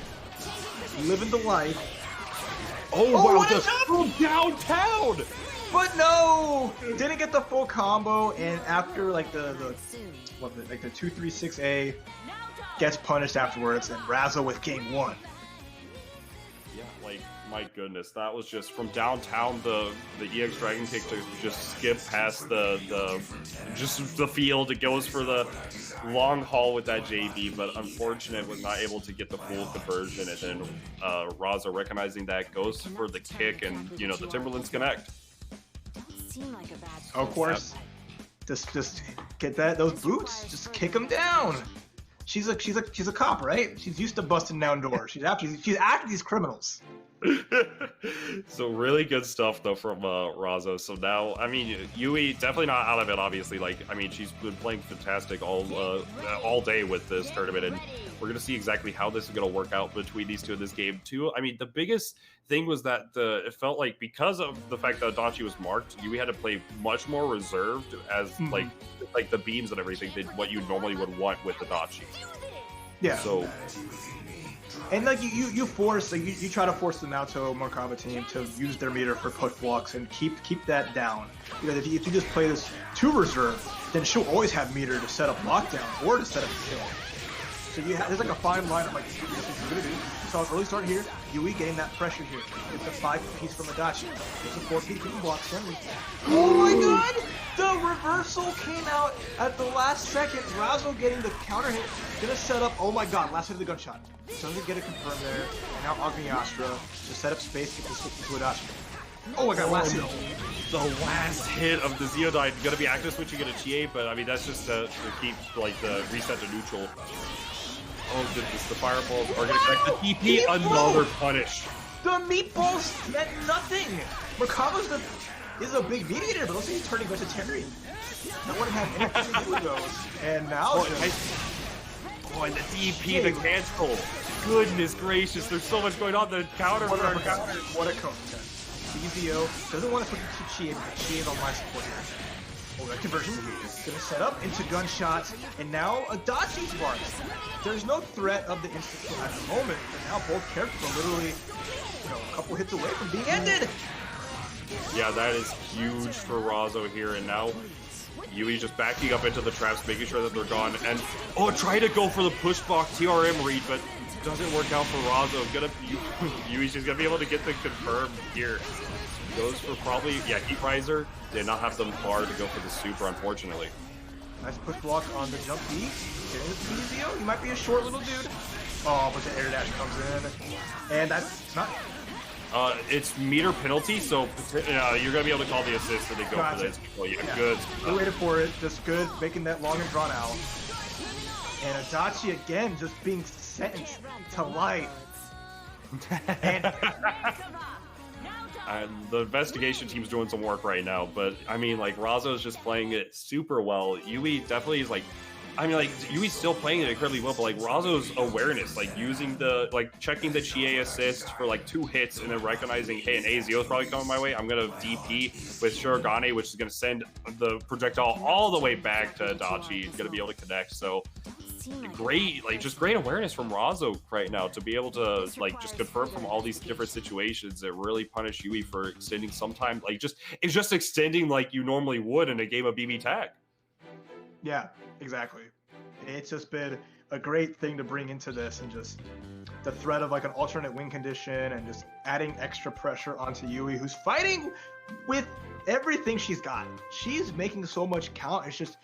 living the life. Oh wow, just downtown! But no! Didn't get the full combo, and after like the 2-3-6A, gets punished afterwards, and Razzo with game 1. Yeah, like My goodness, that was just from downtown, the EX Dragon Kick to just skip past the field. It goes for the long haul with that JB, but unfortunate was not able to get the full conversion. And then Razzo recognizing that goes for the kick, and the Timberlands connect. Of course, just get those boots, just kick them down. She's a cop, right? She's used to busting down doors. She's after these criminals. So really good stuff though from Razzo. So now, I mean, Yui definitely not out of it. Obviously, she's been playing fantastic all day with this tournament, and we're gonna see exactly how this is gonna work out between these two in this game too. I mean, the biggest thing was that it felt like because of the fact that Adachi was marked, Yui had to play much more reserved as like the beams and everything than what you normally would want with Adachi. Yeah. So. And you force, you try to force the Naoto Morikawa team to use their meter for push blocks and keep that down. Because if you just play this too reserved, then she'll always have meter to set up lockdown or to set up a kill. So there's like a fine line of like, this is what you're gonna do. You saw an early start here, Yui getting that pressure here. It's a 5-piece from Adachi. It's a 4-piece from blocks Henry. Oh my god! The reversal came out at the last second. Razzo getting the counter hit. Gonna set up, oh my god, last hit of the gunshot. Doesn't get it confirmed there. And now Agniastra to set up space, get the switch to Adachi. Oh my god, last hit. The last hit of the Zeodine gonna be active switching at a Chie, but I mean that's just to keep the reset to neutral. Oh goodness, the fireballs are gonna connect the TP. Another punish. The meatballs meant nothing. Morikawa's is a big mediator, but let's say he's turning vegetarian. That wouldn't have anything to do with those. And now and the DP, the cancel. Goodness gracious, there's so much going on. The counter. What a counter. BZO doesn't want to put it to Chie, but Chie is on my support here. Oh, that conversion is going to set up into gunshots, and now Adachi's marked. There's no threat of the instant kill at the moment, but now both characters are literally, a couple hits away from being ended. Yeah, that is huge for Razzo here, and now Yui just backing up into the traps, making sure that they're gone, and try to go for the push block TRM read, but doesn't work out for Razzo. Yui's just gonna be able to get the confirm here. Goes for probably, Heat Riser. Did not have them far to go for the super, unfortunately. Nice push block on the jump B. Getting the PZO. He might be a short little dude. Oh, but the air dash comes in. And that's not... it's meter penalty, so you're going to be able to call the assist and then go for this. Well, good. We waited for it. Just good. Making that long and drawn out. And Adachi again just being sentenced to life. And the investigation team's doing some work right now, but I mean, Razzo's just playing it super well. Yui definitely is Yui's still playing it incredibly well, but Razzo's awareness, using checking the Chie assist for 2 hits and then recognizing, hey, an AZO is probably coming my way. I'm gonna DP with Shirogane, which is gonna send the projectile all the way back to Adachi. He's gonna be able to connect. So great, just great awareness from Razzo right now to be able to just confirm from all these different situations that really punish Yui for extending some time, it's just extending like you normally would in a game of BBTag. Yeah, exactly. It's just been a great thing to bring into this, and just the threat of an alternate win condition and just adding extra pressure onto Yui, who's fighting with everything she's got. She's making so much count. It's just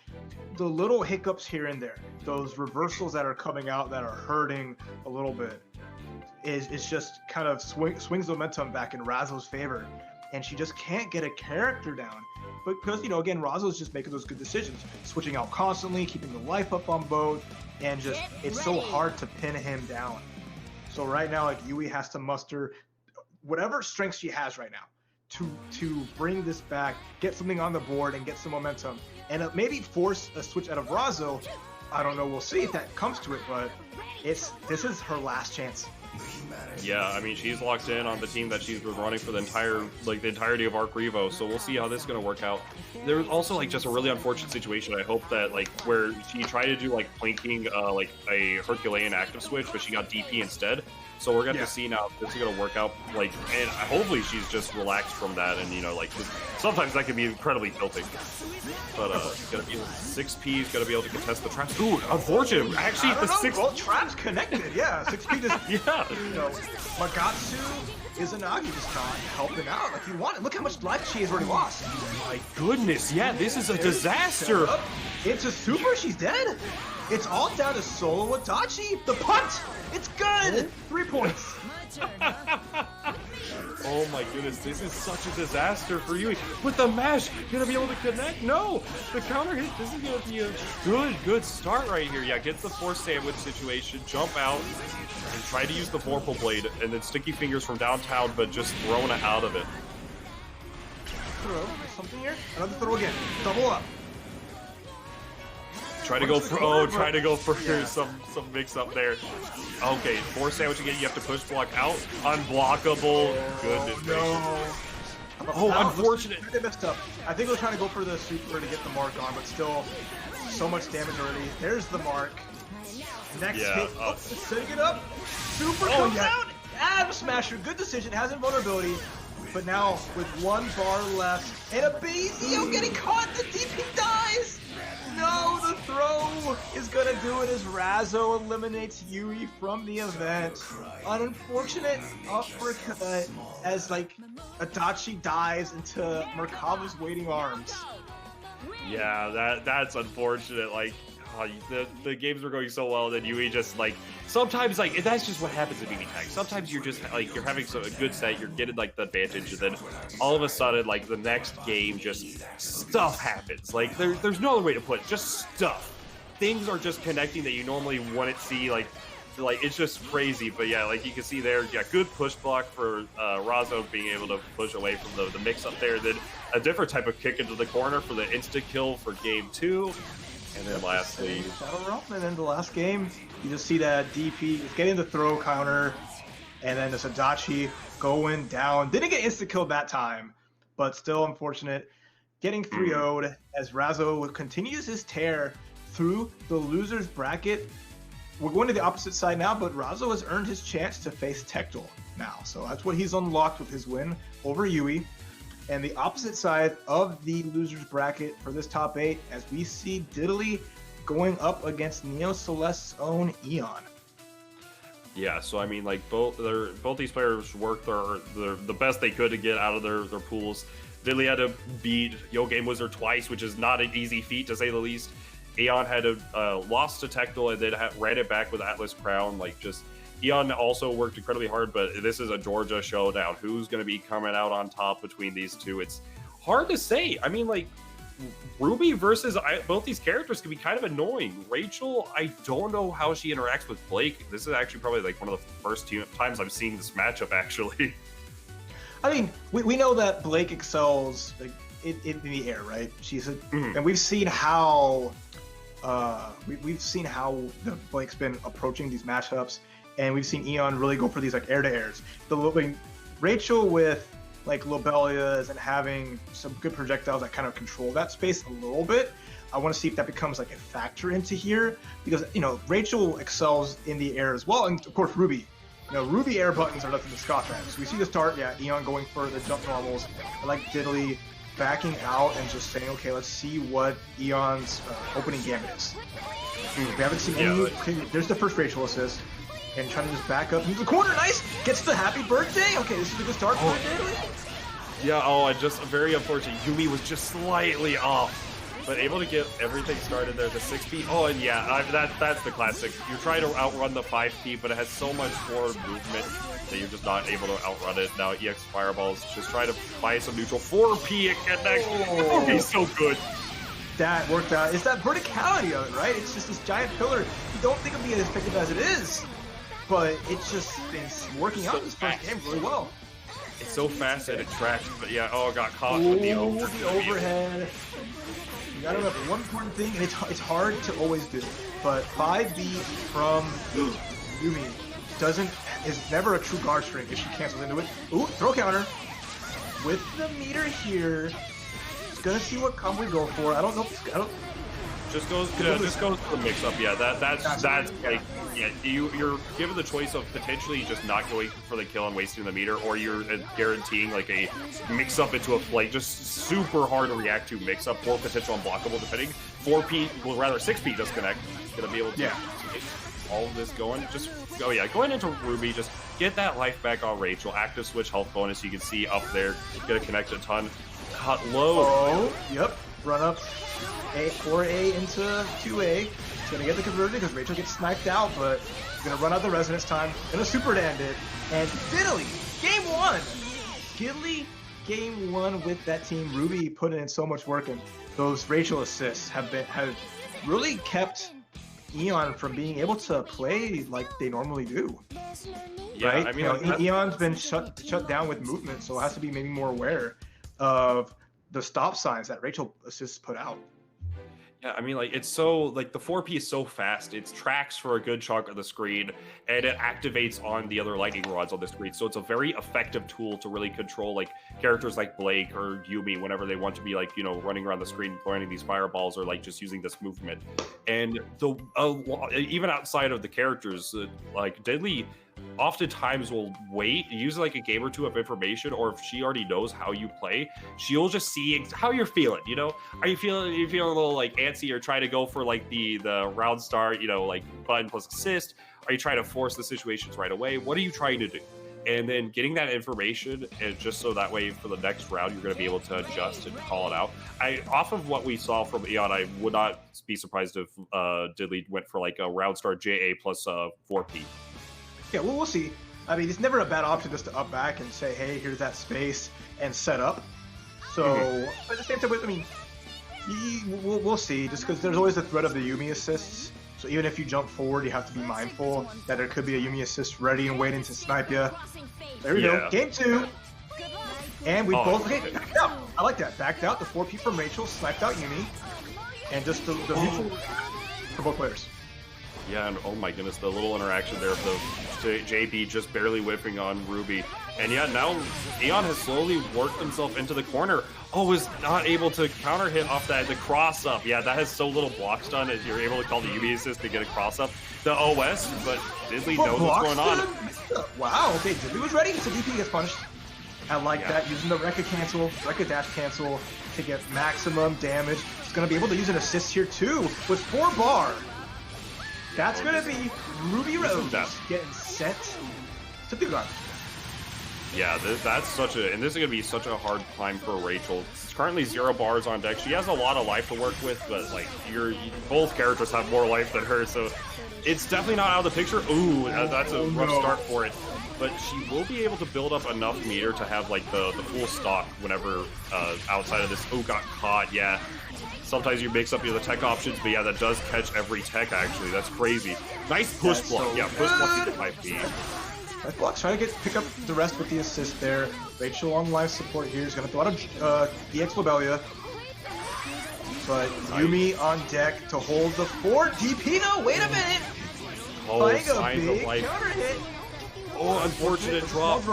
the little hiccups here and there, those reversals that are coming out that are hurting a little bit. It's just kind of swings momentum back in Razzo's favor, and she just can't get a character down. But because, again, Razzo's just making those good decisions, switching out constantly, keeping the life up on both, and just, it's so hard to pin him down. So right now, Yui has to muster whatever strength she has right now to bring this back, get something on the board, and get some momentum, and maybe force a switch out of Razzo. I don't know, we'll see if that comes to it, but this is her last chance. Yeah, I mean, she's locked in on the team that she's been running for the entirety of Arcrevo, so we'll see how this is going to work out. There was also just a really unfortunate situation. I hope that where she tried to do planking a Herculean active switch, but she got DP instead. So we're going to see now if this is going to work out, and hopefully she's just relaxed from that, and sometimes that can be incredibly tilting. But it's going to be 6P is going to be able to contest the traps. Ooh, unfortunate. Actually, the 6 traps connected. Yeah, 6P just Yeah. You know, Magatsu is Nagi just not helping out like you wanted. Look how much life she has already lost. My goodness, yeah, this is a disaster. It's a super, she's dead. It's all down to Solo Wadachi. The punt, it's good. 3 points. Oh my goodness, this is such a disaster for you. With the mash, gonna be able to connect? No! The counter hit, this is gonna be a good start right here. Yeah, get the force sandwich situation, jump out, and try to use the Vorpal Blade, and then sticky fingers from downtown, but just throwing it out of it. Throw, something here. Another throw again. Double up. Try to go for some mix up there. Okay, force sandwich again. You have to push block out. Unblockable. Goodness gracious. Oh, unfortunate. They messed up. I think we're trying to go for the super to get the mark on, but still so much damage already. There's the mark. Next hit. Setting it up. Super comes out. Ab Smasher. Good decision. Has invulnerability. But now with 1 bar left and a Bezio getting caught, the DP dies. No, the throw is gonna do it as Razzo eliminates Yui from the event. An unfortunate uppercut as like Adachi dives into Merkava's waiting arms. Yeah, that's unfortunate. Like the games were going so well, and then Yui just like sometimes like that's just what happens in BBTag. Sometimes you're just like you're having a good set, you're getting like the advantage, and then all of a sudden like the next game just stuff happens. Like there's no other way to put it, just stuff. Things are just connecting that you normally wouldn't see. Like it's just crazy. But yeah, like you can see there, yeah, good push block for Razzo being able to push away from the mix up there. Then a different type of kick into the corner for the insta kill for game 2. And then lastly, Shadow Realm, and then the last game, you just see that DP is getting the throw counter, and then the Adachi going down. Didn't get insta kill that time, but still unfortunate. Getting 3-0'd as Razzo continues his tear through the losers bracket. We're going to the opposite side now, but Razzo has earned his chance to face Tectal now, so that's what he's unlocked with his win over Yui. And the opposite side of the losers bracket for this top 8, as we see Diddley going up against Neo Celeste's own Elyon. Yeah, so I mean, like both these players worked the best they could to get out of their pools. Diddley had to beat Yo Game Wizard twice, which is not an easy feat to say the least. Elyon had a lost to Tectal and then ran it back with Atlascrown. Like just Elyon also worked incredibly hard, but this is a Georgia showdown. Who's going to be coming out on top between these two? It's hard to say. I mean, like, Ruby versus both these characters can be kind of annoying. Rachel, I don't know how she interacts with Blake. This is actually probably like one of the first times I'm seeing this matchup, actually. I mean, we know that Blake excels like in the air, right? She's and we've seen how Blake's been approaching these matchups. And we've seen Elyon really go for these like air-to-airs. Rachel with like Lobelias and having some good projectiles that kind of control that space a little bit. I want to see if that becomes like a factor into here because Rachel excels in the air as well, and of course Ruby. Ruby air buttons are nothing to scoff at. So we see the start, Elyon going for the jump normals. I like Diddley backing out and just saying, okay, let's see what Eon's opening gambit is. We haven't seen any. Okay, there's the first Rachel assist. And trying to just back up into the corner. Nice! Gets the happy birthday! Okay, this is a good start for Diddley. Yeah, just very unfortunate. Yumi was just slightly off, but able to get everything started there. The 6P. Oh, and yeah, that's the classic. You're trying to outrun the 5P, but it has so much more movement that you're just not able to outrun it. Now EX Fireballs just try to find some neutral 4P and connect. Oh, he's so good. That worked out. It's that verticality of it, right? It's just this giant pillar. You don't think it'll be as effective as it is. But it's just been working out this first game really well. It's so fast and it tracks, but yeah, got caught with the overhead. You gotta remember one important thing, and it's hard to always do, but 5B from Yumi is never a true guard string if she cancels into it. Ooh, throw counter. With the meter here, it's gonna see what combo we go for. I don't know. Just goes for the mix-up. Yeah, that's like, yeah, you're given the choice of potentially just not going for the kill and wasting the meter, or you're guaranteeing like a mix-up into a like just super hard to react to mix-up or potential unblockable depending. 4P, well rather 6P does connect. Gonna be able to get all of this going. Just going into Ruby, just get that life back on Rachel. Active switch health bonus, you can see up there. Gonna connect a ton. Cut low. Oh, yep. Run up 4A into 2A. He's gonna get the conversion because Rachel gets sniped out, but he's gonna run out the resonance time. Gonna super to end it. And Diddly, game 1. Diddly, game 1 with that team. Ruby putting in so much work, and those Rachel assists have really kept Elyon from being able to play like they normally do. Yeah, right? I mean, Elon's been shut down with movement, so it has to be maybe more aware of the stop signs that Rachel assists put out. Yeah, I mean, like, it's so, like, the 4P is so fast. It tracks for a good chunk of the screen, and it activates on the other lightning rods on the screen. So it's a very effective tool to really control, like, characters like Blake or Yumi whenever they want to be, like, you know, running around the screen, throwing these fireballs, or, like, just using this movement. And even outside of the characters, like, Deadly oftentimes will wait, use like a game or two of information, or if she already knows how you play, she'll just see how you're feeling. You know, are you feeling a little like antsy, or try to go for like the round start, you know, like button plus assist? Are you trying to force the situations right away? What are you trying to do? And then getting that information, and just so that way for the next round you're going to be able to adjust and call it out. Off of what we saw from Elyon, I would not be surprised if Diddly went for like a round start JA plus 4P. Yeah, well, we'll see. I mean, it's never a bad option just to up back and say, hey, here's that space, and set up. So, but at the same time, I mean, we'll see, just because there's always the threat of the Yumi assists. So even if you jump forward, you have to be mindful that there could be a Yumi assist ready and waiting to snipe you. There we go. Game 2. And we both backed out. I like that. Backed out. The 4P from Rachel, sniped out Yumi. And just the mutual for both players. Yeah, and oh my goodness, the little interaction there of the JB just barely whiffing on Ruby. And yeah, now Elyon has slowly worked himself into the corner. Oh, was not able to counter hit off the cross up. Yeah, that has so little block stun as you're able to call the Yumi assist to get a cross up. The OS, but Diddly knows what's going on. Wow, okay, Diddly was ready, so DP gets punished. I like that, using the Rekka dash cancel to get maximum damage. He's going to be able to use an assist here too with 4 bar. That's going to be Ruby Rose getting sent to the ground. Yeah, that's such a, and this is going to be such a hard climb for Rachel. It's currently 0 bars on deck. She has a lot of life to work with, but like both characters have more life than her, so it's definitely not out of the picture. Ooh, that's a rough start for it. But she will be able to build up enough meter to have like the full stock whenever outside of this. Oh, got caught. Yeah. Sometimes you mix up the tech options, but yeah, that does catch every tech, actually. That's crazy. Nice push block. Yeah, push block into 5P. Nice block. Trying to pick up the rest with the assist there. Rachel on live support here is going to throw out a EX Lobelia. But Yumi on deck to hold the 4. DP, no, wait a minute! Oh, signs of life. Counter hit. Oh, unfortunate drop.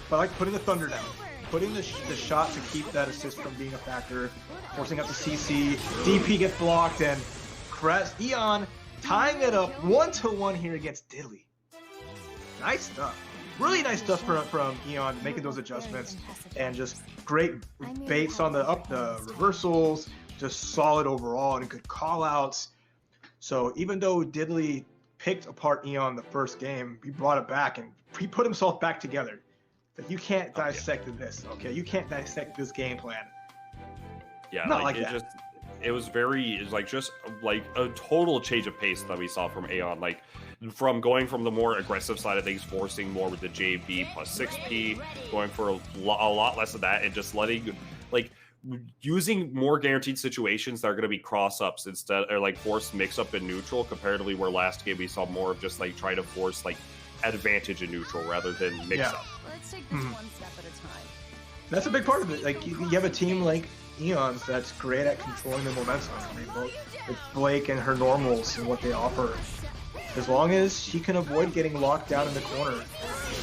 But I like putting the thunder down. Putting the shot to keep that assist from being a factor, forcing out the CC. DP gets blocked, and Elyon tying it up 1-1 here against Diddly. Nice stuff. Really nice stuff from Elyon, making those adjustments, and just great baits on the reversals, just solid overall, and good call outs. So even though Diddly picked apart Elyon the first game, he brought it back and he put himself back together. You can't dissect this, okay? You can't dissect this game plan. Yeah, it was just a total change of pace that we saw from Elyon. Like, from going from the more aggressive side of things, forcing more with the JB plus 6P, going for a lot less of that, and just letting, like, using more guaranteed situations that are going to be cross-ups instead, or like force mix-up in neutral, comparatively where last game we saw more of just like try to force like advantage in neutral rather than mix-up. Let's take this one step at a time. That's a big part of it. Like, you have a team like Elyon that's great at controlling the momentum. With Blake and her normals and what they offer. As long as she can avoid getting locked down in the corner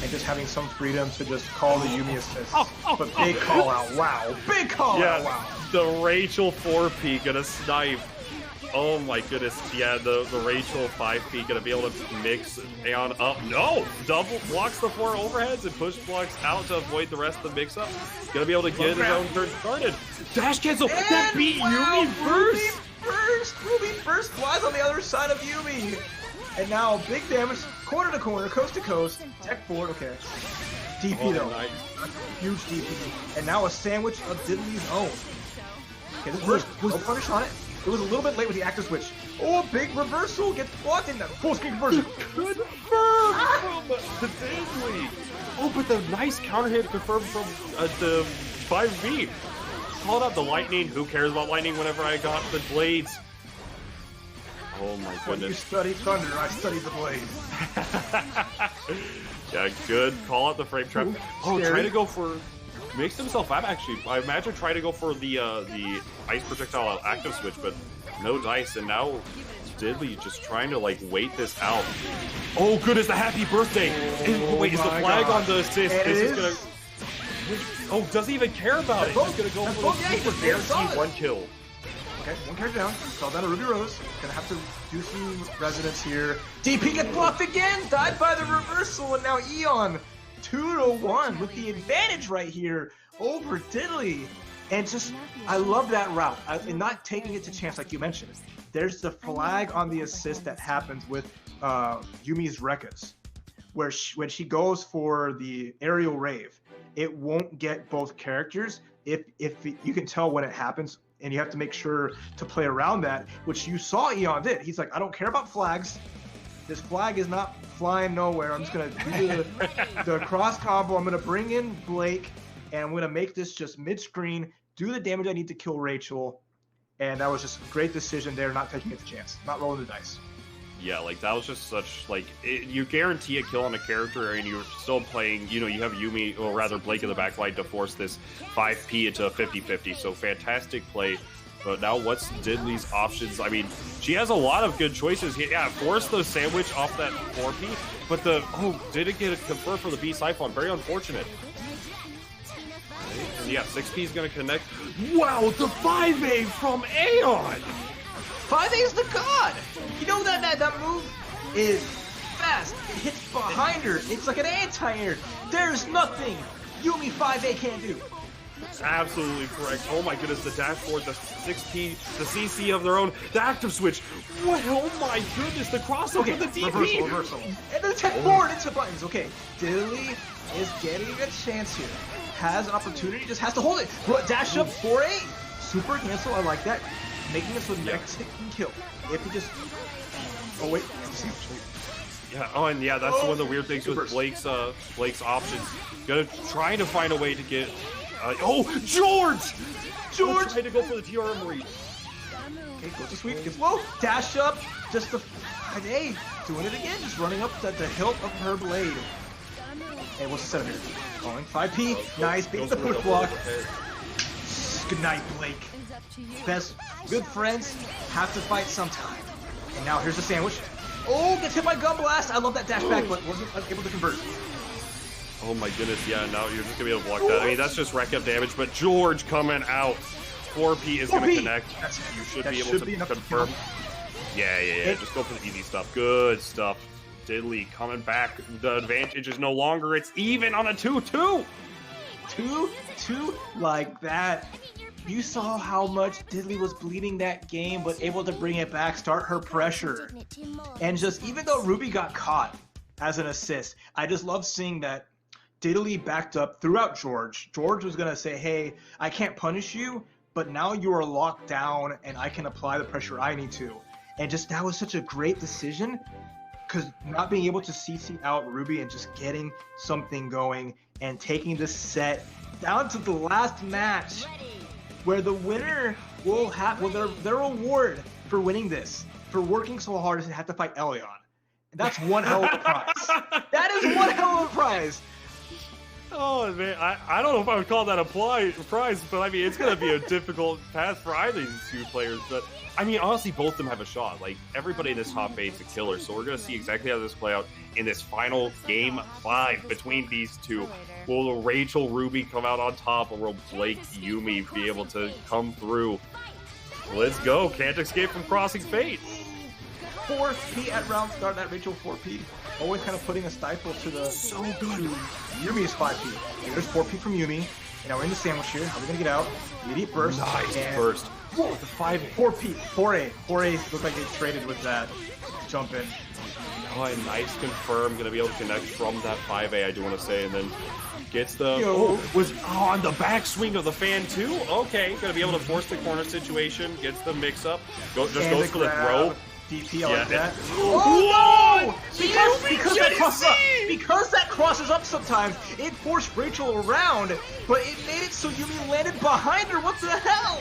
and just having some freedom to just call the Yumi assist. But big call out, wow. Big call out, wow. The Rachel 4P gonna snipe. Oh my goodness, yeah, the Rachel 5P gonna be able to mix Elyon up. No! Double blocks the 4 overheads and push blocks out to avoid the rest of the mix-up. Gonna be able to get his own turn started. Dash cancel! And that beat Yumi first! Ruby first flies on the other side of Yumi! And now big damage, corner to corner, coast to coast, tech forward, okay. DP though, nice. Huge DP. And now a sandwich of Diddley's own. Okay, this first, no punish on it. It was a little bit late with the active switch. Oh, big reversal, gets blocked in that full screen conversion. Confirm from the Diddley. Oh, but the nice counter hit confirmed from the 5V. Called out the lightning. Who cares about lightning whenever I got the blades? Oh my When you goodness. study thunder, I study the blade. Yeah, good. Call out the frame trap. Oh, scary. trying to go for... Makes himself up, actually. I imagine trying to go for the ice projectile active switch, but no dice. And now Diddley just trying to, like, wait this out. Oh, goodness, the happy birthday! Wait, is the my flag God. on the assist? It This is is. gonna... Oh, doesn't even care about it. He's gonna go for both. Yeah, the he super just gave us guaranteed solid. one kill. Okay, one character down. Fell down to Ruby Rose. Gonna have to do some resonance here. DP gets blocked again! Died by the reversal, and now Elyon 2-1 with the advantage right here over Diddley. And just, I love that route. And not taking it to chance like you mentioned. There's the flag on the assist that happens with Yumi's Rekkas, where when she goes for the aerial rave, it won't get both characters if you can tell when it happens, and you have to make sure to play around that, which you saw Elyon did. He's like, I don't care about flags. This flag is not flying nowhere. I'm just gonna do the cross combo. I'm gonna bring in Blake, and I'm gonna make this just mid-screen, do the damage I need to kill Rachel, and that was just a great decision there, not taking it to chance, not rolling the dice. Yeah, like, that was just such, like, you guarantee a kill on a character, and you're still playing, you know, you have Yumi, or rather Blake in the backline to force this 5P into a 50-50, so fantastic play. But now what's Diddley's options? I mean, she has a lot of good choices. Yeah, force the sandwich off that 4P, but didn't get it confirmed for the B Siphon. Very unfortunate. And yeah, 6P is going to connect. Wow, the 5A from Elyon! 5A is the god! You know that move is fast. It hits behind her. It's like an anti-air. There's nothing Yumi 5A can't do. That's absolutely correct. Oh my goodness, the dashboard, the 6P, the CC of their own, the active switch. What? Oh my goodness, the crossover, Okay, the DP. reversal. And then tech forward into buttons. Okay, Diddley is getting a chance here. Has an opportunity, just has to hold it. Dash up 4A. Super cancel, I like that. Making it so the next hit can kill. If he just... Oh wait, Yeah, oh and yeah, that's one of the weird things with Supers. Blake's options. Trying to find a way to get... George! George tried to go for the TRM read. Okay, goes to sweep, gets low, dash up, just the... Hey, doing it again, just running up the hilt of her blade. Hey, what's the setup here? Calling 5P, nice, beat the push block. Good night, Blake. Best, good friends have to fight sometime. And now here's the sandwich. Oh, gets hit by Gun Blast. I love that dash back, but wasn't able to convert. Oh my goodness, yeah, now you're just gonna be able to block that. I mean, that's just rack up damage, but George coming out. 4P is gonna 4P. connect. You should be able to confirm. Yeah, just go for the easy stuff. Good stuff. Diddley coming back. The advantage is no longer. It's even on a 2-2. 2-2 like that. You saw how much Diddley was bleeding that game, but able to bring it back, start her pressure. And just, even though Ruby got caught as an assist, I just love seeing that Diddley backed up throughout George. George was going to say, hey, I can't punish you, but now you are locked down and I can apply the pressure I need to. And just, that was such a great decision, because not being able to CC out Ruby and just getting something going and taking this set down to the last match, where the winner will have, their reward for winning this, for working so hard, is to have to fight Elyon. And that's one hell of a prize. That is one hell of a prize. Oh man, I don't know if I would call that a prize, but I mean, it's going to be a difficult path for either of these two players. But I mean, honestly, both of them have a shot. Like, everybody in this top 8 is a killer, so we're going to see exactly how this play out in this final game 5 between these two. Will Rachel Ruby come out on top, or will Blake Yumi be able to come through? Let's go. Can't escape from crossing fate. 4P at round start, that Rachel 4P. Always kind of putting a stifle to the... So good. Yumi's 5P. Okay, there's 4P from Yumi. And now we're in the sandwich here. How are we going to get out? Immediate burst. Nice and... burst. Whoa, the 5A. 4P. 4A. 4A looked like they traded with that. Jump in. Oh, and nice confirm. Gonna be able to connect from that 5A, I do want to say, and then gets the was on the backswing of the fan too. Okay, gonna be able to force the corner situation. Gets the mix up. Goes for the throw. DP, I like that. Whoa! Because that crosses up sometimes, it forced Rachel around, but it made it so Yumi landed behind her. What the hell?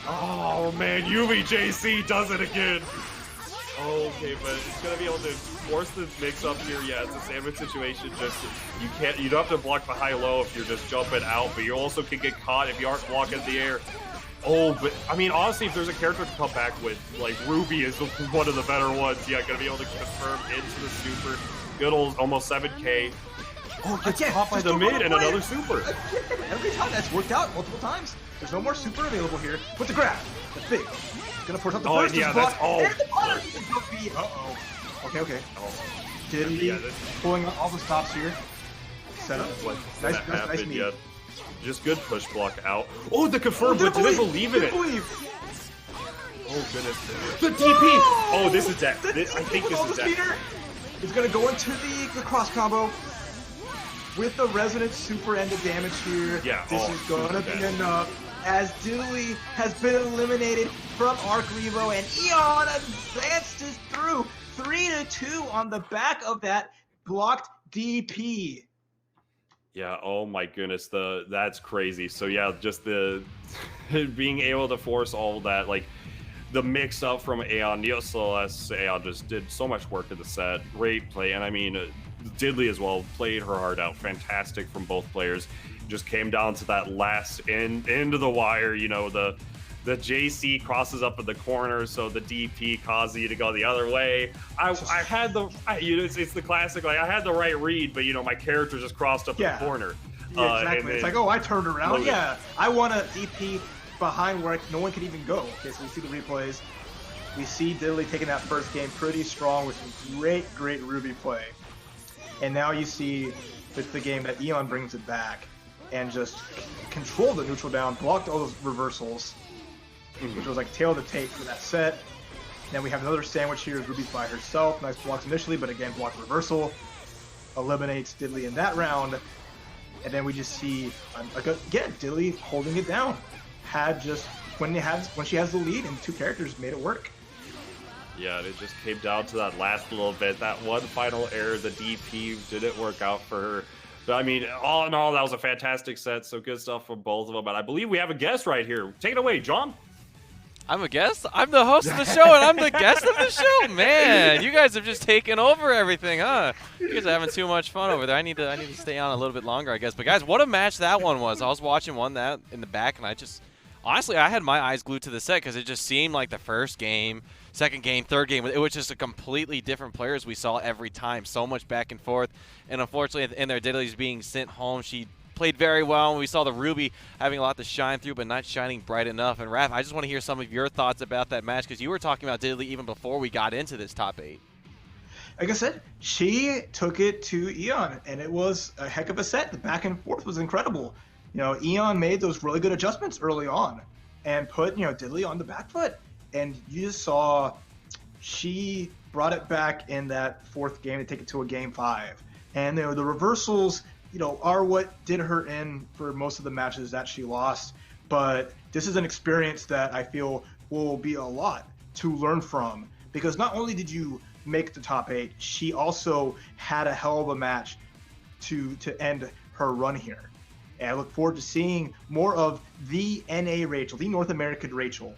Oh man, Yumi JC does it again. Okay, but it's gonna be able to force the mix up here. Yeah, it's a sandwich situation. Just you don't have to block the high-low if you're just jumping out, but you also can get caught if you aren't blocking the air. Oh, but I mean, honestly, if there's a character to come back with, like Ruby is one of the better ones. Yeah, gonna be able to confirm into the super. Good old almost 7K. Oh, gets caught by the mid and another super. Every time that's worked out multiple times. There's no more super available here. With the grab, that's big. Gonna force up the burst. Yeah, that's all. Uh-oh. Okay. Diddy pulling all the stops here. Set up. Nice meet. Yeah. Just good push block out. Oh, the confirm, but didn't believe in it. Oh, goodness. The DP! Oh, this is death. I think this is death. Is going to go into the cross combo with the resonant super end of damage here. Yeah. This is going to be enough. As Diddley has been eliminated from Arcrevo, and Elyon advances through 3-2 on the back of that blocked DP. Yeah, oh my goodness, that's crazy. So yeah, just the being able to force all that, like the mix up from Aeon, Neo Celeste, Aeon just did so much work in the set. Great play, and I mean, Diddley as well played her heart out. Fantastic from both players. Just came down to that last end of the wire. You know, the JC crosses up in the corner, so the DP causes you to go the other way. I had it's the classic, like I had the right read, but you know my character just crossed up in the corner. Yeah, exactly. It's like, oh, I turned around. Yeah, I want a DP behind where no one could even go. Okay, so we see the replays. We see Diddley taking that first game pretty strong with some great Ruby play. And now you see with the game that Elyon brings it back and just controlled the neutral down, blocked all those reversals, which was like tail of the tape for that set. Then we have another sandwich here. Ruby's by herself. Nice blocks initially, but again, block reversal. Eliminates Diddley in that round. And then we just see, again, Diddley holding it down. When she has the lead, and two characters made it work. Yeah, it just came down to that last little bit. That one final error, the DP didn't work out for her. But I mean, all in all, that was a fantastic set. So good stuff from both of them. And I believe we have a guest right here. Take it away, John. I'm a guest? I'm the host of the show, and I'm the guest of the show? Man, you guys have just taken over everything, huh? You guys are having too much fun over there. I need to stay on a little bit longer, I guess. But, guys, what a match that one was. I was watching that in the back, and honestly, I had my eyes glued to the set because it just seemed like the first game, second game, third game, it was just a completely different players we saw every time. So much back and forth. And unfortunately, in there, Diddley's being sent home. She played very well, and we saw the Ruby having a lot to shine through, but not shining bright enough. And Raph, I just want to hear some of your thoughts about that match because you were talking about Diddley even before we got into this top 8. Like I said, she took it to Elyon, and it was a heck of a set. The back and forth was incredible. You know, Elyon made those really good adjustments early on and put, Diddley on the back foot. And you just saw she brought it back in that fourth game to take it to a game 5. And the reversals, are what did her in for most of the matches that she lost. But this is an experience that I feel will be a lot to learn from. Because not only did you make the top 8, she also had a hell of a match to end her run here. And I look forward to seeing more of the NA Rachel, the North American Rachel,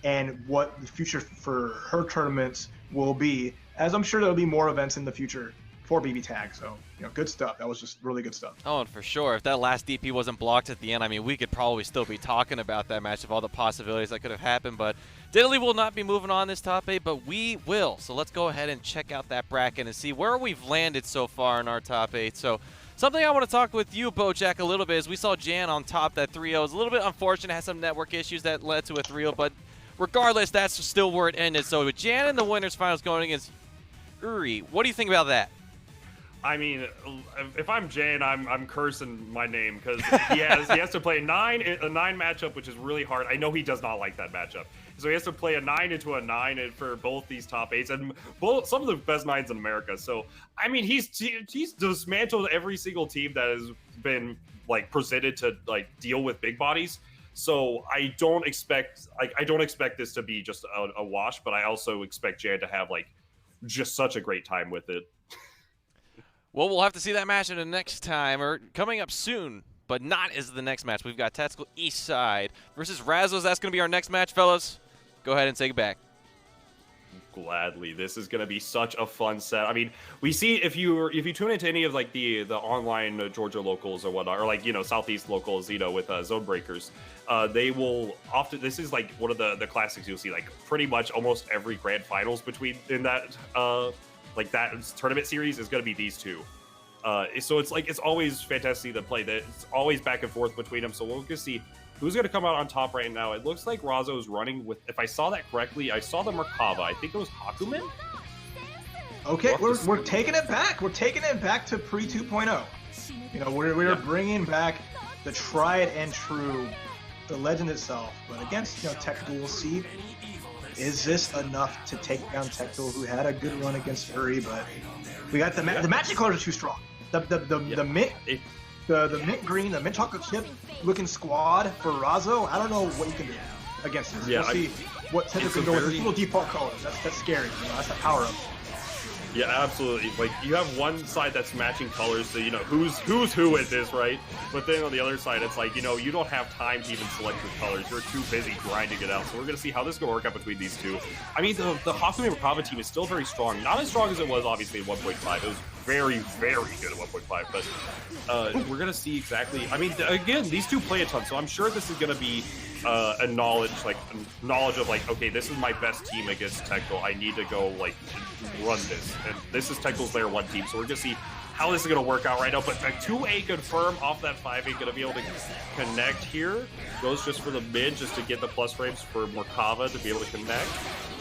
and what the future for her tournaments will be, as I'm sure there'll be more events in the future for BBTag. So, good stuff. That was just really good stuff. Oh, and for sure, if that last DP wasn't blocked at the end, I mean, we could probably still be talking about that match of all the possibilities that could have happened. But Diddley will not be moving on this top 8, but we will. So let's go ahead and check out that bracket and see where we've landed so far in our top 8. So something I want to talk with you, BoJack, a little bit is we saw Jan on top. That 3-0 is a little bit unfortunate, had some network issues that led to a 3-0, but regardless, that's still where it ended. So with Jan in the winners finals going against Uri, what do you think about that? I mean, if I'm Jan, I'm cursing my name because he has to play a 9 matchup, which is really hard. I know he does not like that matchup. So he has to play a 9 into a 9 and for both these top 8s and some of the best 9s in America. So I mean, he's dismantled every single team that has been like presented to like deal with big bodies. So I don't expect this to be just a wash, but I also expect Jan to have like just such a great time with it. Well, we'll have to see that match in the next time, or coming up soon, but not as the next match. We've got Tactical East Side versus Razzo. That's going to be our next match, fellas. Go ahead and take it back. Gladly. This is going to be such a fun set. I mean, we see if you tune into any of like the online Georgia locals or whatnot, or like, you know, Southeast locals, you know, with Zone Breakers, they will often, this is like one of the classics you'll see like pretty much almost every grand finals in that like that tournament series is going to be these two. So it's like, it's always fantastic to play that. It's always back and forth between them. So we'll just see who's going to come out on top right now. It looks like Razzo is running with, if I saw that correctly, I saw the Merkava. I think it was Hakumen? Okay, we're taking it back. We're taking it back to pre 2.0. You know, we're bringing back the tried and true, the legend itself. But against, you know, Tectal, we'll see. Is this enough to take down Tectal, who had a good run against Uri? But we got the magic colors are too strong. The mint green, the mint chocolate chip looking squad for Razzo. I don't know what you can do against this. Yeah, we'll see what Tectal can go with. Little default colors. That's scary. You know, that's the power of it. Yeah, absolutely. Like, you have one side that's matching colors, so you know who's who with this, right? But then on the other side, it's like, you know, you don't have time to even select your colors. You're too busy grinding it out. So we're going to see how this is going to work out between these two. I mean, the Hakumen Merkava team is still very strong. Not as strong as it was, obviously, at 1.5. It was very, very good at 1.5. But we're going to see exactly... I mean, again, these two play a ton, so I'm sure this is going to be a knowledge of, like, okay, this is my best team against Tectal. I need to go, like, run this. And this is Tectal's layer 1 team, so we're going to see how this is going to work out right now. But 2A confirm off that 5A, going to be able to connect here. Goes just for the mid, just to get the plus frames for Merkava to be able to connect.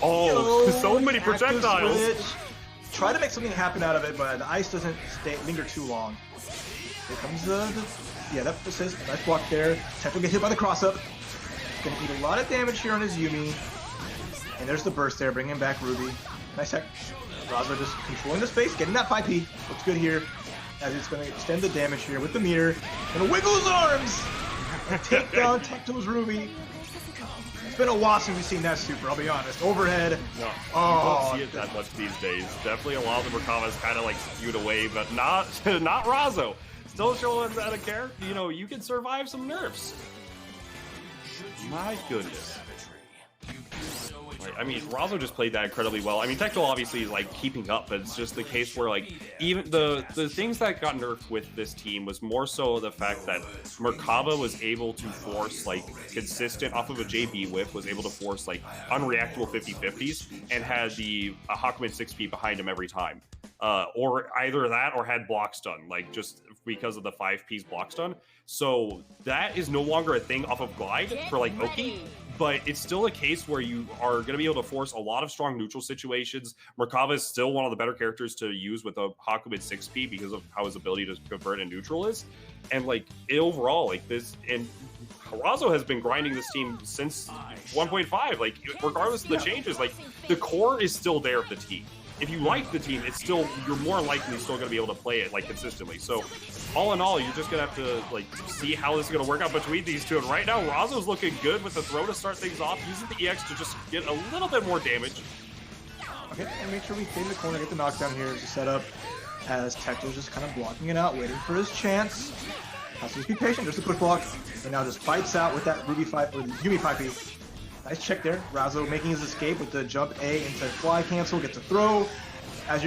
Oh, so many projectiles! Switch. Try to make something happen out of it, but the ice doesn't linger too long. Here comes that persist. Nice block there. Tectal gets hit by the cross-up. Gonna eat a lot of damage here on his Yumi. And there's the burst there, bringing back Ruby. Nice tech. Razzo just controlling the space, getting that 5P. Looks good here, as it's going to extend the damage here with the meter. Gonna wiggle his arms! And take down Tectal's Ruby. It's been a while since we've seen that super, I'll be honest. Overhead. No, oh, you don't see it that much these days. Definitely a lot of the Merkava's kind of like skewed away, but not Razzo. Still showing that a character, you know, you can survive some nerfs. My goodness. I mean, Razzo just played that incredibly well. I mean, Tectal obviously is like keeping up, but it's just the case where like even the things that got nerfed with this team was more so the fact that Merkava was able to force like consistent off of a JB whiff, was able to force like unreactable 50-50s, and had the Hakumen 6P behind him every time. Or either that or had block stun, like just because of the 5P's block stun. So that is no longer a thing off of Glide for like Oki, but it's still a case where you are going to be able to force a lot of strong neutral situations. Merkava is still one of the better characters to use with a Hakumen 6P because of how his ability to convert in neutral is. And like overall, like this, and Razzo has been grinding this team since 1.5. Like regardless of the changes, like the core is still there of the team. If you like the team, it's still, you're more likely still going to be able to play it like consistently. So all in all, you're just going to have to like see how this is going to work out between these two. And right now, Razzo's looking good with the throw to start things off, using the EX to just get a little bit more damage. Okay, and make sure we stay in the corner, get the knockdown here as a setup, as Tectal's just kind of blocking it out, waiting for his chance. Has to just be patient, there's the push block, and now just fights out with that Ruby 5 or Yumi 5P. Nice check there. Razzo making his escape with the jump A into fly cancel, gets a throw. As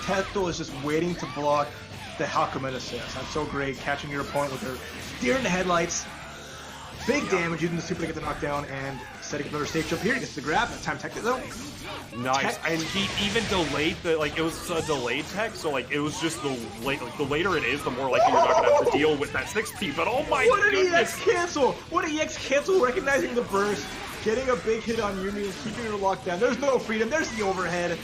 Tectal is just waiting to block the Hakumen assist. That's so great, catching your opponent with her deer in the headlights. Big damage using the super to get the knockdown and setting up another stage jump here. He gets the grab. That time Tectal though. Nice, and he even delayed the, like, it was a delayed tech, so like it was just the later it is, the more likely you're not gonna have to deal with that 6P. But oh my goodness! What an EX cancel! What an EX cancel! Recognizing the burst, getting a big hit on Yumi and keeping her locked down. There's no freedom. There's the overhead.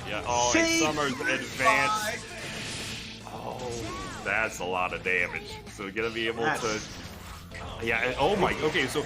Yeah. Oh, and Summer's advanced. Oh, that's a lot of damage. So gonna be able to. Yeah. And, oh my. Okay. So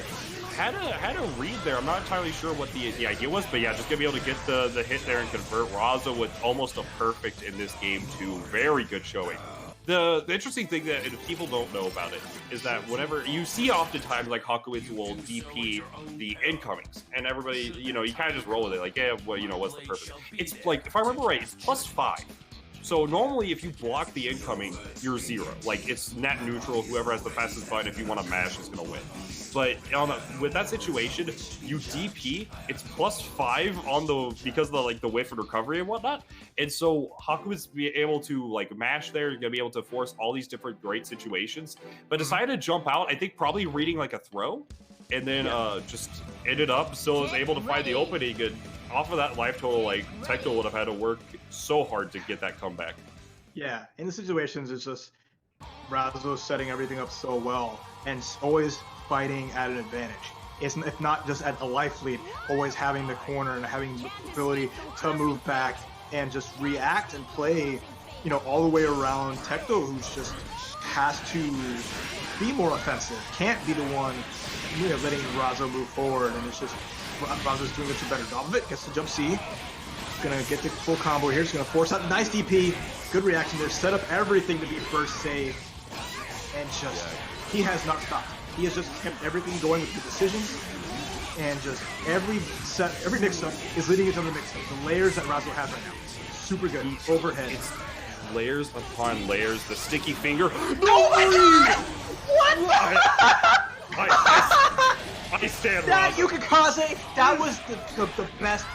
had a read there. I'm not entirely sure what the idea was, but yeah, just gonna be able to get the hit there and convert. Razzo with almost a perfect in this game too. Very good showing. The interesting thing that people don't know about it is that whenever you see oftentimes like Hakuins will DP the incomings, and everybody, you kind of just roll with it, like, yeah, well, what's the purpose? It's like, if I remember right, it's +5. So normally if you block the incoming, you're 0. Like, it's net neutral. Whoever has the fastest button, if you want to mash, is going to win. But with that situation, you DP, it's +5 on because of the whiff and recovery and whatnot. And so Haku is be able to mash there, you're gonna be able to force all these different great situations. But decided to jump out, I think probably reading a throw, and then just ended up still was able to find the opening, and off of that life total, Tectal would have had to work so hard to get that comeback. Yeah, in the situations, it's just Razzo setting everything up so well and always fighting at an advantage. It's not just at a life lead, always having the corner and having the ability to move back and just react and play, all the way around Tectal, who's just has to be more offensive, can't be the one, letting Razzo move forward, and it's just Razzo's doing such a better job of it. Gets the jump C, gonna get the full combo here. It's gonna force out nice DP, good reaction there, set up everything to be first save, and just he has not stopped. He has just kept everything going with the decisions, and just every mix-up is leading into the mix-up. The layers that Razzo has right now, super good. Overhead. It's layers upon layers. The sticky finger. Oh my God! What? I stand that Razzo. Yukikaze, that was the best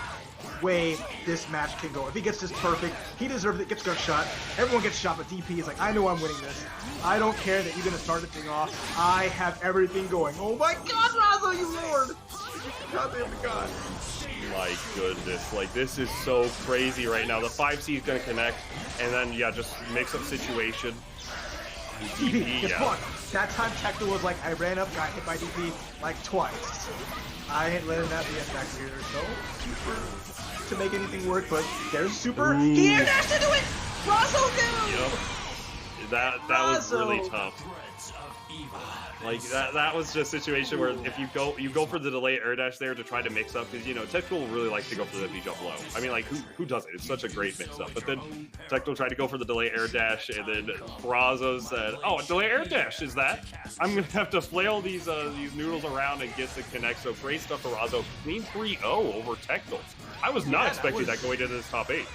way this match can go. If he gets this perfect, he deserves it, gets gun shot. Everyone gets shot, but DP is like, I know I'm winning this. I don't care that you're going to start the thing off. I have everything going. Oh my God, Razzo, you roared! God damn God. My goodness, this is so crazy right now. The 5C is going to connect, and then, just mix-up situation. DP, guess what? That time Tectal was like, I ran up, got hit by DP twice. I ain't letting that be a factor here, so super to make anything work, but there's super. Ooh. He has to do it! Razzo do! Yep. That was really tough. That was just a situation where if you go for the delay air dash there to try to mix up, because Tectal will really like to go for the V jump low. I mean, who doesn't? It's such a great mix up. But then Tectal tried to go for the delay air dash, and then Razzo said, "Oh, a delay air dash is that? I'm gonna have to flail these noodles around and get the connect." So great stuff for Razzo. Clean 3-0 over Tectal. I was not expecting that going into this top 8.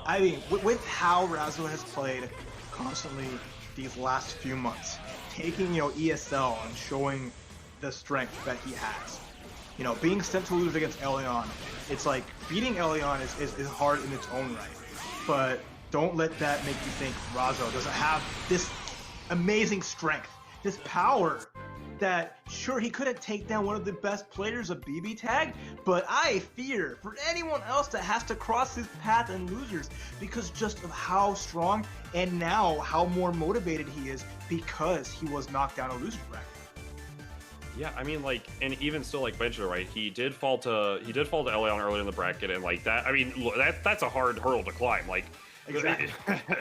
I mean, with how Razzo has played constantly these last few months, taking ESL and showing the strength that he has, being sent to lose against Elyon, it's like beating Elyon is hard in its own right, but don't let that make you think Razzo doesn't have this amazing strength, this power, that sure, he couldn't take down one of the best players of BBTag, but I fear for anyone else that has to cross his path and losers because just of how strong and now how more motivated he is because he was knocked down a loser bracket. Yeah, I mean, and even still, mentioned, right? He did fall to Elyon early in the bracket, and that. I mean, look, that's a hard hurdle to climb. Exactly.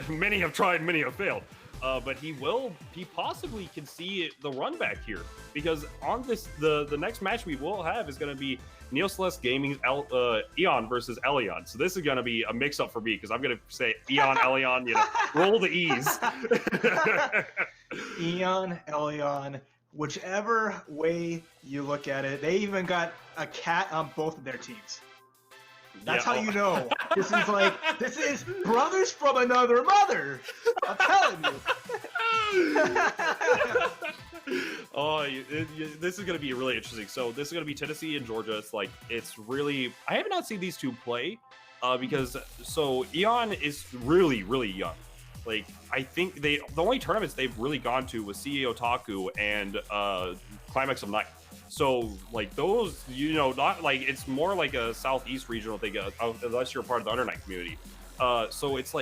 Many have tried, many have failed. But he possibly can see the run back here, because on the next match we will have is going to be Neoceleste Gaming's Eon versus Elyon. So this is going to be a mix-up for me, because I'm going to say Eon, Elyon, roll the E's. Eon, Elyon, whichever way you look at it. They even got a cat on both of their teams. That's how you know. This is brothers from another mother. I'm telling you. This is going to be really interesting. So this is going to be Tennessee and Georgia. It's really, I have not seen these two play because Eon is really, really young. I think the only tournaments they've really gone to was CA Otaku and Climax of Night. So those, not it's more like a Southeast regional thing, unless you're part of the Under Night community. So it's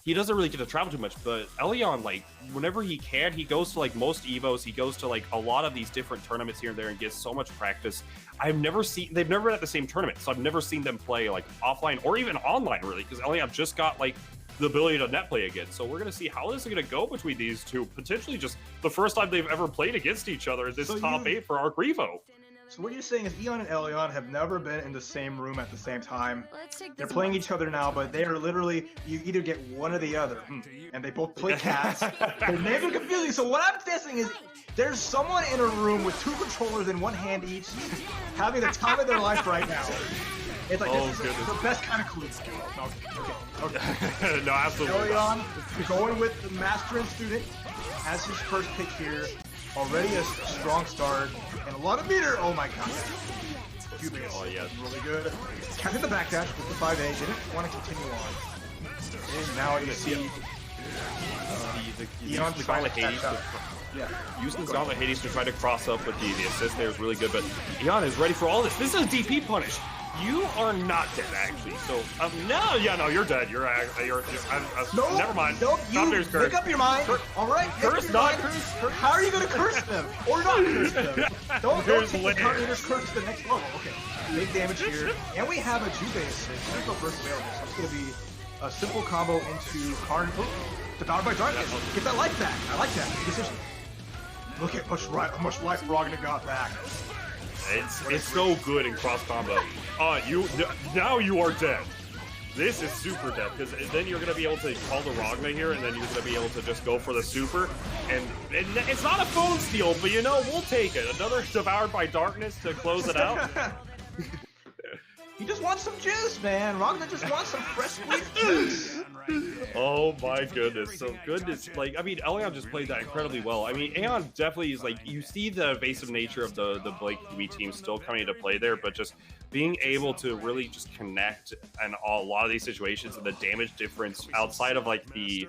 he doesn't really get to travel too much, but Elyon, whenever he can, he goes to most Evos, he goes to a lot of these different tournaments here and there and gets so much practice. They've never been at the same tournament, so I've never seen them play offline or even online really, because Elyon just got the ability to net play again. So we're going to see how this is going to go between these two. Potentially just the first time they've ever played against each other in this top 8 for Arcrevo. So what you're saying is Elyon and Elyon have never been in the same room at the same time. Let's take They're this playing one each other now, but they are literally, you either get one or the other. And they both play cats. Their names are confusing. So what I'm guessing is there's someone in a room with 2 controllers in one hand each, having the time of their life right now. It's like, this is the best kind of clue. Okay. No, absolutely. Elyon going with the master and student as his first pick here. Already a strong start and a lot of meter. Oh my god. Oh, yes. Really good. Catching the backdash with the 5A. Didn't want to continue on. And now you see Elyon the trying to Gauntlet Hades. catch up. Yeah. Using the Gauntlet Hades to try to cross up with the assist there is really good, but Elyon is ready for all this. This is a DP punish. You are not dead, actually. So, no, you're dead. You're no, never mind. Nope, you make up your mind. All right, curse, not curse. How are you going to curse them? Or not curse them? Don't take the Carnier's curse to the next level. Okay, big damage here. And we have a Jubei assist. There's no burst available, so it's going to be a simple combo into Karn. Oh, devoured by darkness. Get that life back. I like that. Good decision. Look at how much life Ragnar got back. It's so good in cross combo. Now you are dead. This is super dead because then you're gonna be able to call the Ragnar here, and then you're gonna be able to just go for the super. And it's not a phone steal, but we'll take it. Another devoured by darkness to close it out. He just wants some juice, man. Ragnar just wants some fresh squeezed juice. Oh my goodness. So goodness, Elyon just played that incredibly well. Aeon definitely is you see the evasive nature of the Blake QB team still coming into play there, but just being able to really just connect in a lot of these situations, and the damage difference outside of the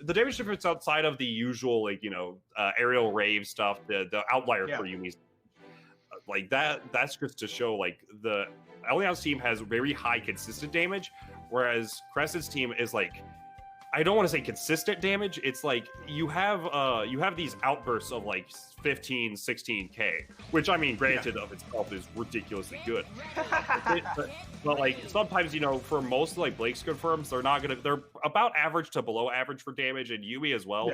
damage difference outside of the usual aerial rave stuff, the outlier for Yumi's. That's just to show the Elyon's team has very high consistent damage, whereas Crescent's team is I don't want to say consistent damage. It's you have these outbursts of 15, 16k, which granted of itself is ridiculously good. but sometimes for most Blake's confirms, they're about average to below average for damage, and Yumi as well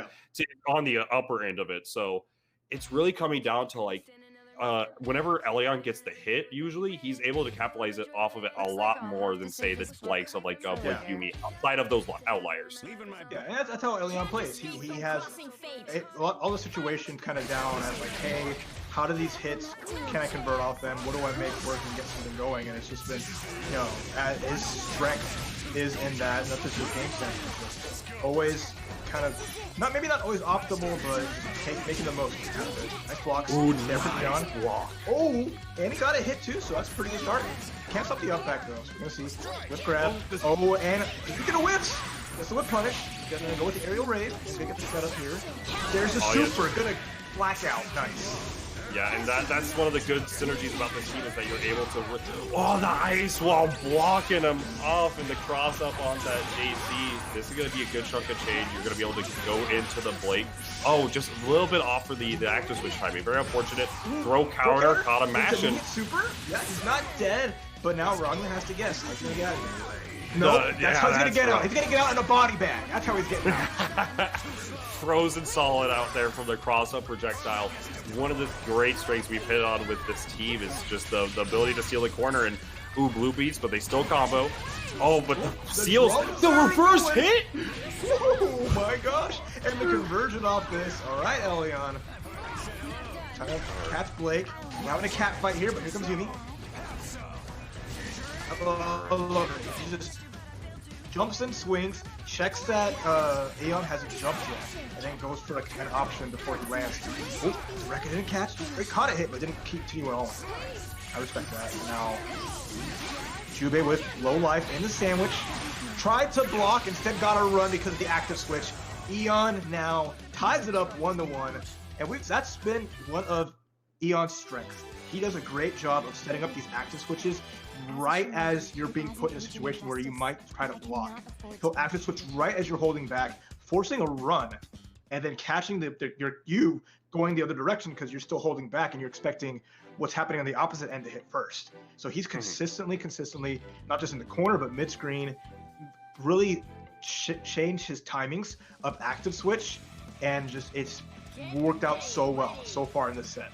on the upper end of it. So it's really coming down to whenever Elyon gets the hit, usually he's able to capitalize it off of it a lot more than say the likes of Blake Yumi outside of those outliers. Yeah, and that's how Elyon plays. He has all the situations kind of down as hey, how do these hits, can I convert off them? What do I make work and get something going? And it's just been, his strength is in that. And that's just his game sense. Always kind of not always optimal, but making the most out of it. Nice blocks. Ooh, there for John. Block. Oh, and he got a hit too, so that's a pretty good start. Can't stop the up back though, so we're gonna see. Whip grab. Oh, and you get a whips. That's the whip punish. He's gonna go with the aerial raid. He's gonna get the setup here. There's a super. Gonna blackout. Nice. Yeah, and that's one of the good synergies about this team is that you're able to the ice while blocking him off in the cross up on that JC. This is going to be a good chunk of change. You're going to be able to go into the Blake. Oh, just a little bit off for the active switch timing. Very unfortunate. Throw counter, caught him mashing. Super? Yeah, he's not dead, but now Ragnar has to guess. How's he going to get out of here? No, that's how he's going to get out. He's going to get out in a body bag. That's how he's getting out. Frozen solid out there from the cross-up projectile. One of the great strengths we've hit on with this team is just the ability to steal the corner and blue beats, but they still combo. Oh, but the seals, the reverse hit! Oh my gosh! And the conversion off this. All right, Elyon. Trying to catch Blake. We're having a cat fight here, but here comes Yumi. I love it. He just jumps and swings, checks that Elyon hasn't jumped yet, and then goes for an option before he lands. Oh, Rekka didn't catch. He caught a hit, but didn't continue on. I respect that. Now, Jubei with low life in the sandwich. Tried to block, instead got a run because of the active switch. Elyon now ties it up 1-1, and that's been one of Eon's strengths. He does a great job of setting up these active switches right as you're being put in a situation where you might try to block. He'll active switch right as you're holding back, forcing a run, and then catching you going the other direction because you're still holding back and you're expecting what's happening on the opposite end to hit first. So he's consistently, not just in the corner, but mid-screen, really changed his timings of active switch, and just it's worked out so well so far in this set.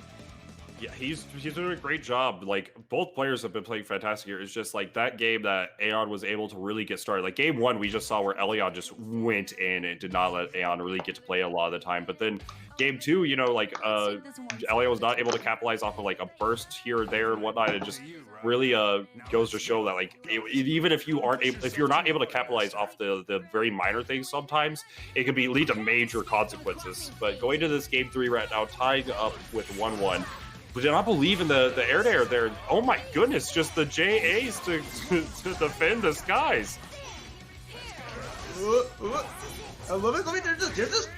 Yeah, he's doing a great job. Like, both players have been playing fantastic here. It's just like that game that Elyon was able to really get started. Like game 1, we just saw where Elyon just went in and did not let Elyon really get to play a lot of the time. But then game 2, you know, like Elyon was not able to capitalize off of like a burst here or there and whatnot. It just really goes to show that like even if you aren't able, if you're not able to capitalize off the very minor things, sometimes it can lead to major consequences. But going to this game 3 right now, tied up with 1-1. We did not believe in the air there. Oh my goodness, just the JAs to defend the skies. I love it. They're just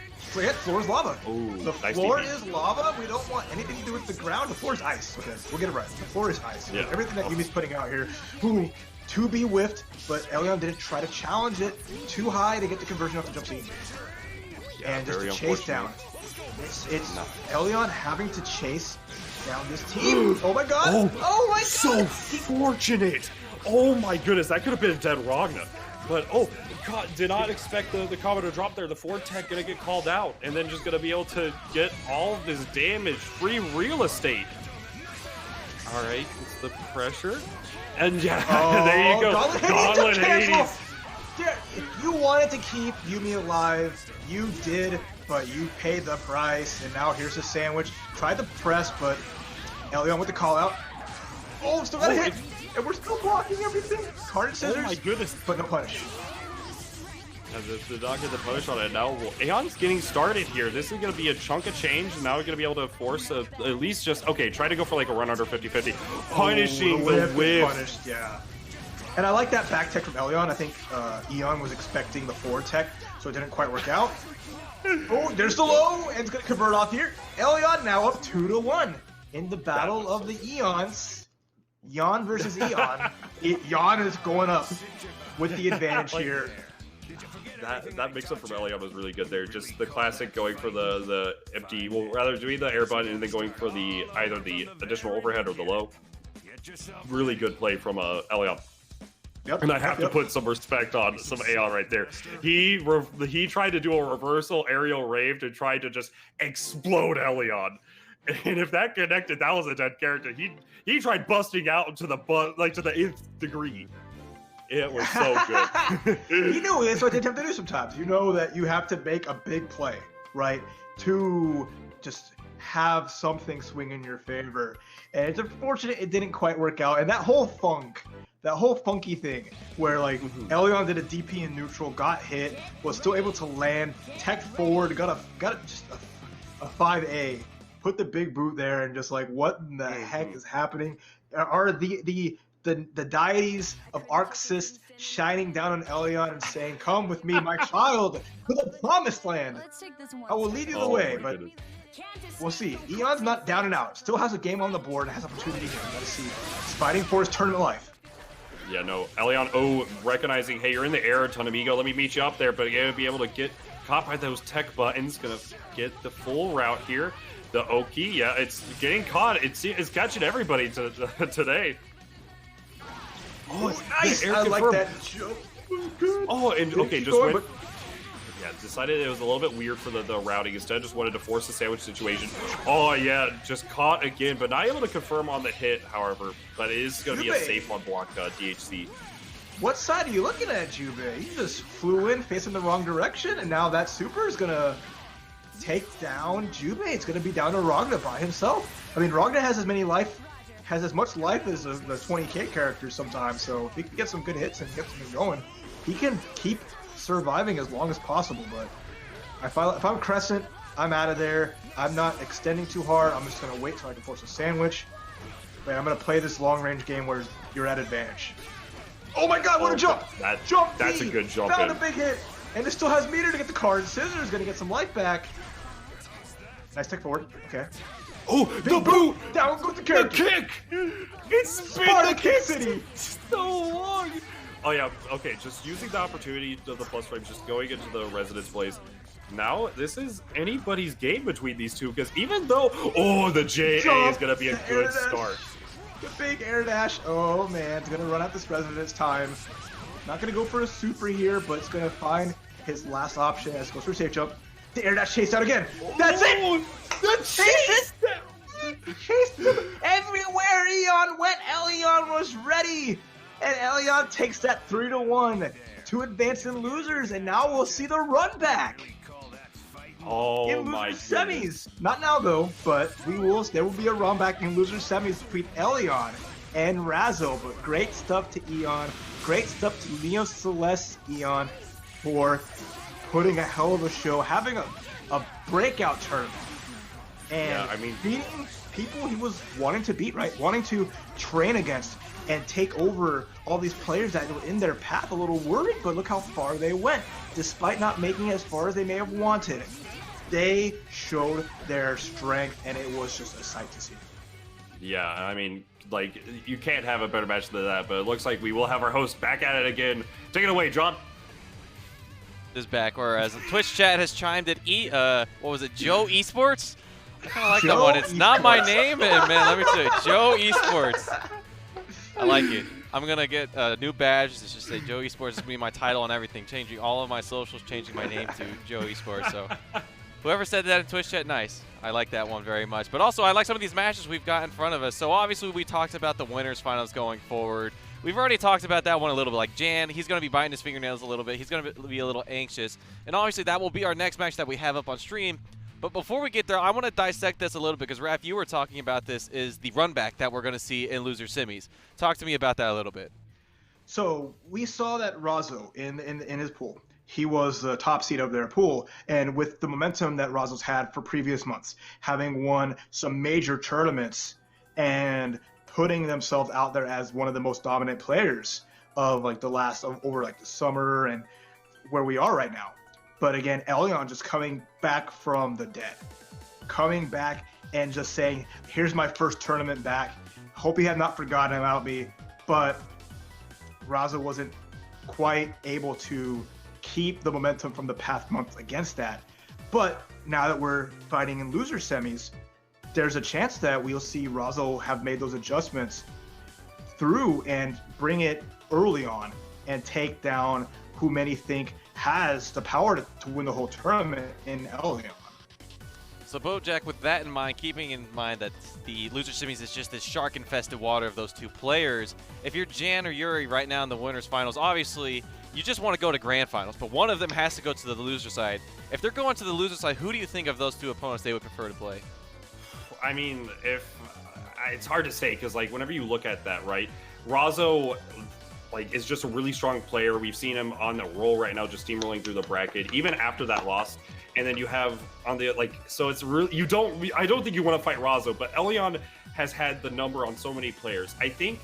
floor is lava. Ooh, the nice floor TP. is lava. We don't want anything to do with the ground. The floor is ice. Okay, we'll get it right. The floor is ice. Yeah. Everything that Yumi's putting out here, ooh, to be whiffed, but Elyon didn't try to challenge it too high to get the conversion off the jump scene. Yeah, and just very to chase down. It's Elyon having to chase down this team. Oh my god! Oh my god! So fortunate! Oh my goodness, that could have been a dead Ragna. But oh god, did not expect the combo to drop there. The forward tech gonna get called out, and then just gonna be able to get all of this damage, free real estate. Alright, it's the pressure. And yeah, there you go. Gauntlet Hades. Yeah, if you wanted to keep Yumi alive, you did, but you paid the price, and now here's a sandwich. Tried to press, but Elyon with the call out. Oh, still got a hit! And we're still blocking everything. Card and scissors. Oh my goodness. But no punish. And the dog get the punish on it. Now Aeon's getting started here. This is going to be a chunk of change. Now we're going to be able to force at least just, okay, try to go for like a run under 50-50. Punishing the whip. Punished, yeah. And I like that back tech from Elyon. I think Eon was expecting the forward tech, so it didn't quite work out. Oh, there's the low, and it's going to convert off here. Elyon now up 2-1 in the battle of the Eons. Yon versus Eon. Yon is going up with the advantage here. That mix-up from Elyon was really good there. Just the classic going for the empty, well, rather doing the air button and then going for the either the additional overhead or the low. Really good play from Elyon. Yep, and I have to put some respect on some Aeon right there. He tried to do a reversal aerial rave to try to just explode Elyon. And if that connected, that was a dead character. He tried busting out to the to the nth degree. It was so good. You know, that's what they attempt to do sometimes. You know that you have to make a big play, right? To just have something swing in your favor. And it's unfortunate it didn't quite work out. And that whole funky thing where like Elyon did a DP in neutral, got hit, was still able to land, tech forward, got just a 5A, put the big boot there, and just like, what in the heck is happening? Are the deities of Arxis shining down on Elyon and saying, "Come with me, my child, to the promised land. I will lead you the way." But we'll see. Eon's not down and out. Still has a game on the board and has opportunity here. Let's see. He's fighting for his tournament life. Yeah, no. Elyon, recognizing, hey, you're in the air, Tonamigo. Let me meet you up there. But you're going to be able to get caught by those tech buttons. Going to get the full route here. The Oki, yeah, it's getting caught. It's catching everybody today. Oh, nice! I like that jump. Oh, and okay, just went. Yeah, decided it was a little bit weird for the routing. Instead, just wanted to force the sandwich situation. Oh yeah, just caught again, but not able to confirm on the hit. However, but it is going to be a safe on block DHC. What side are you looking at, Jube? You just flew in facing the wrong direction, and now that super is gonna take down Jube. It's gonna be down to Ragna by himself. I mean, Ragna has as much life as the 20k characters sometimes, so if he can get some good hits and get something going, he can keep surviving as long as possible. But if I'm Crescent, I'm out of there. I'm not extending too hard. I'm just going to wait till I can force a sandwich. But I'm going to play this long-range game where you're at advantage. Oh my god, what a jump! That's a good jump. Found a big hit. And it still has meter to get the card. Scissors going to get some life back. Nice tech forward. Okay. Oh, the boot! Down goes the character. The kick! It's been the kick city so long! Oh yeah, okay, just using the opportunity of the plus frames, just going into the Residence Blaze. Now, this is anybody's game between these two, because even though, the JA is going to be a good start. The big air dash. Oh man, it's going to run out this Residence time. Not going to go for a super here, but it's going to find his last option as it goes for a safe jump. The air dash chase out again. That's it! The chase! He chased him everywhere Elyon went. Elyon was ready. And Elyon takes that 3-1 to advance in losers. And now we'll see the run back. Oh in my losers goodness. semis. Not now though, but there will be a run back in losers semis between Elyon and Razzo. But great stuff to Elyon. Great stuff to Neo Celeste Elyon for putting a hell of a show, having a breakout tournament. And Yeah, I mean, beating people he was wanting to beat, right? Wanting to train against and take over all these players that were in their path. A little worried, but look how far they went. Despite not making it as far as they may have wanted, they showed their strength, and it was just a sight to see. yeah, I mean, like, you can't have a better match than that, but it looks like we will have our host back at it again. Take it away, John. Is back, whereas the Twitch chat has chimed in. What was it, Joe Esports? I kind of like that Joe one. It's not my Esports. name, and man, let me tell you, Joe Esports. I like it. I'm gonna get a new badge. It's just say Joe Esports is gonna be my title and everything. Changing all of my socials, changing my name to Joe Esports. So, whoever said that in Twitch chat, nice. I like that one very much. But also, I like some of these matches we've got in front of us. So obviously, we talked about the winners finals going forward. We've already talked about that one a little bit. Like Jan, he's going to be biting his fingernails a little bit. He's going to be a little anxious. And obviously, that will be our next match that we have up on stream. But before we get there, I want to dissect this a little bit because, Raph, you were talking about this is the run back that we're going to see in loser semis. Talk to me about that a little bit. So we saw that Razzo in his pool. He was the top seed of their pool, and with the momentum that Razzo's had for previous months, having won some major tournaments and putting themselves out there as one of the most dominant players of like over the summer and where we are right now. But again, Elyon just coming back from the dead, coming back and just saying, here's my first tournament back. Hope you have not forgotten about me. But Razzo wasn't quite able to keep the momentum from the past months against that. But now that we're fighting in loser semis, there's a chance that we'll see Razzo have made those adjustments through and bring it early on and take down who many think has the power to win the whole tournament in Elyon. So, Bojack, with that in mind, keeping in mind that the loser semis is just this shark-infested water of those two players, if you're Jan or Yuri right now in the winners finals, obviously you just want to go to grand finals, but one of them has to go to the loser side. If they're going to the loser side, who do you think of those two opponents they would prefer to play? I mean, it's hard to say because, like, whenever you look at that, right, Razzo, like, is just a really strong player. We've seen him on the roll right now, just steamrolling through the bracket, even after that loss. And then you have on the, like, so it's really, I don't think you want to fight Razzo, but Elyon has had the number on so many players. I think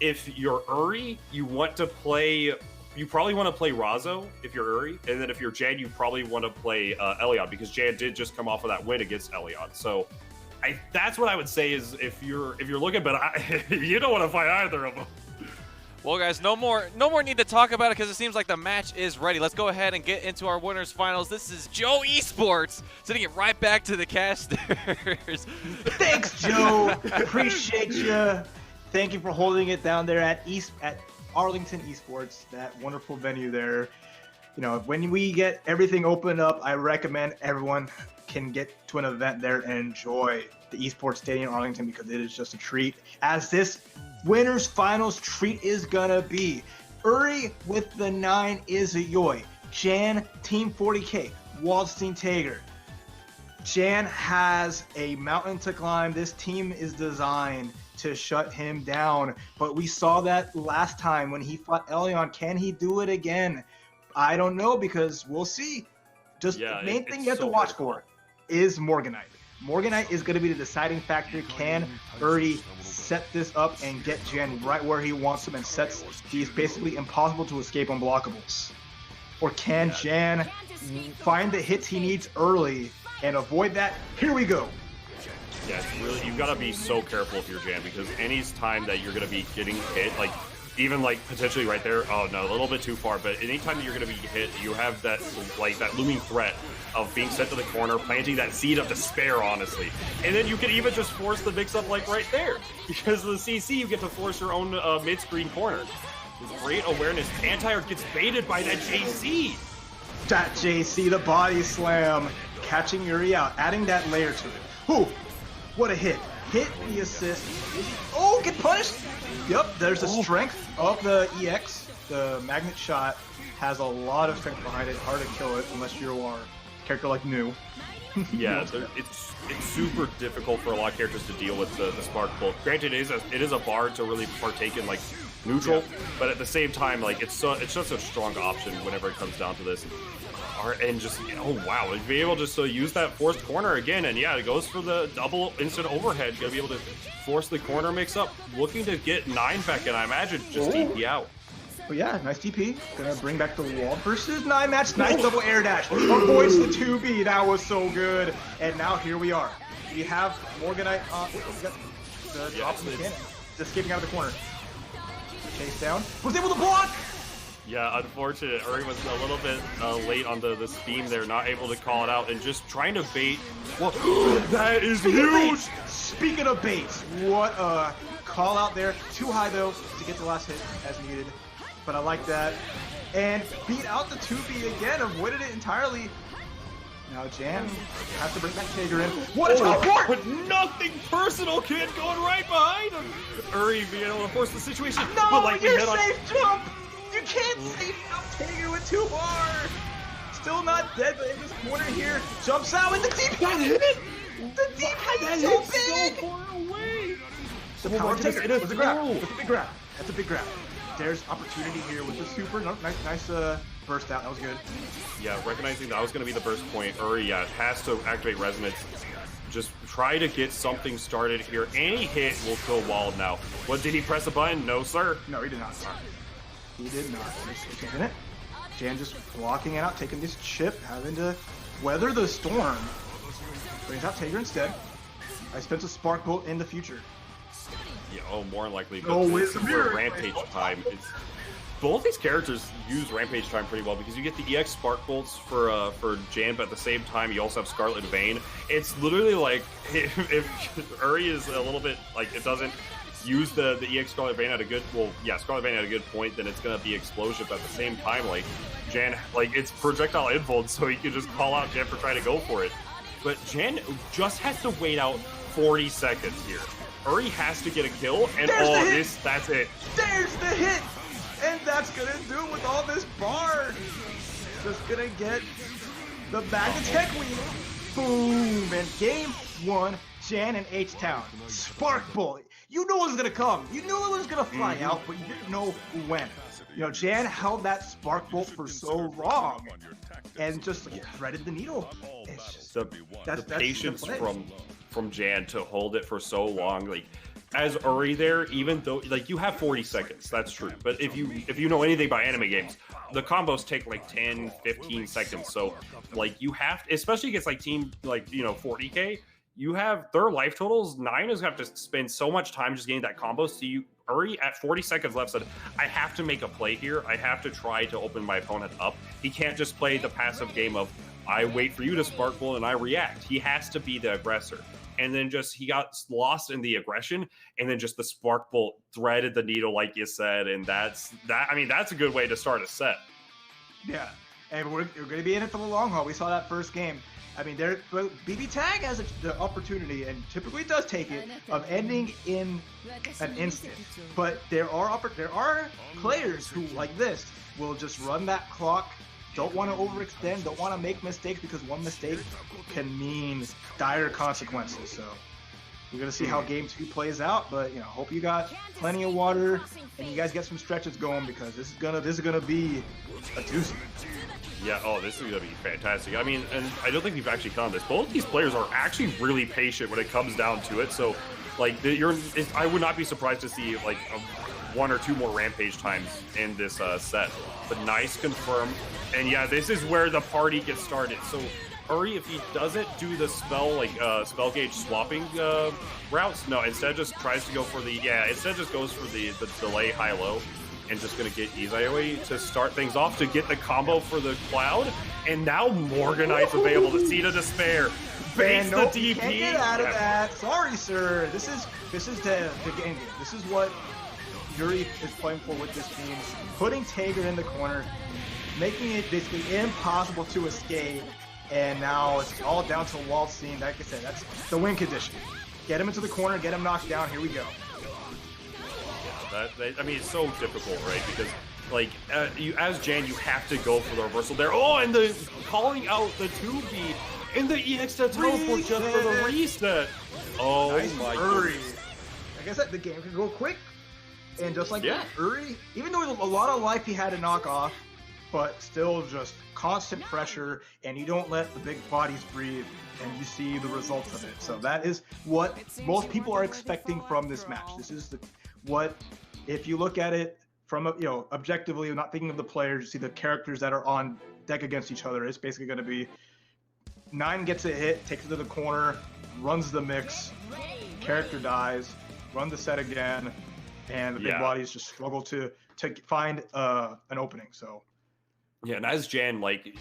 if you're Uri, you probably want to play Razzo if you're Uri. And then if you're Jan, you probably want to play Elyon because Jan did just come off of that win against Elyon. So that's what I would say is if you're looking, but you don't want to fight either of them. Well, guys, no more need to talk about it because it seems like the match is ready. Let's go ahead and get into our winners finals. This is Joe Esports sending it right back to the casters. Thanks, Joe. Appreciate you. Thank you for holding it down there at Arlington Esports, that wonderful venue there. You know, when we get everything opened up, I recommend everyone can get to an event there and enjoy the Esports Stadium in Arlington because it is just a treat, as this winners finals treat is gonna be. Uri with the 9 is a Yoy. Jan, Team 40K, Waldstein Tager. Jan has a mountain to climb. This team is designed to shut him down, but we saw that last time when he fought Elyon. Can he do it again? I don't know, because we'll see. Just the main thing you have to watch for is Morganite. Morganite is going to be the deciding factor. Can Uri set this up and get Jan right where he wants him and sets these basically impossible to escape unblockables? Or can Jan find the hits he needs early and avoid that? Here we go. Yeah, it's really, you've got to be so careful if you're Jan, because any time that you're going to be getting hit, like, even like potentially right there, oh no, a little bit too far, but anytime that you're going to be hit, you have that, like, that looming threat of being sent to the corner, planting that seed of despair, honestly. And then you can even just force the mix-up, like, right there. Because of the CC, you get to force your own mid-screen corner. With great awareness, Anti-Art gets baited by that JC. That JC, the body slam, catching Uri out, adding that layer to it. Ooh, what a hit. hit the assist. Oh, get punished! Yep, there's the strength of the EX. The magnet shot has a lot of strength behind it. Hard to kill it unless you are a character like New. Yeah, it's super difficult for a lot of characters to deal with the Spark Bolt. Granted, it is a bar to really partake in like neutral, but at the same time, like it's just a strong option whenever it comes down to this. And just, oh wow, to be able to just use that forced corner again, and yeah, it goes for the double instant overhead. Gonna be able to force the corner mix up, looking to get 9 back, and I imagine just TP out. But yeah, nice TP. Gonna bring back the wall versus 9 match. Nice double air dash. Avoids the 2B. That was so good. And now here we are. We have Morganite. The top of the cannon. Just escaping out of the corner. Chase down. Was able to block. Yeah, unfortunate. Uri was a little bit late on the steam there, not able to call it out, and just trying to bait. Well, that is huge! Speaking of baits, what a call out there. Too high, though, to get the last hit as needed. But I like that. And beat out the 2B again, avoided it entirely. Now Jan has to bring back Tager in. What a top four! But nothing personal, kid, going right behind him. Uri being able to force the situation. No, but like you're safe jump! You can't save out Tager with 2 bar! Still not dead, but in this corner here, jumps out with the deep got hit! The deep hit is so big! So far away! The power of Tager, that's a grab. That's a big grab. That's a big grab. There's opportunity here with the super. Nice burst out. That was good. Yeah, recognizing that was going to be the burst point. Uri, has to activate Resonance. Just try to get something started here. Any hit will kill Wald now. What, did he press a button? No, sir. No, he did not. He did not. He's taking it. Jan just blocking it out, taking this chip, having to weather the storm. Brings out Tager instead. I spent a Spark Bolt in the future. Yeah, more than likely. But Oh, this it's is where Rampage time. Both these characters use Rampage time pretty well because you get the EX Spark Bolts for Jan, but at the same time you also have Scarlet Vein. It's literally like if Uri is a little bit like it doesn't use the EX Scarlet Vein at a good Scarlet Vein at a good point, then it's gonna be Explosion. But at the same time, like Jan, like it's projectile infold, so you can just call out Jan for trying to go for it. But Jan just has to wait out 40 seconds here. Uri has to get a kill, and that's it. There's the hit! And that's gonna do it with all this bar. Just gonna get the Magnatech lead. Boom! And game 1, Jan and H-Town. Spark Bolt. You knew it was gonna come. You knew it was gonna fly out, but you didn't know when. You know, Jan held that Spark Bolt for so long and just threaded the needle. It's just, the patience from Jan to hold it for so long, like as Uri there, even though like you have 40 seconds, that's true. But if you know anything about anime games, the combos take like 10, 15 seconds. So like you have to, especially against like team like 40k, you have their life totals. 9 is gonna have to spend so much time just getting that combo. So Uri at 40 seconds left said, I have to make a play here. I have to try to open my opponent up. He can't just play the passive game of I wait for you to Spark Bolt and I react. He has to be the aggressor. And then he got lost in the aggression, and then just the Spark Bolt threaded the needle, like you said, and that's a good way to start a set. Yeah, and we're going to be in it for the long haul. We saw that first game. I mean, BBTag has the opportunity, and typically does take it, of ending in an instant. But there are players who, like this, will just run that clock. Don't want to overextend, don't want to make mistakes, because one mistake can mean dire consequences. So we're going to see how game 2 plays out, but hope you got plenty of water and you guys get some stretches going, because this is gonna be a doozy. Yeah, this is going to be fantastic. I mean, and I don't think we've actually found this. Both these players are actually really patient when it comes down to it. So like I would not be surprised to see like 1 or 2 more Rampage times in this set. But nice confirm. And yeah, this is where the party gets started. So Uri, if he doesn't do the spell gauge swapping routes, no, instead just tries to go for instead just goes for the delay high-low, and just gonna get Izayoi to start things off to get the combo for the Cloud. And now Morganite's available to Seed of Despair. Base the DP. Can't get out of that. Sorry, sir. This is the game. This is what Yuri is playing for with this team. Putting Tager in the corner, making it basically impossible to escape. And now it's all down to Walt scene. Like I said, that's the win condition. Get him into the corner, get him knocked down. Here we go. Yeah, I mean, it's so difficult, right? Because, like, you as Jan, you have to go for the reversal there. Oh, and the calling out the 2B and the EX to teleport just for the reset. Oh nice my Uri. goodness. Like I said, the game can go quick. And just like that, Uri, even though a lot of life he had to knock off, but still just constant pressure, and you don't let the big bodies breathe, and you see the results of it. So that is what most people are expecting from this match. This is what, if you look at it from objectively, not thinking of the players, you see the characters that are on deck against each other. It's basically going to be 9 gets a hit, takes it to the corner, runs the mix, character dies, run the set again, and the big bodies just struggle to find an opening. So. Yeah, and as Jan, like,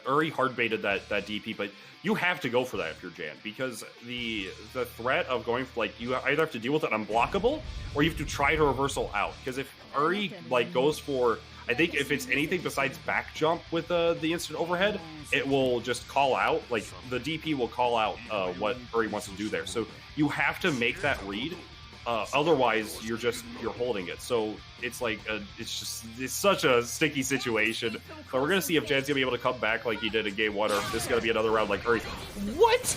Uri hard baited that DP, but you have to go for that if you're Jan, because the threat of going, like, you either have to deal with it unblockable, or you have to try to reversal out. Because if Uri, like, goes for, I think if it's anything besides back jump with the instant overhead, it will just call out, like, the DP will call out what Uri wants to do there. So you have to make that read. Otherwise, you're holding it. So it's like it's such a sticky situation. But we're gonna see if Jan's gonna be able to come back like he did in game 1, or if this is gonna be another round like Uri. What?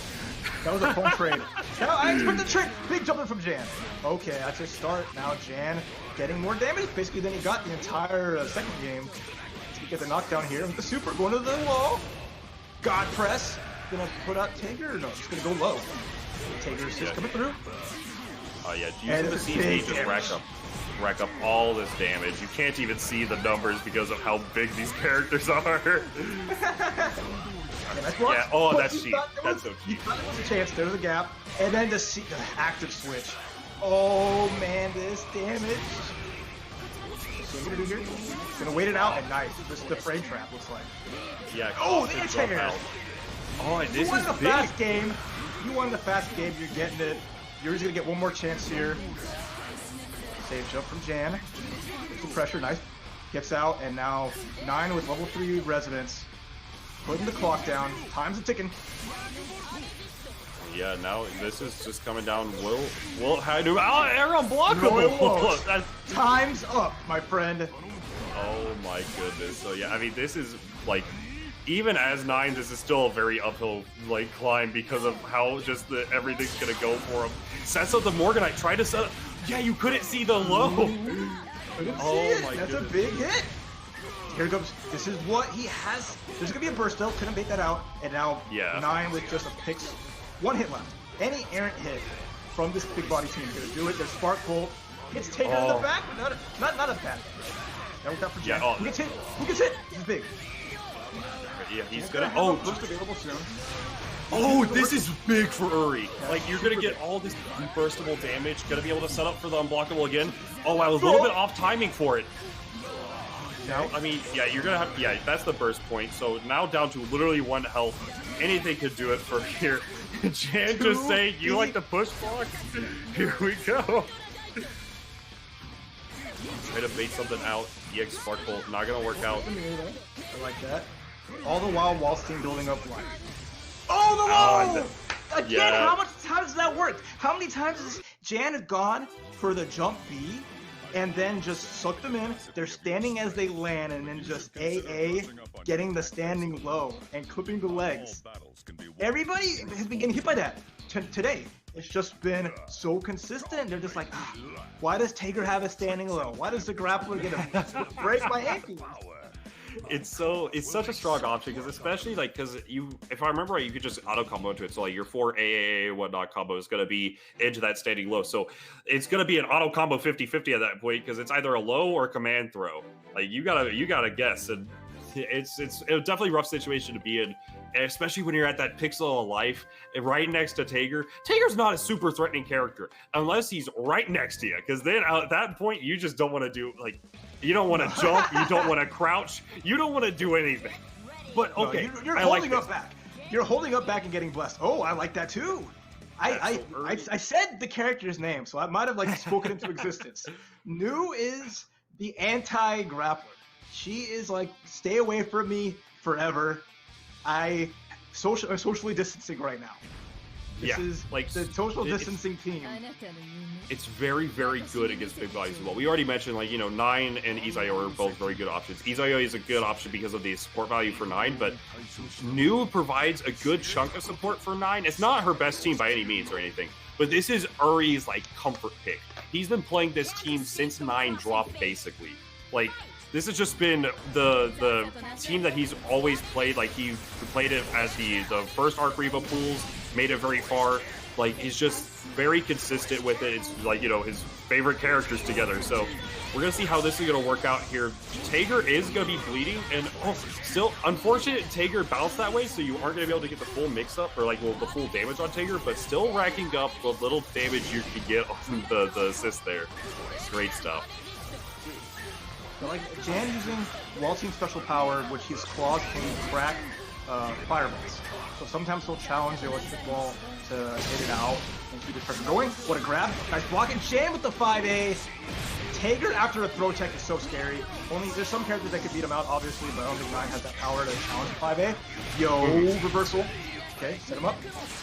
That was a fun trade. Now I expect the trick. Big jumping from Jan. Okay, that's a start. Now Jan getting more damage basically than he got the entire second game. So we get the knockdown here with the super going to the wall. God press. Gonna put out Tager. No, just gonna go low. Tager's just coming through. Oh yeah, using the CT just rack up all this damage. You can't even see the numbers because of how big these characters are. Yeah, oh, that's cheap. That's so cheap. There was a chance. There's a gap, and then the active switch. Oh man, this damage. So what gonna do here? Gonna wait it out, and nice. This is the frame trap looks like. Yeah. Oh, the anti-air. Oh, and this you won is the big. fast game. You won the fast game. You're getting it. Yuri's gonna get one more chance here. Save jump from Jan. Gets the pressure, nice. Gets out, and now 9 with level 3 residence. Putting the clock down. Time's a ticking. Yeah, now this is just coming down. Will how do air unblockable? Time's up, my friend. Oh my goodness. So yeah, I mean this is like, even as 9, this is still a very uphill like climb because of how just everything's gonna go for him. Sets up the Morganite, try to set up. Yeah, you couldn't see the low. Oh my That's goodness. A big hit. Here it comes. This is what he has. There's gonna be a burst though. Couldn't bait that out. And now 9 with just a picks. 1 hit left. Any errant hit from this big body team is gonna do it. There's Spark Bolt. It's taken in the back, but not a bad. That worked out for Jan. Who gets hit? Who gets hit? This is big. Yeah, he's gonna. Oh, burst available soon. Oh, this is big for Uri. Like, you're gonna get all this burstable damage. Gonna be able to set up for the unblockable again. Oh, I was a little bit off timing for it. Now, I mean, yeah, you're gonna have. Yeah, that's the burst point. So now down to literally 1 health. Anything could do it for here. Jan just saying, you like the push block? Here we go. Try to bait something out. EX Spark Bolt, not gonna work out. I like that. All the while, Wallstein building up life. Oh, the wall! Again, how much times does that work? How many times has Jan gone for the jump B and then just suck them in? They're standing as they land and then just AA getting the standing low and clipping the legs. Everybody has been getting hit by that today. It's just been so consistent. They're just like, why does Tager have a standing low? Why does the grappler get a break my ankle? It's such a strong option, because especially like, because if I remember right, you could just auto combo into it. So like your 4 AAA whatnot combo is going to be into that standing low. So it's going to be an auto combo 50-50 at that point, because it's either a low or a command throw. Like you gotta guess, and it's definitely a rough situation to be in, especially when you're at that pixel of life right next to Tager. Tager's not a super threatening character unless he's right next to you, because then at that point you just don't want to do like. You don't want to jump. You don't want to crouch. You don't want to do anything. But okay, no, you're holding up back. You're holding up back and getting blessed. Oh, I like that too. I said the character's name, so I might have like spoken into existence. Nu is the anti-grappler. She is like, stay away from me forever. I'm socially distancing right now. This is like the social distancing team. It's very, very good against big bodies as well. We already mentioned, like, you know, 9 and Izayo are both very good options. Izayo is a good option because of the support value for 9, but New provides a good chunk of support for 9. It's not her best team by any means or anything, but this is Uri's, like, comfort pick. He's been playing this team since 9 dropped, basically. Like, this has just been the team that he's always played. Like, he played it as the first Arcrevo pools, made it very far. Like, he's just very consistent with it. It's like, you know, his favorite characters together. So we're going to see how this is going to work out here. Tager is going to be bleeding, and still unfortunate Tager bounced that way, so you aren't going to be able to get the full mix-up, or like, well, the full damage on Tager, but still racking up the little damage you can get on the assist there. Great stuff. So, like, Jan using Waltzing special power, which his claws can crack fireballs. So sometimes he'll challenge the electric ball to hit it out and keep the pressure going. What a grab. Nice block. And Jan with the 5A. Tager after a throw tech is so scary. There's some characters that could beat him out, obviously, but I don't think 9 has that power to challenge the 5A. Yo, reversal. Okay, set him up.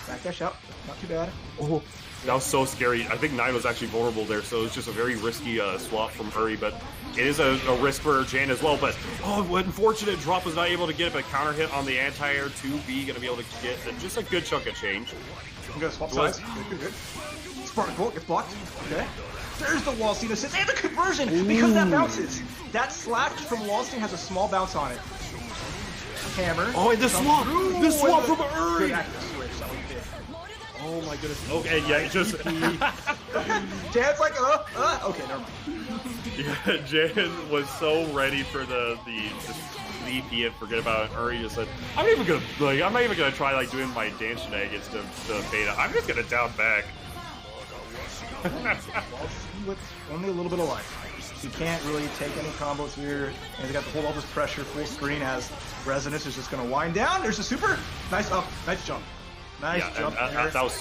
Back dash out. Not too bad. Oh, that was so scary. I think 9 was actually vulnerable there, so it's just a very risky swap from Uri, but it is a risk for Jan as well. But, unfortunate drop was not able to get a counter hit on the anti-air. 2B going to be able to get just a good chunk of change. I'm going to swap sides. Good. Spartan Bolt gets blocked. Okay. There's the Wallstein assist and the conversion because that bounces. That slash from Wallstein has a small bounce on it. Hammer. Oh, and the swap! The swap from Uri! Good active switch. That was big. Oh my goodness. Okay, yeah, it just... Jan's like, okay, never mind. Yeah, Jan was so ready for the sleepy and forget about it. Uri just said, I'm not even gonna try like doing my dance shenanigans to beta. I'm just gonna down back. With only a little bit of life. He can't really take any combos here. And he's got to hold all this pressure full screen as Resonance is just going to wind down. There's a super. Nice up. Nice jump. Nice jump. That was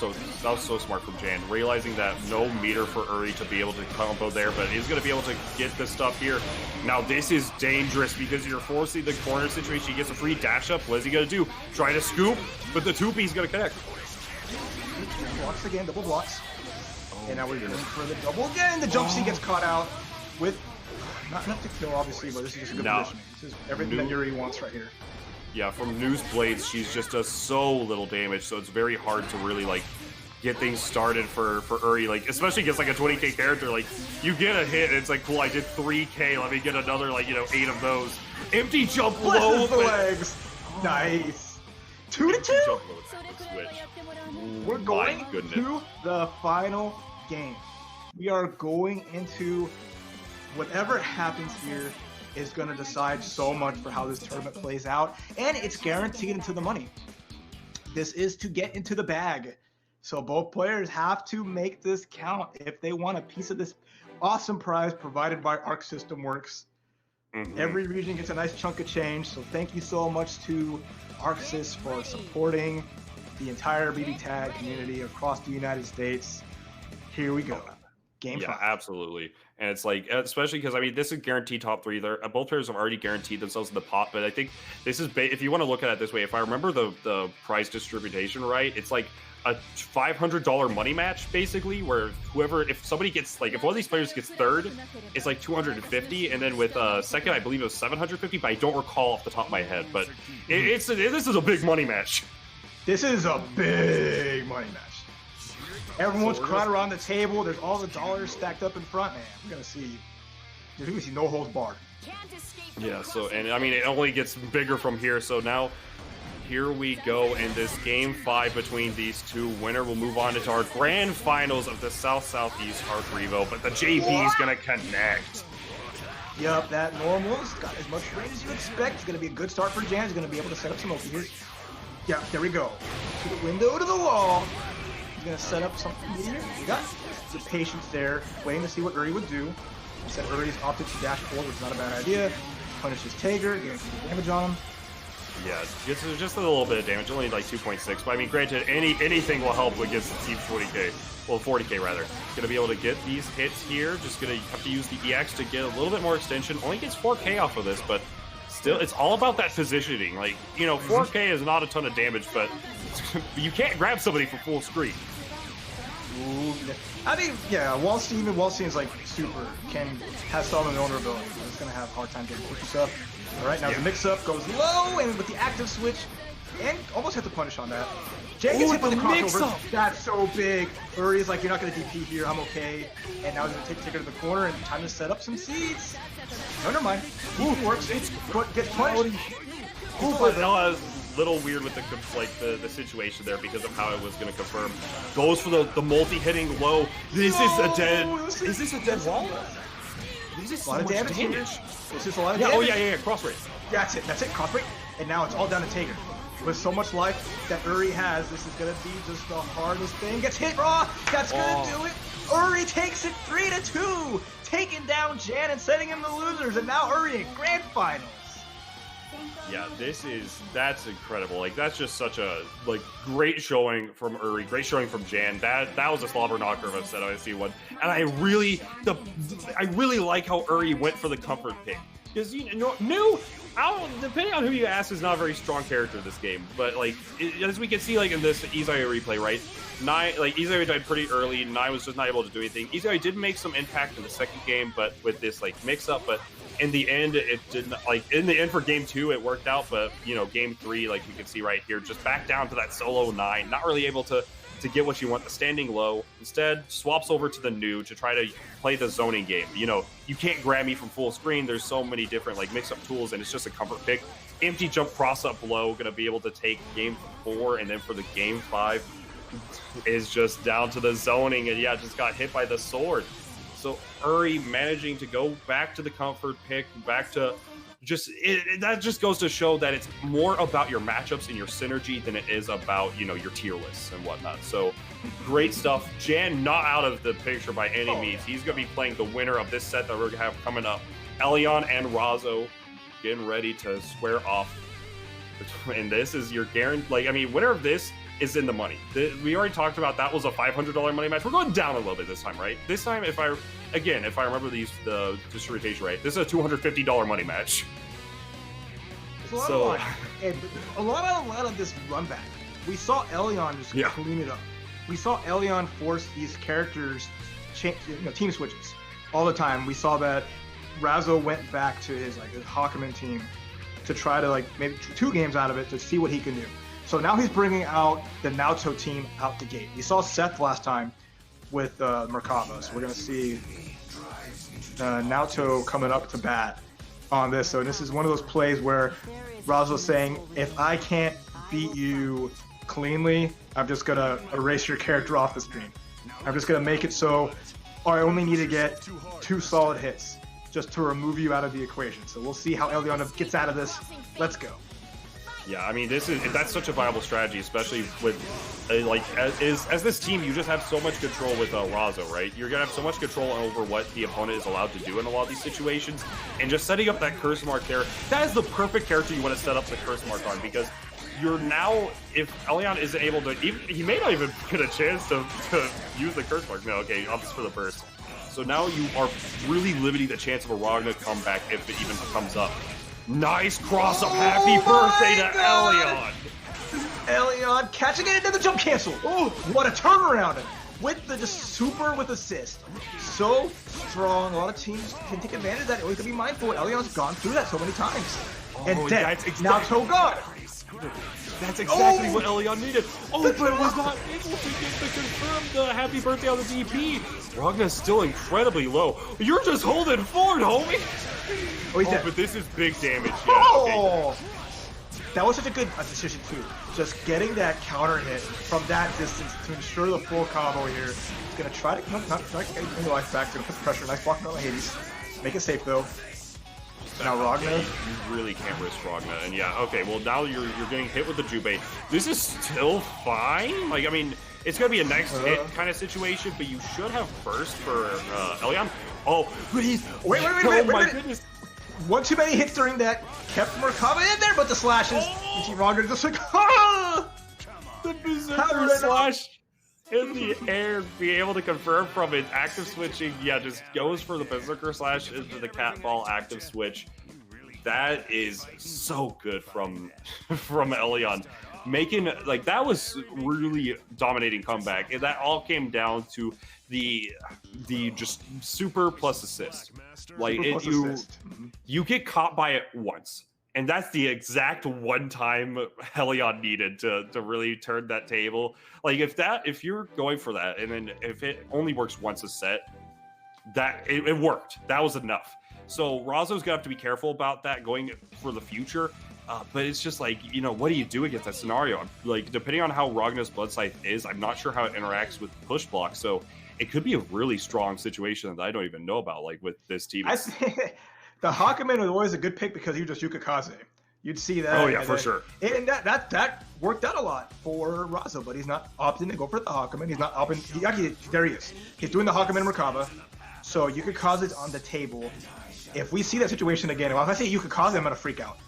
so smart from Jan. Realizing that no meter for Uri to be able to combo there, but he's going to be able to get this stuff here. Now this is dangerous because you're forcing the corner situation. He gets a free dash up. What is he going to do? Try to scoop, but the 2P's going to connect. Blocks again. Double blocks. And now we're going for the double again. The jump C gets caught out with not enough to kill, obviously, but this is just a good positioning. This is everything that Uri wants right here. Yeah, from News Blades, she's just does so little damage, so it's very hard to really like get things started for Uri. Like, especially against like a 20k character, like you get a hit, and it's like, cool, I did 3k. Let me get another 8 of those. Empty jump low. The legs. Nice. 2-2. We're going to the final game. We are going into whatever happens here is going to decide so much for how this tournament plays out, and it's guaranteed into the money. This is to get into the bag. So both players have to make this count if they want a piece of this awesome prize provided by Arc System Works. Every region gets a nice chunk of change, so thank you so much to ArcSys for supporting the entire BBTag community across the United States. Here we go. Game 5. Yeah, absolutely. And it's like, especially because, I mean, this is guaranteed top 3. Both players have already guaranteed themselves in the pot, but I think this is, if you want to look at it this way, if I remember the prize distribution right, it's like a $500 money match, basically, where if somebody gets, like, if one of these players gets third, it's like $250, and then with second, I believe it was $750, but I don't recall off the top of my head, but this is a big money match. This is a big money match. Everyone's crowded around the table. There's all the dollars stacked up in front, man. We're gonna see no holds barred. Yeah, so, and I mean, it only gets bigger from here. So now, here we go in this game 5 between these two. Winner will move on into our grand finals of the South-Southeast Arcrevo, but the JP is gonna connect. Yep, that normal's got as much range as you expect. It's gonna be a good start for Jan. He's gonna be able to set up some Oki here. Yeah, there we go. To the window, to the wall. Gonna set up something here. We got the patience there, waiting to see what Uri would do. Said Uri's opted to dash forward, which is not a bad idea. Punishes Tager, getting some damage on him. Yeah, just a little bit of damage, only like 2.6. But I mean, granted, anything will help against the Team 40k. Well, 40k rather. Gonna be able to get these hits here. Just gonna have to use the EX to get a little bit more extension. Only gets 4k off of this, but still, it's all about that positioning. Like, you know, 4K is not a ton of damage, but you can't grab somebody for full screen. Ooh, I mean, yeah, even Wallstein's like super, has solid vulnerability. He's gonna have a hard time getting pushes up. All right, now the mix-up goes low, and with the active switch, and almost had to punish on that. Jay gets hit with the crossover. That's so big. Uri's like, you're not going to DP here. I'm okay. And now he's going to take Tigger to the corner and time to set up some seeds. No, never mind. DP works. Gets punished. But that was a little weird with the situation there because of how it was going to confirm. Goes for the multi-hitting low. Is this a dead wall? This is so much damage. This is a lot of damage. Oh, yeah. Cross rate. That's it. Cross rate. And now it's all down to Tigger. With so much life that Uri has, this is going to be just the hardest thing. Gets hit raw. That's going to do it. Uri takes it 3-2. Taking down Jan and sending him the losers. And now Uri in grand finals. Yeah, that's incredible. Like, that's just such a great showing from Uri, great showing from Jan. That was a slobber knocker of a set I see one. And I really like how Uri went for the comfort pick. Because depending on who you ask, is not a very strong character in this game. But as we can see, in this Izaya replay, right? Izaya died pretty early. Nai was just not able to do anything. Izaya did make some impact in the second game, but with this mix-up. But in the end, it didn't. In the end for game 2, it worked out. But game 3, we can see right here, just back down to that solo 9, not really able to get what you want, the standing low. Instead, swaps over to the new to try to play the zoning game. You can't grab me from full screen. There's so many different mix-up tools, and it's just a comfort pick. Empty jump cross-up low, going to be able to take game 4, and then for the game 5 is just down to the zoning, and just got hit by the sword. So Uri managing to go back to the comfort pick, back to that just goes to show that it's more about your matchups and your synergy than it is about, your tier lists and whatnot. So great stuff. Jan not out of the picture by any means. He's going to be playing the winner of this set that we're going to have coming up. Elyon and Razzo getting ready to square off. And this is your guarantee. Winner of this is in the money. We already talked about that was a $500 money match. We're going down a little bit this time, right? This time, if I remember the distribution right, this is a $250 money match. So a lot of this run back. We saw Elyon just clean it up. We saw Elyon force these characters team switches all the time. We saw that Razzo went back to his Hawkman team to try to maybe 2 games out of it to see what he can do. So now he's bringing out the Naoto team out the gate. We saw Seth last time with Merkaba, so we're going to see Naoto coming up to bat on this. So this is one of those plays where Razzo's saying, if I can't beat you cleanly, I'm just going to erase your character off the screen. I'm just going to make it so I only need to get 2 solid hits just to remove you out of the equation. So we'll see how Elyon gets out of this. Let's go. Yeah, that's such a viable strategy, especially with as this team, you just have so much control with Razzo, right? You're gonna have so much control over what the opponent is allowed to do in a lot of these situations, and just setting up that curse mark there, that is the perfect character you want to set up the curse mark on, because you're now, if Elyon isn't able to, he may not even get a chance to use the curse mark. No, okay, opts for the burst. So now you are really limiting the chance of a Ragna comeback if it even comes up. Nice cross-up. Happy birthday to Elyon. Elyon catching it into the jump cancel. Oh, what a turnaround. With the super with assist. So strong. A lot of teams can take advantage of that. Always gotta be mindful. Elyon's gone through that so many times. And dead. Now so gone. That's exactly what Elyon needed. Oh, but was not able to get the confirmed happy birthday on the DP. Ragna's still incredibly low. You're just holding forward, homie. Oh, he's dead. But this is big damage. Yeah, okay. That was such a good decision too. Just getting that counter hit from that distance to ensure the full combo here. He's gonna try to not try to get the life back. Gonna put the pressure. Nice block on Hades. Make it safe though. Now Ragna. You really can't risk Ragna. And yeah, okay. Well, now you're getting hit with the Jubei. This is still fine. It's gonna be a next hit kind of situation, but you should have burst for Elyon. Oh, but he's wait! Oh my goodness. One too many hits during that kept Merkaba in there, but the slashes. Ragna just the Berserker slash in the air, be able to confirm from it. Active switching, just goes for the Berserker slash into the Catball active switch. that is so good from Elyon. Making, like, that was really dominating comeback, and that all came down to the just super plus assist. Like, you get caught by it once, and that's the exact one time Elyon needed to really turn that table. Like, if you're going for that, and then if it only works once a set, that it worked. That was enough. So Razzo's gonna have to be careful about that going for the future. But it's just like, you know, what do you do against that scenario? Like, depending on how Ragnar's Blood Scythe is, I'm not sure how it interacts with push block. So it could be a really strong situation that I don't even know about, like, with this team. I think the Hakumen was always a good pick because you just Yukikaze. You'd see that. Oh, yeah, for sure. And that worked out a lot for Razzo, but he's not opting to go for the Hakumen. He's not opting. There he is. He's doing the Hakumen Merkaba. So Yukikaze's on the table. If we see that situation again, if I see Yukikaze, I'm going to freak out.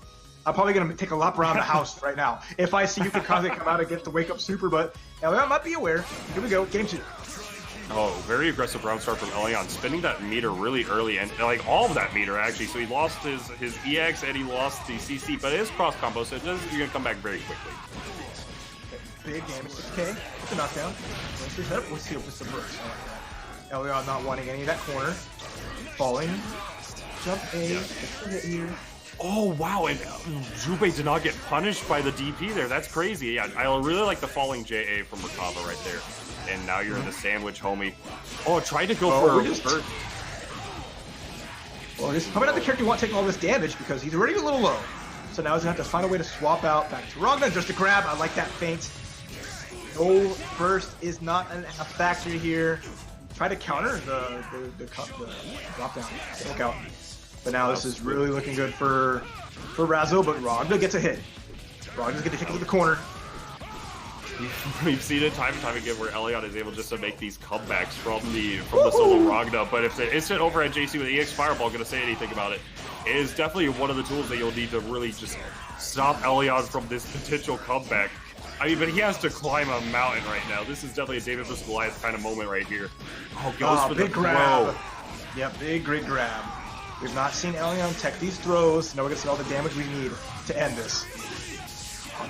I'm probably going to take a lap around the house right now if I see Yukikaze come out against the Wake Up Super, but Elyon might be aware. Here we go, game 2. Oh, very aggressive round start from Elyon, spending that meter really early, and like all of that meter actually. So he lost his EX and he lost the CC, but it is cross combo, so you're going to come back very quickly. Big damage, okay, with the knockdown. Let's see if this subverts. Elyon not wanting any of that corner. Falling. Jump A, hit here. Oh, wow, and Jubei did not get punished by the DP there. That's crazy. Yeah, I really like the falling JA from Merkaba right there. And now you're in the sandwich, homie. Oh, tried to go for a... Well, just coming at the character, you want to take all this damage because he's already a little low. So now he's going to have to find a way to swap out back to Ragnar. Just a grab. I like that feint. No burst is not a factor here. Try to counter the drop down. Look out. But now this is really looking good for Razzo, but Ragnar gets a hit. Ragnar's going to take it to the corner. We've seen it time and time again where Elyon is able just to make these comebacks from the solo Ragnar, but if the instant overhead JC with EX Fireball going to say anything about it, it is definitely one of the tools that you'll need to really just stop Elyon from this potential comeback. I mean, but he has to climb a mountain right now. This is definitely a David vs. Goliath kind of moment right here. Oh, goes for big the grab. throw. Yep, big great grab. We've not seen Elyon tech these throws. Now we're gonna see all the damage we need to end this.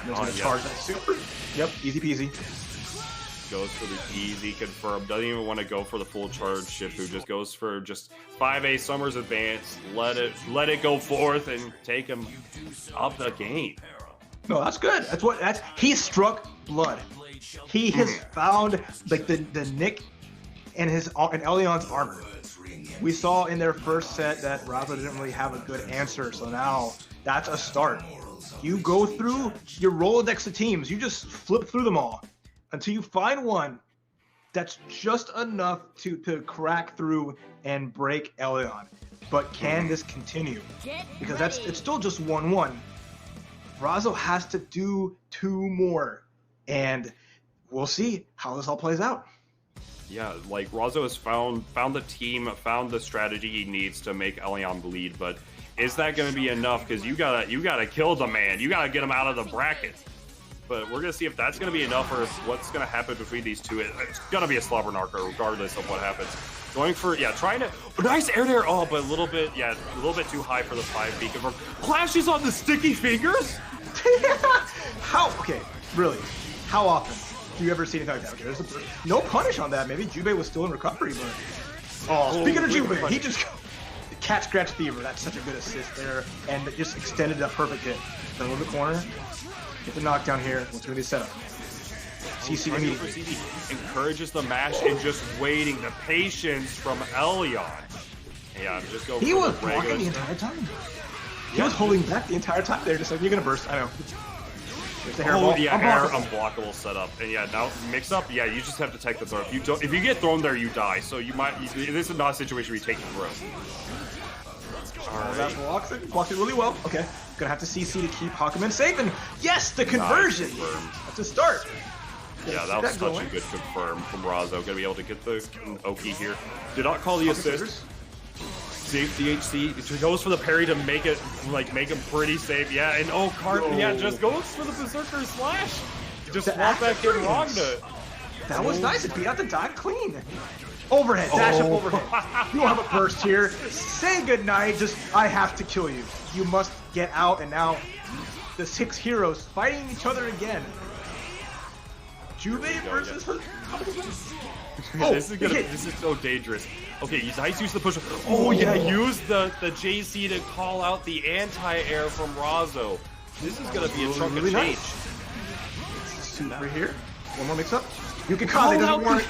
Gonna charge that super. Yep, easy peasy. Goes for the easy confirm. Doesn't even want to go for the full charge Shifu. Just goes for just 5A Summer's Advance. Let it go forth and take him up the game. No, that's good. He struck blood. He has found like the nick in Elyon's armor. We saw in their first set that Razzo didn't really have a good answer, so now that's a start. You go through your Rolodex of teams, you just flip through them all until you find one that's just enough to crack through and break Elyon. But can this continue? Because it's still just 1-1. Razzo has to do 2 more, and we'll see how this all plays out. Yeah, like Razzo has found the team, found the strategy he needs to make Elyon bleed, but is that going to be enough? Because you gotta kill the man, you gotta get him out of the bracket. But we're gonna see if that's gonna be enough, or what's gonna happen between these two. It's gonna be a slobber narco regardless of what happens. Going for trying to nice air there. Oh, but a little bit too high for the 5B confirm. Clashes on the sticky fingers. Okay, really? How often do you ever see anything like that? Okay, there's no punish on that. Maybe Jubei was still in recovery, but speaking of Jubei, he just cat scratch fever. That's such a good assist there, and it just extended that perfect hit. Then move the corner, get the knockdown here. What's gonna be set up? CC immediately encourages the mash and just waiting. The patience from Elyon. Yeah, just go. He was blocking the entire time. He was holding back the entire time there, just like, you're gonna burst. I know. Air unblockable setup, and yeah, now mix up. Yeah, you just have to take the throw. If you get thrown there, you die. So this is not a situation where you take the throw. All right. That blocks it really well. Okay, gonna have to CC to keep Hakumen safe, and yes, the conversion. That's a start. Yeah, that was such a good confirm from Razzo. Gonna be able to get the Oki here. Did not call the assist. Safe DHC. It goes for the parry to make him pretty safe. Yeah, and just goes for the Berserker slash. Just swap back in Ragnar. That was nice. It beat out the dive clean. Overhead, dash up overhead. You don't have a burst here. Say goodnight. Just, I have to kill you. You must get out, and now the 6 heroes fighting each other again. Juve versus... This is so dangerous. Okay, nice use of the push. Oh yeah, use the JC to call out the anti-air from Razzo. This is gonna be a chunk of change. Nice. Super here. One more mix up. You can call it, doesn't work.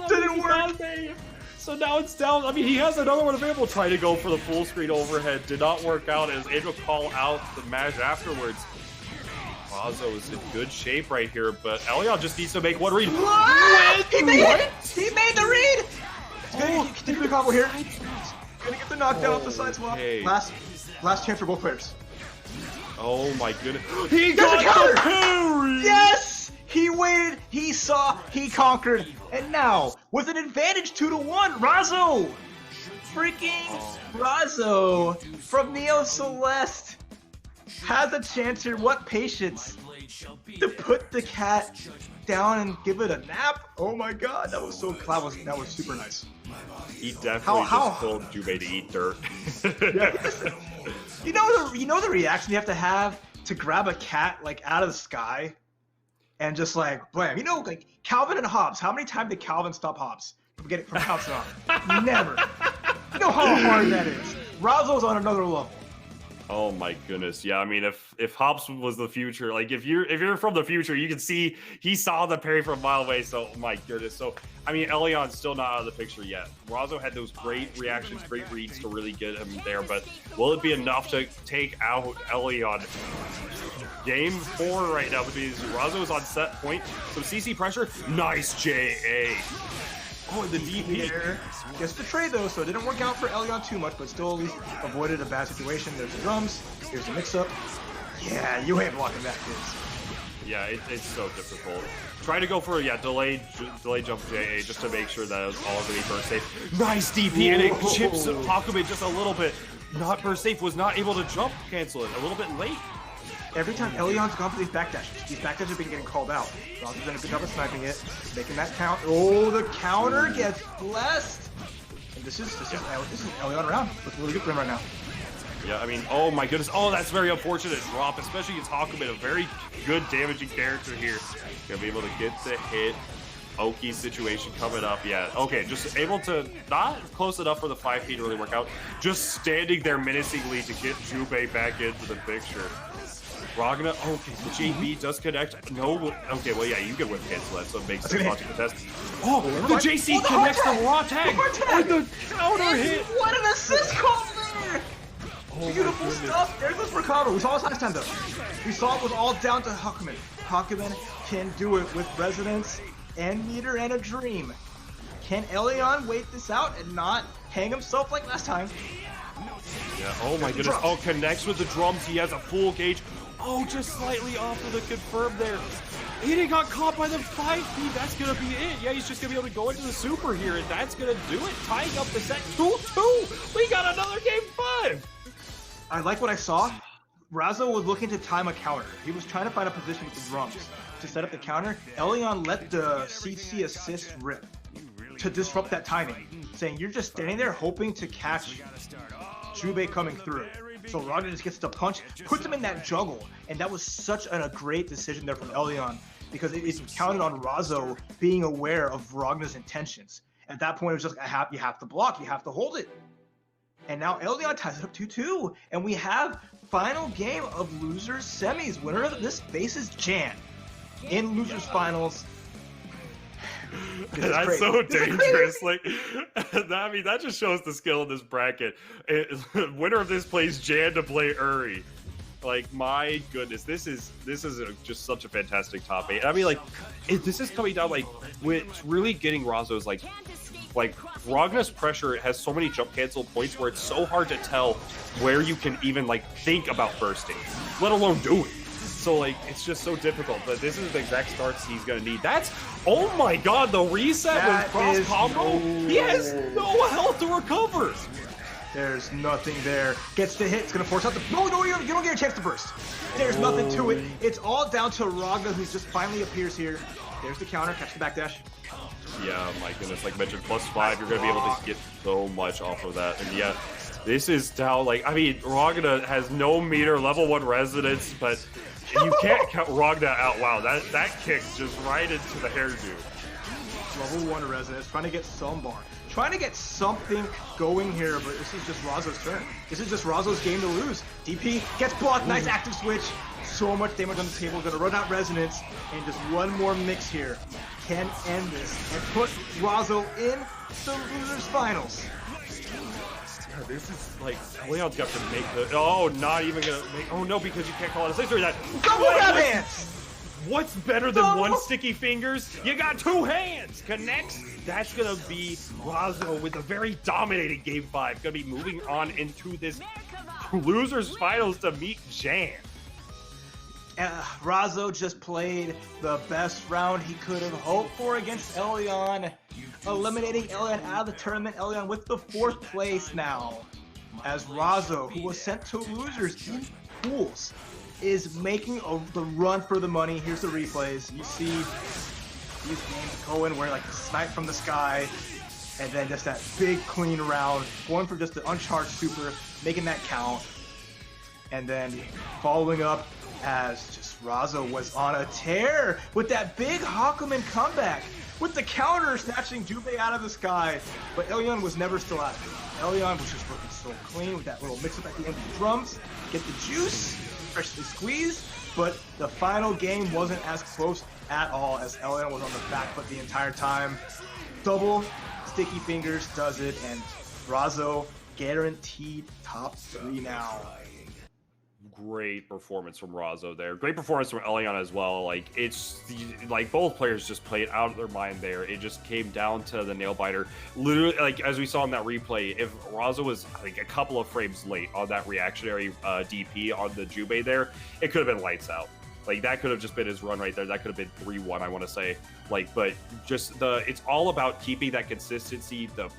Didn't work. So now it's down. I mean, he has another one available. Trying to go for the full screen overhead. Did not work out. As able to call out the match afterwards. Razzo is in good shape right here, but Elyon just needs to make one read. What? He made it! He made the read! He's gonna combo here. He's gonna get the knockdown off the side swap. Last chance for both players. Oh my goodness. He got the parry! Yes! He waited, he saw, he conquered, and now, with an advantage 2-1, Razzo! Freaking Razzo from Neo Celeste has a chance here. What patience to put the cat down and give it a nap. Oh my god, that was so that was super nice. He definitely just told Juve to eat dirt. You know the reaction you have to grab a cat like out of the sky and just like blam. You know, like Calvin and Hobbes. How many times did Calvin stop Hobbes from bouncing off? Never. You know how hard that is. Razzo's on another level. Oh my goodness, yeah. I mean, if Hobbs was the future, like if you're from the future, you can see he saw the parry from a mile away. So oh my goodness. So I mean, Elyon's still not out of the picture yet. Razzo had those great reactions, great reads to really get him there, but will it be enough to take out Elyon? Game 4 right now because Razzo is on set point. Some CC pressure. Nice JA. Oh, and the DP here gets betrayed though, so it didn't work out for Elyon too much, but still at least avoided a bad situation. There's the drums, here's the mix-up. Yeah, you ain't blocking that, kids. Yeah, it's so difficult. Try to go for delay jump JA just to make sure that it's all going to be burst safe. Nice DP, and it chips Hakume just a little bit. Not burst safe, was not able to jump cancel it. A little bit late. Every time Elyon's gone for these backdashes have been getting called out. Razzo's done a good job of sniping it, making that count. Oh, the counter gets blessed. And this is Elyon around. Looks really good for him right now. Yeah, I mean, oh my goodness. Oh, that's very unfortunate drop, especially against Hakume, a very good damaging character here. Gonna be able to get the hit. Oki situation coming up. Yeah, okay, just able to, not close enough for the 5P to really work out. Just standing there menacingly to get Juve back into the picture. Ragna, okay, the JB does connect. No, okay, well, yeah, you can whip cancel that, so it makes sense watching the test. Oh, the JC connects the raw tag. And the counter hit. What an assist call there! Beautiful stuff. There goes Ricardo. We saw this last time, though. We saw it was all down to Hakume. Hakume can do it with resonance and meter and a dream. Can Elyon wait this out and not hang himself like last time? Yeah, oh my goodness. Oh, connects with the drums. He has a full gauge. Oh, just slightly off of the confirm there. He got caught by the 5P. That's going to be it. Yeah, he's just going to be able to go into the super here, and that's going to do it. Tying up the set 2-2. We got another game 5. I like what I saw. Razzo was looking to time a counter. He was trying to find a position with the drums to set up the counter. Elyon let the CC assist rip to disrupt that timing, saying you're just standing there hoping to catch Juve coming through. So Razzo just gets the punch, puts him in that juggle, and that was such a great decision there from Elyon because it counted on Razzo being aware of Ragna's intentions. At that point, it was just you have to block, you have to hold it. And now Elyon ties it up 2-2, and we have final game of losers semis. Winner of this faces Jan in losers finals. That's crazy. So dangerous. Like, I mean, that just shows the skill in this bracket. Winner of this plays Jan to play Uri. Like, my goodness, this is just such a fantastic top 8. I mean, like, this is coming down like with really getting Razzo's like Ragna's pressure has so many jump cancel points where it's so hard to tell where you can even like think about bursting, let alone do it. So like it's just so difficult. But this is the exact starts he's gonna need. That's oh my god, the reset with cross combo. He has no health to recover. There's nothing there. Gets the hit. It's gonna force out the. No, you don't get a chance to burst. There's nothing to it. It's all down to Ragna, who just finally appears here. There's the counter. Catch the backdash. Yeah, my goodness, like I mentioned, +5, you're going to be able to get so much off of that. And yeah, this is how, like, I mean, Ragna has no meter, level 1 resonance, but you can't count Ragna out. Wow, that kick's just right into the hairdo. Level 1 resonance, trying to get some bar. Trying to get something going here, but this is just Razzo's turn. This is just Razzo's game to lose. DP gets blocked, nice active switch. So much damage on the table, gonna run out resonance, and just one more mix here can end this and put Razzo in the losers finals. Yeah, this is like, Elyon's got to make the, oh, not even gonna make, oh no, because you can't call it a 6 or that. Double grab hands! What's better than one sticky fingers? You got 2 hands! Connects? That's gonna be Razzo with a very dominating Game 5. Gonna be moving on into this losers finals to meet Jan. Razzo just played the best round he could have hoped for against Elyon, eliminating Elyon out of the tournament. Elyon with the 4th place now, as Razzo, who was sent to losers in pools, is making the run for the money. Here's the replays. You see these games going where like the snipe from the sky, and then just that big clean round, going for just the uncharged super, making that count, and then following up as just Razzo was on a tear with that big Hakumen comeback, with the counter snatching Jubei out of the sky, but Elyon was never still out. Elyon was just looking so clean with that little mix-up at the end of the drums, get the juice, freshly squeezed, but the final game wasn't as close at all, as Elyon was on the back foot the entire time. Double sticky fingers does it, and Razzo guaranteed top 3 now. Great performance from Razzo there. Great performance from Elyon as well. Like, it's like both players just played out of their mind there. It just came down to the nail biter. Literally, like as we saw in that replay, if Razzo was like a couple of frames late on that reactionary DP on the Jubei there, it could have been lights out. Like, that could have just been his run right there. That could have been 3-1, I want to say. Like, but just it's all about keeping that consistency, the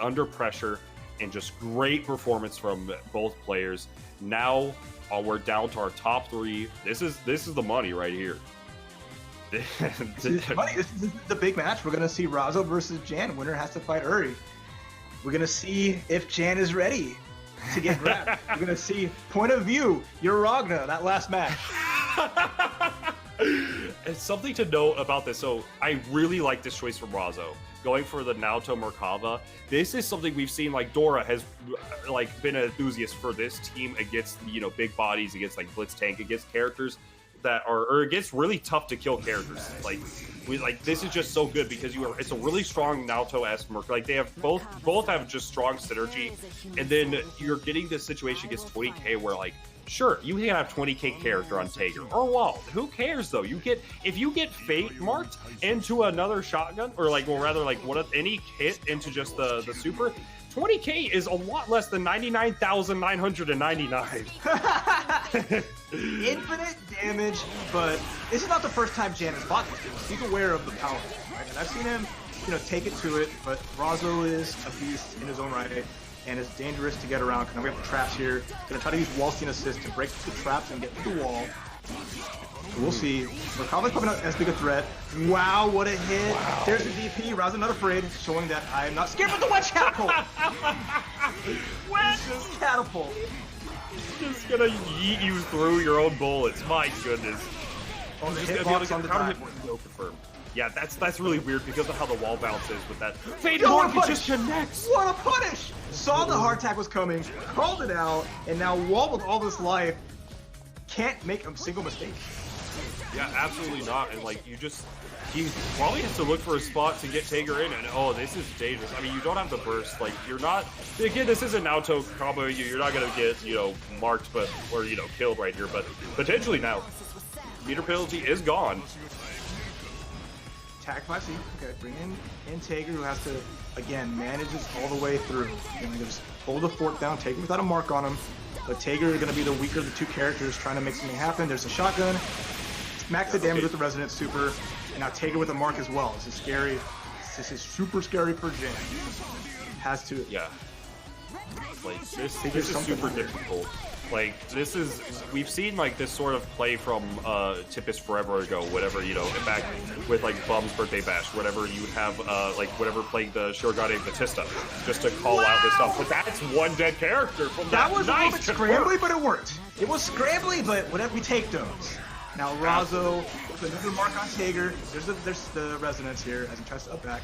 under pressure, and just great performance from both players. Now we're down to our top 3. This is the money right here. This is the big match. We're gonna see Razzo versus Jan. Winner has to fight Uri. We're gonna see if Jan is ready to get grabbed. We're gonna see point of view. You're Ragna, that last match. And something to note about this. So I really like this choice from Razzo, going for the Naoto Merkava. This is something we've seen, like Dora has like been an enthusiast for this team against, you know, big bodies, against like Blitz Tank, against characters that are, or against really tough to kill characters. Like this is just so good because it's a really strong Naoto-esque Merc. Like they have both have just strong synergy, and then you're getting this situation against 20k where like, sure, you can have 20k character on Tager or Wald. Who cares though? If you get Fate marked into another shotgun, or like, well, rather like any hit into just the super, 20k is a lot less than 99,999. Infinite damage, but this is not the first time Jan has fought this dude. He's aware of the power, right? And I've seen him, you know, take it to it, but Razzo is a beast in his own right, and it's dangerous to get around. Because we have the traps here. Gonna try to use Wallstein assist to break the traps and get to the wall. So we'll see. Merkava's probably not as big a threat. Wow, what a hit. Wow. There's the DP. Razzo not afraid, showing that I am not scared with the wedge catapult. Wedge catapult. Just gonna yeet you through your own bullets. My goodness. Oh, the hitbox on the back. No confirm. Yeah, that's really weird because of how the wall bounce is with that. Fade Mark, it just connects. What a punish! Saw the hard attack was coming, called it out, and now Wall with all this life can't make a single mistake. Yeah, absolutely not. And like, he probably has to look for a spot to get Tager in, and oh, this is dangerous. I mean, you don't have the burst. Like, you're not, again, this is a Naoto combo. You're not gonna get, you know, marked, or you know, killed right here, but potentially now. Meter penalty is gone. Attack 5C. Okay, bring in Tager, who has to, again, manage this all the way through. And just hold the fort down, Tager without a mark on him. But Tager is going to be the weaker of the two characters trying to make something happen. There's a shotgun. Max the damage with the Resonant Super. And now Tager with a mark as well. This is scary. This is super scary for Jan. Has to. Yeah. Like, this is super difficult. Like, this is, we've seen like this sort of play from Tippus forever ago, whatever, you know, back with like Bum's Birthday Bash, whatever you would have, like whatever playing the Shirogane Batista, just to call out this stuff. But that's one dead character from that. That was nice a little bit scrambly, but it worked. It was scrambly, but whatever, we take those. Now Razzo with another mark on Tager. There's the resonance here as he tries to up back.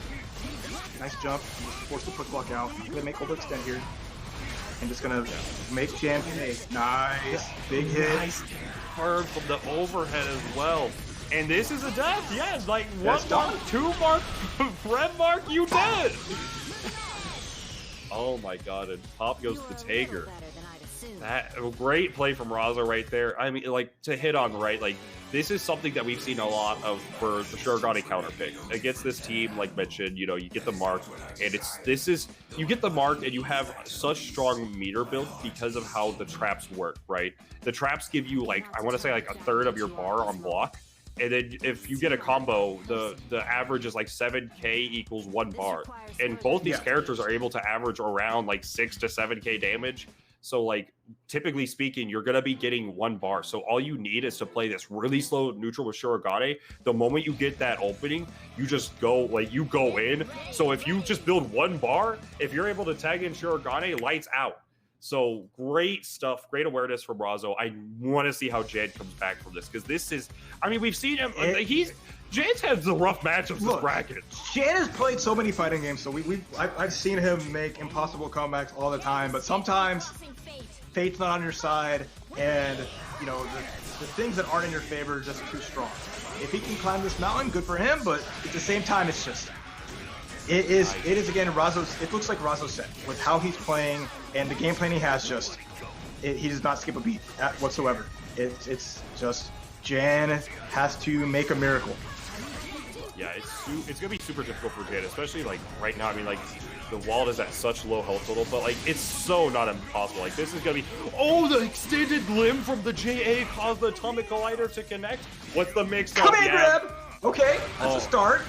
Nice jump. Force the push block out. He's gonna make overextend here. And just gonna make Jan pay. Nice. Big hit. Nice turn from the overhead as well. And this is a death, yes. Like, one mark, 2 mark, red mark, you did! Oh my god, and pop goes to Tager. That great play from Razzo right there. I mean, like, to hit on, right, like, this is something that we've seen a lot of for the Shirogane counter pick. Against this team, like mentioned, you know, you get the mark, and you get the mark, and you have such strong meter build because of how the traps work, right? The traps give you, like, I want to say, like, a third of your bar on block, and then if you get a combo, the average is like 7k equals 1 bar. And both these characters are able to average around like 6 to 7k damage. So, like, typically speaking, you're going to be getting 1 bar. So all you need is to play this really slow neutral with Shirogane. The moment you get that opening, you just go, like, you go in. So if you just build 1 bar, if you're able to tag in Shirogane, lights out. So great stuff, great awareness from Razzo. I want to see how Jan comes back from this, because this is, I mean, we've seen him, Jan's had the rough matchups this bracket. Jan has played so many fighting games, so I've seen him make impossible comebacks all the time, but sometimes fate's not on your side, and, you know, the things that aren't in your favor are just too strong. If he can climb this mountain, good for him, but at the same time, it's just, it is again, it looks like Razzo's set with how he's playing and the game plan he has. He does not skip a beat whatsoever. It's just, Jan has to make a miracle. Yeah, it's gonna be super difficult for Jan, especially like right now. I mean, like, the wall is at such low health total, but like, it's so not impossible. Like, this is gonna be, oh, the extended limb from the JA caused the atomic collider to connect. What's the mix up? Come in, grab. Okay, that's a start.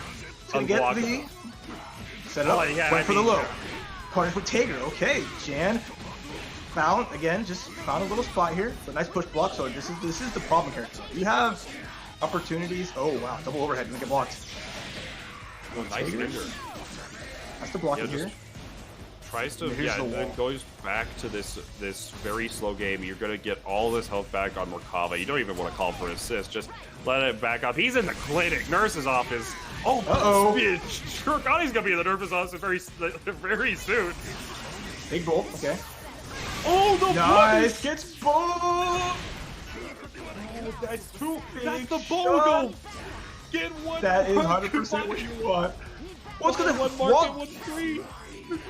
To get the set it up. Went for the low. Punish with Tager. Okay, Jan found a little spot here, but nice push block. So this is the problem here. You have opportunities. Oh wow, double overhead doesn't get blocked. Oh, nice finger. That's the block here. Tries to, it goes back to this very slow game. You're gonna get all this health back on Merkava. You don't even want to call for assist. Just let it back up. He's in the clinic, nurse's office. Oh, Shirogane's gonna be in the nurse's office very soon. Big bolt, okay. Oh, the nice gets bolt. Oh, that's too big. That's the BOGO. Get one. That is 100% what you want. Well, it's because one mark and 1 3.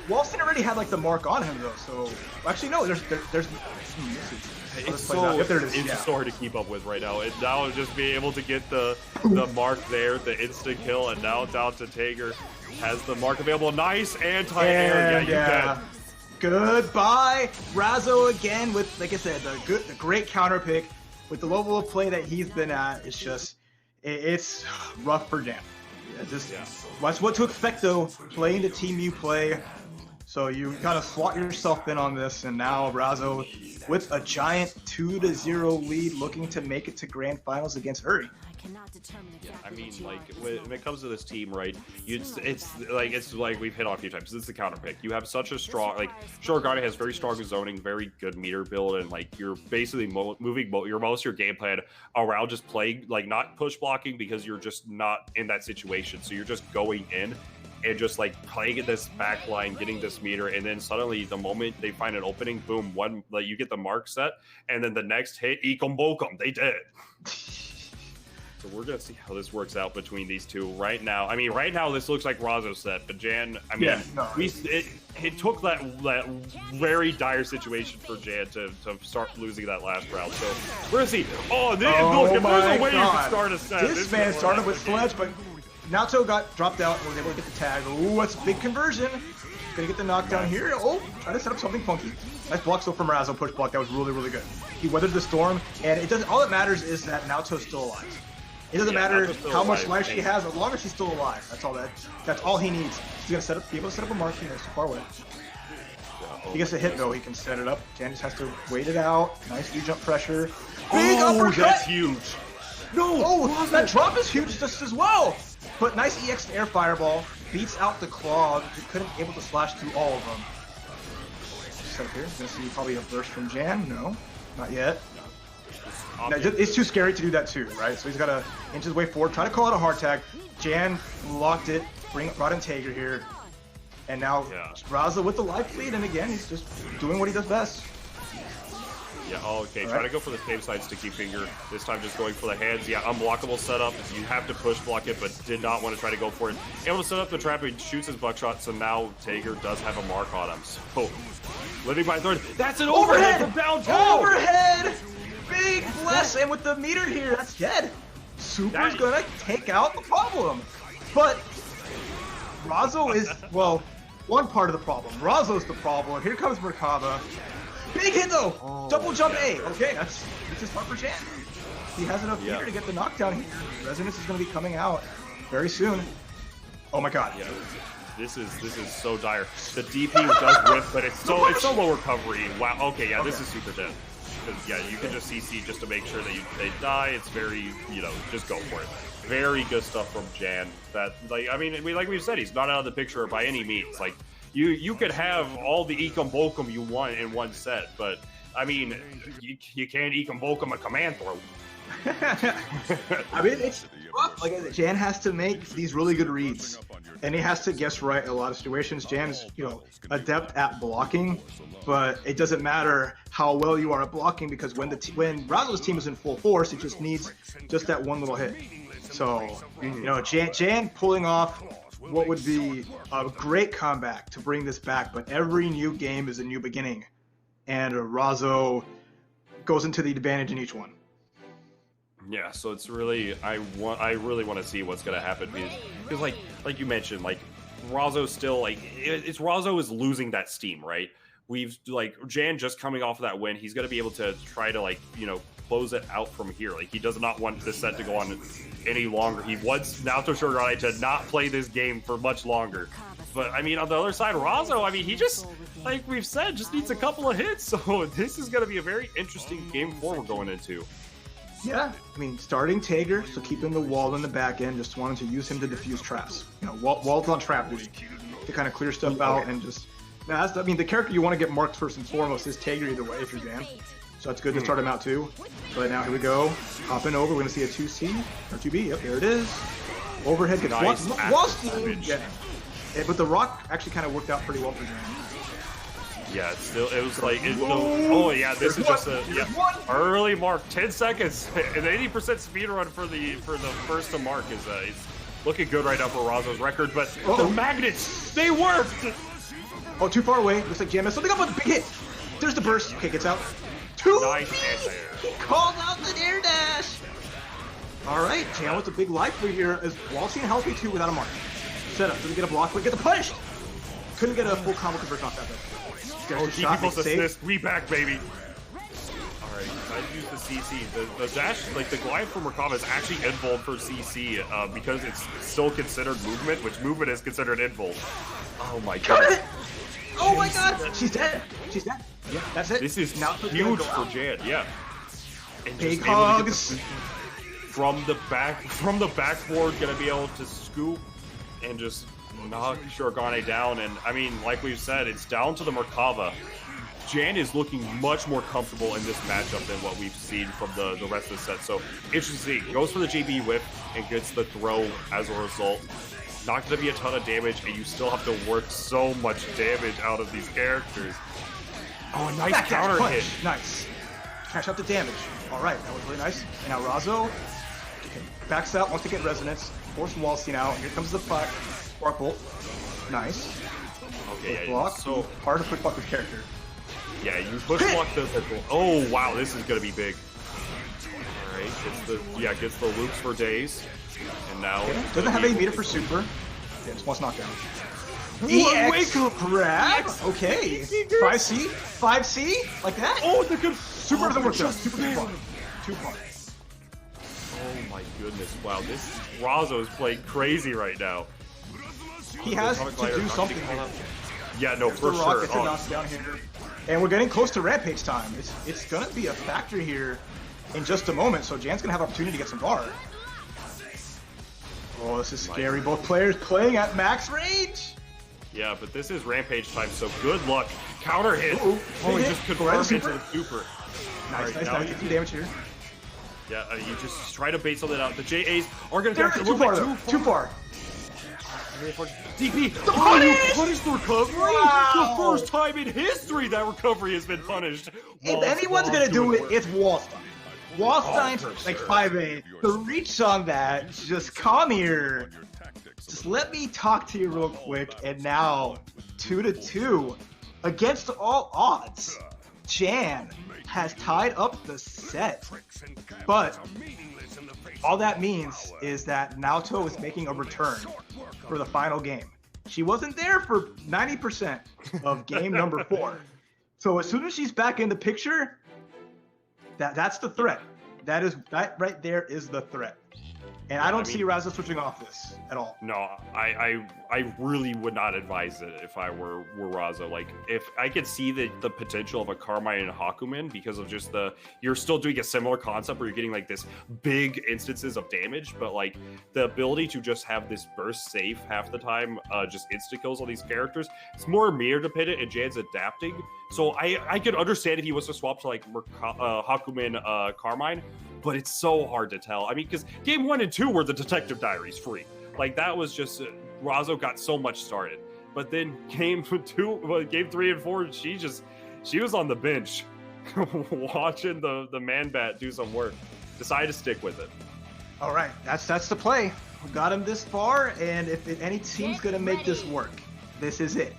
Walston already had like the mark on him though, so actually no, there's it's so hard to keep up with right now. And now just being able to get the mark there, the instant kill, and now down to Tager has the mark available. Nice anti-air. Yeah. Goodbye, Razzo again with, like I said, the great counter pick with the level of play that he's been at. It's just it's rough for Jam. That's what to expect though, playing the team you play. So you kind of slot yourself in on this, and now Razzo with a giant 2-0 lead, looking to make it to grand finals against Uri. Yeah, I mean, like, when it comes to this team, right, it's like we've hit on a few times. It's the counter pick. You have such a strong, like, Shirogane has very strong zoning, very good meter build, and like you're basically moving most of your game plan around just playing, like, not push blocking because you're just not in that situation. So you're just going in and just like playing this back line, getting this meter, and then suddenly the moment they find an opening, boom, like you get the mark set, and then the next hit, Ekom Bokum, they did. So we're gonna see how this works out between these two right now. I mean, right now this looks like Razzo's set, but Jan, I mean, it took that very dire situation for Jan to start losing that last round. So we're gonna see. Oh, look, if there's a way you can start a set. This man started with Sledge, but Naoto got dropped out and was able to get the tag. Ooh, that's a big conversion. Gonna get the knockdown here. Oh, trying to set up something funky. Nice block still from Razzo, push block. That was really, really good. He weathered the storm, and it doesn't. All that matters is that Naoto's still alive. It doesn't matter how much life she has, as long as she's still alive. That's all he needs. He's gonna be able to set up a mark here. It's too far away. He gets a hit though, he can set it up. Jan just has to wait it out. Nice E-jump pressure. Big uppercut! That's huge. No! Oh, that drop is huge just as well! But nice EX to air fireball. Beats out the clog. He couldn't able to slash through all of them. Set up here. Gonna see probably a burst from Jan. No, not yet. No, it's too scary to do that too, right? So he's gotta inch his way forward, try to call out a hard tag. Jan blocked it, brought in Tager here. And now Razzo with the life lead, and again, he's just doing what he does best. Yeah, okay, try to go for the same side sticky finger. This time just going for the hands. Yeah, unblockable setup. You have to push block it, but did not want to try to go for it. Able to set up the trap, he shoots his buckshot, so now Tager does have a mark on him. So, living by third. That's an overhead from downtown! Overhead! Big bless, and with the meter here, that's dead. Super's gonna take out the problem. But Razzo is, well, one part of the problem. Razzo's the problem. Here comes Merkaba. Big hit though! Double jump A! Okay, this is hard for Jan. He has enough meter to get the knockdown here. Resonance is going to be coming out very soon. Oh my god. Yeah, this is so dire. The DP does rip, but it's so low recovery. Wow, okay, yeah, this is super dead. Because, yeah, you can just CC just to make sure that they die. It's very, just go for it. Very good stuff from Jan. That, like, I mean, like we've said, he's not out of the picture by any means. Like, you could have all the Ecom Bokum you want in one set, but I mean, you can't Ecom Bokum a command throw. I mean, it's rough. Like, Jan has to make these really good reads, and he has to guess right in a lot of situations. Jan's, adept at blocking, but it doesn't matter how well you are at blocking because when Razzo's team is in full force, it just needs just that one little hit. So, Jan pulling off what would be a great comeback to bring this back, but every new game is a new beginning, and Razzo goes into the advantage in each one. Yeah, so it's really I really want to see what's gonna happen because like you mentioned, like Razzo still it's Razzo is losing that steam, right? We've Jan just coming off of that win, he's gonna be able to try to close it out from here. Like he does not want this set to go on any longer. He wants Naoto Shogunai to not play this game for much longer. But I mean, on the other side, Razzo, I mean, he just, like we've said, just needs a couple of hits. So this is going to be a very interesting game 4 we're going into. Yeah, I mean, starting Tager, so keeping the wall in the back end, just wanting to use him to defuse traps. Wall's on trap duty to kind of clear stuff out and just. Now, the character you want to get marked first and foremost is Tager either way if you're Jan. So that's good to start him out too. But now here we go. Hopping over, we're going to see a 2C or 2B. Yep, there it is. Overhead gets yeah. But the rock actually kind of worked out pretty well for Jan. Yeah, it was like, oh yeah, this is just early mark, 10 seconds, an 80% speed run for the first to mark is looking good right now for Razzo's record, but the magnets, they worked! Oh, too far away, looks like Jan messed something up with a big hit. There's the burst, okay, gets out. 2B! Nice. He called out the air dash! Alright, Jan with a big life lead here as Waltzy and healthy too without a mark. Set up, doesn't get a block, but get the punish! Couldn't get a full combo conversion off that though. Oh, DP assist, we back, baby. Alright, I use the CC. The dash, the glide from Merkaba is actually invuln for CC because it's still considered movement, which movement is considered invuln. Oh my god. Oh my god! She's dead! She's dead! Yeah, that's it. This is huge for Jan, yeah. And big hugs! From the backboard, gonna be able to scoop and just knock Shogunai down. And I mean, like we've said, it's down to the Merkaba. Jan is looking much more comfortable in this matchup than what we've seen from the rest of the set. So, interesting to see. Goes for the JB whip and gets the throw as a result. Not going to be a ton of damage, and you still have to work so much damage out of these characters. Oh, nice counter hit. Nice. Cash out the damage. All right, that was really nice. And now Razzo backs out, wants to get resonance. Force Waltzy out. Here comes the spark bolt. Nice. Okay, yeah, block. So hard to quick block this character. Yeah, you push block the. Oh wow, this is going to be big. All right, gets the loops for days. And now doesn't have any meter for super. Yeah, just wants knockdown. EX grab. Okay. 5C. 5C. Like that. Oh, the good. Super doesn't work though. Super too far. Too far. Oh my goodness! Wow, this Razzo is playing crazy right now. He has to do something. Yeah, no, There's for the sure. rockets are knocked down here. And we're getting close to Rampage time. It's going to be a factor here in just a moment, so Jan's going to have opportunity to get some bar. Oh, this is scary. Both players playing at max range. Yeah, but this is Rampage time, so good luck. Counter hit. Ooh, Oh, he hit. just Go confirmed right into the super. Nice, Alright, nice. Get some damage here. Yeah, you just try to bait something out. The JAs are going to They're get too far, though. Too far. DP. The Oh, you punish! punished the recovery? Wow. The first time in history that recovery has been punished. If anyone's going to do it, it's Wallstein. Wallstein's like 5A. The reach on that, just come here. Just let me talk to you real quick. And now, 2-2. Against all odds, Jan has tied up the set. But all that means is that Naoto is making a return for the final game. She wasn't there for 90% of game number 4. So as soon as she's back in the picture, that's the threat. That right there is the threat. And I don't see Razzo switching off this at all. No, I really would not advise it if I were Razzo. Like, if I could see the potential of a Carmine and Hakumen because of just you're still doing a similar concept where you're getting like this big instances of damage, but like the ability to just have this burst safe half the time, just insta kills all these characters. It's more mirror dependent and Jan's adapting. So I could understand if he was to swap to like Hakumen Carmine, but it's so hard to tell. I mean, because game 1 and 2 were the Detective Diaries free. Like, that was just Razzo got so much started. But then game 3 and 4, she was on the bench watching the man bat do some work. Decided to stick with it. All right, that's the play. We got him this far, and if any team's gonna make this work, this is it.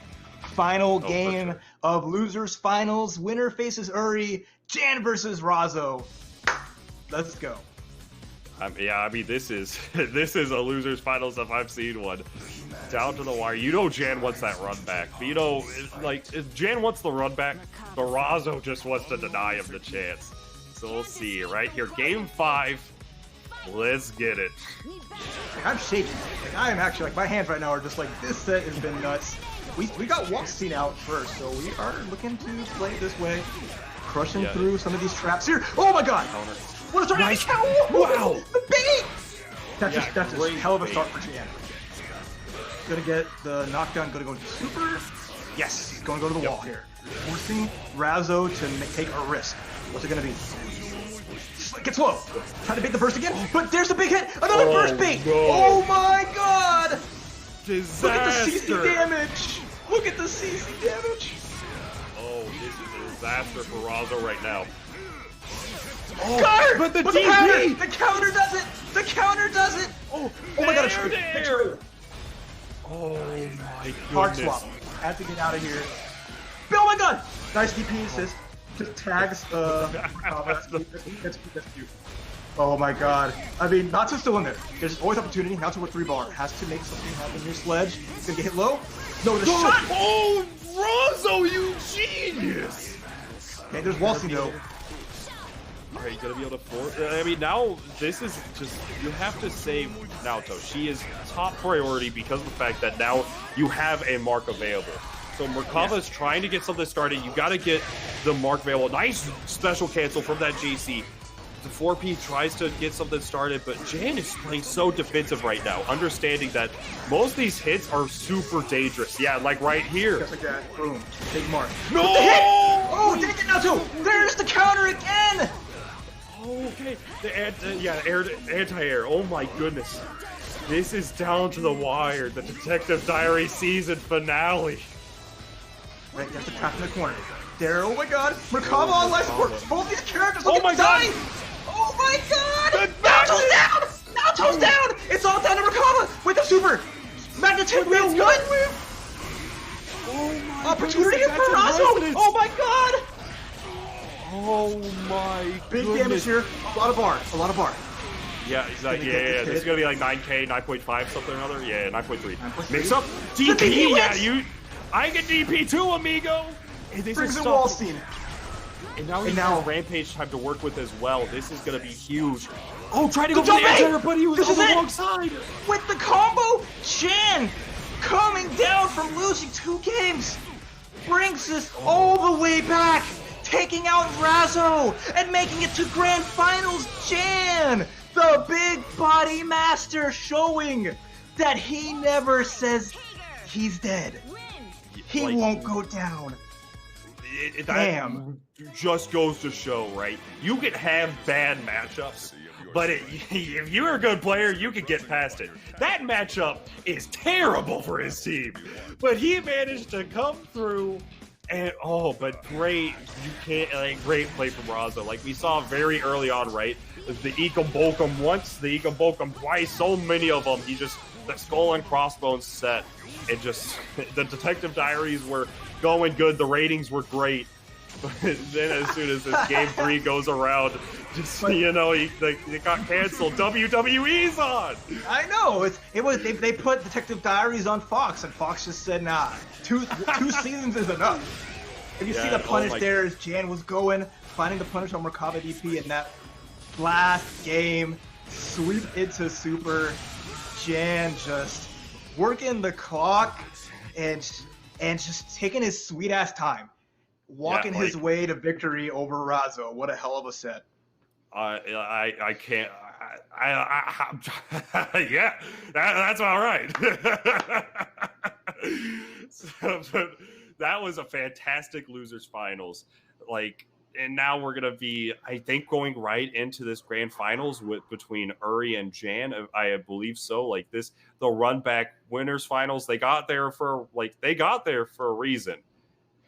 Final game of losers finals. Winner faces Uri. Jan versus Razzo. Let's go. Yeah, I mean, this is a losers finals if I've seen one. Down to the wire. You know Jan wants that run back. But you know, if Jan wants the run back, but Razzo just wants to deny him the chance. So we'll see right here. Game 5. Let's get it. I'm shaking. Like, I am actually, like, my hands right now are just like, this set has been nuts. We got Wallstein out first, so we are looking to play it this way. Crushing through some of these traps here. Oh my god! What is our nice. Wow! The bait! That's a hell of a start for Jan. Gonna get the knockdown, gonna go into super. Yes, gonna go to the wall here. Forcing Razzo to take a risk. What's it gonna be? Gets low. Trying to bait the burst again, but there's a big hit! Another burst bait! No. Oh my god! Disaster! Look at the CC damage! Look at the CC damage! Oh, this is a disaster for Razzo right now. Oh, guard! But the DP! The counter does it! The counter does it! Oh my god, a trade! Oh my goodness. Hard swap. Had to get out of here. Oh my god! Nice DP assist. Just tags, that's cute. Oh my god. I mean, Natsu's still in there. There's always opportunity. Natsu with 3 bar. Has to make something happen here. Sledge. He's gonna get hit low. No, the shot! Oh, Razzo, you genius! Okay, there's Wallstein though. Are you gonna be able to force? I mean, now this is just, you have to save Naoto. She is top priority because of the fact that now you have a mark available. So Merkava is trying to get something started. You got to get the mark available. Nice special cancel from that JC. The 4P tries to get something started, but Jan is playing so defensive right now, understanding that most of these hits are super dangerous. Yeah, like right here. Just like that. Boom. Big mark. No! Oh, take it, Naoto! There's the counter again! Okay. The anti-air. Oh my goodness. This is down to the wire. The Detective Diary season finale. Right, there's a trap in the corner. There, oh my god! Merkava on life support! Both these characters look dying! Oh my god! Naoto's down! Naoto's down! It's all down to Merkava with the super! Magnitude wins good! Oh my opportunity for Razzo! Oh my god! Oh my Big goodness. damage here. A lot of bar. A lot of bar. Yeah, he's like, yeah. This is gonna be like 9K, 9.5, something or another. Yeah, 9.3. 9.3. Mix up DP. Yeah, I get DP too, amigo. And this Brings is in Wallstein. And now he's got Rampage time to work with as well. This is gonna be huge. Oh, try to go for the jump anti, but he was on the wrong side. With the combo, Jan coming down from losing 2 games, brings us all the way back, taking out Razzo and making it to Grand Finals. Jan, the big body master, showing that he never says he's dead. He won't go down. Damn. That just goes to show, right? You can have bad matchups, but if you're a good player, you can get past it. That matchup is terrible for his team, but he managed to come through. And but great, great play from Razzo. Like we saw very early on, right? The Ekum Bokum once, the Ekum Bokum twice. So many of them. The skull and crossbones set. It just the detective diaries were going good. The ratings were great. But then as soon as this game 3 goes around, it got canceled. WWE's on. I know they put Detective Diaries on Fox, and Fox just said, nah, two seasons is enough. And you see the punish there as Jan was finding the punish on Merkaba DP, and that last game, sweep into super. Jan just working the clock and just taking his sweet ass time, walking his way to victory over Razzo. What a hell of a set. I can't. Yeah, that's all right. But that was a fantastic losers finals. And now we're gonna be, I think, going right into this grand finals between Uri and Jan. I believe so. The run back winners finals. They got there for a reason.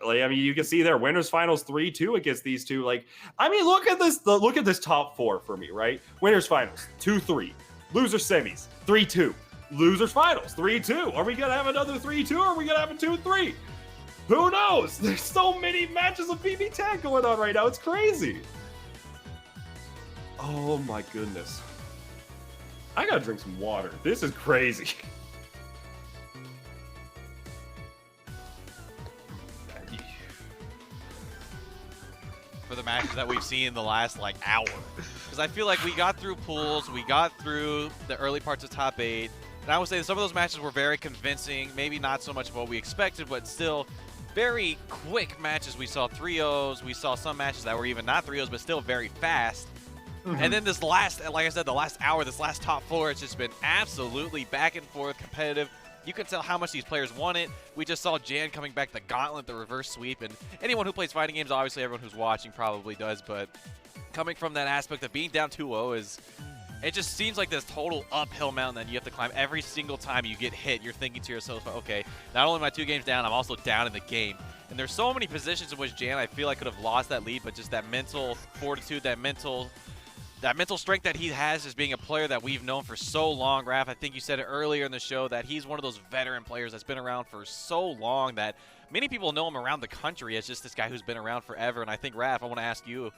You can see their winners finals 3-2 against these two. Look at this. Look at this top 4 for me, right? Winners finals 2-3, loser semis 3-2, losers finals 3-2. Are we gonna have another 3-2? Or are we gonna have a 2-3? Who knows? There's so many matches of BBTag going on right now. It's crazy. Oh my goodness. I gotta drink some water. This is crazy. For the matches that we've seen in the last hour, because I feel like we got through pools, we got through the early parts of top 8, and I would say some of those matches were very convincing. Maybe not so much of what we expected, but still very quick matches. We saw 3-0s, we saw some matches that were even not 3-0s, but still very fast. And then this last, like I said, the last hour, this last top 4, it's just been absolutely back and forth competitive. You can tell how much these players want it. We just saw Jan coming back the gauntlet, the reverse sweep, and anyone who plays fighting games, obviously everyone who's watching probably does, but coming from that aspect of being down 2-0 it just seems like this total uphill mountain that you have to climb every single time you get hit. You're thinking to yourself, okay, not only am I 2 games down, I'm also down in the game. And there's so many positions in which Jan, I feel like, could have lost that lead, but just that mental fortitude, that mental strength that he has as being a player that we've known for so long. Raph, I think you said it earlier in the show that he's one of those veteran players that's been around for so long that many people know him around the country as just this guy who's been around forever. And I think, Raph, I want to ask you,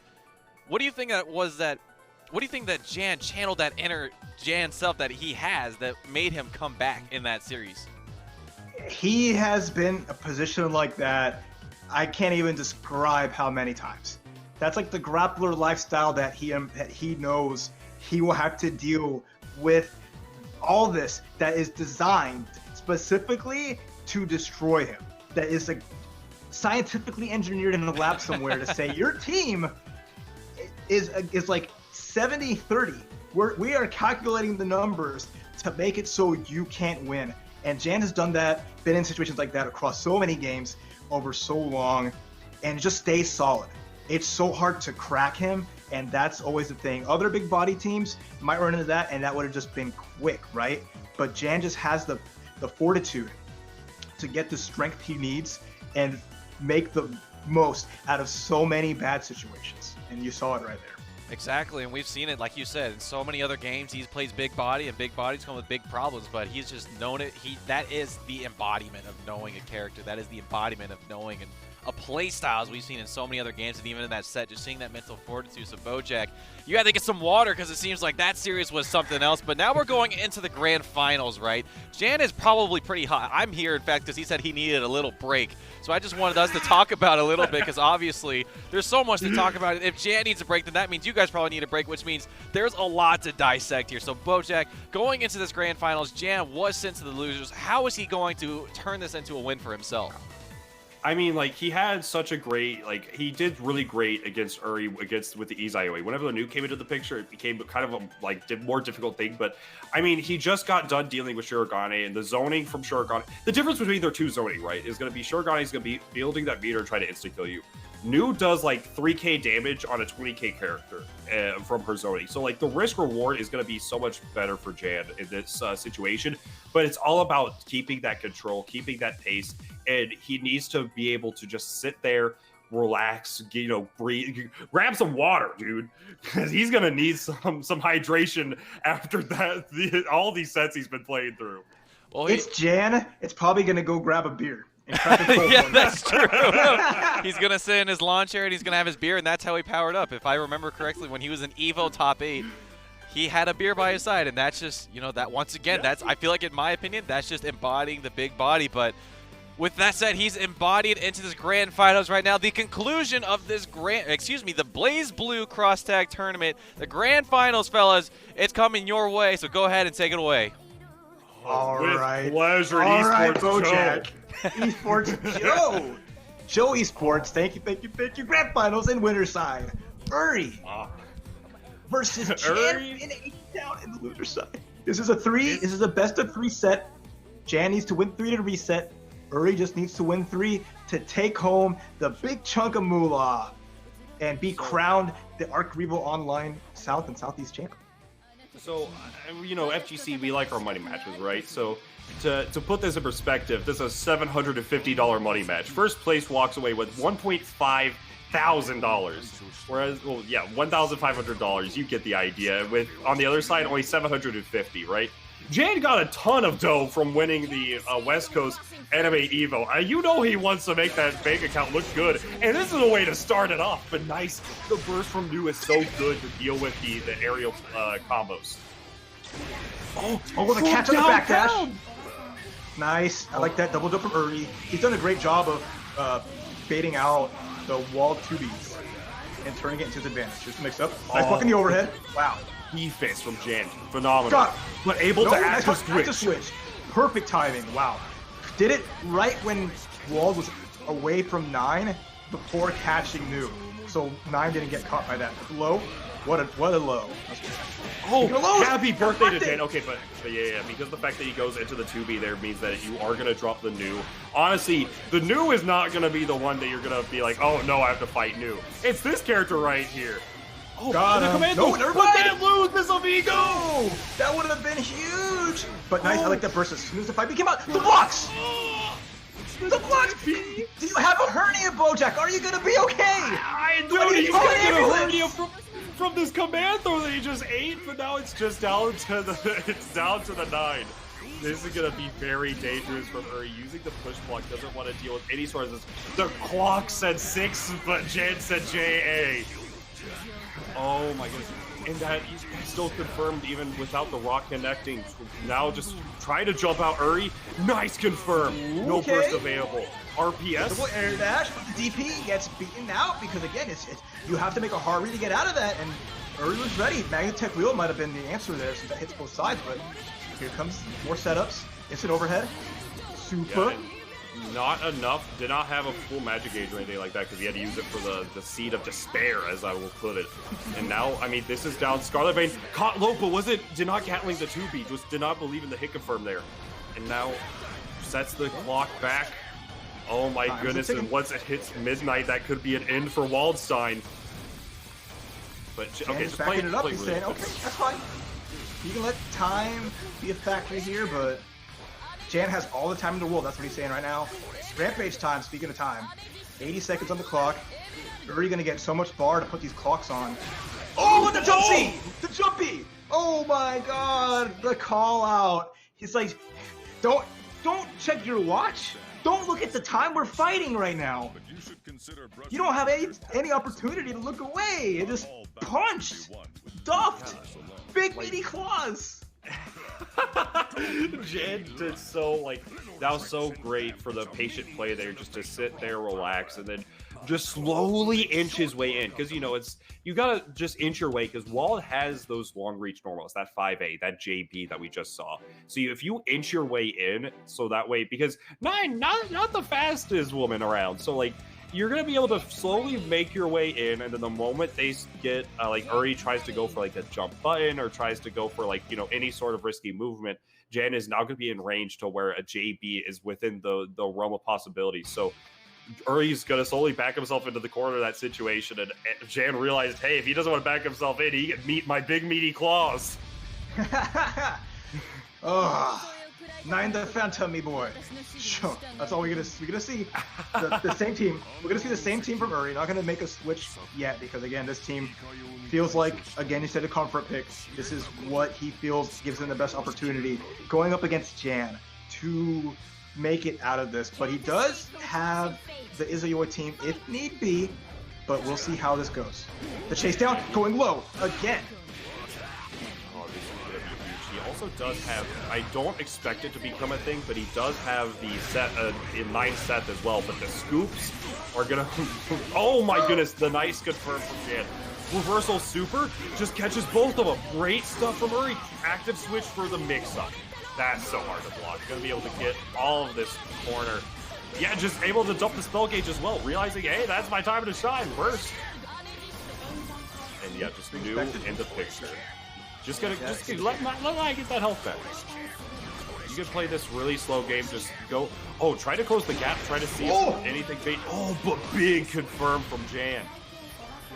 what do you think that Jan channeled that inner Jan self that he has that made him come back in that series? He has been a position like that. I can't even describe how many times. That's like the grappler lifestyle that he knows he will have to deal with. All this that is designed specifically to destroy him. That is scientifically engineered in a lab somewhere to say your team is like 70-30. We are calculating the numbers to make it so you can't win. And Jan has done that, been in situations like that across so many games over so long, and just stays solid. It's so hard to crack him, and that's always the thing. Other big body teams might run into that, and that would have just been quick, right? But Jan just has the fortitude to get the strength he needs and make the most out of so many bad situations. And you saw it right there. Exactly, and we've seen it, like you said, in so many other games. He plays big body, and big bodies come with big problems, but he's just known it. That is the embodiment of knowing a character. That is the embodiment of knowing and a play style as we've seen in so many other games, and even in that set, just seeing that mental fortitude. So BBTag, you had to get some water because it seems like that series was something else. But now we're going into the grand finals, right? Jan is probably pretty hot. I'm here, in fact, because he said he needed a little break. So I just wanted us to talk about it a little bit because obviously there's so much to talk about. If Jan needs a break, then that means you guys probably need a break, which means there's a lot to dissect here. So BBTag, going into this grand finals, Jan was sent to the losers. How is he going to turn this into a win for himself? I mean, like, he had such a great, like, he did really great against Uri, with the Ease IOA. Whenever the nuke came into the picture, it became kind of a, like, more difficult thing. But, I mean, he just got done dealing with Shurigane, and the zoning from Shurigane. The difference between their two zoning, right, is going to be Shurigane is going to be building that meter and try to insta-kill you. Nu does, like, 3k damage on a 20k character from her zoning. So, like, the risk-reward is going to be so much better for Jan in this situation. But it's all about keeping that control, keeping that pace. And he needs to be able to just sit there, relax, you know, breathe, grab some water, dude, because he's gonna need some hydration after that. All these sets he's been playing through. Well, it's Jan. It's probably gonna go grab a beer. And crack a cold yeah, one. that's true. He's gonna sit in his lawn chair and he's gonna have his beer, and that's how he powered up. If I remember correctly, when he was in Evo top 8. He had a beer by his side, and that's just, you know, that once again, that's, I feel like, in my opinion, that's just embodying the big body. But with that said, he's embodied into this grand finals right now. The conclusion of this the Blaze Blue Cross Tag Tournament, the grand finals, fellas, it's coming your way. So go ahead and take it away. All right. Pleasure, all right, Esports Esports Joe. Joe Esports, thank you. Grand finals in winner side. Uri versus Jan down in the loser side. This is a best of 3 set. Jan needs to win 3 to reset. Uri just needs to win 3 to take home the big chunk of moolah and be crowned the Arcrevo Online South and Southeast champion. So, you know, FGC, we like our money matches, right? So, to put this in perspective, this is a $750 money match. First place walks away with $1,500. Whereas, well, yeah, $1,500. You get the idea. With on the other side, only $750, right? Jan got a ton of dough from winning the West Coast Anime Evo. You know he wants to make that bank account look good, and this is a way to start it off. But nice, the burst from Nu is so good to deal with the aerial combos. Oh, the catch on the back dash. Nice. I like that double jump from Uri. He's done a great job of baiting out the walled 2Bs and turning it into his advantage. Just mix up. Nice fucking the overhead. Wow. Defense from Jan. Phenomenal. God. But able to active switch. Perfect timing. Wow. Did it right when Walled was away from 9 before catching Nu. So 9 didn't get caught by that. Low. What a low. Oh, happy birthday to Jan. Okay, but yeah, because the fact that he goes into the 2B there means that you are going to drop the Nu. Honestly, the Nu is not going to be the one that you're going to be like, oh no, I have to fight Nu. It's this character right here. Oh, God, no, never mind. That lose, Miss Amigo! That would have been huge! But nice, I like that burst as soon as the fight came out. The blocks! The blocks! Do you have a hernia, BBTag? Are you going to be okay? I don't even get a hernia from this command throw that he just ate, but now it's just down to the 9. This is going to be very dangerous from Uri. Using the push block, doesn't want to deal with any sort of this. The clock said 6, but Jan said JA. Oh my goodness. And that he's still confirmed even without the rock connecting. Now just try to jump out Uri. Nice confirm. Okay. No burst available. RPS. Double air dash, but the DP gets beaten out because again, it's you have to make a hard read to get out of that, and Uri was ready. Magnatech wheel might have been the answer there since that hits both sides, but here comes more setups. Instant overhead. Super. Yeah, not enough. Did not have a full magic gauge or anything like that because he had to use it for the seed of despair, as I will put it. And now, I mean, this is down. Scarlet Vein caught low, but did not Gatling the 2B. Just did not believe in the hit confirm there. And now sets the clock back. Oh my goodness, and once it hits midnight, that could be an end for Waldstein. But, okay, just backing it up, he's saying, okay, that's fine. You can let time be a factor here, but Jan has all the time in the world. That's what he's saying right now. Rampage time, speaking of time. 80 seconds on the clock. You're already going to get so much bar to put these clocks on. Oh, the jumpy! The jumpy! Oh my god, the call out. He's like, don't check your watch. Don't look at the time. We're fighting right now. You don't have any opportunity to look away. It just punched, duffed, big meaty claws. Jan did so, like, that was so great for the patient play there, just to sit there, relax, and then just slowly inch his way in. Because, you know, you gotta just inch your way, because Wald has those long reach normals, that 5A, that JB that we just saw. So if you inch your way in, so that way, because Nine, not the fastest woman around, so like, you're going to be able to slowly make your way in, and then the moment they get, like, Uri tries to go for, like, a jump button or tries to go for, like, you know, any sort of risky movement, Jan is now going to be in range to where a JB is within the realm of possibilities. So Uri's going to slowly back himself into the corner of that situation, and Jan realized, hey, if he doesn't want to back himself in, he can meet my big meaty claws. Oh. Nine the Phantom, me boy. Sure, that's all we're gonna see. The same team. We're gonna see the same team from Uri. Not gonna make a switch yet, because again, this team feels like, again, you said a comfort pick. This is what he feels gives him the best opportunity going up against Jan to make it out of this. But he does have the Izayoi team if need be. But we'll see how this goes. The chase down, going low again. He also does have, I don't expect it to become a thing, but he does have the set in 9 set as well. But the scoops are gonna, oh my goodness, the nice confirm from Jan. Reversal super just catches both of them. Great stuff from Uri. Active switch for the mix-up. That's so hard to block. Gonna be able to get all of this corner. Yeah, just able to dump the spell gauge as well, realizing, hey, that's my time to shine. Burst. And yeah, just new in the picture. Just let I get that health back. You can play this really slow game. Just go. Oh, try to close the gap. Try to see if anything bait. Oh, but big confirm from Jan.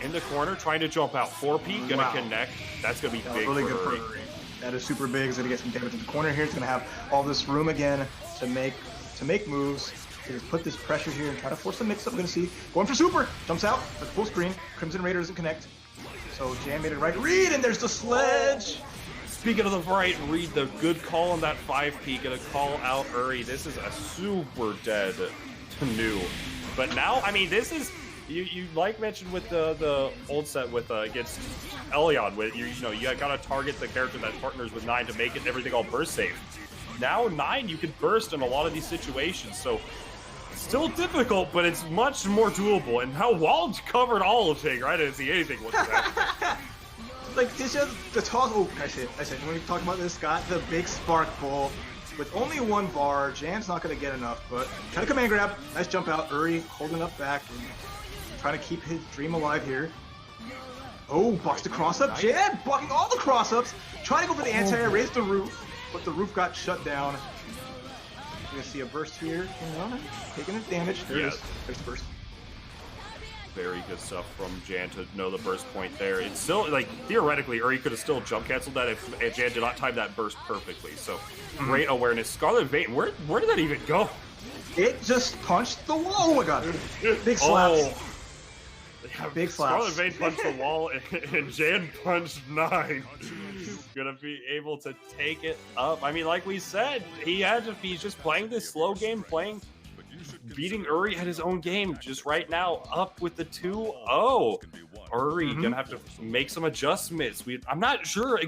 In the corner, trying to jump out. 4P, gonna connect. That's gonna be big really for good Uri. for Uri. That is super big. He's gonna get some damage in the corner here. He's gonna have all this room again to make moves. So just put this pressure here and try to force the mix-up. We're gonna see. Going for super. Jumps out. But full screen. Crimson Raider doesn't connect. So Jan made it right read, and there's the sledge. Speaking of the right read, the good call on that 5P, gonna call out Uri. This is a super dead new. But now, I mean, this is, you like mentioned with the old set with against Elyon, with you know, you gotta target the character that partners with 9 to make it everything all burst safe. Now 9, you can burst in a lot of these situations, so still difficult, but it's much more doable. And now Wald covered all of it. I didn't see anything with that. Like, it's just the toss. Oh, I said, when we talk about this, got the big spark pull with only 1 bar. Jan's not going to get enough, but trying to command grab. Nice jump out. Uri holding up back and trying to keep his dream alive here. Oh, blocks the cross up. Jan blocking all the cross ups. Trying to go for the anti-air, raise the roof, but the roof got shut down. You're gonna see a burst here. Taking his damage. There it is. There's the burst. Very good stuff from Jan to know the burst point there. It's still, like, theoretically, Uri could have still jump canceled that if Jan did not time that burst perfectly. So, great awareness. Scarlet Vein, where did that even go? It just punched the wall. Oh my god. Big slaps. Oh. Yeah, big slaps. Scarlet Vein punched the wall, and Jan punched 9. Gonna be able to take it up. I mean, like we said, he's just playing this slow game, beating Uri at his own game, just right now, up with the 2-0. Uri gonna have to make some adjustments. I'm not sure.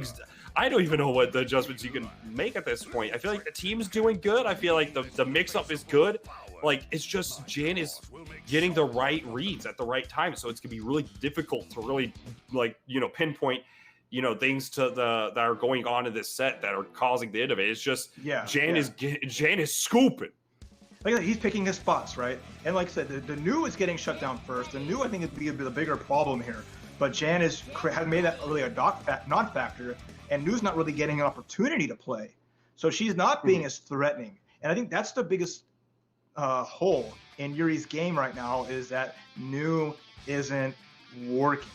I don't even know what the adjustments you can make at this point. I feel like the team's doing good. I feel like the mix-up is good. Like, it's just Jan is getting the right reads at the right time, so it's gonna be really difficult to really, like, you know, pinpoint, you know, things that are going on in this set that are causing the end of it. It's just Jan is scooping. Like I said, he's picking his spots, right? And like I said, the new is getting shut down first. The new, I think, would be the bigger problem here. But Jan has made that really a non-factor, and New's not really getting an opportunity to play. So she's not being as threatening. And I think that's the biggest hole in Yuri's game right now, is that New isn't working.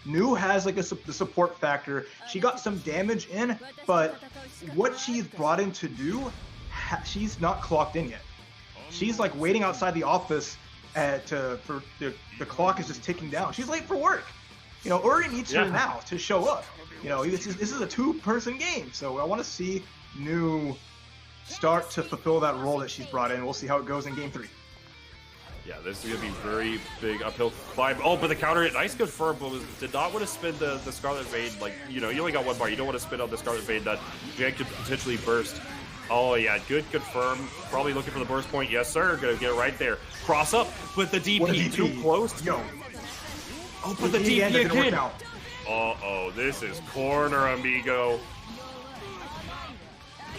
New has like the support factor. She got some damage in, but what she's brought in to do, she's not clocked in yet. She's like waiting outside the office for the clock is just ticking down. She's late for work. You know, Uri needs her now to show up. You know, this is a 2-person game, so I want to see New start to fulfill that role that she's brought in. We'll see how it goes in Game 3. Yeah, this is going to be very big uphill climb. Oh, but the counter hit, nice confirm, but did not want to spin the Scarlet Vein. Like, you know, you only got one bar. You don't want to spin on the Scarlet Vein that Jan could potentially burst. Oh, yeah, good confirm. Probably looking for the burst point. Yes, sir. Going to get it right there. Cross up, but the DP too close. Yo. Oh, but the DP again. Uh-oh, this is corner, amigo.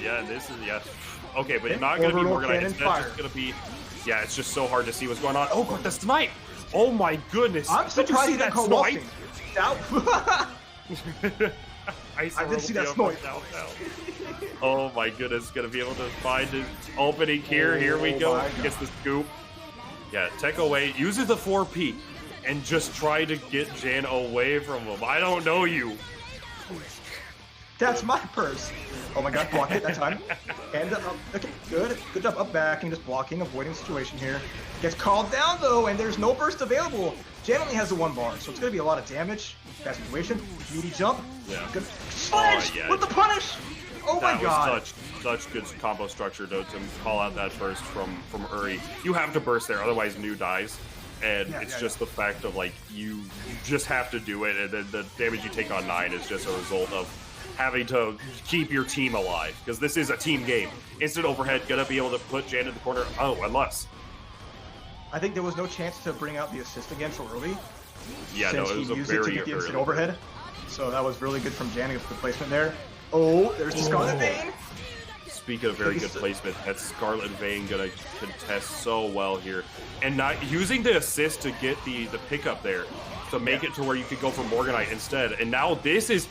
Yeah, this is, yeah. Okay, but not going to be Morganite. It's just going to be... Yeah, it's just so hard to see what's going on. Oh, but the snipe! Oh my goodness! I'm surprised that snipe. I did see that snipe. Oh my goodness, gonna be able to find his opening here. Here we go. Gets the scoop. Yeah, tech away. Uses the 4P and just try to get Jan away from him. I don't know you. That's my purse. Oh my god, block it that time. And okay, good job up backing, just blocking, avoiding the situation here. Gets called down though, and there's no burst available. Jan only has the 1 bar, so it's gonna be a lot of damage. Bad situation. Meaty jump. Yeah. Good. Sledge with the punish. Oh my god. That was such good combo structure to call out that burst from Uri. You have to burst there, otherwise New dies. And it's just the fact of like you just have to do it, and then the damage you take on 9 is just a result of having to keep your team alive, because this is a team game. Instant overhead, gonna be able to put Jan in the corner. Oh, unless. I think there was no chance to bring out the assist again so early. Yeah, no, it was a very early. To get the instant overhead. So that was really good from Jan with the placement there. Oh, there's the Scarlet Vein. Speaking of very good placement, that Scarlet Vein gonna contest so well here. And not using the assist to get the pickup there, to make it to where you could go for Morganite instead. And now this is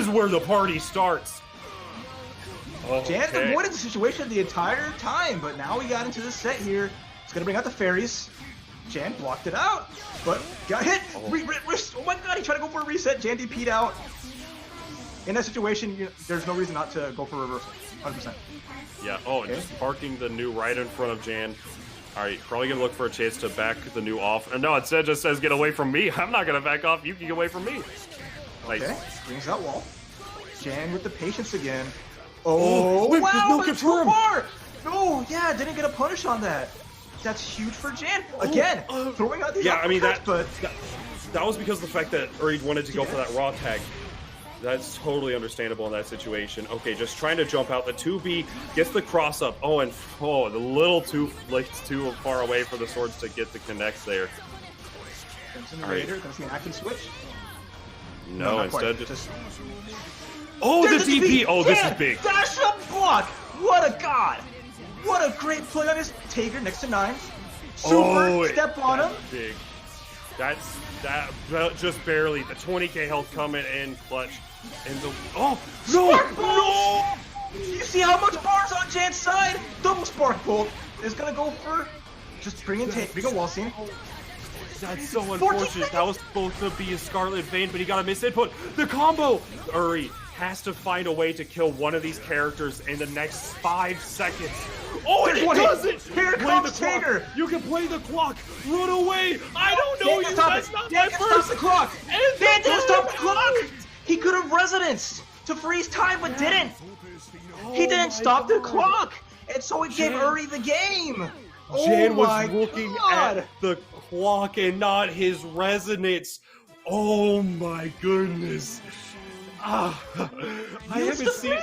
where the party starts. Okay. Jan avoided the situation the entire time, but now we got into this set here. It's gonna bring out the fairies. Jan blocked it out, but got hit. Oh my god, he tried to go for a reset. Jan DP'd out. In that situation, there's no reason not to go for reversal. 100%. Yeah, oh, and just parking the New right in front of Jan. All right, probably going to look for a chance to back the New off. No, instead just says, get away from me. I'm not going to back off. You can get away from me. Nice. Okay, brings that wall. Jan with the patience again. Oh, wait, wow, no confirm. No, yeah, didn't get a punish on that. That's huge for Jan. Again, throwing out these yeah, I mean, that was because of the fact that Uri wanted to go for that raw tag. That's totally understandable in that situation. Okay, just trying to jump out. The 2B gets the cross up. Oh, and the little too far away for the swords to get the connect there. All right. Gonna see an active switch? No, instead just... Oh, the DP! Oh, this is big. Dash up block! What a god! What a great play on his Taker next to 9. Super step on him. Big. That just barely. The 20k health coming in clutch. And the no! You see how much bars on Jan's side? Double Spark Bolt is gonna go for just bring a wall scene. That's so unfortunate. That was supposed to be a Scarlet Vein, but he got a misinput. The combo! Uri has to find a way to kill one of these characters in the next 5 seconds. Oh, and he does it! Here comes Taker! You can play the clock! Run away! I don't know you! That's not my first! Stop the clock! Dan didn't stop the clock! He could have resonance to freeze time, but didn't! He didn't stop the clock! And so he gave Uri the game! Jan was looking at the clock and not his resonance. Oh my goodness. I haven't seen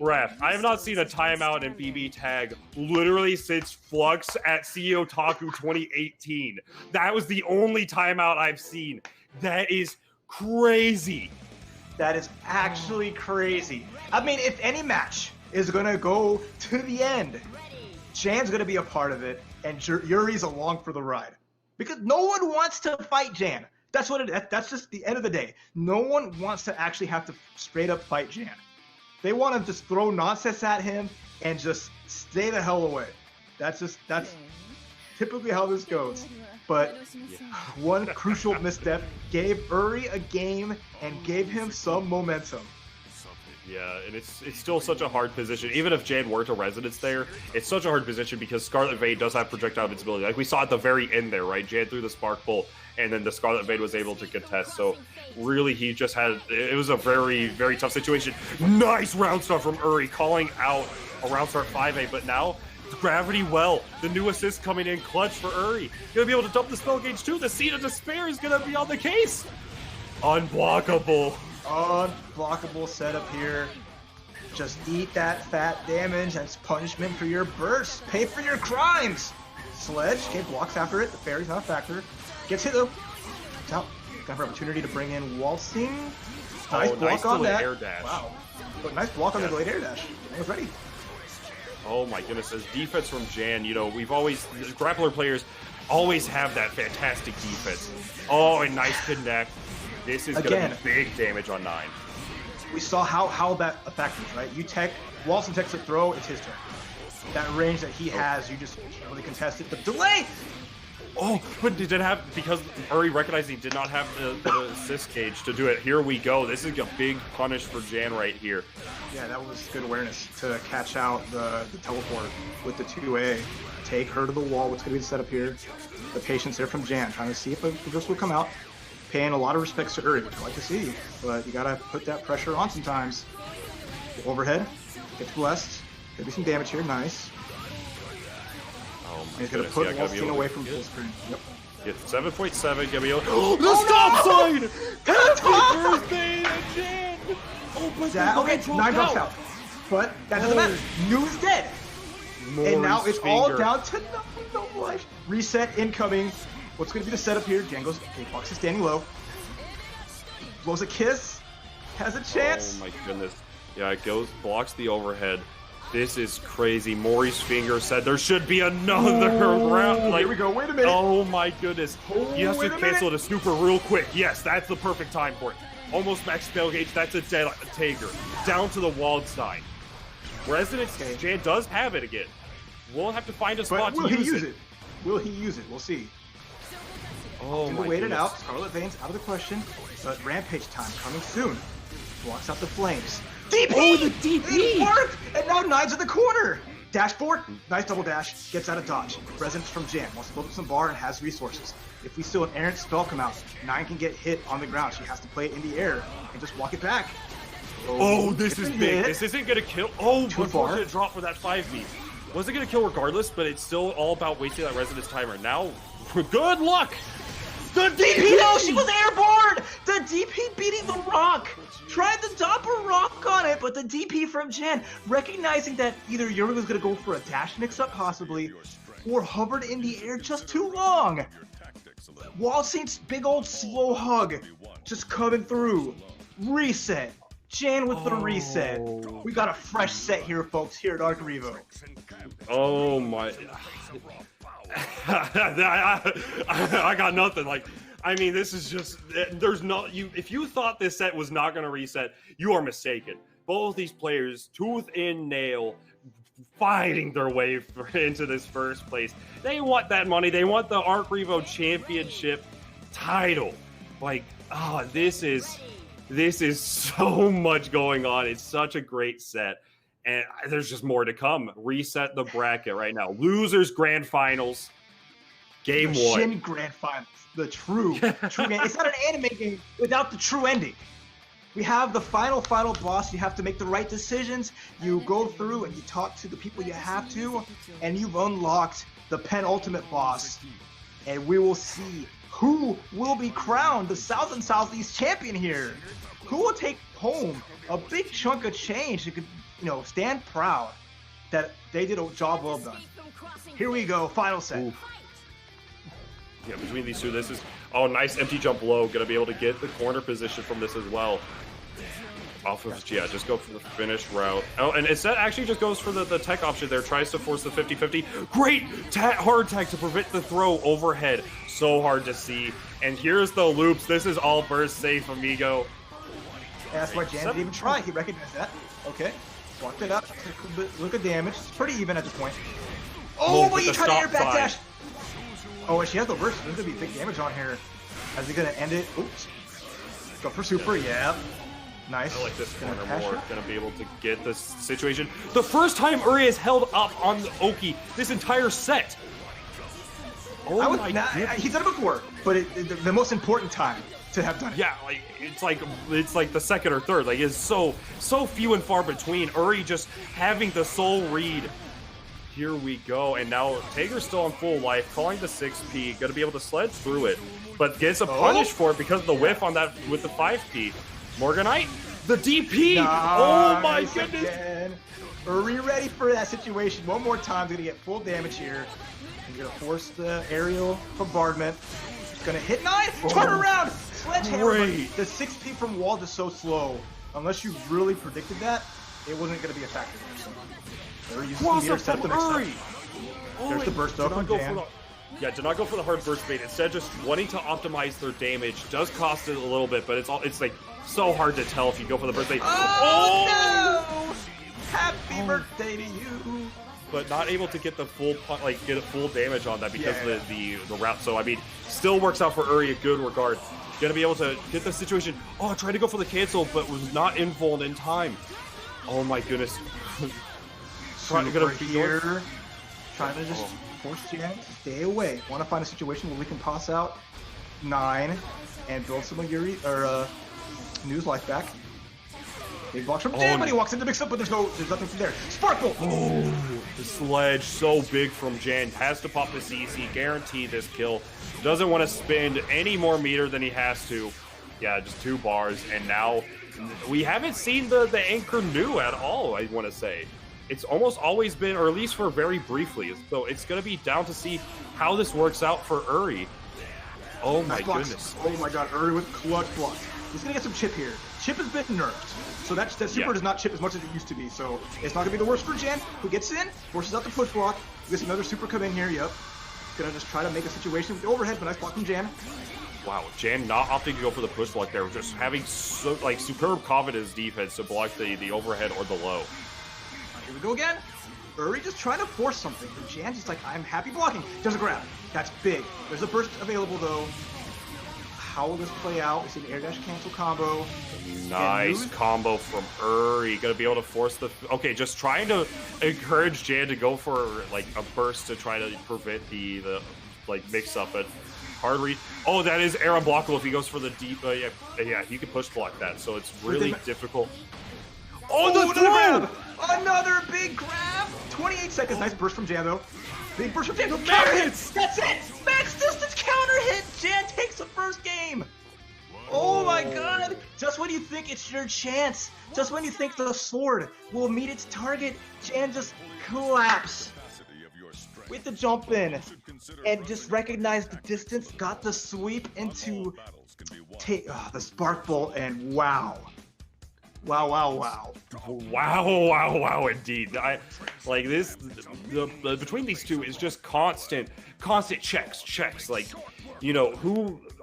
Ref, I have not seen a timeout in BBTag literally since Flux at CEO Taku 2018. That was the only timeout I've seen. That is crazy. That is actually crazy. I mean, if any match is gonna go to the end, Jan's gonna be a part of it, and Yuri's along for the ride. Because no one wants to fight Jan. That's that's just the end of the day. No one wants to actually have to straight up fight Jan. They want to just throw nonsense at him and just stay the hell away. That's typically how this goes. But one crucial misstep gave Uri a game and gave him some momentum. Yeah, and it's still such a hard position. Even if Jan were to resonance there, it's such a hard position because Scarlet Vein does have projectile invincibility. Like we saw at the very end there, right? Jan threw the Spark Bolt, and then the Scarlet Vein was able to contest. So really, he just had... It was a very, very tough situation. Nice round start from Uri, calling out a round start 5A, but now Gravity well. The new assist coming in clutch for Uri. Gonna be able to dump the spell gauge too. The Seed of Despair is gonna be on the case. Unblockable. Unblockable setup here. Just eat that fat damage. That's punishment for your burst. Pay for your crimes. Sledge, okay, blocks after it. The fairy's not a factor. Gets hit though. It's out. Got an opportunity to bring in waltzing. Nice block on that. Air dash. Wow. But nice block on the delayed air dash. I was ready. Oh my goodness, as defense from Jan, you know, we've always, grappler players always have that fantastic defense. Oh, and nice connect. This is going to be big damage on 9. We saw how that affects us, right? You tech, Walson techs a throw, it's his turn. That range that he has, you just can't really contest it. The delay! Oh, but did it have, because Uri recognized he did not have the assist cage to do it. Here we go. This is a big punish for Jan right here. Yeah, that was good awareness to catch out the teleport with the 2A. Take her to the wall. What's going to be the setup here? The patience there from Jan, trying to see if a burst will come out. Paying a lot of respects to Uri, which I like to see. But you got to put that pressure on sometimes. Overhead. Gets blessed. Could be some damage here. Nice. Oh my He's going to put Waltzing away from full screen. Yep. Get 7.7, give me the stop sign! Happy birthday to Jan! Oh, but okay, 9 drops out. But that doesn't matter. Noo's dead. And now it's all down to no life. Reset incoming. What's going to be the setup here? Jan goes, okay, Fox is standing low. Blows a kiss. Has a chance. Oh my goodness. Yeah, it goes, blocks the overhead. This is crazy. Maury's finger said there should be another round. Like, here we go. Wait a minute. Oh my goodness. He has to cancel it a super real quick. Yes, that's the perfect time for it. Almost max spell gauge. That's a dead Tager. Down to the walled side. Resonance Jan does have it again. We'll have to find a spot to use it. Will he use it? We'll see. Oh my wait goodness. it out. Scarlet Veins out of the question. But Rampage time coming soon. Blocks out the flames. DP! Oh, the DP! It worked! And now 9's in the corner! Dashboard, nice double dash, gets out of dodge. Resonance from Jan, wants to build up some bar and has resources. If we see an errant spell come out, 9 can get hit on the ground. She has to play it in the air and just walk it back. Oh, this is big. This isn't going to kill. Oh, too far. Unfortunate drop for that 5B. Wasn't going to kill regardless, but it's still all about wasting that Resonance timer. Now, good luck! The DP! No, she was airborne! The DP beating the rock! Tried to dump a rock on it, but the DP from Jan, recognizing that either Yuri was going to go for a dash mix-up possibly, or hovered in the air just too long. Waltzing's big old slow hug, just coming through. Reset. Jan with the reset. We got a fresh set here, folks, here at Arcrevo. Oh my... I got nothing. Like, I mean, this is just, there's not, if you thought this set was not going to reset, you are mistaken. Both these players, tooth and nail, fighting their way into this first place. They want that money. They want the Arcrevo Championship title. Like, this is so much going on. It's such a great set. And there's just more to come. Reset the bracket right now. Losers Grand Finals. Game 1. Shin Grand Finals. The true game. It's not an anime game without the true ending. We have the final boss. You have to make the right decisions. You go through and you talk to the people you have to, and you've unlocked the penultimate boss. And we will see who will be crowned the South and Southeast champion here. Who will take home a big chunk of change that could, stand proud that they did a job well done. Here we go, final set. Oof. Yeah, between these two, this is, nice empty jump low. Gonna be able to get the corner position from this as well. Off of, just go for the finish route. Oh, and Set actually just goes for the tech option there. Tries to force the 50-50. Great hard tag to prevent the throw overhead. So hard to see. And here's the loops. This is all burst safe, amigo. Yeah, that's why Jan didn't even try. He recognized that. Okay. Walked it up. Look at damage. It's pretty even at this point. But you tried to air back dash. And she has the burst. There's going to be big damage on here. Is he going to end it? Oops. Go for super. Yeah. Nice. I like this corner more. Going to be able to get this situation. The first time Uri has held up on the Oki this entire set. He's done it before, but the most important time to have done it. Yeah, it's like the second or third. Like, it's so few and far between. Uri just having the soul read. here we go. And now Tager's still on full life, calling the 6P, gonna be able to sledge through it, but gets a punish for it because of the whiff on that with the 5P. Morganite, the DP! Oh my goodness! Again. Are we ready for that situation? One more time, he's gonna get full damage here. He's gonna force the aerial bombardment. He's gonna hit 9, turn around! Sledgehammer, but the 6P from wall is so slow. Unless you really predicted that, it wasn't gonna be a factor there. There's the burst up on Jam. Yeah, did not go for the hard burst bait. Instead, just wanting to optimize their damage. Does cost it a little bit, but it's like so hard to tell if you go for the burst bait. Oh no! Happy birthday to you! But not able to get the full get a full damage on that because of the route. So I mean, still works out for Uri a good regard. Gonna be able to get the situation. Oh, tried to go for the cancel, but was not invuln in time. Oh my goodness. Trying to just force Jan to stay away. Want to find a situation where we can toss out 9 and build some of Yuri or News life back. Big blocks from Jan, but he walks into mix up, but there's nothing from there. Sparkle! Oh, the sledge so big from Jan. Has to pop the CC, guarantee this kill. Doesn't want to spend any more meter than he has to. Yeah, just 2 bars, and now we haven't seen the anchor new at all, I want to say. It's almost always been, or at least for very briefly. So it's going to be down to see how this works out for Uri. Oh my goodness. Oh my god, Uri with clutch blocks. He's going to get some chip here. Chip has been nerfed. So that super does not chip as much as it used to be. So it's not going to be the worst for Jan, who gets in, forces out the push block. Gets another super come in here, yep. Going to just try to make a situation with the overhead, but nice block from Jan. Wow, Jan not opting to go for the push block there, just having superb confidence defense to block the overhead or the low. Here we go again. Uri just trying to force something. And Jan's just like, I'm happy blocking. Does a grab. That's big. There's a burst available though. How will this play out? We see an air dash cancel combo. Nice combo from Uri. Gonna be able to force the... Okay, just trying to encourage Jan to go for like a burst to try to prevent the mix up. But hard read. Oh, that is air unblockable if he goes for the deep. Yeah, he can push block that. So it's really difficult. Oh, the throw! Another big grab! 28 seconds. Nice burst from Jan, though. Big burst from Jan. Counter hit! That's it! Max distance counter hit! Jan takes the first game! Oh my god! Just when you think it's your chance, just when you think the sword will meet its target, Jan just collapses with the jump in and just recognized the distance, got the sweep into the spark bolt, and wow. Wow, indeed. Between these two is just constant checks. Like, you know,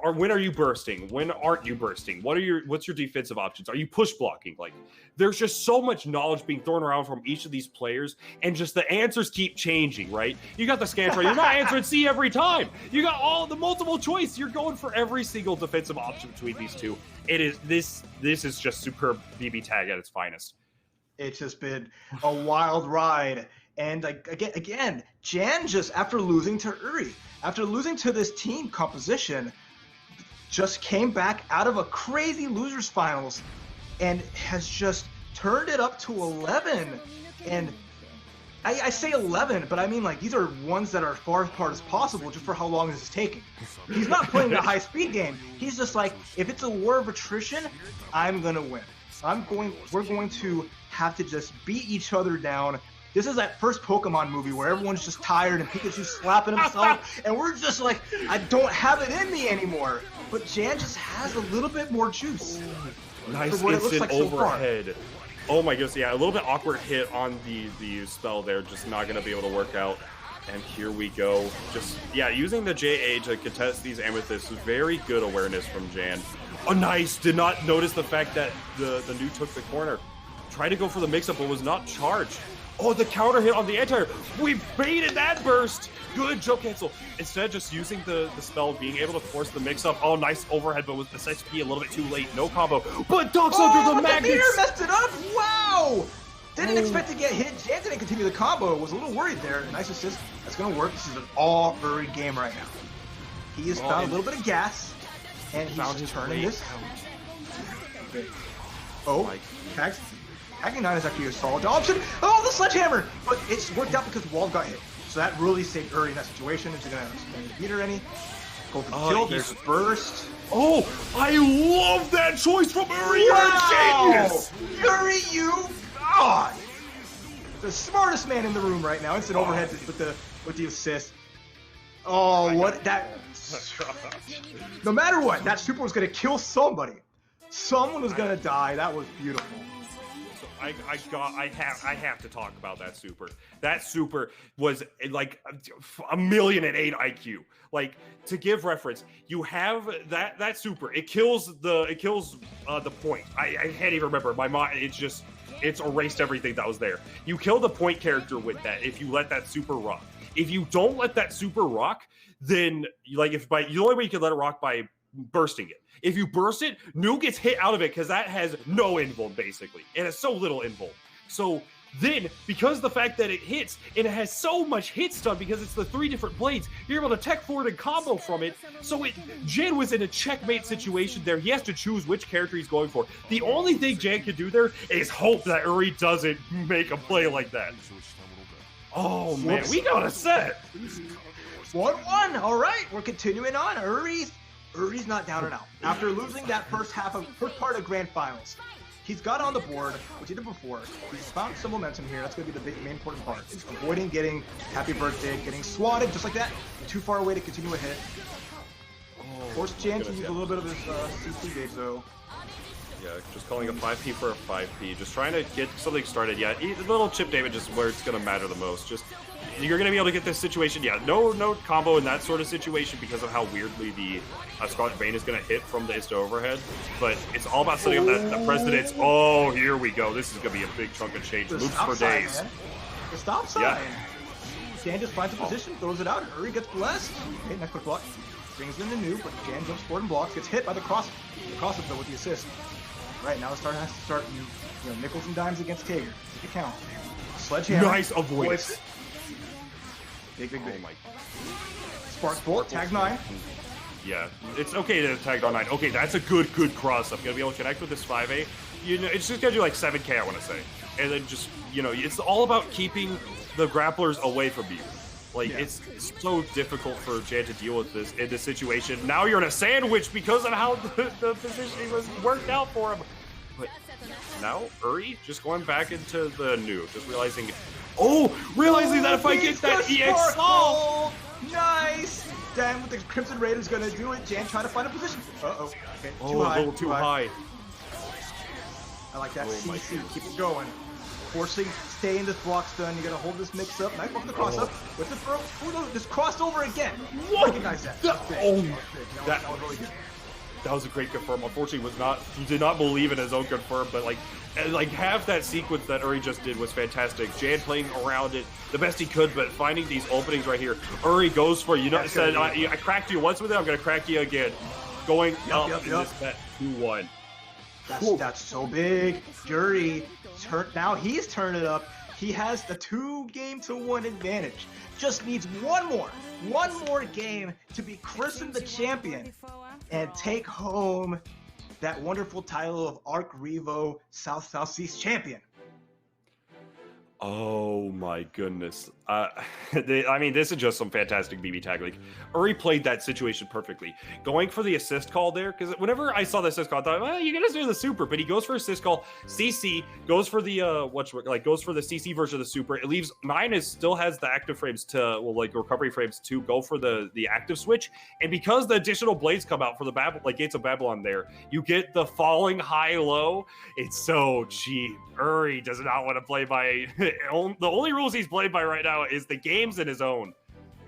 when are you bursting? When aren't you bursting? What's your defensive options? Are you push blocking? Like, there's just so much knowledge being thrown around from each of these players, and just the answers keep changing, right? You got the Scantron, you're not answering C every time. You got all the multiple choice. You're going for every single defensive option between these two. This is just superb BBTag at its finest. It's just been a wild ride. And again, Jan just, after losing to Uri, after losing to this team composition, just came back out of a crazy losers finals and has just turned it up to 11. And I say 11, but I mean, like, these are ones that are far apart as possible just for how long this is taking. He's not playing a high-speed game. He's just like, if it's a war of attrition, I'm gonna win. We're going to have to just beat each other down. This is that first Pokemon movie where everyone's just tired and Pikachu's slapping himself, and we're just like, I don't have it in me anymore. But Jan just has a little bit more juice. Nice instant overhead. Oh my goodness, yeah, a little bit awkward hit on the spell there, just not going to be able to work out. And here we go. Just, yeah, using the JA to contest these Amethysts, very good awareness from Jan. Oh, nice, did not notice the fact that the new took the corner. Tried to go for the mix-up, but was not charged. Oh, the counter hit on the anti-air. We baited that burst. Good jump cancel. Instead, just using the spell, being able to force the mix-up. Oh, nice overhead, but with the SXP a little bit too late. No combo. But ducks under the magnets. The meter messed it up. Wow. Didn't expect to get hit. Jan didn't continue the combo. Was a little worried there. Nice assist. That's going to work. This is an all Uri game right now. He has found a little bit of gas, and he's turning this out. Oh, Tags. Tagging 9 is actually a solid option. Oh, the sledgehammer! But it's worked out because Wald got hit. So that really saved Uri in that situation. Is he going to beat her any? Go for the kill. There's burst. Oh, I love that choice from Uri. Wow! You're a genius. Uri, you God! The smartest man in the room right now. Instant overhead with the assist. Oh, what that? No matter what, that super was gonna kill somebody. Someone was gonna die. That was beautiful. I have to talk about that super. That super was like 1,000,008 IQ. Like, to give reference, you have that super. It kills the point. I can't even remember. My mind, it's erased everything that was there. You kill the point character with that if you let that super rock. If you don't let that super rock, then the only way you can let it rock by bursting it. If you burst it, Nu gets hit out of it because that has no invuln, basically. It has so little invuln. So then, because the fact that it hits, and it has so much hit stun because it's the 3 different blades, you're able to tech forward and combo from it. So Jan was in a checkmate situation there. He has to choose which character he's going for. The only thing Jan can do there is hope that Uri doesn't make a play like that. Oh, man, we got a set. 1-1. All right, we're continuing on. Uri's not down and out. After losing that first part of Grand Finals, he's got on the board, which he did before. He's found some momentum here. That's going to be the main important part. It's avoiding getting happy birthday, getting swatted just like that. Too far away to continue a hit. Force Jan to use a little bit of his CC gauge though. Yeah, just calling a 5P for a 5P. Just trying to get something started. Yeah, the little chip damage is where it's going to matter the most. Just, you're going to be able to get this situation. Yeah, no combo in that sort of situation because of how weirdly the Scarlet Vein is going to hit from the Insta overhead. But it's all about setting up that precedence. Oh, here we go. This is going to be a big chunk of change. Loops for days. Man. The stop sign. Yeah. Jan just finds a position, throws it out. Uri gets blessed. Okay, next quick block. Brings in the Nu, but Jan jumps forward and blocks. Gets hit by the cross. The cross though with the assist. Right now, the starter has to start nickels and dimes against Tager. Take a count. Sledgehammer. Nice avoidance. Big. Oh my. Spark Bolt, tag 9. Yeah, it's okay to tag on 9. Okay, that's a good cross up. Gonna be able to connect with this 5A. It's just gonna do like 7K, I want to say. And then just, it's all about keeping the grapplers away from you. Like, it's so difficult for Jan to deal with this in this situation. Now you're in a sandwich because of how the positioning was worked out for him. But now Uri just going back into the Nu, just realizing that if I get that EX off. Nice! Damn, what the Crimson Raider's gonna do it. Jan trying to find a position. Uh-oh. Okay, too high. A little too high. I like that CC. Keep it going. Forcing, stay in this block stun. You're gonna hold this mix up. Nice one for the cross up. With the throw. Oh, just crossed over again. Recognize that. That was really good. That was a great confirm. Unfortunately, he did not believe in his own confirm, but like half that sequence that Uri just did was fantastic. Jan playing around it the best he could, but finding these openings right here. Uri goes for it. Said, I cracked you once with it, I'm gonna crack you again. Going up in this bet 2-1. That's so big. Uri, now he's turned it up. He has the 2-game-to-1 advantage. Just needs one more game to be christened the champion and take home that wonderful title of Arcrevo Southeast champion. Oh my goodness. This is just some fantastic BBTag. Like, Uri played that situation perfectly. Going for the assist call there, because whenever I saw the assist call, I thought, well, you're gonna do the super, but he goes for assist call, CC, goes for the goes for the CC version of the super. It leaves 9 still has the active frames recovery frames to go for the active switch. And because the additional blades come out for the Gates of Babylon there, you get the falling high-low. It's so cheap. Uri does not want to play by the only rules he's played by right now is the games in his own.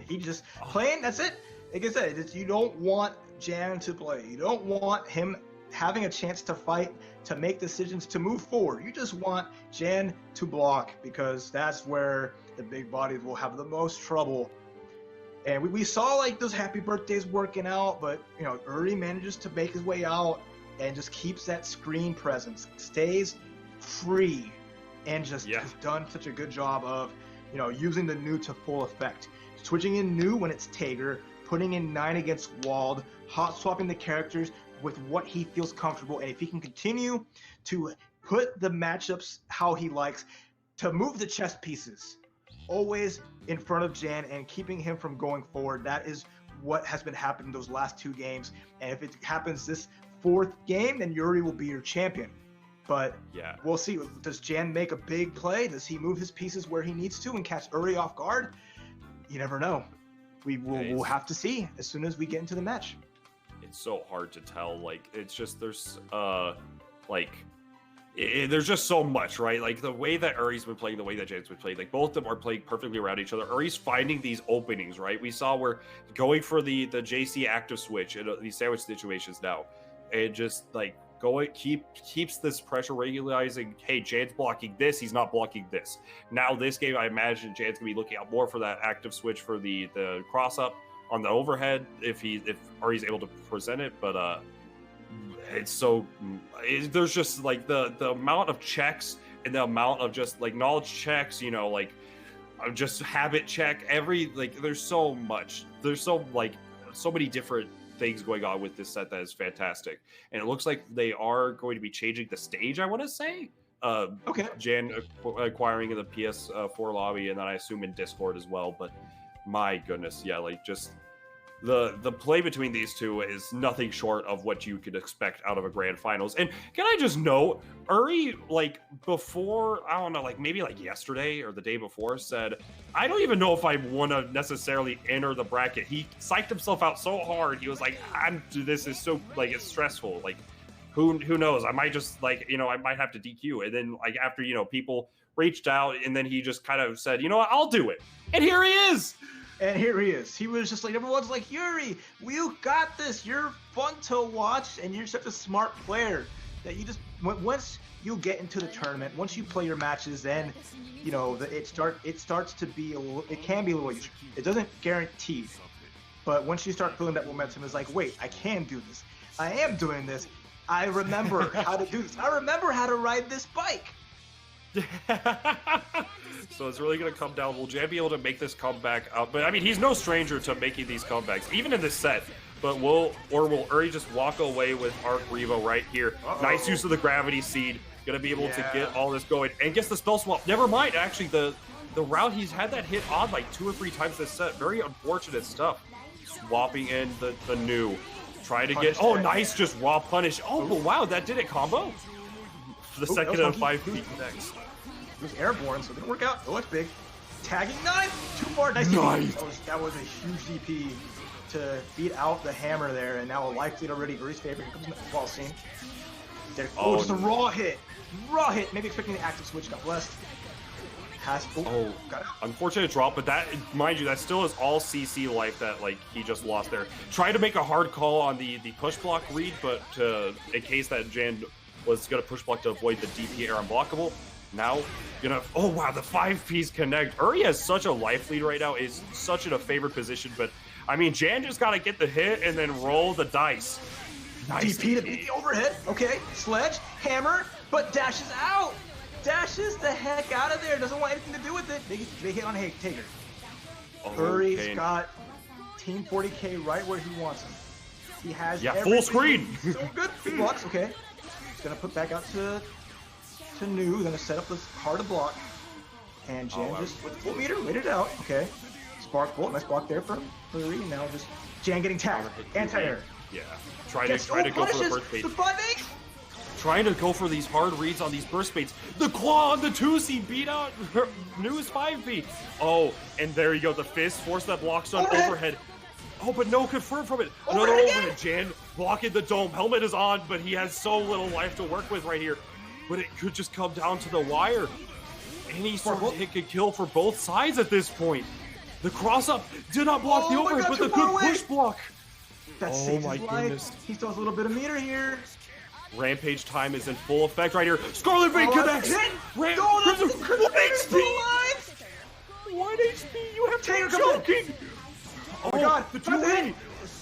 He just playing, that's it. Like I said, you don't want Jan to play. You don't want him having a chance to fight, to make decisions, to move forward. You just want Jan to block because that's where the big bodies will have the most trouble. And we saw like those happy birthdays working out, but Uri manages to make his way out and just keeps that screen presence, stays free, and just has done such a good job of using the Nu to full effect. Switching in Nu when it's Tager, putting in 9 against Wald, hot swapping the characters with what he feels comfortable, and if he can continue to put the matchups how he likes, to move the chess pieces always in front of Jan and keeping him from going forward. That is what has been happening those last 2 games. And if it happens this 4th game, then Yuri will be your champion. But yeah, we'll see. Does Jan make a big play? Does he move his pieces where he needs to and catch Uri off guard? You never know. We'll have to see as soon as we get into the match. It's so hard to tell. Like, it's just, there's there's just so much, right? Like, the way that Uri's been playing, the way that Jan's been playing, like, both of them are playing perfectly around each other. Uri's finding these openings, right? We saw we're going for the JC active switch in these sandwich situations now. And just, like, keeps this pressure regularizing. Hey, Jan's blocking this, he's not blocking this. Now this game, I imagine Jan's gonna be looking out more for that active switch for the cross up on the overhead if Uri's able to present it. But there's just like the amount of checks and the amount of just like knowledge checks, you know, like just habit check, there's so much, there's so many different things going on with this set that is fantastic. And it looks like they are going to be changing the stage, I want to say. Okay. Jan acquiring in the PS4 lobby, and then I assume in Discord as well. But my goodness, yeah, like just the play between these two is nothing short of what you could expect out of a grand finals. And can I just note, Uri, like before, I don't know, like maybe like yesterday or the day before, said, I don't even know if I want to necessarily enter the bracket. He psyched himself out so hard. He was like, this is so, like, it's stressful. Like, who knows? I might just, like, you know, I might have to DQ. And then, like, after, you know, people reached out, and then he just kind of said, you know what, I'll do it. And here he is. And here he is. He was just like, everyone's like, Yuri, you got this. You're fun to watch, and you're such a smart player that you just, once you get into the tournament, once you play your matches, then, you know, it starts to be, it can be a little easier. It doesn't guarantee, but once you start feeling that momentum, it's like, wait, I can do this. I am doing this. I remember how to do this. I remember how to ride this bike. So it's really going to come down. Will Jan be able to make this comeback up? But I mean, he's no stranger to making these comebacks, even in this set. But will Uri just walk away with Arcrevo right here? Nice use of the gravity seed. Going to be able to get all this going and gets the spell swap. Never mind, actually, the route he's had that hit on like 2 or 3 times this set. Very unfortunate stuff. Swapping in the new. Trying to get, nice, just raw punish. Oh, but wow, that did it combo. The second of 5 feet next. It was airborne, so it didn't work out. Oh, that's big. Tagging knife, too far. Nice. That was a huge DP to beat out the hammer there, and now a life lead already. Uri's favorite. Here comes the ball scene. Just a raw hit. Raw hit. Maybe expecting the active switch. Got blessed. Got it. Unfortunate drop, but that, mind you, that still is all CC life that like he just lost there. Tried to make a hard call on the push block read, but in case that Jan was gonna push block to avoid the DP air unblockable. Now, oh wow, the 5-piece connect. Uri has such a life lead right now, is such in a favored position, but I mean, Jan just gotta get the hit and then roll the dice. Nice DP to beat the overhead. Okay, sledge, hammer, but dashes out. Dashes the heck out of there. Doesn't want anything to do with it. Big hit on Taker. Uri's got Team 40K right where he wants him. He has full screen. So good. 2 blocks. Okay. He's gonna put back out to New. Gonna set up this hard to block. And Jan just with full meter waited out. Okay. Spark bolt. Nice block there for Uri. Now just Jan getting tagged. Anti-air. Yeah. Trying to go for the burst bait. Trying to go for these hard reads on these burst baits. The claw on the 2C beat out New's 5B. Oh, and there you go. The fist forced that block stun overhead. Oh, but no confirm from it. Another overhead. Jan blocking the dome. Helmet is on, but he has so little life to work with right here. But it could just come down to the wire. Any sort of hit could kill for both sides at this point. The cross up did not block the overhead, but the good push block. That saves his life. He still has a little bit of meter here. Rampage time is in full effect right here. Scarlet Vein connects! 1 HP! 1 HP! You have to be joking! Oh my god! The 2-hit!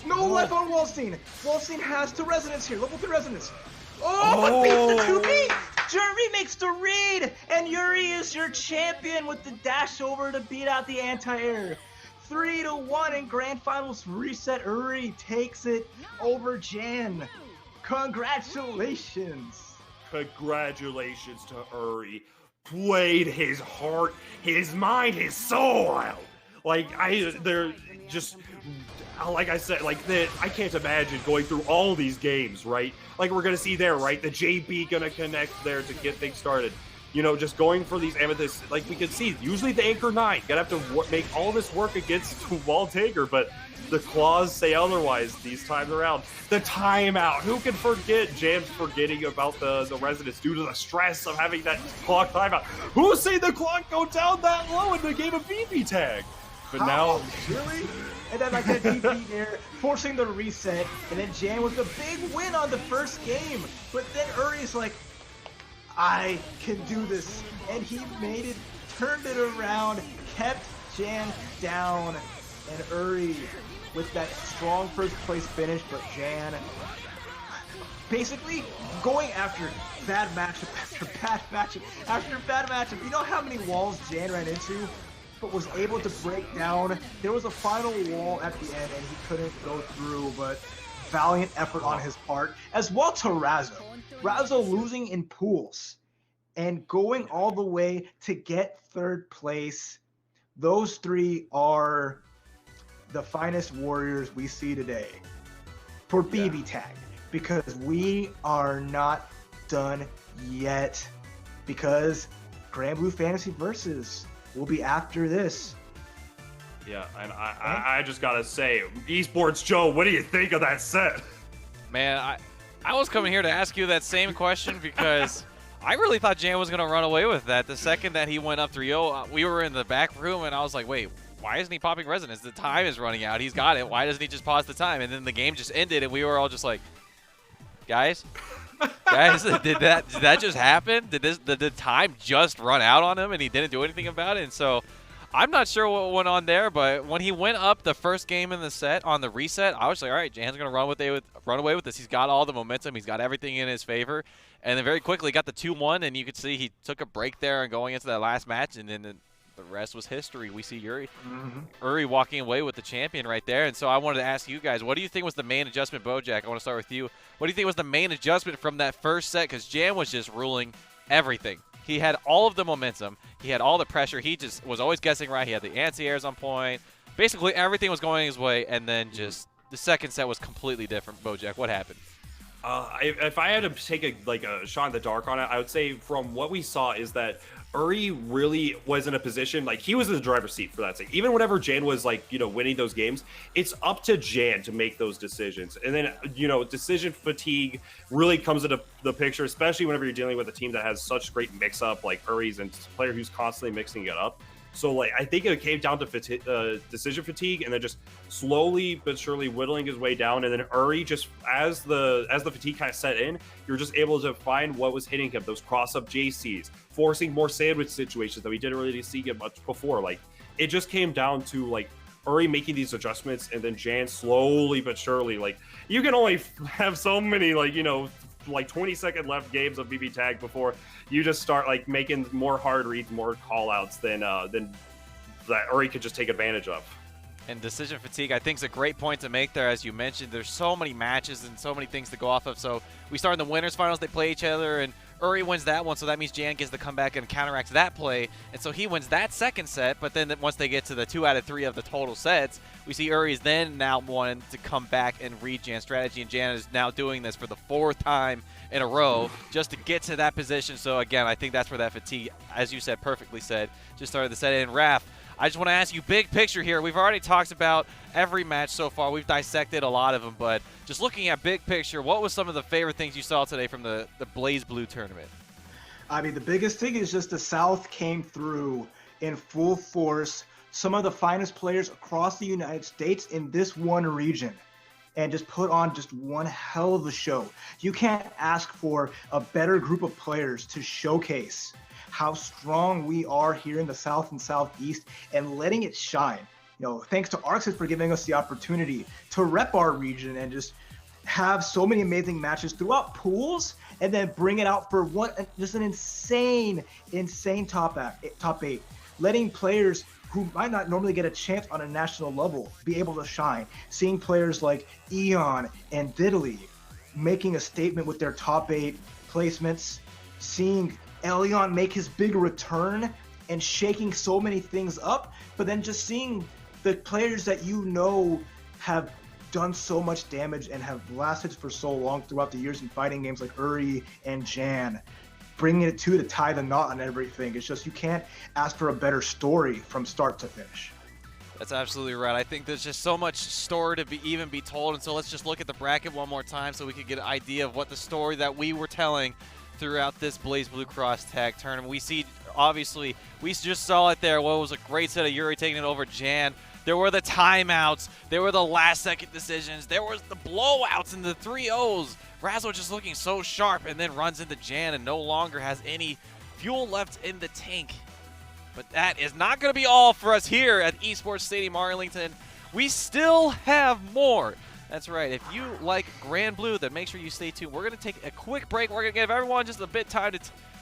No life on Wallstein! Wallstein has 2 resonance here. Level 3 resonance. But beats the 2B! Yuri makes the read! And Yuri is your champion with the dash over to beat out the anti-air. 3-1 in Grand Finals reset. Uri takes it over Jan. Congratulations! congratulations to Uri. Played his heart, his mind, his soul out. Like, they're just, like I said, like, I can't imagine going through all these games, right? Like, we're going to see there, right? The JB going to connect there to get things started. You know, just going for these amethysts, like we can see, usually the Anchor 9, gonna have to make all this work against Wall Taker, but the claws say otherwise these times around. The timeout, who can forget Jam's forgetting about the resonance due to the stress of having that clock timeout? Who seen the clock go down that low in the game of BBTag? But now, really? And then like that DP there, forcing the reset, and then Jam with a big win on the first game. But then Uri's like, I can do this, and he made it, turned it around, kept Jan down, and Uri with that strong first place finish, but Jan basically going after bad matchup after bad matchup after bad matchup. You know how many walls Jan ran into, but was able to break down. There was a final wall at the end, and he couldn't go through, but valiant effort on his part, as well to Razzo. Razzo losing in pools and going all the way to get third place. Those three are the finest warriors we see today for BBTag, because we are not done yet, because Grand Blue Fantasy Versus will be after this. Yeah, and I just gotta say, Esports Joe, what do you think of that set? Man, I was coming here to ask you that same question because I really thought Jan was going to run away with that. The second that he went up 3-0, we were in the back room, and I was like, wait, why isn't he popping resonance? The time is running out. He's got it. Why doesn't he just pause the time? And then the game just ended, and we were all just like, guys, did that just happen? Did the time just run out on him, and he didn't do anything about it? And so I'm not sure what went on there, but when he went up the first game in the set on the reset, I was like, all right, Jan's going to run away with this. He's got all the momentum. He's got everything in his favor. And then very quickly got the 2-1, and you could see he took a break there and going into that last match, and then the rest was history. We see Uri walking away with the champion right there. And so I wanted to ask you guys, what do you think was the main adjustment, BoJack? I want to start with you. What do you think was the main adjustment from that first set? Because Jan was just ruling everything. He had all of the momentum. He had all the pressure. He just was always guessing right. He had the anti-airs on point. Basically, everything was going his way, and then just the second set was completely different. BoJack, what happened? If I had to take a shot in the dark on it, I would say from what we saw is that Uri really was in a position, like, he was in the driver's seat for that. Even whenever Jan was, like, you know, winning those games, it's up to Jan to make those decisions. And then, you know, decision fatigue really comes into the picture, especially whenever you're dealing with a team that has such great mix-up, like Uri's, and a player who's constantly mixing it up. So, like, I think it came down to decision fatigue, and then just slowly but surely whittling his way down. And then Uri, just as the fatigue kind of set in, you're just able to find what was hitting him, those cross-up JCs, forcing more sandwich situations that we didn't really see him much before. Like, it just came down to, like, Uri making these adjustments, and then Jan slowly but surely, like, you can only have so many, like, you know, like 20-second left games of BBTag before you just start, like, making more hard reads, more call outs than that Uri could just take advantage of. And decision fatigue, I think, is a great point to make there. As you mentioned, there's so many matches and so many things to go off of. So we start in the winners finals, they play each other, and Uri wins that one, so that means Jan gets to come back and counteract that play. And so he wins that second set, but then once they get to the 2 out of 3 of the total sets, we see Uri's then now wanting to come back and read Jan's strategy, and Jan is now doing this for the 4th time in a row just to get to that position. So again, I think that's where that fatigue, as you said, perfectly said, just started the set in. Raph, I just want to ask you, big picture here. We've already talked about every match so far. We've dissected a lot of them, but just looking at big picture, what was some of the favorite things you saw today from the Blaze Blue tournament? I mean, the biggest thing is just the South came through in full force. Some of the finest players across the United States in this one region, and just put on just one hell of a show. You can't ask for a better group of players to showcase how strong we are here in the South and Southeast and letting it shine. You know, thanks to Arxis for giving us the opportunity to rep our region and just have so many amazing matches throughout pools, and then bring it out for just an insane top 8, letting players who might not normally get a chance on a national level be able to shine. Seeing players like Elyon and Diddley making a statement with their top 8 placements, seeing Elyon make his big return and shaking so many things up, but then just seeing the players that you know have done so much damage and have lasted for so long throughout the years in fighting games like Uri and Jan, bringing it to tie the knot on everything. It's just, you can't ask for a better story from start to finish. That's absolutely right. I think there's just so much story to even be told, and so let's just look at the bracket one more time so we can get an idea of what the story that we were telling throughout this Blaze Blue Cross Tag tournament. We see, obviously, we just saw it there. What was a great set of Uri taking it over Jan. There were the timeouts. There were the last-second decisions. There was the blowouts and the 3-0s. Razzo just looking so sharp and then runs into Jan and no longer has any fuel left in the tank. But that is not going to be all for us here at Esports Stadium Arlington. We still have more. That's right. If you like Grand Blue, then make sure you stay tuned. We're going to take a quick break. We're going to give everyone just a bit time to